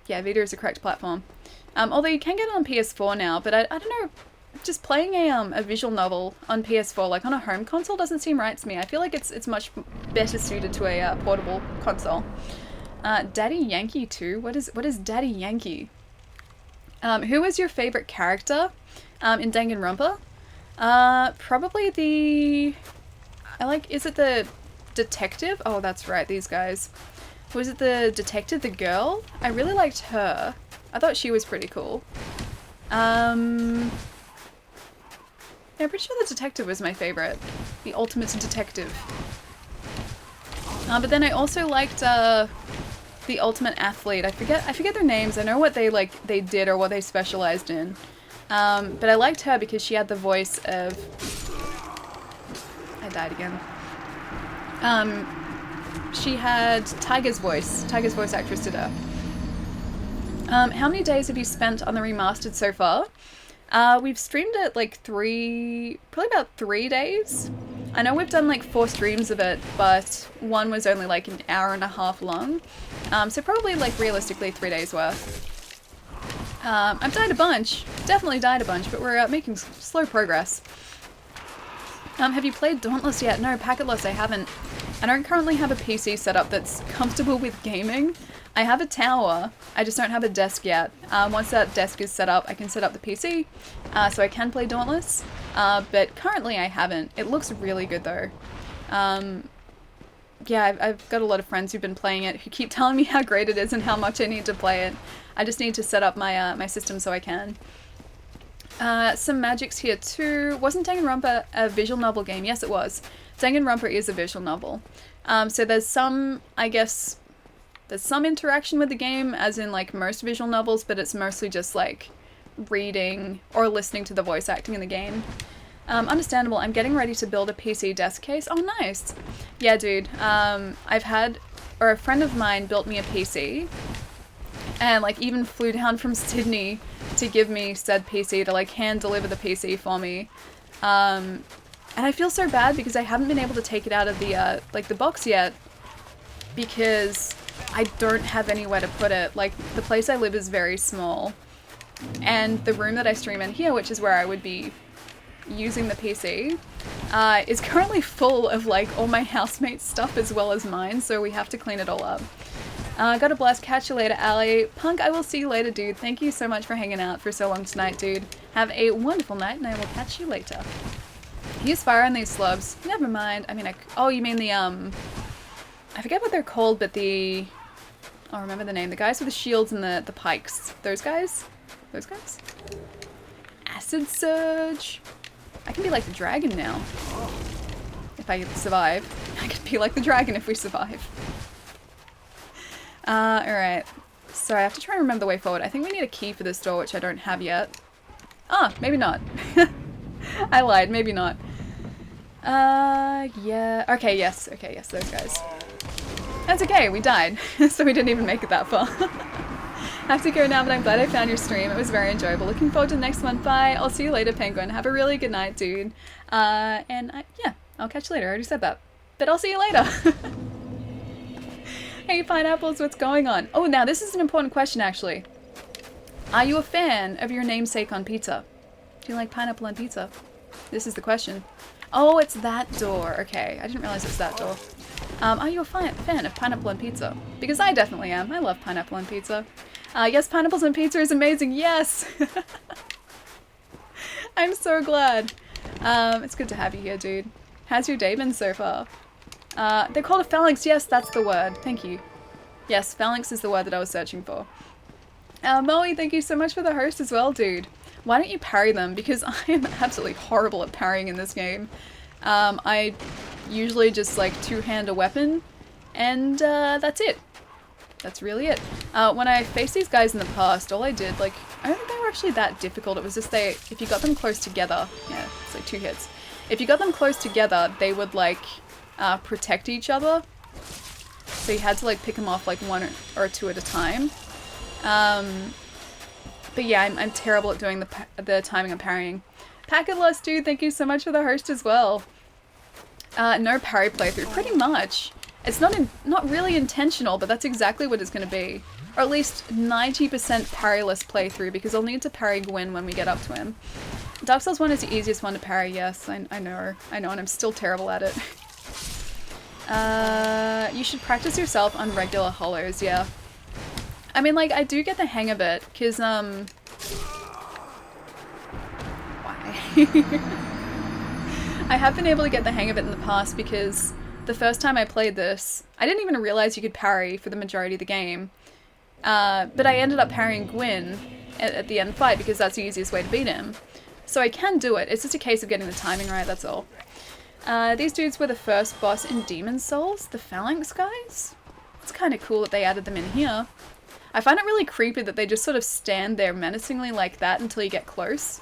Vita is the correct platform. Although you can get it on PS4 now, but I don't know. Just playing a visual novel on PS4, like on a home console, doesn't seem right to me. I feel like it's much better suited to a portable console. Daddy Yankee 2? What is Daddy Yankee? Who is your favorite character in Danganronpa? Probably is it the detective? Oh, that's right, these guys. Was it the detective, the girl? I really liked her. I thought she was pretty cool. Yeah, I'm pretty sure the detective was my favorite. The ultimate detective. But then I also liked the ultimate athlete. I forget their names. I know what they did or what they specialized in. But I liked her because she had the voice of... I died again. She had Tiger's voice. Tiger's voice actress did her. How many days have you spent on the remastered so far? We've streamed it like probably about 3 days. I know we've done like 4 streams of it, but one was only like an hour and a half long. So probably like realistically 3 days worth. I've died a bunch. Definitely died a bunch, but we're making slow progress. Have you played Dauntless yet? No, Packet Loss I haven't. I don't currently have a PC setup that's comfortable with gaming. I have a tower, I just don't have a desk yet. Once that desk is set up, I can set up the PC, so I can play Dauntless. But currently I haven't. It looks really good though. Yeah, I've got a lot of friends who've been playing it who keep telling me how great it is and how much I need to play it. I just need to set up my my system so I can. Some magics here too. Wasn't Danganronpa a visual novel game? Yes, it was. Danganronpa is a visual novel. So there's some, I guess, there's some interaction with the game, as in like most visual novels, but it's mostly just like reading or listening to the voice acting in the game. Understandable. I'm getting ready to build a PC desk case. Oh, nice. Yeah, dude. A friend of mine built me a PC and like even flew down from Sydney to give me said PC, to like hand deliver the PC for me. And I feel so bad because I haven't been able to take it out of the like the box yet because I don't have anywhere to put it. Like the place I live is very small and the room that I stream in here, which is where I would be using the PC, is currently full of like all my housemates' stuff as well as mine, so we have to clean it all up. Got a blast. Catch you later, Ali. Punk, I will see you later, dude. Thank you so much for hanging out for so long tonight, dude. Have a wonderful night, and I will catch you later. Use fire on these slubs. Never mind. I mean, oh, you mean the, I forget what they're called, but the... I'll remember the name. The guys with the shields and the pikes. Those guys? Those guys? Acid Surge. I can be like the dragon now. If I survive. I could be like the dragon if we survive. Alright. So I have to try and remember the way forward. I think we need a key for this door, which I don't have yet. Ah, maybe not. I lied, maybe not. Yeah. Okay, yes, those guys. That's okay, we died. So we didn't even make it that far. I have to go now, but I'm glad I found your stream. It was very enjoyable. Looking forward to the next one. Bye. I'll see you later, Penguin. Have a really good night, dude. Yeah, I'll catch you later. I already said that. But I'll see you later. Hey, Pineapples, what's going on? Oh, now this is an important question, actually. Are you a fan of your namesake on pizza? Do you like pineapple on pizza? This is the question. Oh, it's that door. Okay, I didn't realize it's that door. Are you a fan of pineapple on pizza? Because I definitely am. I love pineapple on pizza. Yes, pineapples on pizza is amazing. Yes! I'm so glad. It's good to have you here, dude. How's your day been so far? They're called a phalanx. Yes, that's the word. Thank you. Yes, phalanx is the word that I was searching for. Moe, thank you so much for the host as well, dude. Why don't you parry them? Because I am absolutely horrible at parrying in this game. I usually just like two-hand a weapon, and that's it. That's really it. When I faced these guys in the past, all I did, like, I don't think they were actually that difficult. It was just if you got them close together, yeah, it's like 2 hits. If you got them close together, they would like protect each other. So you had to like pick them off like 1 or 2 at a time. But yeah, I'm terrible at doing the timing and parrying. Packet Lost, dude, thank you so much for the host as well. No parry playthrough, pretty much. It's not really intentional, but that's exactly what it's going to be. Or at least 90% parryless playthrough, because I'll need to parry Gwyn when we get up to him. Dark Souls 1 is the easiest one to parry, yes, I know, and I'm still terrible at it. You should practice yourself on regular hollows, yeah. I mean, like, I do get the hang of it, because, why? I have been able to get the hang of it in the past, because the first time I played this, I didn't even realize you could parry for the majority of the game. But I ended up parrying Gwyn at the end fight, because that's the easiest way to beat him. So I can do it, it's just a case of getting the timing right, that's all. These dudes were the first boss in Demon Souls, the Phalanx guys? It's kind of cool that they added them in here. I find it really creepy that they just sort of stand there menacingly like that until you get close.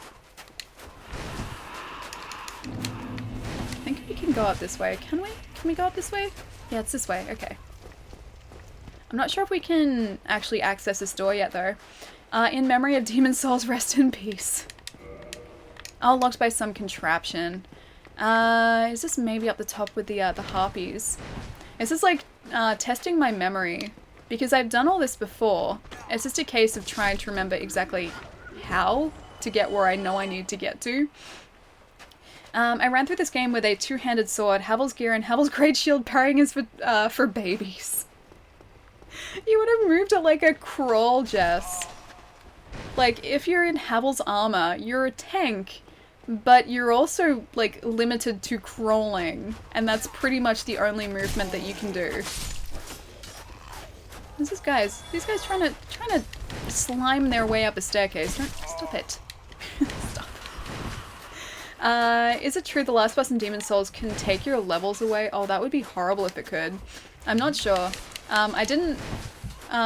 I think we can go up this way. Can we? Can we go up this way? Yeah, it's this way. Okay. I'm not sure if we can actually access this door yet, though. In memory of Demon Souls, rest in peace. Oh, locked by some contraption. Is this maybe up the top with the harpies? Is this like testing my memory? Because I've done all this before. It's just a case of trying to remember exactly how to get where I know I need to get to. I ran through this game with a two-handed sword, Havel's gear, and Havel's great shield. Parrying is for babies. You would have moved at like a crawl, Jess. Like, if you're in Havel's armor, you're a tank, but you're also, like, limited to crawling, and that's pretty much the only movement that you can do. These guys trying to slime their way up a staircase. Don't stop it. Stop. Is it true the last boss in Demon Souls can take your levels away? Oh, that would be horrible if it could. I'm not sure. I didn't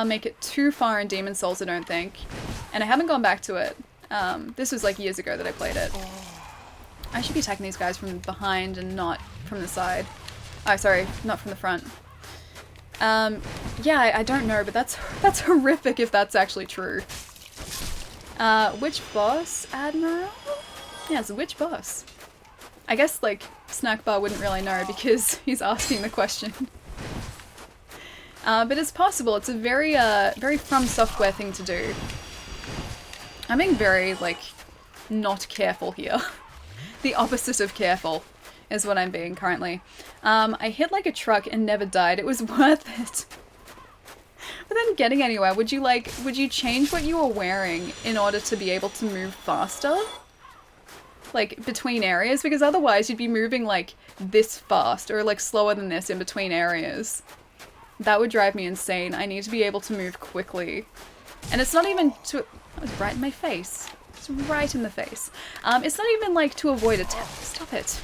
make it too far in Demon Souls, I don't think. And I haven't gone back to it. This was like years ago that I played it. I should be attacking these guys from behind and not from the side. Oh, sorry, not from the front. Yeah, I don't know, but that's horrific if that's actually true. Which boss, Admiral? Yeah, it's which boss? I guess, like, Snackbar wouldn't really know because he's asking the question. But it's possible. It's a very, very From Software thing to do. I'm being very, like, not careful here. The opposite of careful is what I'm being currently. I hit like a truck and never died. It was worth it. But then getting anywhere, would you change what you were wearing in order to be able to move faster? Like, between areas? Because otherwise you'd be moving, like, this fast, or, like, slower than this in between areas. That would drive me insane. I need to be able to move quickly. And it's not even to... That was right in my face. It's right in the face. It's not even, like, to avoid attacks. Stop it.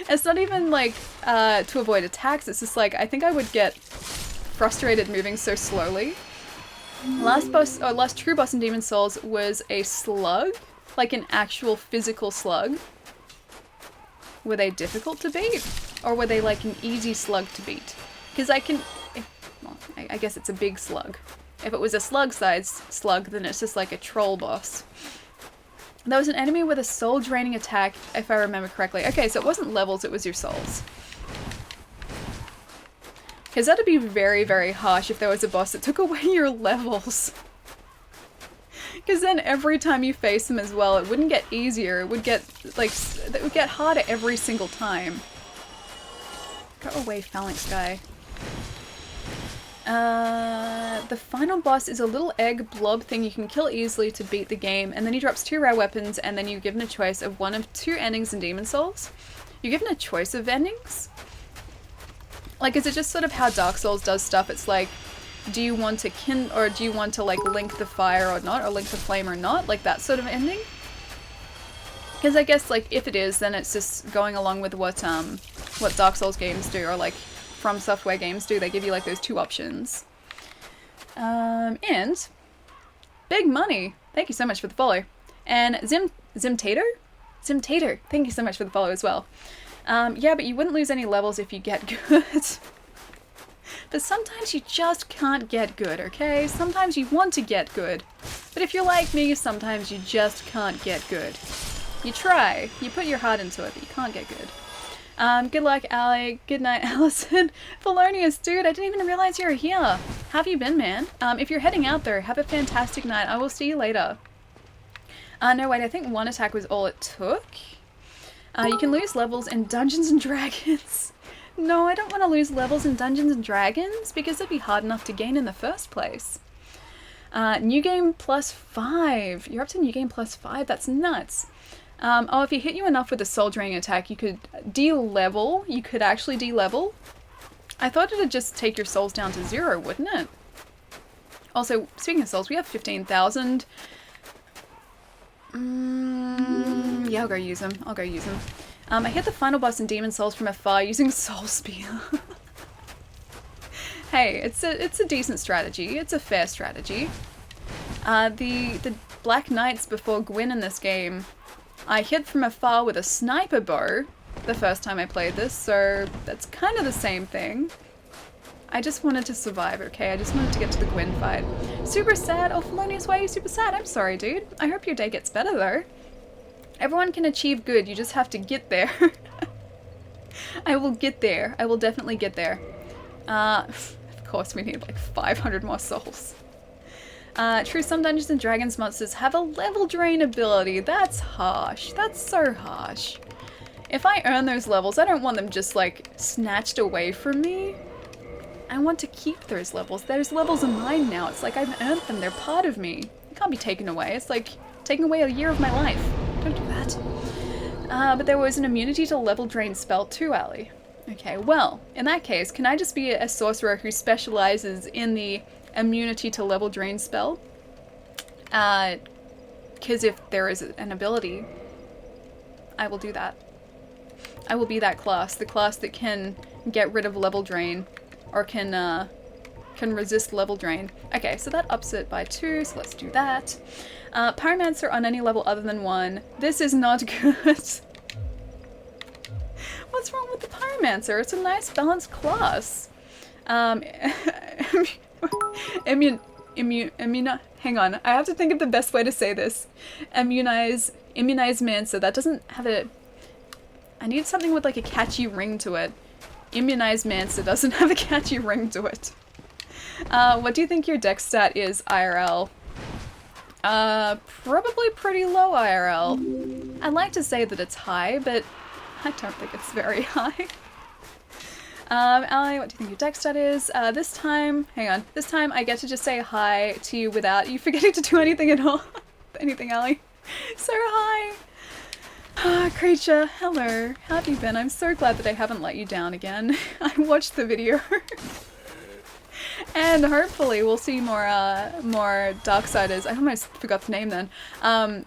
It's not even, like, to avoid attacks. It's just, like, I think I would get frustrated moving so slowly. Last true boss in Demon Souls was a slug. Like an actual physical slug. Were they difficult to beat? Or were they like an easy slug to beat? Because I guess it's a big slug. If it was a slug-sized slug, then it's just like a troll boss. There was an enemy with a soul-draining attack, if I remember correctly. Okay, so it wasn't levels, it was your souls. Because that'd be very, very harsh if there was a boss that took away your levels. Because then every time you face them as well, it wouldn't get easier. It would get, like, it would get harder every single time. Go away, phalanx guy. The final boss is a little egg blob thing you can kill easily to beat the game, and then he drops 2 rare weapons, and then you're given a choice of one of 2 endings in Demon Souls. You're given a choice of endings? Like, is it just sort of how Dark Souls does stuff? It's like, do you want to like link the fire or not, or link the flame or not, like that sort of ending? Because I guess like if it is, then it's just going along with what Dark Souls games do, or like From Software games do. They give you like those 2 options. And big money. Thank you so much for the follow. And Zimtater, thank you so much for the follow as well. Yeah, but you wouldn't lose any levels if you get good. But sometimes you just can't get good, okay? Sometimes you want to get good. But if you're like me, sometimes you just can't get good. You try. You put your heart into it, but you can't get good. Good luck, Ali. Good night, Allison. Felonious, dude, I didn't even realize you were here. How have you been, man? If you're heading out there, have a fantastic night. I will see you later. No, wait, I think 1 attack was all it took. You can lose levels in Dungeons and Dragons. No, I don't want to lose levels in Dungeons and Dragons because it'd be hard enough to gain in the first place. New game +5. You're up to new game +5. That's nuts. Oh, if you hit you enough with a soul draining attack, you could de-level. You could actually de-level. I thought it'd just take your souls down to 0, wouldn't it? Also, speaking of souls, we have 15,000. Yeah, I'll go use them. I hit the final boss in Demon Souls from afar using Soul Spear. Hey, it's a decent strategy. It's a fair strategy. The Black Knights before Gwyn in this game, I hit from afar with a sniper bow the first time I played this, so that's kind of the same thing. I just wanted to survive, okay? I just wanted to get to the Gwyn fight. Super sad. Oh, Felonious, why are you super sad? I'm sorry, dude. I hope your day gets better, though. Everyone can achieve good, you just have to get there. I will get there. I will definitely get there. Of course we need like 500 more souls. True, some Dungeons and Dragons monsters have a level drain ability. That's harsh. That's so harsh. If I earn those levels, I don't want them just like snatched away from me. I want to keep those levels. Those levels are mine now. It's like I've earned them. They're part of me. They can't be taken away. It's like taking away a year of my life. Don't do that. But there was an immunity to level drain spell too, Ali. Okay, well, in that case, can I just be a sorcerer who specializes in the immunity to level drain spell? Because if there is an ability, I will do that. I will be that class, the class that can get rid of level drain, or can resist level drain. Okay, so that ups it by 2, so let's do that. Pyromancer on any level other than 1. This is not good. What's wrong with the Pyromancer? It's a nice balanced class. Hang on, I have to think of the best way to say this. Immunize Mancer. That doesn't have a... I need something with like a catchy ring to it. Immunize Mancer doesn't have a catchy ring to it. What do you think your dex stat is, IRL? Probably pretty low IRL. I'd like to say that it's high, but I don't think it's very high. Ali, what do you think your dex stat is? This time I get to just say hi to you without you forgetting to do anything at all. Anything, Ali? So hi! Creature, hello. How have you been? I'm so glad that I haven't let you down again. I watched the video. And hopefully we'll see more Darksiders. I almost forgot the name then.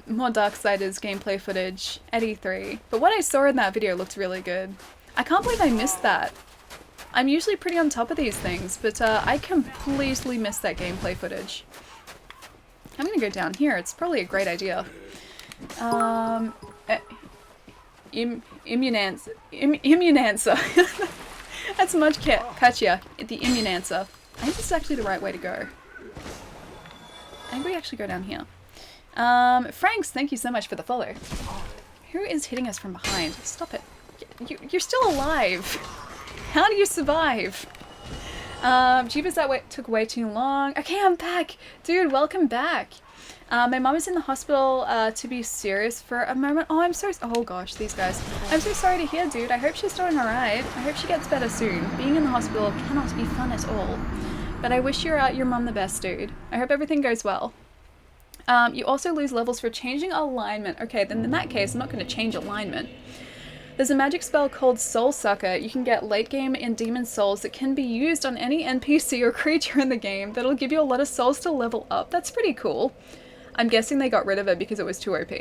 More Darksiders gameplay footage at E3. But what I saw in that video looked really good. I can't believe I missed that. I'm usually pretty on top of these things, but I completely missed that gameplay footage. I'm gonna go down here. It's probably a great idea. Immunancer. That's much catchier. The Immunancer. I think this is actually the right way to go. I think we actually go down here. Franks, thank you so much for the follow. Who is hitting us from behind? Stop it. You're still alive. How do you survive? Jeebus, that took way too long. Okay, I'm back. Dude, welcome back. My mom is in the hospital to be serious for a moment. Oh, oh gosh, these guys. I'm so sorry to hear, dude. I hope she's doing alright. I hope she gets better soon. Being in the hospital cannot be fun at all. But I wish your mom the best, dude. I hope everything goes well. You also lose levels for changing alignment. Okay, then in that case, I'm not going to change alignment. There's a magic spell called Soul Sucker you can get late game in Demon Souls that can be used on any NPC or creature in the game that'll give you a lot of souls to level up. That's pretty cool. I'm guessing they got rid of it because it was too OP.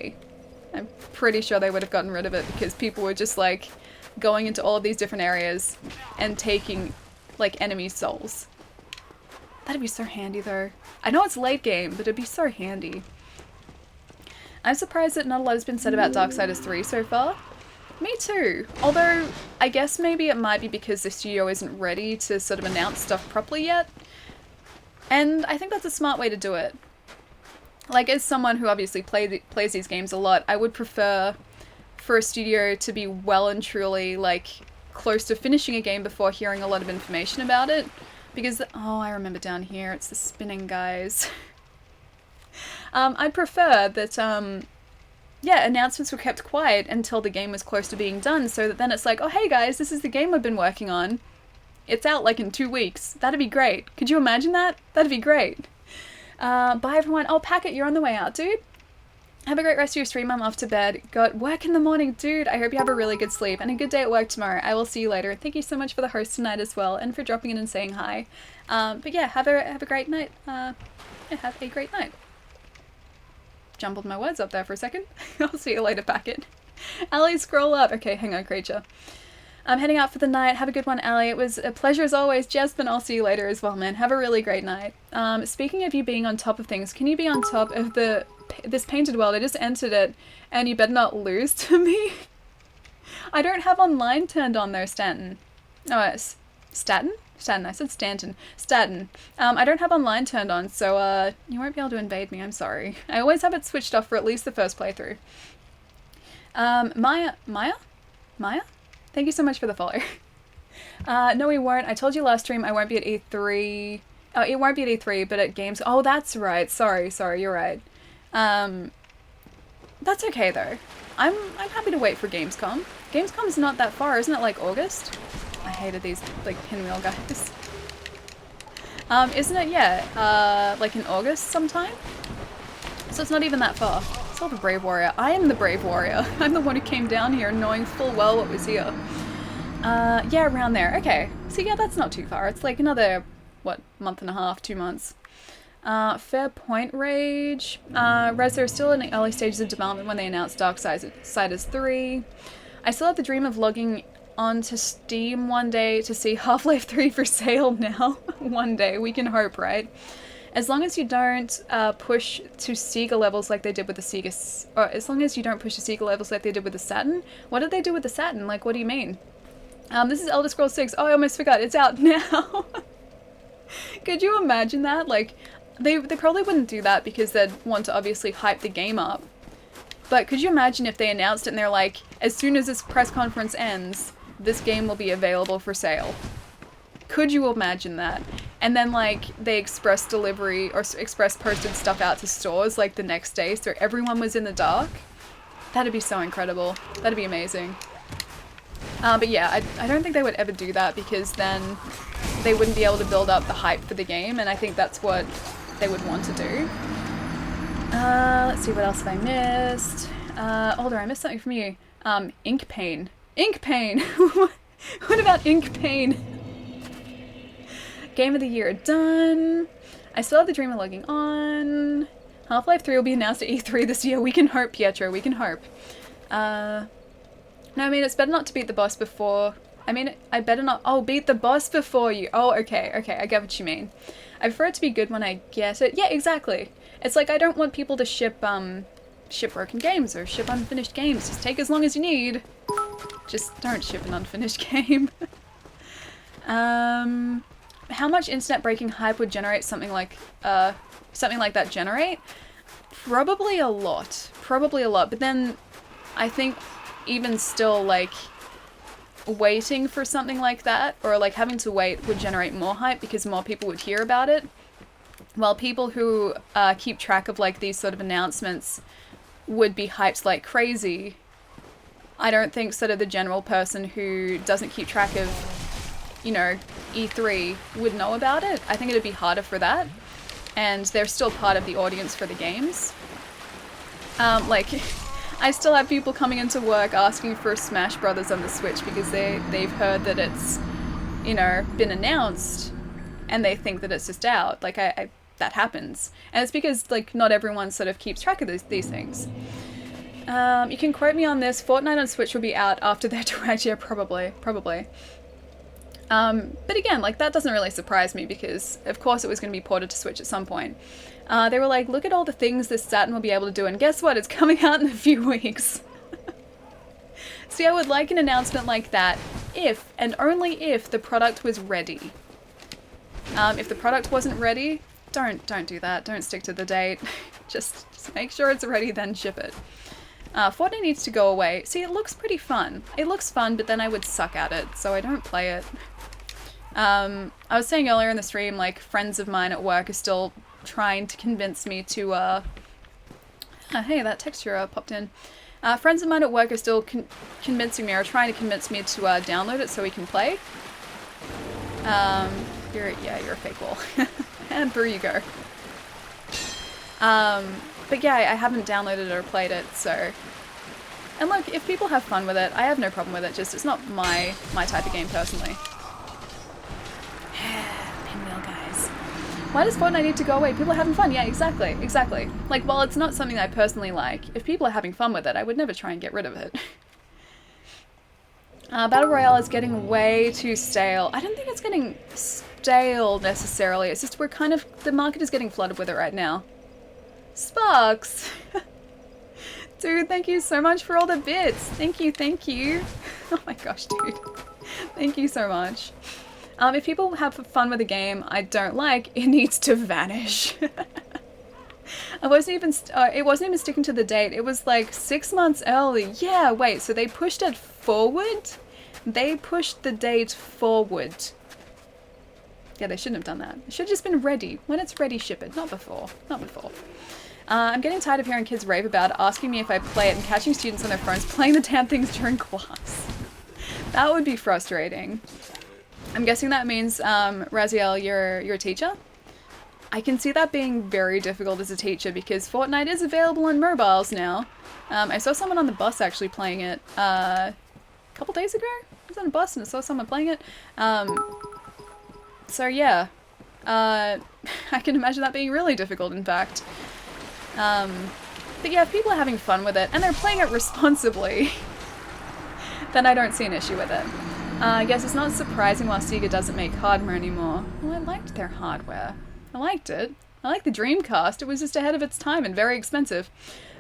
I'm pretty sure they would have gotten rid of it because people were just like going into all of these different areas and taking like enemy souls. That'd be so handy though. I know it's late game, but it'd be so handy. I'm surprised that not a lot has been said about Darksiders 3 so far. Me too. Although, I guess maybe it might be because the studio isn't ready to sort of announce stuff properly yet. And I think that's a smart way to do it. Like, as someone who obviously plays these games a lot, I would prefer for a studio to be well and truly, like, close to finishing a game before hearing a lot of information about it. Because, oh, I remember down here, it's the spinning guys. I'd prefer that, yeah, announcements were kept quiet until the game was close to being done, so that then it's like, oh hey guys, this is the game I've been working on. It's out like in 2 weeks. That'd be great. Could you imagine that? That'd be great. Bye everyone. Oh, Packet, you're on the way out, dude. Have a great rest of your stream. I'm off to bed. Got work in the morning, dude. I hope you have a really good sleep and a good day at work tomorrow. I will see you later. Thank you so much for the host tonight as well, and for dropping in and saying hi. But yeah, have a great night. Yeah, have a great night. Jumbled my words up there for a second. I'll see you later, Packet. Ali, scroll up. Okay, hang on, creature. I'm heading out for the night. Have a good one, Ali. It was a pleasure as always. Jasmine, I'll see you later as well, man. Have a really great night. Speaking of you being on top of things, can you be on top of this painted world? I just entered it, and you better not lose to me. I don't have online turned on though, Stanton. Oh, it's Staten? Staten, I said Stanton. Staten. I don't have online turned on, so you won't be able to invade me, I'm sorry. I always have it switched off for at least the first playthrough. Maya? Thank you so much for the follow. No, we won't. I told you last stream I won't be at E3. Oh, it won't be at E3, but at games. Oh, that's right. Sorry, you're right. That's okay though. I'm happy to wait for Gamescom. Gamescom's not that far, isn't it? Like August? I hated these like pinwheel guys. Isn't it? Yeah, like in August sometime. So it's not even that far. It's all the brave warrior. I am the brave warrior. I'm the one who came down here knowing full well what was here. Yeah, around there. Okay. So yeah, that's not too far. It's like another, what, month and a half, 2 months. Fair point, Rage. Rez, they're still in the early stages of development when they announced Darksiders 3. I still have the dream of logging onto Steam one day to see Half-Life 3 for sale now. One day, we can hope, right? As long as you don't push to Sega levels like they did with the Sega... Or as long as you don't push to Sega levels like they did with the Saturn. What did they do with the Saturn? Like, what do you mean? This is Elder Scrolls 6. Oh, I almost forgot. It's out now. Could you imagine that? Like, they probably wouldn't do that because they'd want to obviously hype the game up. But could you imagine if they announced it and they're like, as soon as this press conference ends, this game will be available for sale. Could you imagine that? And then like they express delivery or express posted stuff out to stores like the next day so everyone was in the dark? That'd be so incredible. That'd be amazing. But yeah, I don't think they would ever do that because then they wouldn't be able to build up the hype for the game, and I think that's what they would want to do. Let's see, what else have I missed? Alder, I missed something from you. Ink Pain. Ink Pain! What about Ink Pain? Game of the Year done. I still have the dream of logging on. Half-Life 3 will be announced at E3 this year. We can hope, Pietro, we can hope. No, I mean, it's better not to beat the boss before... I mean, I better not... Oh, beat the boss before you... Oh, okay, I get what you mean. I prefer it to be good when I get it. Yeah, exactly. It's like, I don't want people to ship broken games or ship unfinished games. Just take as long as you need. Just don't ship an unfinished game. How much internet-breaking hype would generate something like that generate? Probably a lot. Probably a lot. But then, I think even still, like, waiting for something like that, or like having to wait, would generate more hype because more people would hear about it. While people who keep track of like these sort of announcements would be hyped like crazy, I don't think sort of the general person who doesn't keep track of, you know, E3 would know about it. I think it'd be harder for that, and they're still part of the audience for the games. Like, I still have people coming into work asking for Smash Brothers on the Switch because they've heard that it's, you know, been announced, and they think that it's just out. Like, that happens. And it's because, like, not everyone sort of keeps track of these things. You can quote me on this. Fortnite on Switch will be out after their Direct. Yeah, probably. But again, like, that doesn't really surprise me because, of course, it was going to be ported to Switch at some point. They were like, look at all the things this Saturn will be able to do, and guess what? It's coming out in a few weeks. See, I would like an announcement like that if, and only if, the product was ready. If the product wasn't ready, don't do that. Don't stick to the date. Just make sure it's ready, then ship it. Fortnite needs to go away. See, it looks pretty fun. It looks fun, but then I would suck at it, so I don't play it. I was saying earlier in the stream, like, friends of mine at work are still trying to convince me to, hey, that texture popped in. Friends of mine at work are still convincing me, or trying to convince me to download it so we can play. You're a fake wall. And through you go. But yeah, I haven't downloaded it or played it, so... And look, if people have fun with it, I have no problem with it, just it's not my type of game personally. Pinwheel guys. Why does Fortnite need to go away? People are having fun. Yeah, exactly. Like, while it's not something I personally like, if people are having fun with it, I would never try and get rid of it. Battle Royale is getting way too stale. I don't think it's getting stale necessarily, it's just the market is getting flooded with it right now. Sparks! Dude, thank you so much for all the bits. Thank you. Oh my gosh, dude. Thank you so much. If people have fun with a game I don't like, it needs to vanish. It wasn't even sticking to the date. It was like 6 months early. Yeah, wait, so they pushed it forward? They pushed the date forward. Yeah, they shouldn't have done that. It should have just been ready. When it's ready, ship it. Not before. I'm getting tired of hearing kids rave about it, asking me if I play it and catching students on their phones playing the damn things during class. That would be frustrating. I'm guessing that means, Raziel, you're a teacher? I can see that being very difficult as a teacher because Fortnite is available on mobiles now. I saw someone on the bus actually playing it a couple days ago. I was on a bus and I saw someone playing it. So yeah, I can imagine that being really difficult, in fact. But yeah, if people are having fun with it and they're playing it responsibly, then I don't see an issue with it. I guess it's not surprising why Sega doesn't make hardware anymore. Well, I liked their hardware. I liked it. I liked the Dreamcast. It was just ahead of its time and very expensive.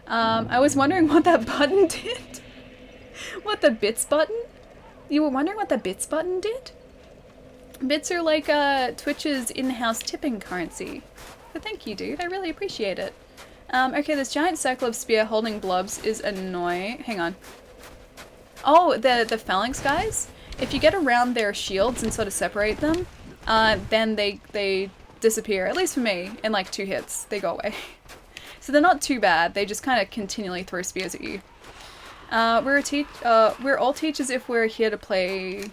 I was wondering what that button did. What, the bits button? You were wondering what the bits button did? Bits are like Twitch's in-house tipping currency. So thank you, dude. I really appreciate it. Okay, this giant circle of spear holding blobs is annoying. Hang on. Oh, the phalanx guys? If you get around their shields and sort of separate them, then they disappear. At least for me, in like 2 hits. They go away. So they're not too bad. They just kind of continually throw spears at you. We're all teachers if we're here to play...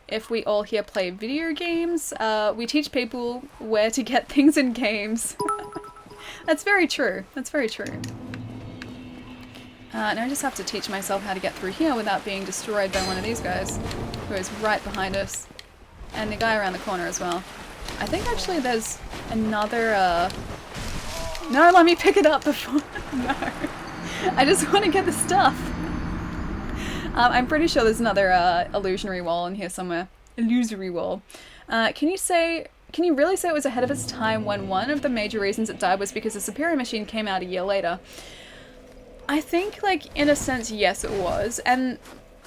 If we all here play video games, we teach people where to get things in games. That's very true. That's very true. Now I just have to teach myself how to get through here without being destroyed by one of these guys, who is right behind us. And the guy around the corner as well. I think actually there's another, No, let me pick it up before... No. I just want to get the stuff. I'm pretty sure there's another illusionary wall in here somewhere. Illusory wall. Can you really say it was ahead of its time when one of the major reasons it died was because the Superior Machine came out a year later? I think, like, in a sense, yes it was. And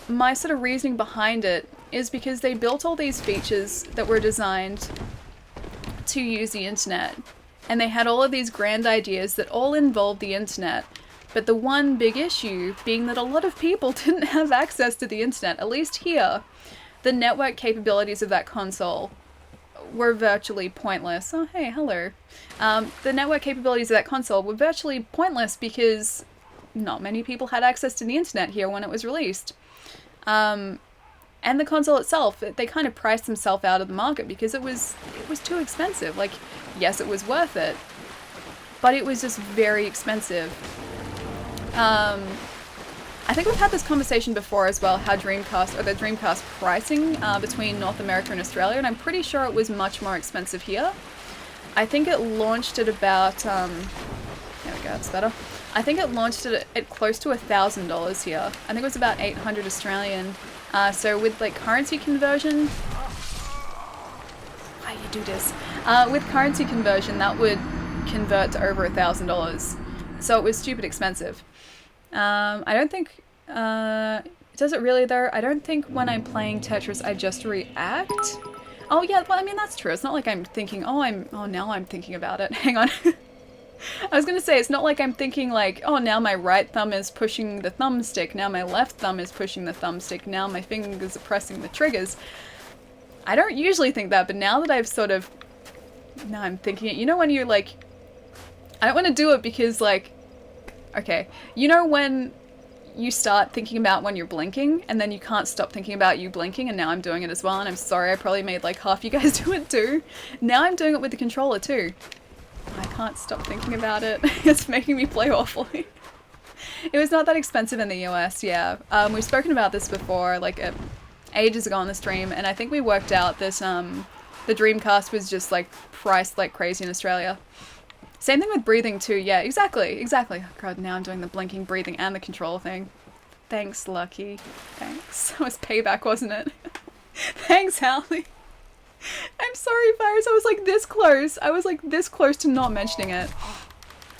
my sort of reasoning behind it is because they built all these features that were designed to use the internet. And they had all of these grand ideas that all involved the internet. But the one big issue being that a lot of people didn't have access to the internet, at least here. The network capabilities of that console were virtually pointless. Oh, hey, hello. The network capabilities of that console were virtually pointless because not many people had access to the internet here when it was released. And the console itself, they kind of priced themselves out of the market because it was too expensive. Like, yes, it was worth it, but it was just very expensive. I think we've had this conversation before as well, how the Dreamcast pricing between North America and Australia, and I'm pretty sure it was much more expensive here. I think it launched at about, there we go, that's better. I think it launched at close to $1,000 here. I think it was about 800 Australian. So with like currency conversion, why you do this? With currency conversion, that would convert to over $1,000. So it was stupid expensive. I don't think, does it really though? I don't think when I'm playing Tetris I just react. Oh yeah, well I mean that's true. It's not like I'm thinking, now I'm thinking about it. Hang on. I was gonna say, it's not like I'm thinking like, oh now my right thumb is pushing the thumbstick, now my left thumb is pushing the thumbstick, now my fingers are pressing the triggers. I don't usually think that, but now that I've now I'm thinking it. You know when you're like, I don't want to do it because like, okay, you know when you start thinking about when you're blinking and then you can't stop thinking about you blinking, and now I'm doing it as well, and I'm sorry I probably made like half you guys do it too. Now I'm doing it with the controller too. I can't stop thinking about it. It's making me play awfully. It was not that expensive in the US, yeah. We've spoken about this before, like ages ago on the stream, and I think we worked out this, the Dreamcast was just like priced like crazy in Australia. Same thing with breathing too, yeah, exactly. Oh god, now I'm doing the blinking, breathing, and the control thing. Thanks, Lucky. Thanks. That was payback, wasn't it? Thanks, Hallie. I'm sorry, Virus, I was like this close to not mentioning it.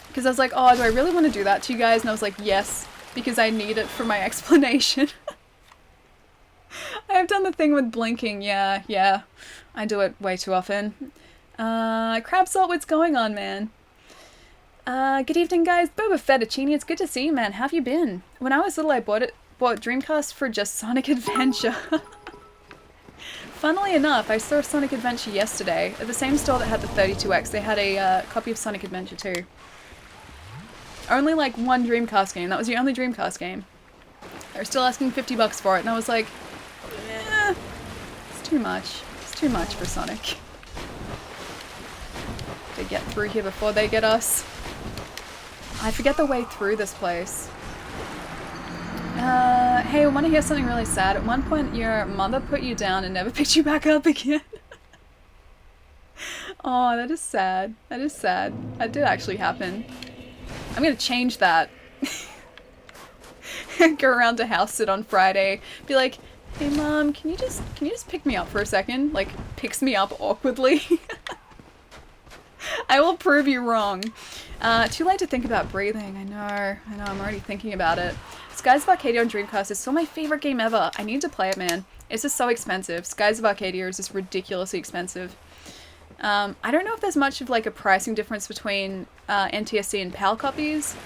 Because I was like, oh, do I really want to do that to you guys? And I was like, yes, because I need it for my explanation. I have done the thing with blinking, yeah. I do it way too often. Crab Salt, what's going on, man? Good evening, guys. Boba Fettuccine, it's good to see you, man. How have you been? When I was little, I bought Dreamcast for just Sonic Adventure. Funnily enough, I saw Sonic Adventure yesterday at the same store that had the 32X. They had a copy of Sonic Adventure too. Only like one Dreamcast game. That was the only Dreamcast game. They were still asking $50 for it, and I was like, eh, it's too much. It's too much for Sonic. To get through here before they get us. I forget the way through this place. Hey, I want to hear something really sad. At one point, your mother put you down and never picked you back up again. Oh, that is sad. That is sad. That did actually happen. I'm gonna change that. Go around to house sit on Friday. Be like, hey mom, can you just pick me up for a second? Like, picks me up awkwardly. I will prove you wrong. Too late to think about breathing. I know, I'm already thinking about it. Skies of Arcadia on Dreamcast is still my favorite game ever. I need to play it, man. It's just so expensive. Skies of Arcadia is just ridiculously expensive. I don't know if there's much of like a pricing difference between NTSC and PAL copies.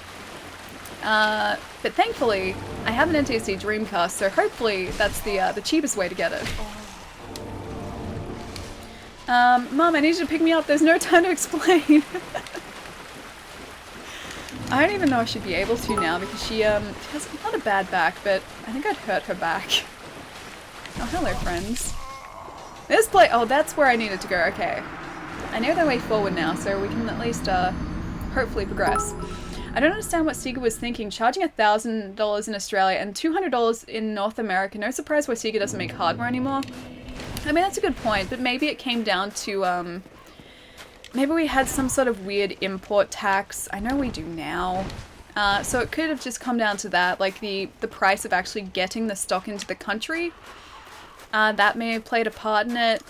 But thankfully, I have an NTSC Dreamcast, so hopefully that's the cheapest way to get it. Mom, I need you to pick me up. There's no time to explain. I don't even know if she'd be able to now because she has not a bad back, but I think I'd hurt her back. Oh, hello, friends. This place. Oh, that's where I needed to go. Okay. I know the way forward now, so we can at least hopefully progress. I don't understand what Sega was thinking, charging $1,000 in Australia and $200 in North America. No surprise why Sega doesn't make hardware anymore. I mean, that's a good point, but maybe it came down to, maybe we had some sort of weird import tax. I know we do now. So it could have just come down to that, like the price of actually getting the stock into the country. That may have played a part in it.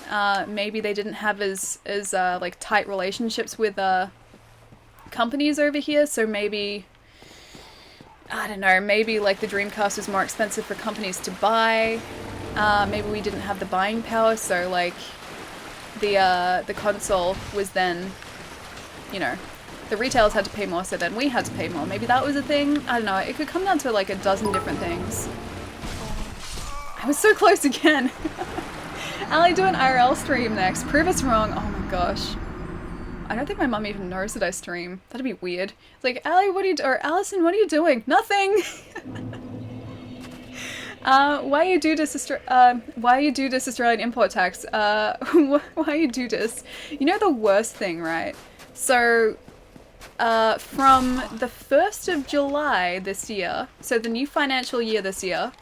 Maybe they didn't have as like tight relationships with companies over here, so maybe, I don't know, maybe like the Dreamcast was more expensive for companies to buy. Maybe we didn't have the buying power, so like the console was then, you know, the retailers had to pay more, so then we had to pay more. Maybe that was a thing. I don't know. It could come down to like a dozen different things. I was so close again. Ali, do an IRL stream next. Prove us wrong. Oh my gosh. I don't think my mum even knows that I stream. That'd be weird. It's like, Ali, what are you or Allison, what are you doing? Nothing. Why you do this Australian import tax? Why you do this? You know the worst thing, right? So, from the 1st of July this year, so the new financial year this year,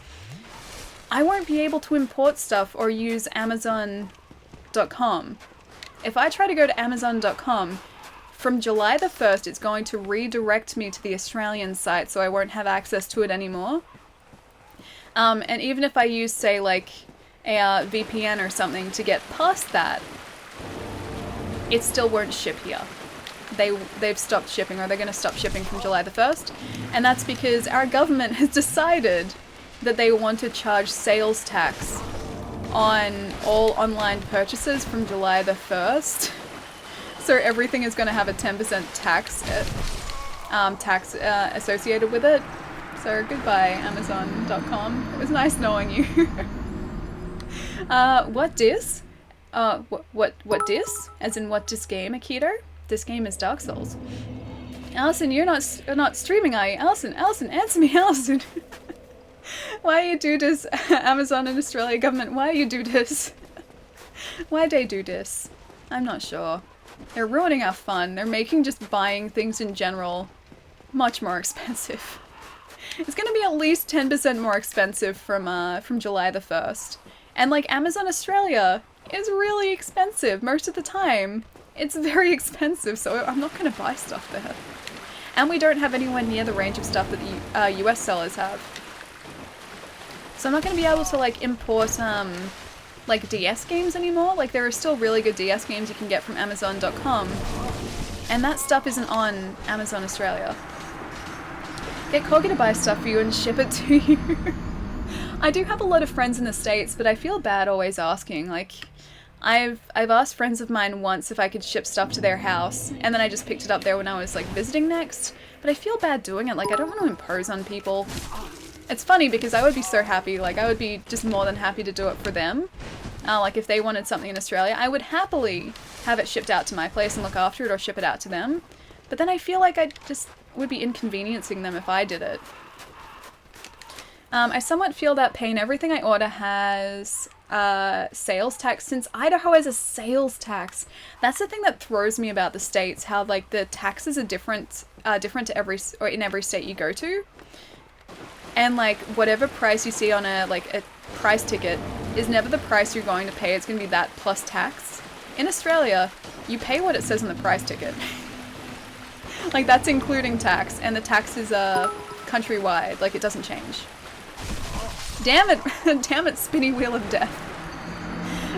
I won't be able to import stuff or use Amazon.com. If I try to go to Amazon.com, from July the 1st, it's going to redirect me to the Australian site, so I won't have access to it anymore. And even if I use, say, like, a VPN or something to get past that, it still won't ship here. They've stopped shipping, or they're going to stop shipping from July the 1st. And that's because our government has decided that they want to charge sales tax on all online purchases from July the 1st. So everything is going to have a 10% tax associated with it. So goodbye, Amazon.com. It was nice knowing you. What dis? What dis? As in what dis game, Akito? This game is Dark Souls. Allison, you're not streaming, are you? Allison, answer me, Allison. Why you do this, Amazon and Australia government? Why you do this? Why they do this? I'm not sure. They're ruining our fun. They're making just buying things in general much more expensive. It's gonna be at least 10% more expensive from July the 1st. And like Amazon Australia is really expensive most of the time. It's very expensive, so I'm not gonna buy stuff there. And we don't have anywhere near the range of stuff that the US sellers have. So I'm not going to be able to like import like DS games anymore. Like there are still really good DS games you can get from Amazon.com, and that stuff isn't on Amazon Australia. Get Corgi to buy stuff for you and ship it to you. I do have a lot of friends in the States, but I feel bad always asking. Like I've asked friends of mine once if I could ship stuff to their house, and then I just picked it up there when I was like visiting next. But I feel bad doing it. Like I don't want to impose on people. It's funny because I would be so happy, like I would be just more than happy to do it for them. Like if they wanted something in Australia, I would happily have it shipped out to my place and look after it or ship it out to them. But then I feel like I just would be inconveniencing them if I did it. I somewhat feel that pain. Everything I order has sales tax, since Idaho has a sales tax. That's the thing that throws me about the states, how like the taxes are different to in every state you go to. And like whatever price you see on a price ticket is never the price you're going to pay. It's going to be that plus tax. In Australia, you pay what it says on the price ticket. Like that's including tax, and the tax is countrywide, like it doesn't change. Damn it, damn it, spinny wheel of death.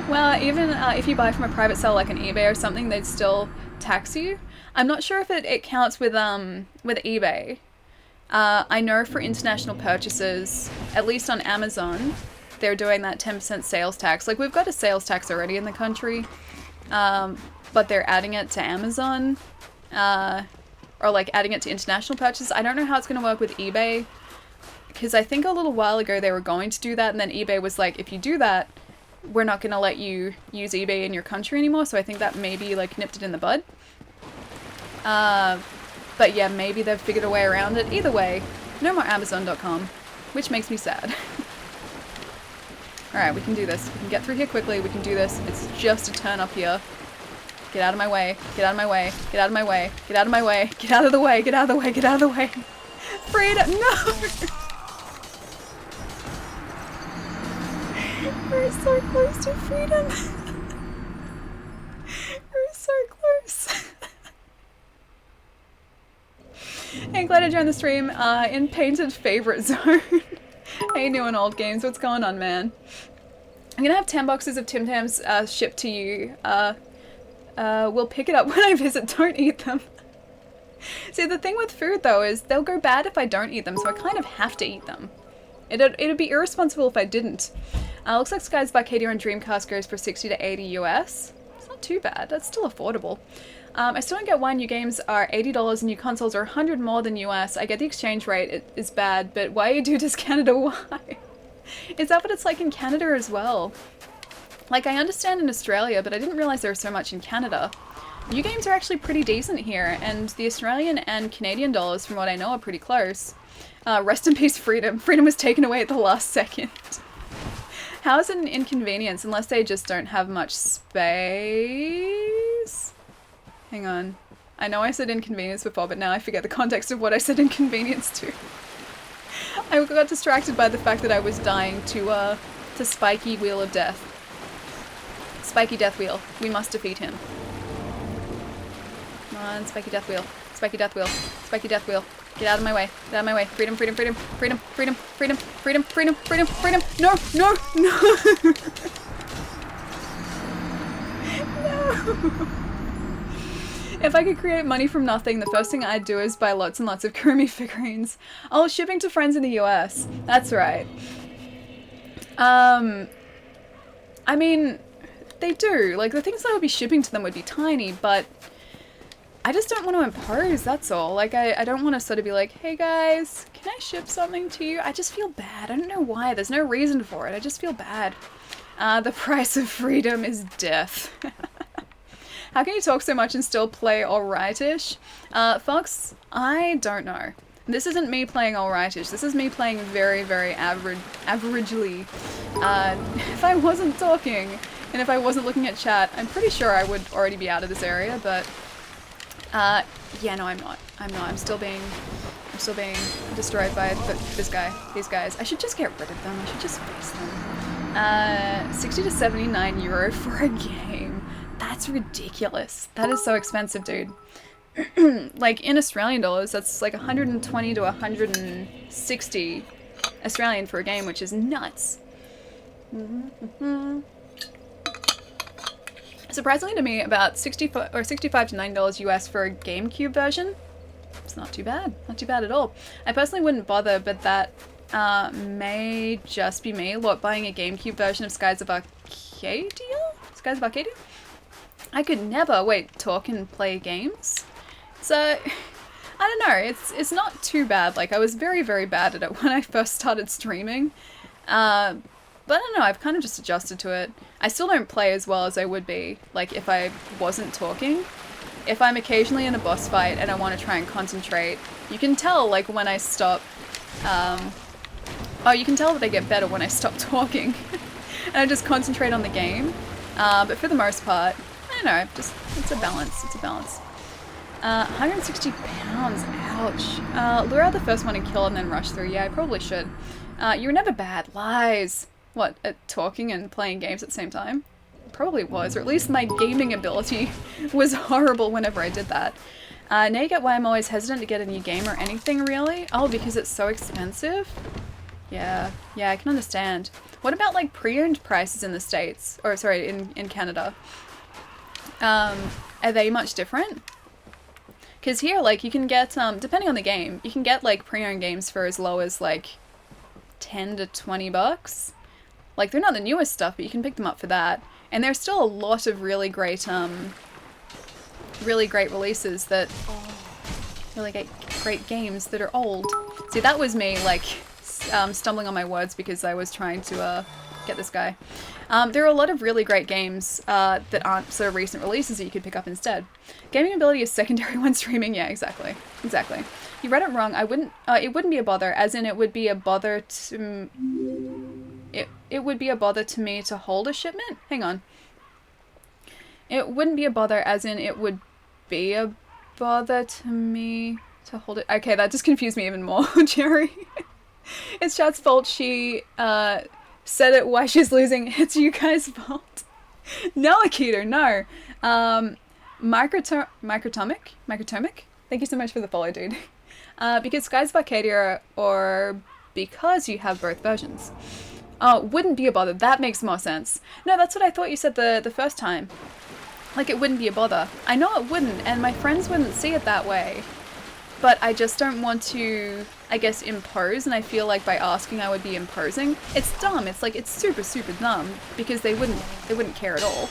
Well, even if you buy from a private seller like an eBay or something, they'd still tax you. I'm not sure if it counts with eBay. I know for international purchases, at least on Amazon, they're doing that 10% sales tax. Like we've got a sales tax already in the country, but they're adding it to Amazon, or like adding it to international purchases. I don't know how it's going to work with eBay. Because I think a little while ago they were going to do that, and then eBay was like, if you do that, we're not going to let you use eBay in your country anymore, so I think that maybe like nipped it in the bud. But yeah, maybe they've figured a way around it. Either way, no more Amazon.com, which makes me sad. Alright, we can do this. We can get through here quickly, we can do this. It's just a turn up here. Get out of my way, get out of my way, get out of my way, get out of my way, get out of the way, get out of the way, get out of the way. Freedom, no! We're so close to freedom. We're so close. Hey, glad I joined the stream in painted favorite zone. Hey, new and old games, what's going on, man? I'm gonna have 10 boxes of Tim Tams shipped to you. We'll pick it up when I visit. Don't eat them. See, the thing with food though is they'll go bad if I don't eat them, so I kind of have to eat them. It'd be irresponsible if I didn't. Looks like Skies of Arcadia on Dreamcast goes for 60 to 80 US. It's not too bad. That's still affordable. I still don't get why new games are $80 and new consoles are 100 more than US. I get the exchange rate is bad, but why do does Canada? Why? Is that what it's like in Canada as well? Like, I understand in Australia, but I didn't realize there was so much in Canada. New games are actually pretty decent here, and the Australian and Canadian dollars, from what I know, are pretty close. Rest in peace, Freedom. Freedom was taken away at the last second. How is it an inconvenience unless they just don't have much space? Hang on. I know I said inconvenience before, but now I forget the context of what I said inconvenience to. I got distracted by the fact that I was dying to Spiky Wheel of Death. Spiky Death Wheel. We must defeat him. Come on, Spiky Death Wheel. Spiky Death Wheel. Spiky Death Wheel. Get out of my way. Get out of my way. Freedom, freedom, freedom, freedom, freedom, freedom, freedom, freedom, freedom, freedom. No, no, no. No. If I could create money from nothing, the first thing I'd do is buy lots and lots of Kirumi figurines. Oh, shipping to friends in the US. That's right. I mean, they do. Like, the things that I would be shipping to them would be tiny, but I just don't want to impose, that's all. Like, I don't want to sort of be like, hey guys, can I ship something to you? I just feel bad. I don't know why. There's no reason for it. I just feel bad. The price of freedom is death. How can you talk so much and still play alright-ish? Fox, I don't know. This isn't me playing alright-ish. This is me playing very, very averagely. If I wasn't talking, and if I wasn't looking at chat, I'm pretty sure I would already be out of this area, but yeah, no, I'm not. I'm still being destroyed by these guys. I should just get rid of them. I should just face them. 60 to 79 euro for a game. That's ridiculous. That is so expensive, dude. Like, in Australian dollars, that's like 120 to 160 Australian for a game, which is nuts. Surprisingly to me, about 65 to $9 US for a GameCube version. It's not too bad. Not too bad at all. I personally wouldn't bother, but that may just be me buying a GameCube version of Skies of Arcadia? Skies of Arcadia? I could never, talk and play games. So, I don't know, it's not too bad. Like, I was very, very bad at it when I first started streaming. But I don't know, I've kind of just adjusted to it. I still don't play as well as I would be, like, if I wasn't talking. if I'm occasionally in a boss fight and I want to try and concentrate, you can tell like when I stop, oh, you can tell that I get better when I stop talking and I just concentrate on the game. But for the most part, I don't know, just, it's a balance, it's a balance. 160 pounds, ouch. Lure out the first one and kill and then rush through. Yeah, I probably should. You were never bad. Lies. What, at talking and playing games at the same time? Probably was, or at least my gaming ability was horrible whenever I did that. Now you get why I'm always hesitant to get a new game or anything, really? Oh, because it's so expensive? Yeah, I can understand. What about, like, pre-owned prices in the States? Or, sorry, in Canada? Are they much different? Because here, like, you can get, depending on the game, you can get, like, pre-owned games for as low as, like, 10 to 20 bucks. Like, they're not the newest stuff, but you can pick them up for that. And there's still a lot of really great releases that, really great games that are old. See, that was me, like, stumbling on my words because I was trying to, get this guy. There are a lot of really great games that aren't sort of recent releases that you could pick up instead. Gaming ability is secondary when streaming. Yeah, exactly. You read it wrong. It wouldn't be a bother, as in it would be a bother to... It would be a bother to me to hold a shipment? Hang on. It wouldn't be a bother, as in it would be a bother to me to hold it. Okay, that just confused me even more, Jerry. It's Chat's fault she, said it while she's losing. It's you guys' fault. No, Akita, no. Microtomic? Thank you so much for the follow, dude. Because Skies of Arcadia, or because you have both versions. Oh, wouldn't be a bother. That makes more sense. No, that's what I thought you said the first time. Like, it wouldn't be a bother. I know it wouldn't, and my friends wouldn't see it that way. But I just don't want to, I guess, impose, and I feel like by asking I would be imposing. It's dumb. It's like, it's super, super dumb, because they wouldn't care at all.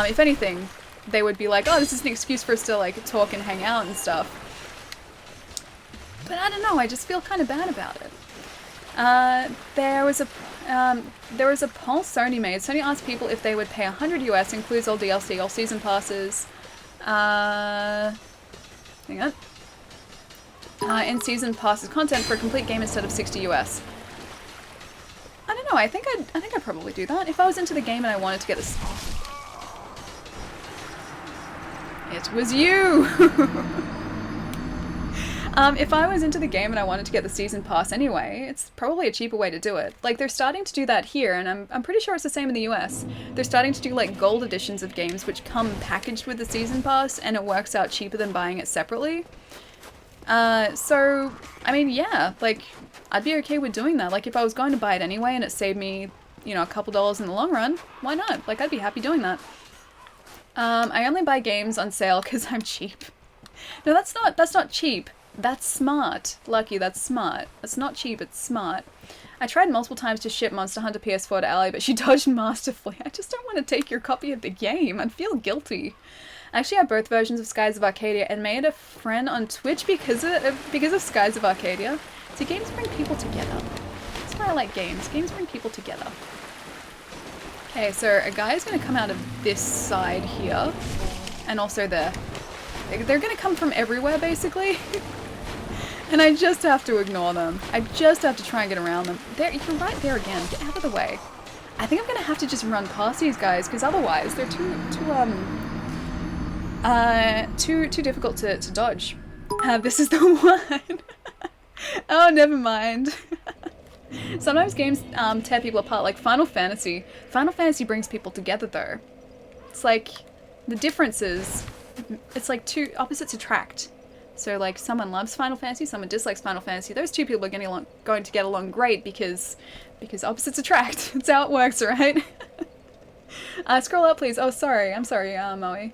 If anything, they would be like, oh, this is an excuse for us to, like, talk and hang out and stuff. But I don't know, I just feel kind of bad about it. There was a poll Sony made. Sony asked people if they would pay $100 US, includes all DLC, all season passes, hang on, in-season passes content for a complete game instead of $60 US. I don't know, I think I'd probably do that. If I was into the game and I wanted to get this... It was you! If I was into the game and I wanted to get the season pass anyway, it's probably a cheaper way to do it. Like, they're starting to do that here, and I'm pretty sure it's the same in the US. They're starting to do, like, gold editions of games which come packaged with the season pass, and it works out cheaper than buying it separately. So, I mean, yeah, like, I'd be okay with doing that. Like, if I was going to buy it anyway and it saved me, you know, a couple dollars in the long run, why not? Like, I'd be happy doing that. I only buy games on sale because I'm cheap. No, that's not cheap. That's smart. Lucky, that's smart. That's not cheap, it's smart. I tried multiple times to ship Monster Hunter PS4 to Ally, but she dodged masterfully. I just don't want to take your copy of the game. I'd feel guilty. I actually have both versions of Skies of Arcadia and made a friend on Twitch because of Skies of Arcadia. See, games bring people together. That's why I like games. Games bring people together. Okay, so a guy is going to come out of this side here, and also there. They're going to come from everywhere, basically. And I just have to ignore them. I just have to try and get around them. There, you're right there again. Get out of the way. I think I'm going to have to just run past these guys, because otherwise they're too difficult to dodge. This is the one. Oh, never mind. Sometimes games tear people apart, like Final Fantasy. Final Fantasy brings people together, though. It's like, the difference is, it's like two opposites attract. So, like, someone loves Final Fantasy, someone dislikes Final Fantasy. Those two people are going to get along great because opposites attract. That's how it works, right? Scroll up, please. Oh, sorry. I'm sorry, Moe.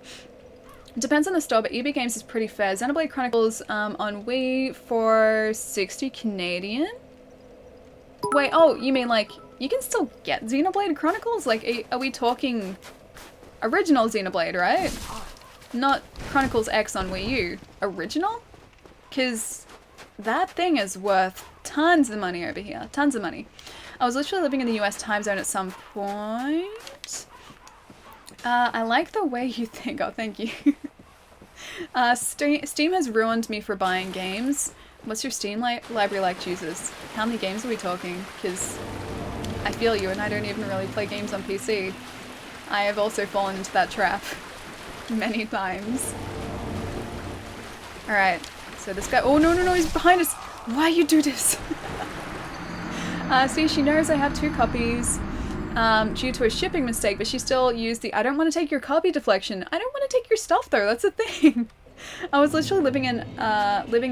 Depends on the store, but EB Games is pretty fair. Xenoblade Chronicles on Wii for 60 Canadian? Wait, oh, you mean, like, you can still get Xenoblade Chronicles? Like, are we talking original Xenoblade, right? Not Chronicles X on Wii U. Original? Because that thing is worth tons of money over here. Tons of money. I was literally living in the US time zone at some point. I like the way you think. Oh, thank you. Steam has ruined me for buying games. What's your Steam library like, Jesus? How many games are we talking? Because I feel you, and I don't even really play games on PC. I have also fallen into that trap many times. Alright, so this guy- oh no, he's behind us! Why you do this? See, she knows I have 2 copies due to a shipping mistake, but she still used the I don't want to take your copy deflection. I don't want to take your stuff though, that's the thing. I was literally living in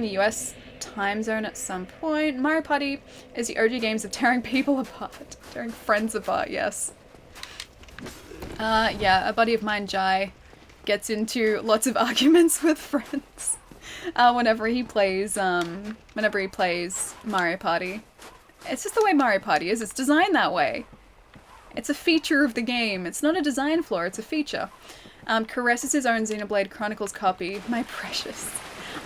the US time zone at some point. Mario Party is the OG games of tearing people apart. Tearing friends apart, yes. Yeah, a buddy of mine, Jai, gets into lots of arguments with friends whenever he plays Mario Party. It's just the way Mario Party is. It's designed that way. It's a feature of the game. It's not a design flaw, it's a feature. Caresses his own Xenoblade Chronicles copy. My precious.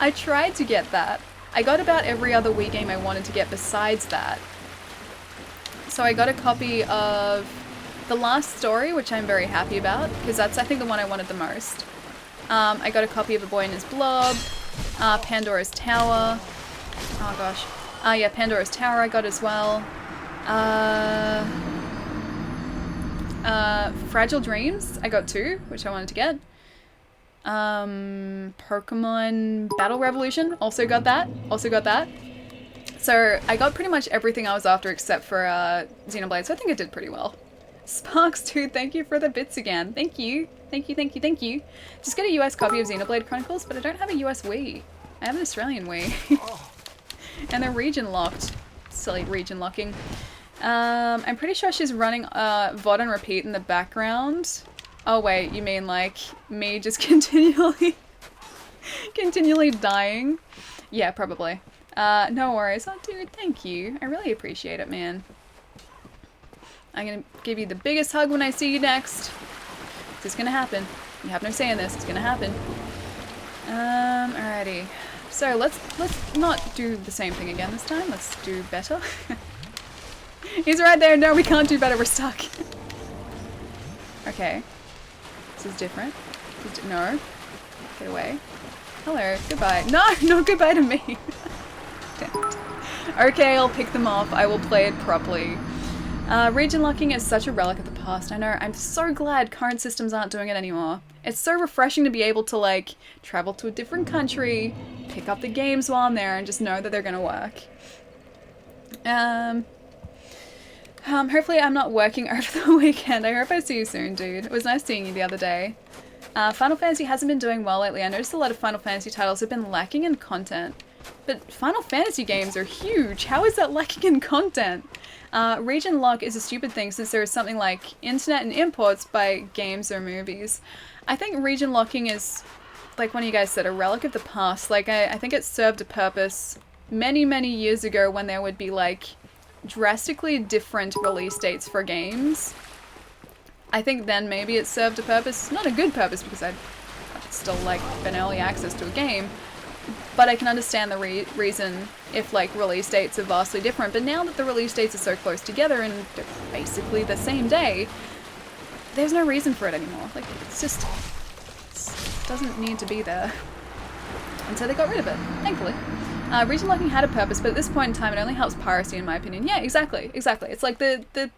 I tried to get that. I got about every other Wii game I wanted to get besides that. So I got a copy of The Last Story, which I'm very happy about, because that's, I think, the one I wanted the most. I got a copy of A Boy and His Blob, Pandora's Tower. Oh gosh. Yeah, Pandora's Tower I got as well. Fragile Dreams I got 2, which I wanted to get. Pokemon Battle Revolution, also got that. So I got pretty much everything I was after except for Xenoblade, so I think I did pretty well. Sparks 2, thank you for the bits again. Thank you. Just get a US copy of Xenoblade Chronicles, but I don't have a US Wii. I have an Australian Wii. And they're region locked. Silly region locking. I'm pretty sure she's running VOD on repeat in the background. Oh wait, you mean like me just continually dying? Yeah, probably. No worries. Oh dude, thank you. I really appreciate it, man. I'm gonna give you the biggest hug when I see you next. This is gonna happen. You have no say in this. It's gonna happen. Alrighty. So let's not do the same thing again this time. Let's do better. He's right there. No, we can't do better. We're stuck. Okay. This is different. No. Get away. Hello. Goodbye. No, not goodbye to me. Damn it. Okay, I'll pick them off. I will play it properly. Region locking is such a relic of the past. I know. I'm so glad current systems aren't doing it anymore. It's so refreshing to be able to, like, travel to a different country, pick up the games while I'm there, and just know that they're gonna work. Hopefully I'm not working over the weekend. I hope I see you soon, dude. It was nice seeing you the other day. Final Fantasy hasn't been doing well lately. I noticed a lot of Final Fantasy titles have been lacking in content. But Final Fantasy games are huge. How is that lacking in content? Region lock is a stupid thing since there is something like internet and imports by games or movies. I think region locking is, like one of you guys said, a relic of the past. Like, I think it served a purpose many, many years ago when there would be, like, drastically different release dates for games. I think then maybe it served a purpose. Not a good purpose, because I'd still like an early access to a game. But I can understand the reason if, like, release dates are vastly different. But now that the release dates are so close together and they're basically the same day, there's no reason for it anymore. Like, it's just... it doesn't need to be there. And so they got rid of it, thankfully. Region locking had a purpose, but at this point in time it only helps piracy in my opinion. Yeah, exactly. It's like the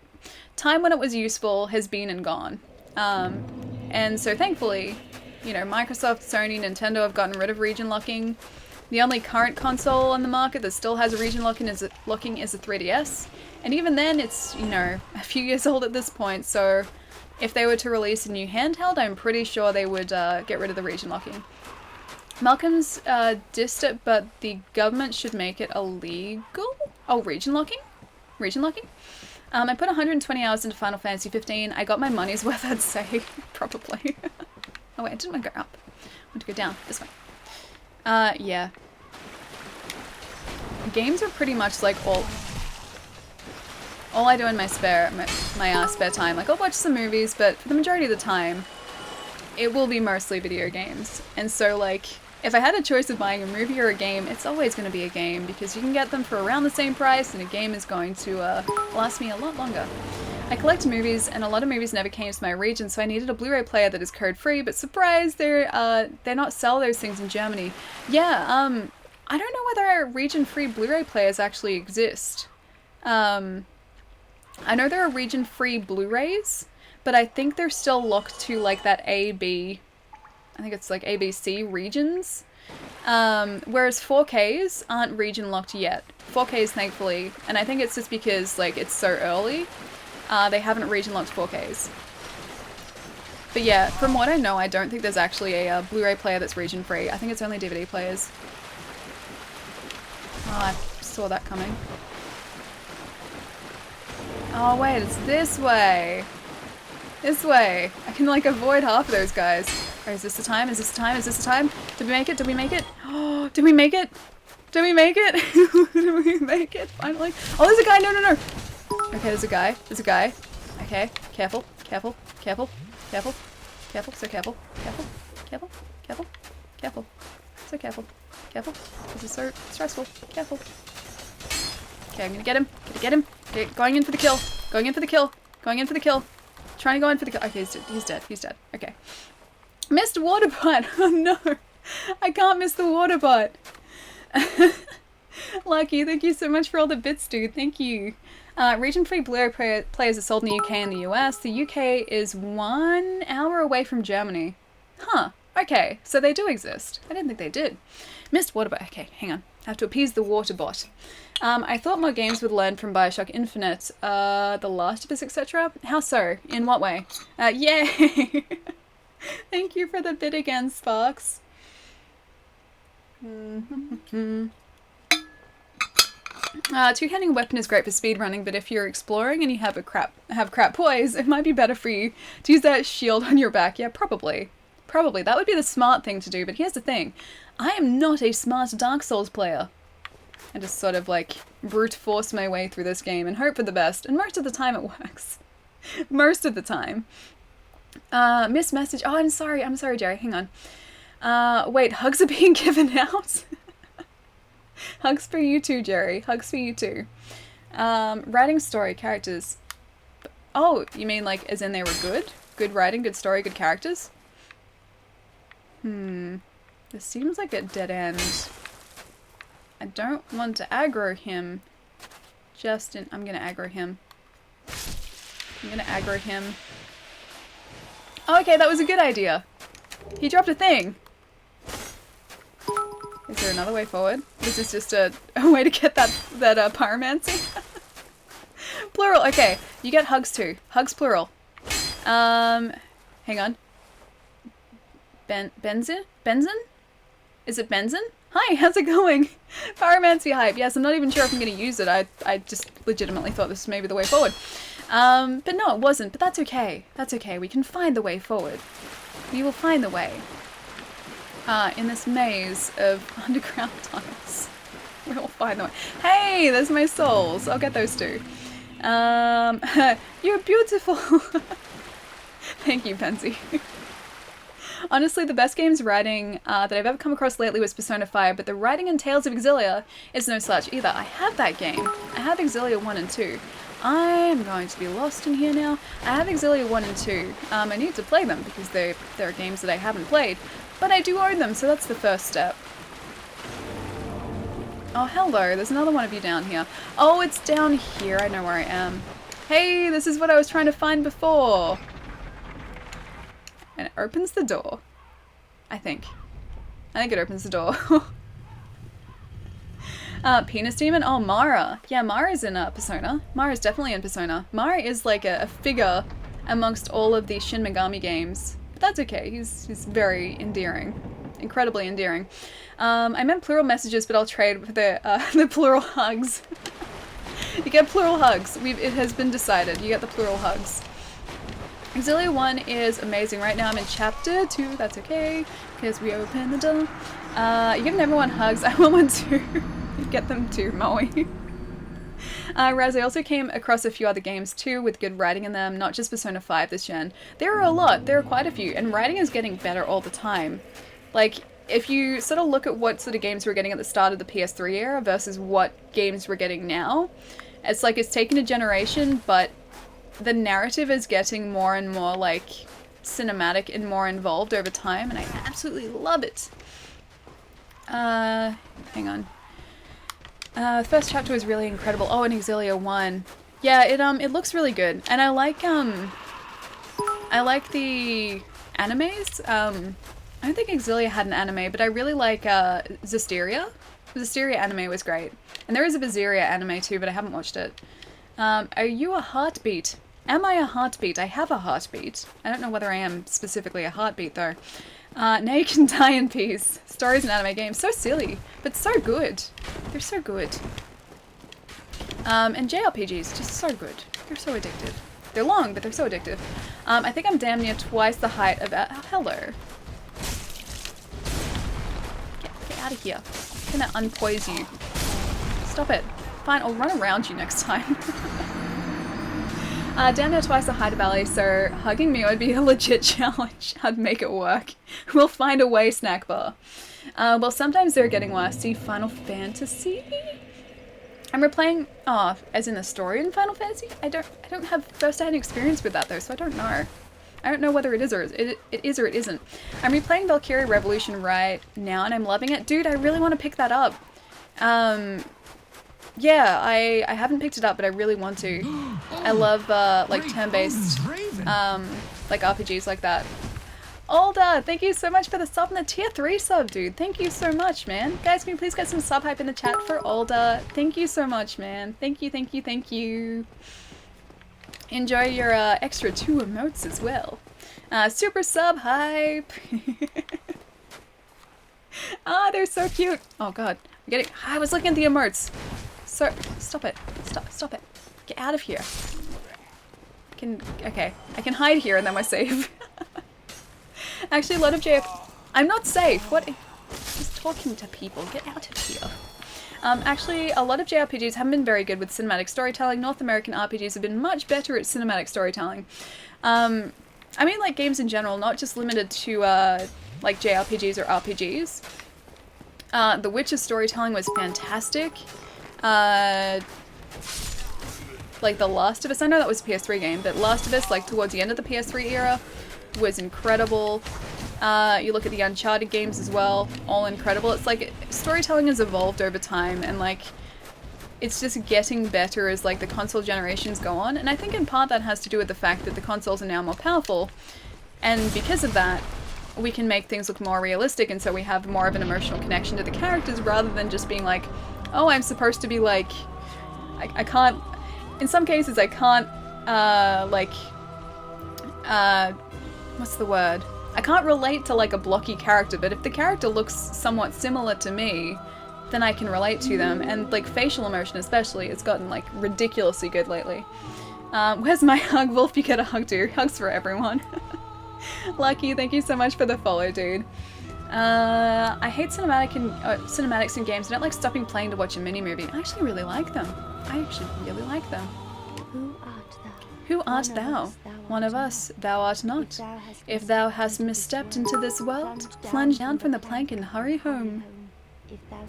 time when it was useful has been and gone. And so thankfully, you know, Microsoft, Sony, Nintendo have gotten rid of region locking. The only current console on the market that still has a region locking is a 3DS. And even then it's, you know, a few years old at this point, so if they were to release a new handheld, I'm pretty sure they would get rid of the region locking. Malcolm's dissed it, but the government should make it illegal? Oh, region locking? Region locking? I put 120 hours into Final Fantasy 15. I got my money's worth, I'd say. Probably. Oh wait, I didn't want to go up. I want to go down. This way. Yeah. Games are pretty much like all I do in my spare time. Like, I'll watch some movies, but for the majority of the time, it will be mostly video games. And so, like, if I had a choice of buying a movie or a game, it's always going to be a game, because you can get them for around the same price, and a game is going to last me a lot longer. I collect movies, and a lot of movies never came to my region, so I needed a Blu-ray player that is code-free, but surprise, they not sell those things in Germany. Yeah, I don't know whether region-free Blu-ray players actually exist. I know there are region-free Blu-rays, but I think they're still locked to, like, that I think it's like ABC regions. Whereas 4Ks aren't region locked yet. 4Ks, thankfully, and I think it's just because, like, it's so early, they haven't region locked 4Ks. But yeah, from what I know, I don't think there's actually a Blu-ray player that's region free. I think it's only DVD players. Oh, I saw that coming. Oh wait, it's this way. This way. I can, like, avoid half of those guys. Or is this the time? Is this the time? Is this the time? Did we make it? Did we make it? Oh, did we make it? Did we make it? Did we make it? Finally. Oh, there's a guy. No, no, no. Okay, there's a guy. There's a guy. Okay, careful. Careful. Careful. Careful. Careful. So careful. Careful. Careful. Careful. Careful. So careful. Careful. This is so stressful. Careful. Okay, I'm gonna get him. Gonna get him. Okay, going in for the kill. Going in for the kill. Going in for the kill. Trying to go in for the kill. Okay, he's dead. He's dead. Okay. Missed water butt. Oh no. I can't miss the water butt. Lucky, thank you so much for all the bits, dude. Thank you. Region-free Blu-ray players are sold in the UK and the US. The UK is 1 hour away from Germany. Huh. Okay, so they do exist. I didn't think they did. Missed water bot. Okay, hang on. I have to appease the water bot. I thought more games would learn from Bioshock Infinite, The Last of Us, etc. How so? In what way? Yay! Thank you for the bit again, Sparks. Two-handing a weapon is great for speedrunning, but if you're exploring and you have crap poise, it might be better for you to use that shield on your back. Yeah, probably. Probably. That would be the smart thing to do, but here's the thing. I am not a smart Dark Souls player. I just sort of, like, brute force my way through this game and hope for the best, and most of the time it works. Most of the time. Missed message. Oh, I'm sorry, Jerry. Hang on. Wait, hugs are being given out? Hugs for you too, Jerry. Hugs for you too. Writing story, characters. Oh, you mean, like, as in they were good? Good writing, good story, good characters? This seems like a dead end. I don't want to aggro him. I'm gonna aggro him. Oh, okay, that was a good idea. He dropped a thing. Is there another way forward? Is this just a way to get that pyromancy? Plural, okay. You get hugs too. Hugs plural. Hang on. Benzin? Is it Benzin? Hi, how's it going? Pyromancy hype. Yes, I'm not even sure if I'm going to use it. I just legitimately thought this was maybe the way forward. But no, it wasn't. But that's okay. That's okay. We can find the way forward. We will find the way. In this maze of underground tunnels. We'll find the way. Hey, there's my souls. I'll get those too. You're beautiful. Thank you, Pansy. Honestly, the best games writing that I've ever come across lately was Persona 5, but the writing in Tales of Exilia is no slouch either. I have that game. I have Exilia 1 and 2. I'm going to be lost in here now. I have Exilia 1 and 2. I need to play them because they're games that I haven't played, but I do own them, so that's the first step. Oh, hello. There's another one of you down here. Oh, it's down here. I know where I am. Hey, this is what I was trying to find before. And it opens the door. I think it opens the door. Penis Demon? Oh, Mara. Yeah, Mara's in Persona. Mara's definitely in Persona. Mara is like a figure amongst all of the Shin Megami games. But that's okay. He's very endearing. Incredibly endearing. I meant plural messages, but I'll trade with the plural hugs. You get plural hugs. It has been decided. You get the plural hugs. Exilia 1 is amazing. Right now I'm in chapter 2. That's okay, because we open the door. You're giving everyone hugs. I want one too. Get them too, Moe. Raz, I also came across a few other games too with good writing in them, not just Persona 5 this gen. There are a lot. There are quite a few, and writing is getting better all the time. Like, if you sort of look at what sort of games we're getting at the start of the PS3 era versus what games we're getting now, it's like it's taken a generation, but the narrative is getting more and more like cinematic and more involved over time, and I absolutely love it. Hang on. The first chapter was really incredible. Oh, and Exilia 1. Yeah, it looks really good. And I like the animes. I don't think Exilia had an anime, but I really like Zestiria. The Zestiria anime was great. And there is a Viseria anime too, but I haven't watched it. Are you a heartbeat? Am I a heartbeat? I have a heartbeat. I don't know whether I am specifically a heartbeat though. Now you can die in peace. Stories and anime games. So silly, but so good. They're so good. And JRPGs, just so good. They're so addictive. They're long, but they're so addictive. I think I'm damn near twice the height of... hello. Get out of here. I'm gonna unpoise you. Stop it. Fine, I'll run around you next time. Damn near twice the height of Ellie, so hugging me would be a legit challenge. I'd make it work. We'll find a way, snack bar. Well, sometimes they're getting worse. See Final Fantasy? I'm replaying, as in the story in Final Fantasy? I don't have first-hand experience with that though, so I don't know. I don't know whether it is or it is or it isn't. I'm replaying Valkyria Revolution right now, and I'm loving it. Dude, I really want to pick that up. Yeah, I haven't picked it up, but I really want to. I love, like, turn-based, like, RPGs like that. Alda, thank you so much for the sub and the tier 3 sub, dude. Thank you so much, man. Guys, can you please get some sub hype in the chat for Alda? Thank you so much, man. Thank you, thank you, thank you. Enjoy your extra 2 emotes as well. Super sub hype. They're so cute. Oh god, I'm getting... I was looking at the emotes. So, stop it. Stop it. Get out of here. Okay, I can hide here and then we're safe. Actually, a lot of I'm not safe. What? Just talking to people. Get out of here. Actually, a lot of JRPGs haven't been very good with cinematic storytelling. North American RPGs have been much better at cinematic storytelling. I mean, like, games in general, not just limited to, like, JRPGs or RPGs. The Witcher's storytelling was fantastic. Like, The Last of Us, I know that was a PS3 game, but Last of Us, like, towards the end of the PS3 era, was incredible. You look at the Uncharted games as well, all incredible. It's like, storytelling has evolved over time, and like, it's just getting better as like the console generations go on, and I think in part that has to do with the fact that the consoles are now more powerful, and because of that, we can make things look more realistic, and so we have more of an emotional connection to the characters rather than just being like, oh, I'm supposed to be like, I can't, in some cases I can't, what's the word? I can't relate to like a blocky character, but if the character looks somewhat similar to me, then I can relate to them, and like facial emotion especially has gotten like ridiculously good lately. Where's my hug? Wolf, you get a hug too. Hugs for everyone. Lucky, thank you so much for the follow, dude. I hate cinematics in games. I don't like stopping playing to watch a mini-movie. I actually really like them. I actually really like them. Who art thou? Who art thou? One of us, thou art not. If thou hast misstepped into this world, plunge down from the plank and hurry home.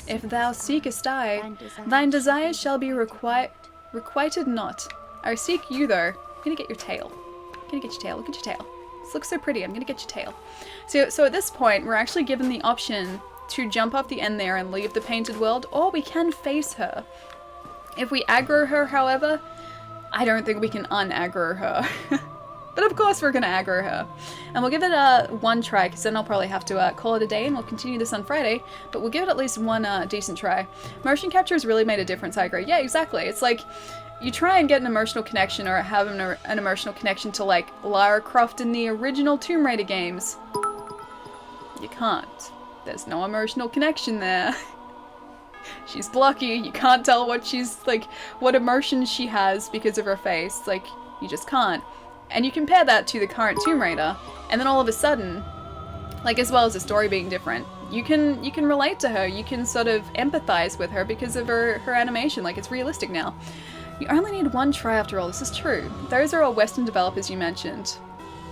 If thou seekest I, thine desires shall be requited not. I seek you though. I'm gonna get your tail. I'm gonna get your tail. Look at your tail. This looks so pretty. I'm gonna get your tail. So at this point, we're actually given the option to jump off the end there and leave the painted world, or we can face her. If we aggro her, however, I don't think we can un-aggro her. But of course we're gonna aggro her. And we'll give it one try, because then I'll probably have to call it a day, and we'll continue this on Friday, but we'll give it at least one decent try. Motion capture has really made a difference, I agree. Yeah, exactly. It's like, you try and get an emotional connection, or have an emotional connection to, like, Lara Croft in the original Tomb Raider games. You can't. There's no emotional connection there. She's blocky, you can't tell what she's, like, what emotions she has because of her face. Like, you just can't. And you compare that to the current Tomb Raider, and then all of a sudden, like, as well as the story being different, you can relate to her, you can sort of empathize with her because of her animation, like, it's realistic now. You only need one try after all, this is true. Those are all Western developers you mentioned.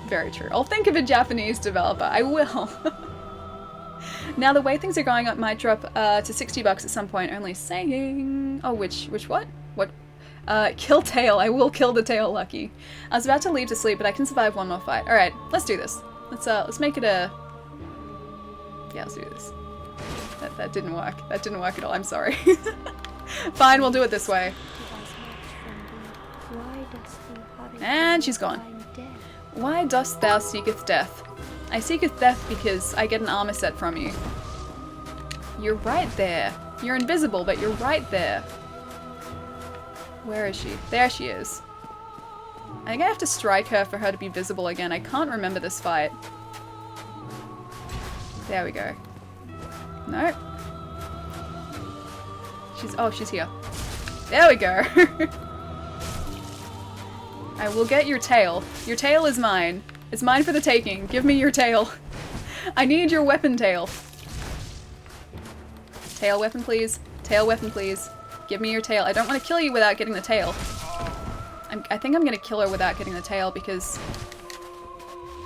Very true. I'll think of a Japanese developer, I will. Now the way things are going, it might drop to $60 at some point, only saying... Oh, which what? What? Kill tail. I will kill the tail, Lucky. I was about to leave to sleep, but I can survive one more fight. Alright, let's do this. Let's make it a... Yeah, let's do this. That didn't work. That didn't work at all. I'm sorry. Fine, we'll do it this way. And she's gone. Why dost thou seeketh death? I seeketh death because I get an armor set from you. You're right there. You're invisible, but you're right there. Where is she? There she is. I think I have to strike her for her to be visible again. I can't remember this fight. There we go. Nope. She's here. There we go. I will get your tail. Your tail is mine. It's mine for the taking. Give me your tail. I need your weapon tail. Tail weapon, please. Tail weapon, please. Give me your tail. I don't want to kill you without getting the tail. I think I'm going to kill her without getting the tail because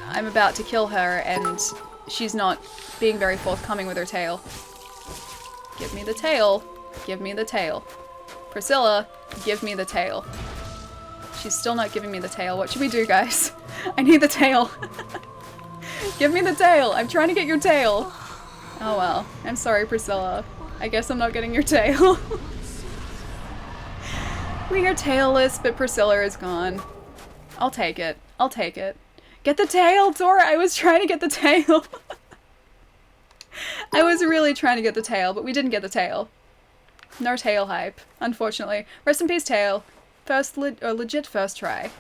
I'm about to kill her and she's not being very forthcoming with her tail. Give me the tail. Give me the tail. Priscilla, give me the tail. She's still not giving me the tail. What should we do, guys? I need the tail. Give me the tail. I'm trying to get your tail. Oh well. I'm sorry, Priscilla. I guess I'm not getting your tail. We are tailless, but Priscilla is gone. I'll take it. I'll take it. Get the tail, Tora! I was trying to get the tail. I was really trying to get the tail, but we didn't get the tail. No tail hype, unfortunately. Rest in peace, tail. Legit first try.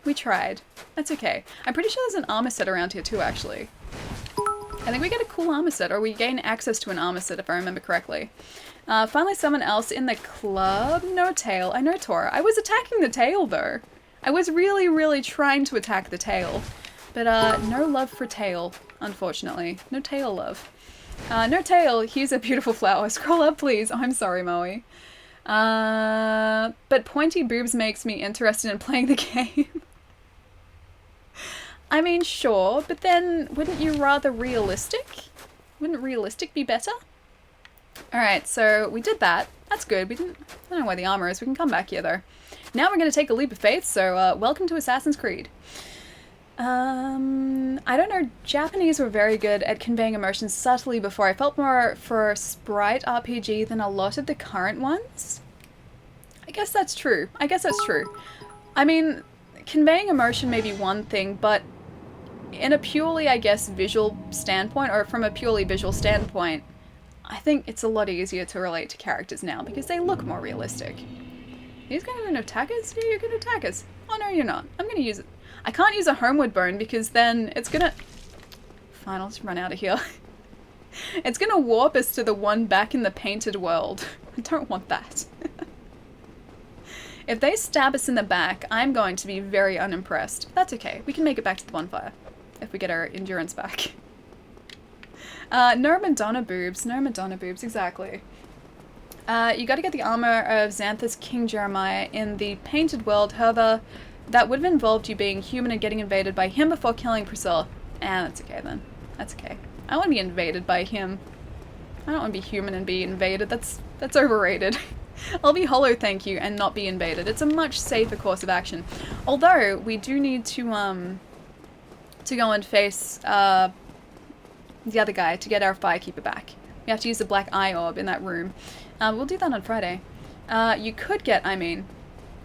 We tried. That's okay. I'm pretty sure there's an armor set around here too, actually. I think we get a cool armor set, or we gain access to an armor set if I remember correctly. Finally someone else in the club. No tail. I know Tora. I was attacking the tail though. I was really, really trying to attack the tail. But no love for tail, unfortunately. No tail love. No tail. Here's a beautiful flower. Scroll up, please. Oh, I'm sorry, Moe. But pointy boobs makes me interested in playing the game. I mean, sure, but then wouldn't you rather realistic? Wouldn't realistic be better? Alright, so we did that. That's good. I don't know where the armor is. We can come back here, though. Now we're going to take a leap of faith, so welcome to Assassin's Creed. I don't know. Japanese were very good at conveying emotions subtly before. I felt more for sprite RPG than a lot of the current ones. I guess that's true. I guess that's true. I mean, conveying emotion may be one thing, but in a purely, I guess, visual standpoint, or from a purely visual standpoint, I think it's a lot easier to relate to characters now because they look more realistic. He's going to attack us? Yeah, you're going to attack us. Oh no, you're not. I'm going to use it. I can't use a homeward bone because then it's gonna... Fine, I'll just run out of here. It's gonna warp us to the one back in the painted world. I don't want that. If they stab us in the back, I'm going to be very unimpressed. That's okay. We can make it back to the bonfire if we get our endurance back. No Madonna boobs. No Madonna boobs, exactly. You gotta get the armor of Xanthus King Jeremiah in the painted world, however... That would have involved you being human and getting invaded by him before killing Priscilla. That's okay then. That's okay. I want to be invaded by him. I don't want to be human and be invaded. That's overrated. I'll be hollow, thank you, and not be invaded. It's a much safer course of action. Although, we do need to go and face the other guy to get our firekeeper back. We have to use the black eye orb in that room. We'll do that on Friday. You could get,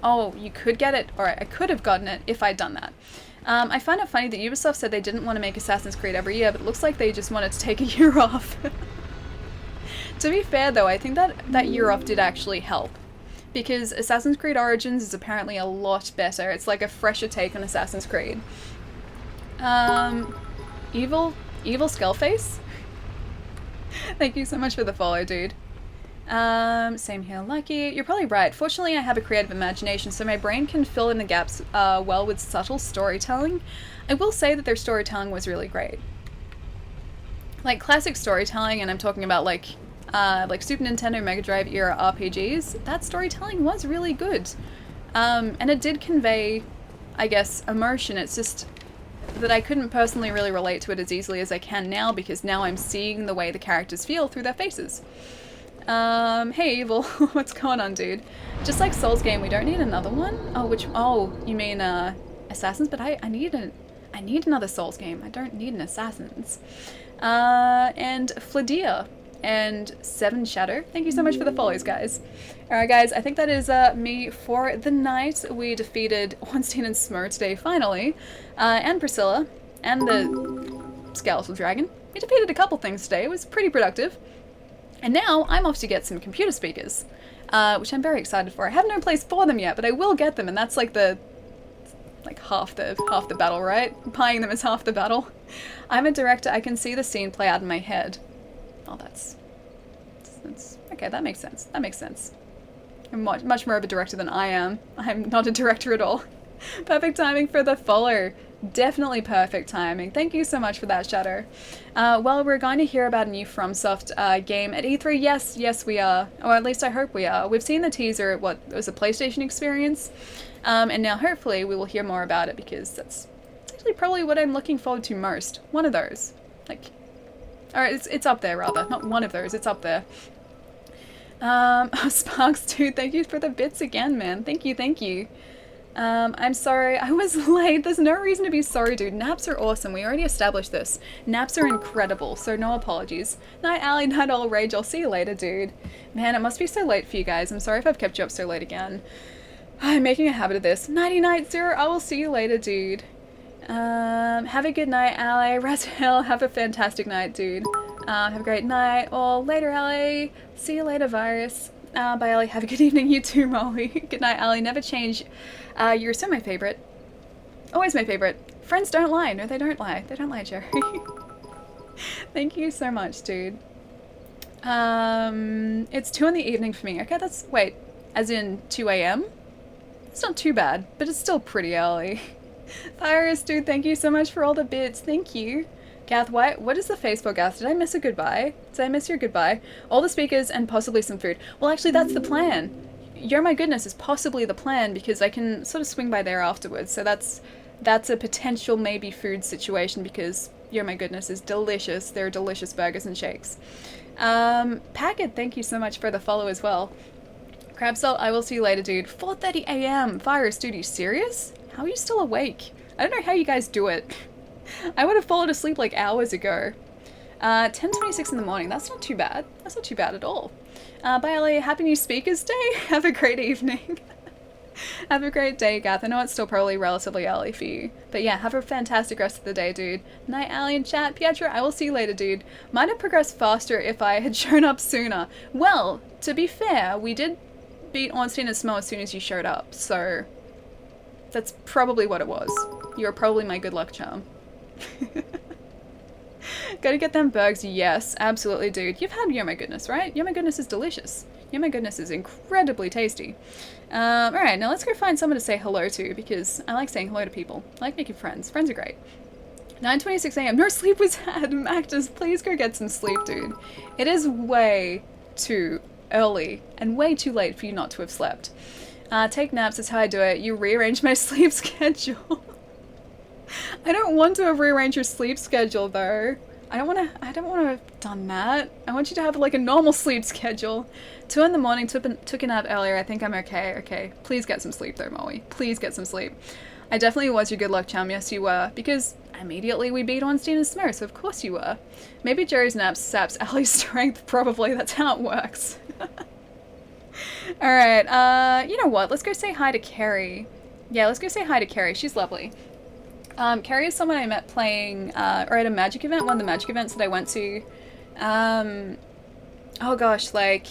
Oh, you could get it? Alright, I could have gotten it if I'd done that. I find it funny that Ubisoft said they didn't want to make Assassin's Creed every year, but it looks like they just wanted to take a year off. To be fair though, I think that year off did actually help. Because Assassin's Creed Origins is apparently a lot better. It's like a fresher take on Assassin's Creed. Evil Skullface? Thank you so much for the follow, dude. Same here, Lucky. You're probably right. Fortunately, I have a creative imagination, so my brain can fill in the gaps well with subtle storytelling. I will say that their storytelling was really great. Like classic storytelling, and I'm talking about like Super Nintendo Mega Drive era RPGs, that storytelling was really good. And it did convey, I guess, emotion. It's just that I couldn't personally really relate to it as easily as I can now, because now I'm seeing the way the characters feel through their faces. Hey Evil, what's going on, dude? Just like Souls game, we don't need another one? Oh, you mean, Assassins? But I need another Souls game. I don't need an Assassins. And Fladia and Seven Shadow. Thank you so much for the follows, guys. Alright, guys, I think that is, me for the night. We defeated Ornstein and Smough today, finally. And Priscilla. And the Skeletal Dragon. We defeated a couple things today. It was pretty productive. And now I'm off to get some computer speakers, which I'm very excited for. I have no place for them yet, but I will get them, and that's like half the battle, right? Buying them is half the battle. I'm a director. I can see the scene play out in my head. Oh, that's okay. That makes sense. That makes sense. I'm much more of a director than I am. I'm not a director at all. Perfect timing for the follow. Definitely perfect timing. Thank you so much for that, Shadow. Well, we're going to hear about a new FromSoft game at E3. Yes, we are. Or at least I hope we are. We've seen the teaser at what was a PlayStation experience. And now hopefully we will hear more about it because that's actually probably what I'm looking forward to most. One of those. Alright, it's up there rather. Not one of those, it's up there. Sparks dude, thank you for the bits again, man. Thank you. I'm sorry, I was late. There's no reason to be sorry, dude. Naps are awesome. We already established this. Naps are incredible, so no apologies. Night, Allie. Night, all rage. I'll see you later, dude. Man, it must be so late for you guys. I'm sorry if I've kept you up so late again. I'm making a habit of this. Nighty night, Zero. I will see you later, dude. Have a good night, Allie. Razel, have a fantastic night, dude. Have a great night. Or later, Allie. See you later, Virus. Bye, Allie. Have a good evening, you too, Molly. Good night, Allie. Never change. You're so my favorite. Always my favorite. Friends don't lie. No, they don't lie. They don't lie, Jerry. Thank you so much, dude. It's 2 in the evening for me. Okay, wait, as in 2 a.m.? It's not too bad, but it's still pretty early. Virus, dude, thank you so much for all the bits. Thank you. Gath, what is the face for, Gath? Did I miss a goodbye? Did I miss your goodbye? All the speakers and possibly some food. Well, actually, that's the plan. You're my goodness is possibly the plan because I can sort of swing by there afterwards. So that's a potential maybe food situation because You're My Goodness is delicious. They're delicious burgers and shakes. Packet, thank you so much for the follow as well. Crabsalt, I will see you later, dude. 4:30 a.m. Virus, dude, are you serious? How are you still awake? I don't know how you guys do it. I would have fallen asleep like hours ago. 10:26 in the morning. That's not too bad. That's not too bad at all. Bye, Ellie. Happy New Speakers Day. Have a great evening. Have a great day, Gath. I know it's still probably relatively early for you. But yeah, have a fantastic rest of the day, dude. Night, Allie and chat. Pietro, I will see you later, dude. Might have progressed faster if I had shown up sooner. Well, to be fair, we did beat Ornstein and Smough as soon as you showed up, so that's probably what it was. You're probably my good luck charm. Gotta get them burgers, yes, absolutely, dude. You've had You're My Goodness, right? You're My Goodness is delicious. You're My Goodness is incredibly tasty. Alright, now let's go find someone to say hello to, because I like saying hello to people. I like making friends. Friends are great. 9:26 a.m. No sleep was had. Mactus, please go get some sleep, dude. It is way too early and way too late for you not to have slept. Take naps, that's how I do it. You rearrange my sleep schedule. I don't want to have rearranged your sleep schedule though. I don't want to have done that. I want you to have like a normal sleep schedule. 2 in the morning, took a nap earlier. I think I'm okay. Okay, please get some sleep though, Molly. Please get some sleep. I definitely was your good luck charm. Yes, you were. Because immediately we beat Ornstein and Smough, so of course you were. Maybe Jerry's naps saps Allie's strength. Probably. That's how it works. Alright, you know what? Let's go say hi to Carrie. Yeah, let's go say hi to Carrie. She's lovely. Carrie is someone I met playing, or at a magic event, one of the magic events that I went to, oh gosh, like,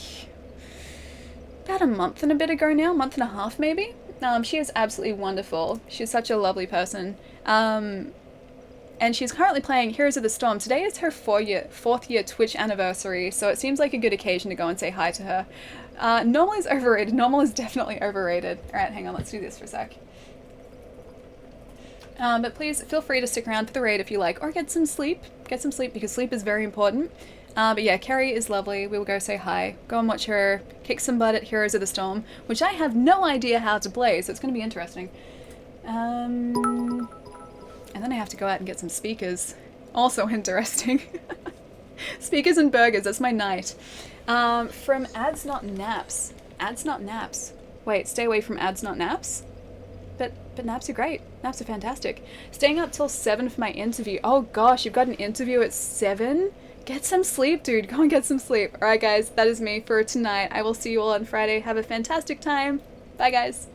about a month and a bit ago now, month and a half maybe. She is absolutely wonderful. She's such a lovely person. And she's currently playing Heroes of the Storm. Today is her 4th year Twitch anniversary, so it seems like a good occasion to go and say hi to her. Normal is overrated. Normal is definitely overrated. Alright, hang on, let's do this for a sec. But please feel free to stick around for the raid if you like, or get some sleep. Get some sleep because sleep is very important. But yeah, Carrie is lovely. We will go say hi. Go and watch her kick some butt at Heroes of the Storm, which I have no idea how to play, so it's going to be interesting. And then I have to go out and get some speakers. Also interesting. Speakers and burgers, that's my night. From ads not naps. Ads not naps. Wait, stay away from ads not naps? But naps are great. Naps are fantastic. Staying up till 7 for my interview. Oh gosh, you've got an interview at 7? Get some sleep, dude. Go and get some sleep. Alright guys, that is me for tonight. I will see you all on Friday. Have a fantastic time. Bye guys.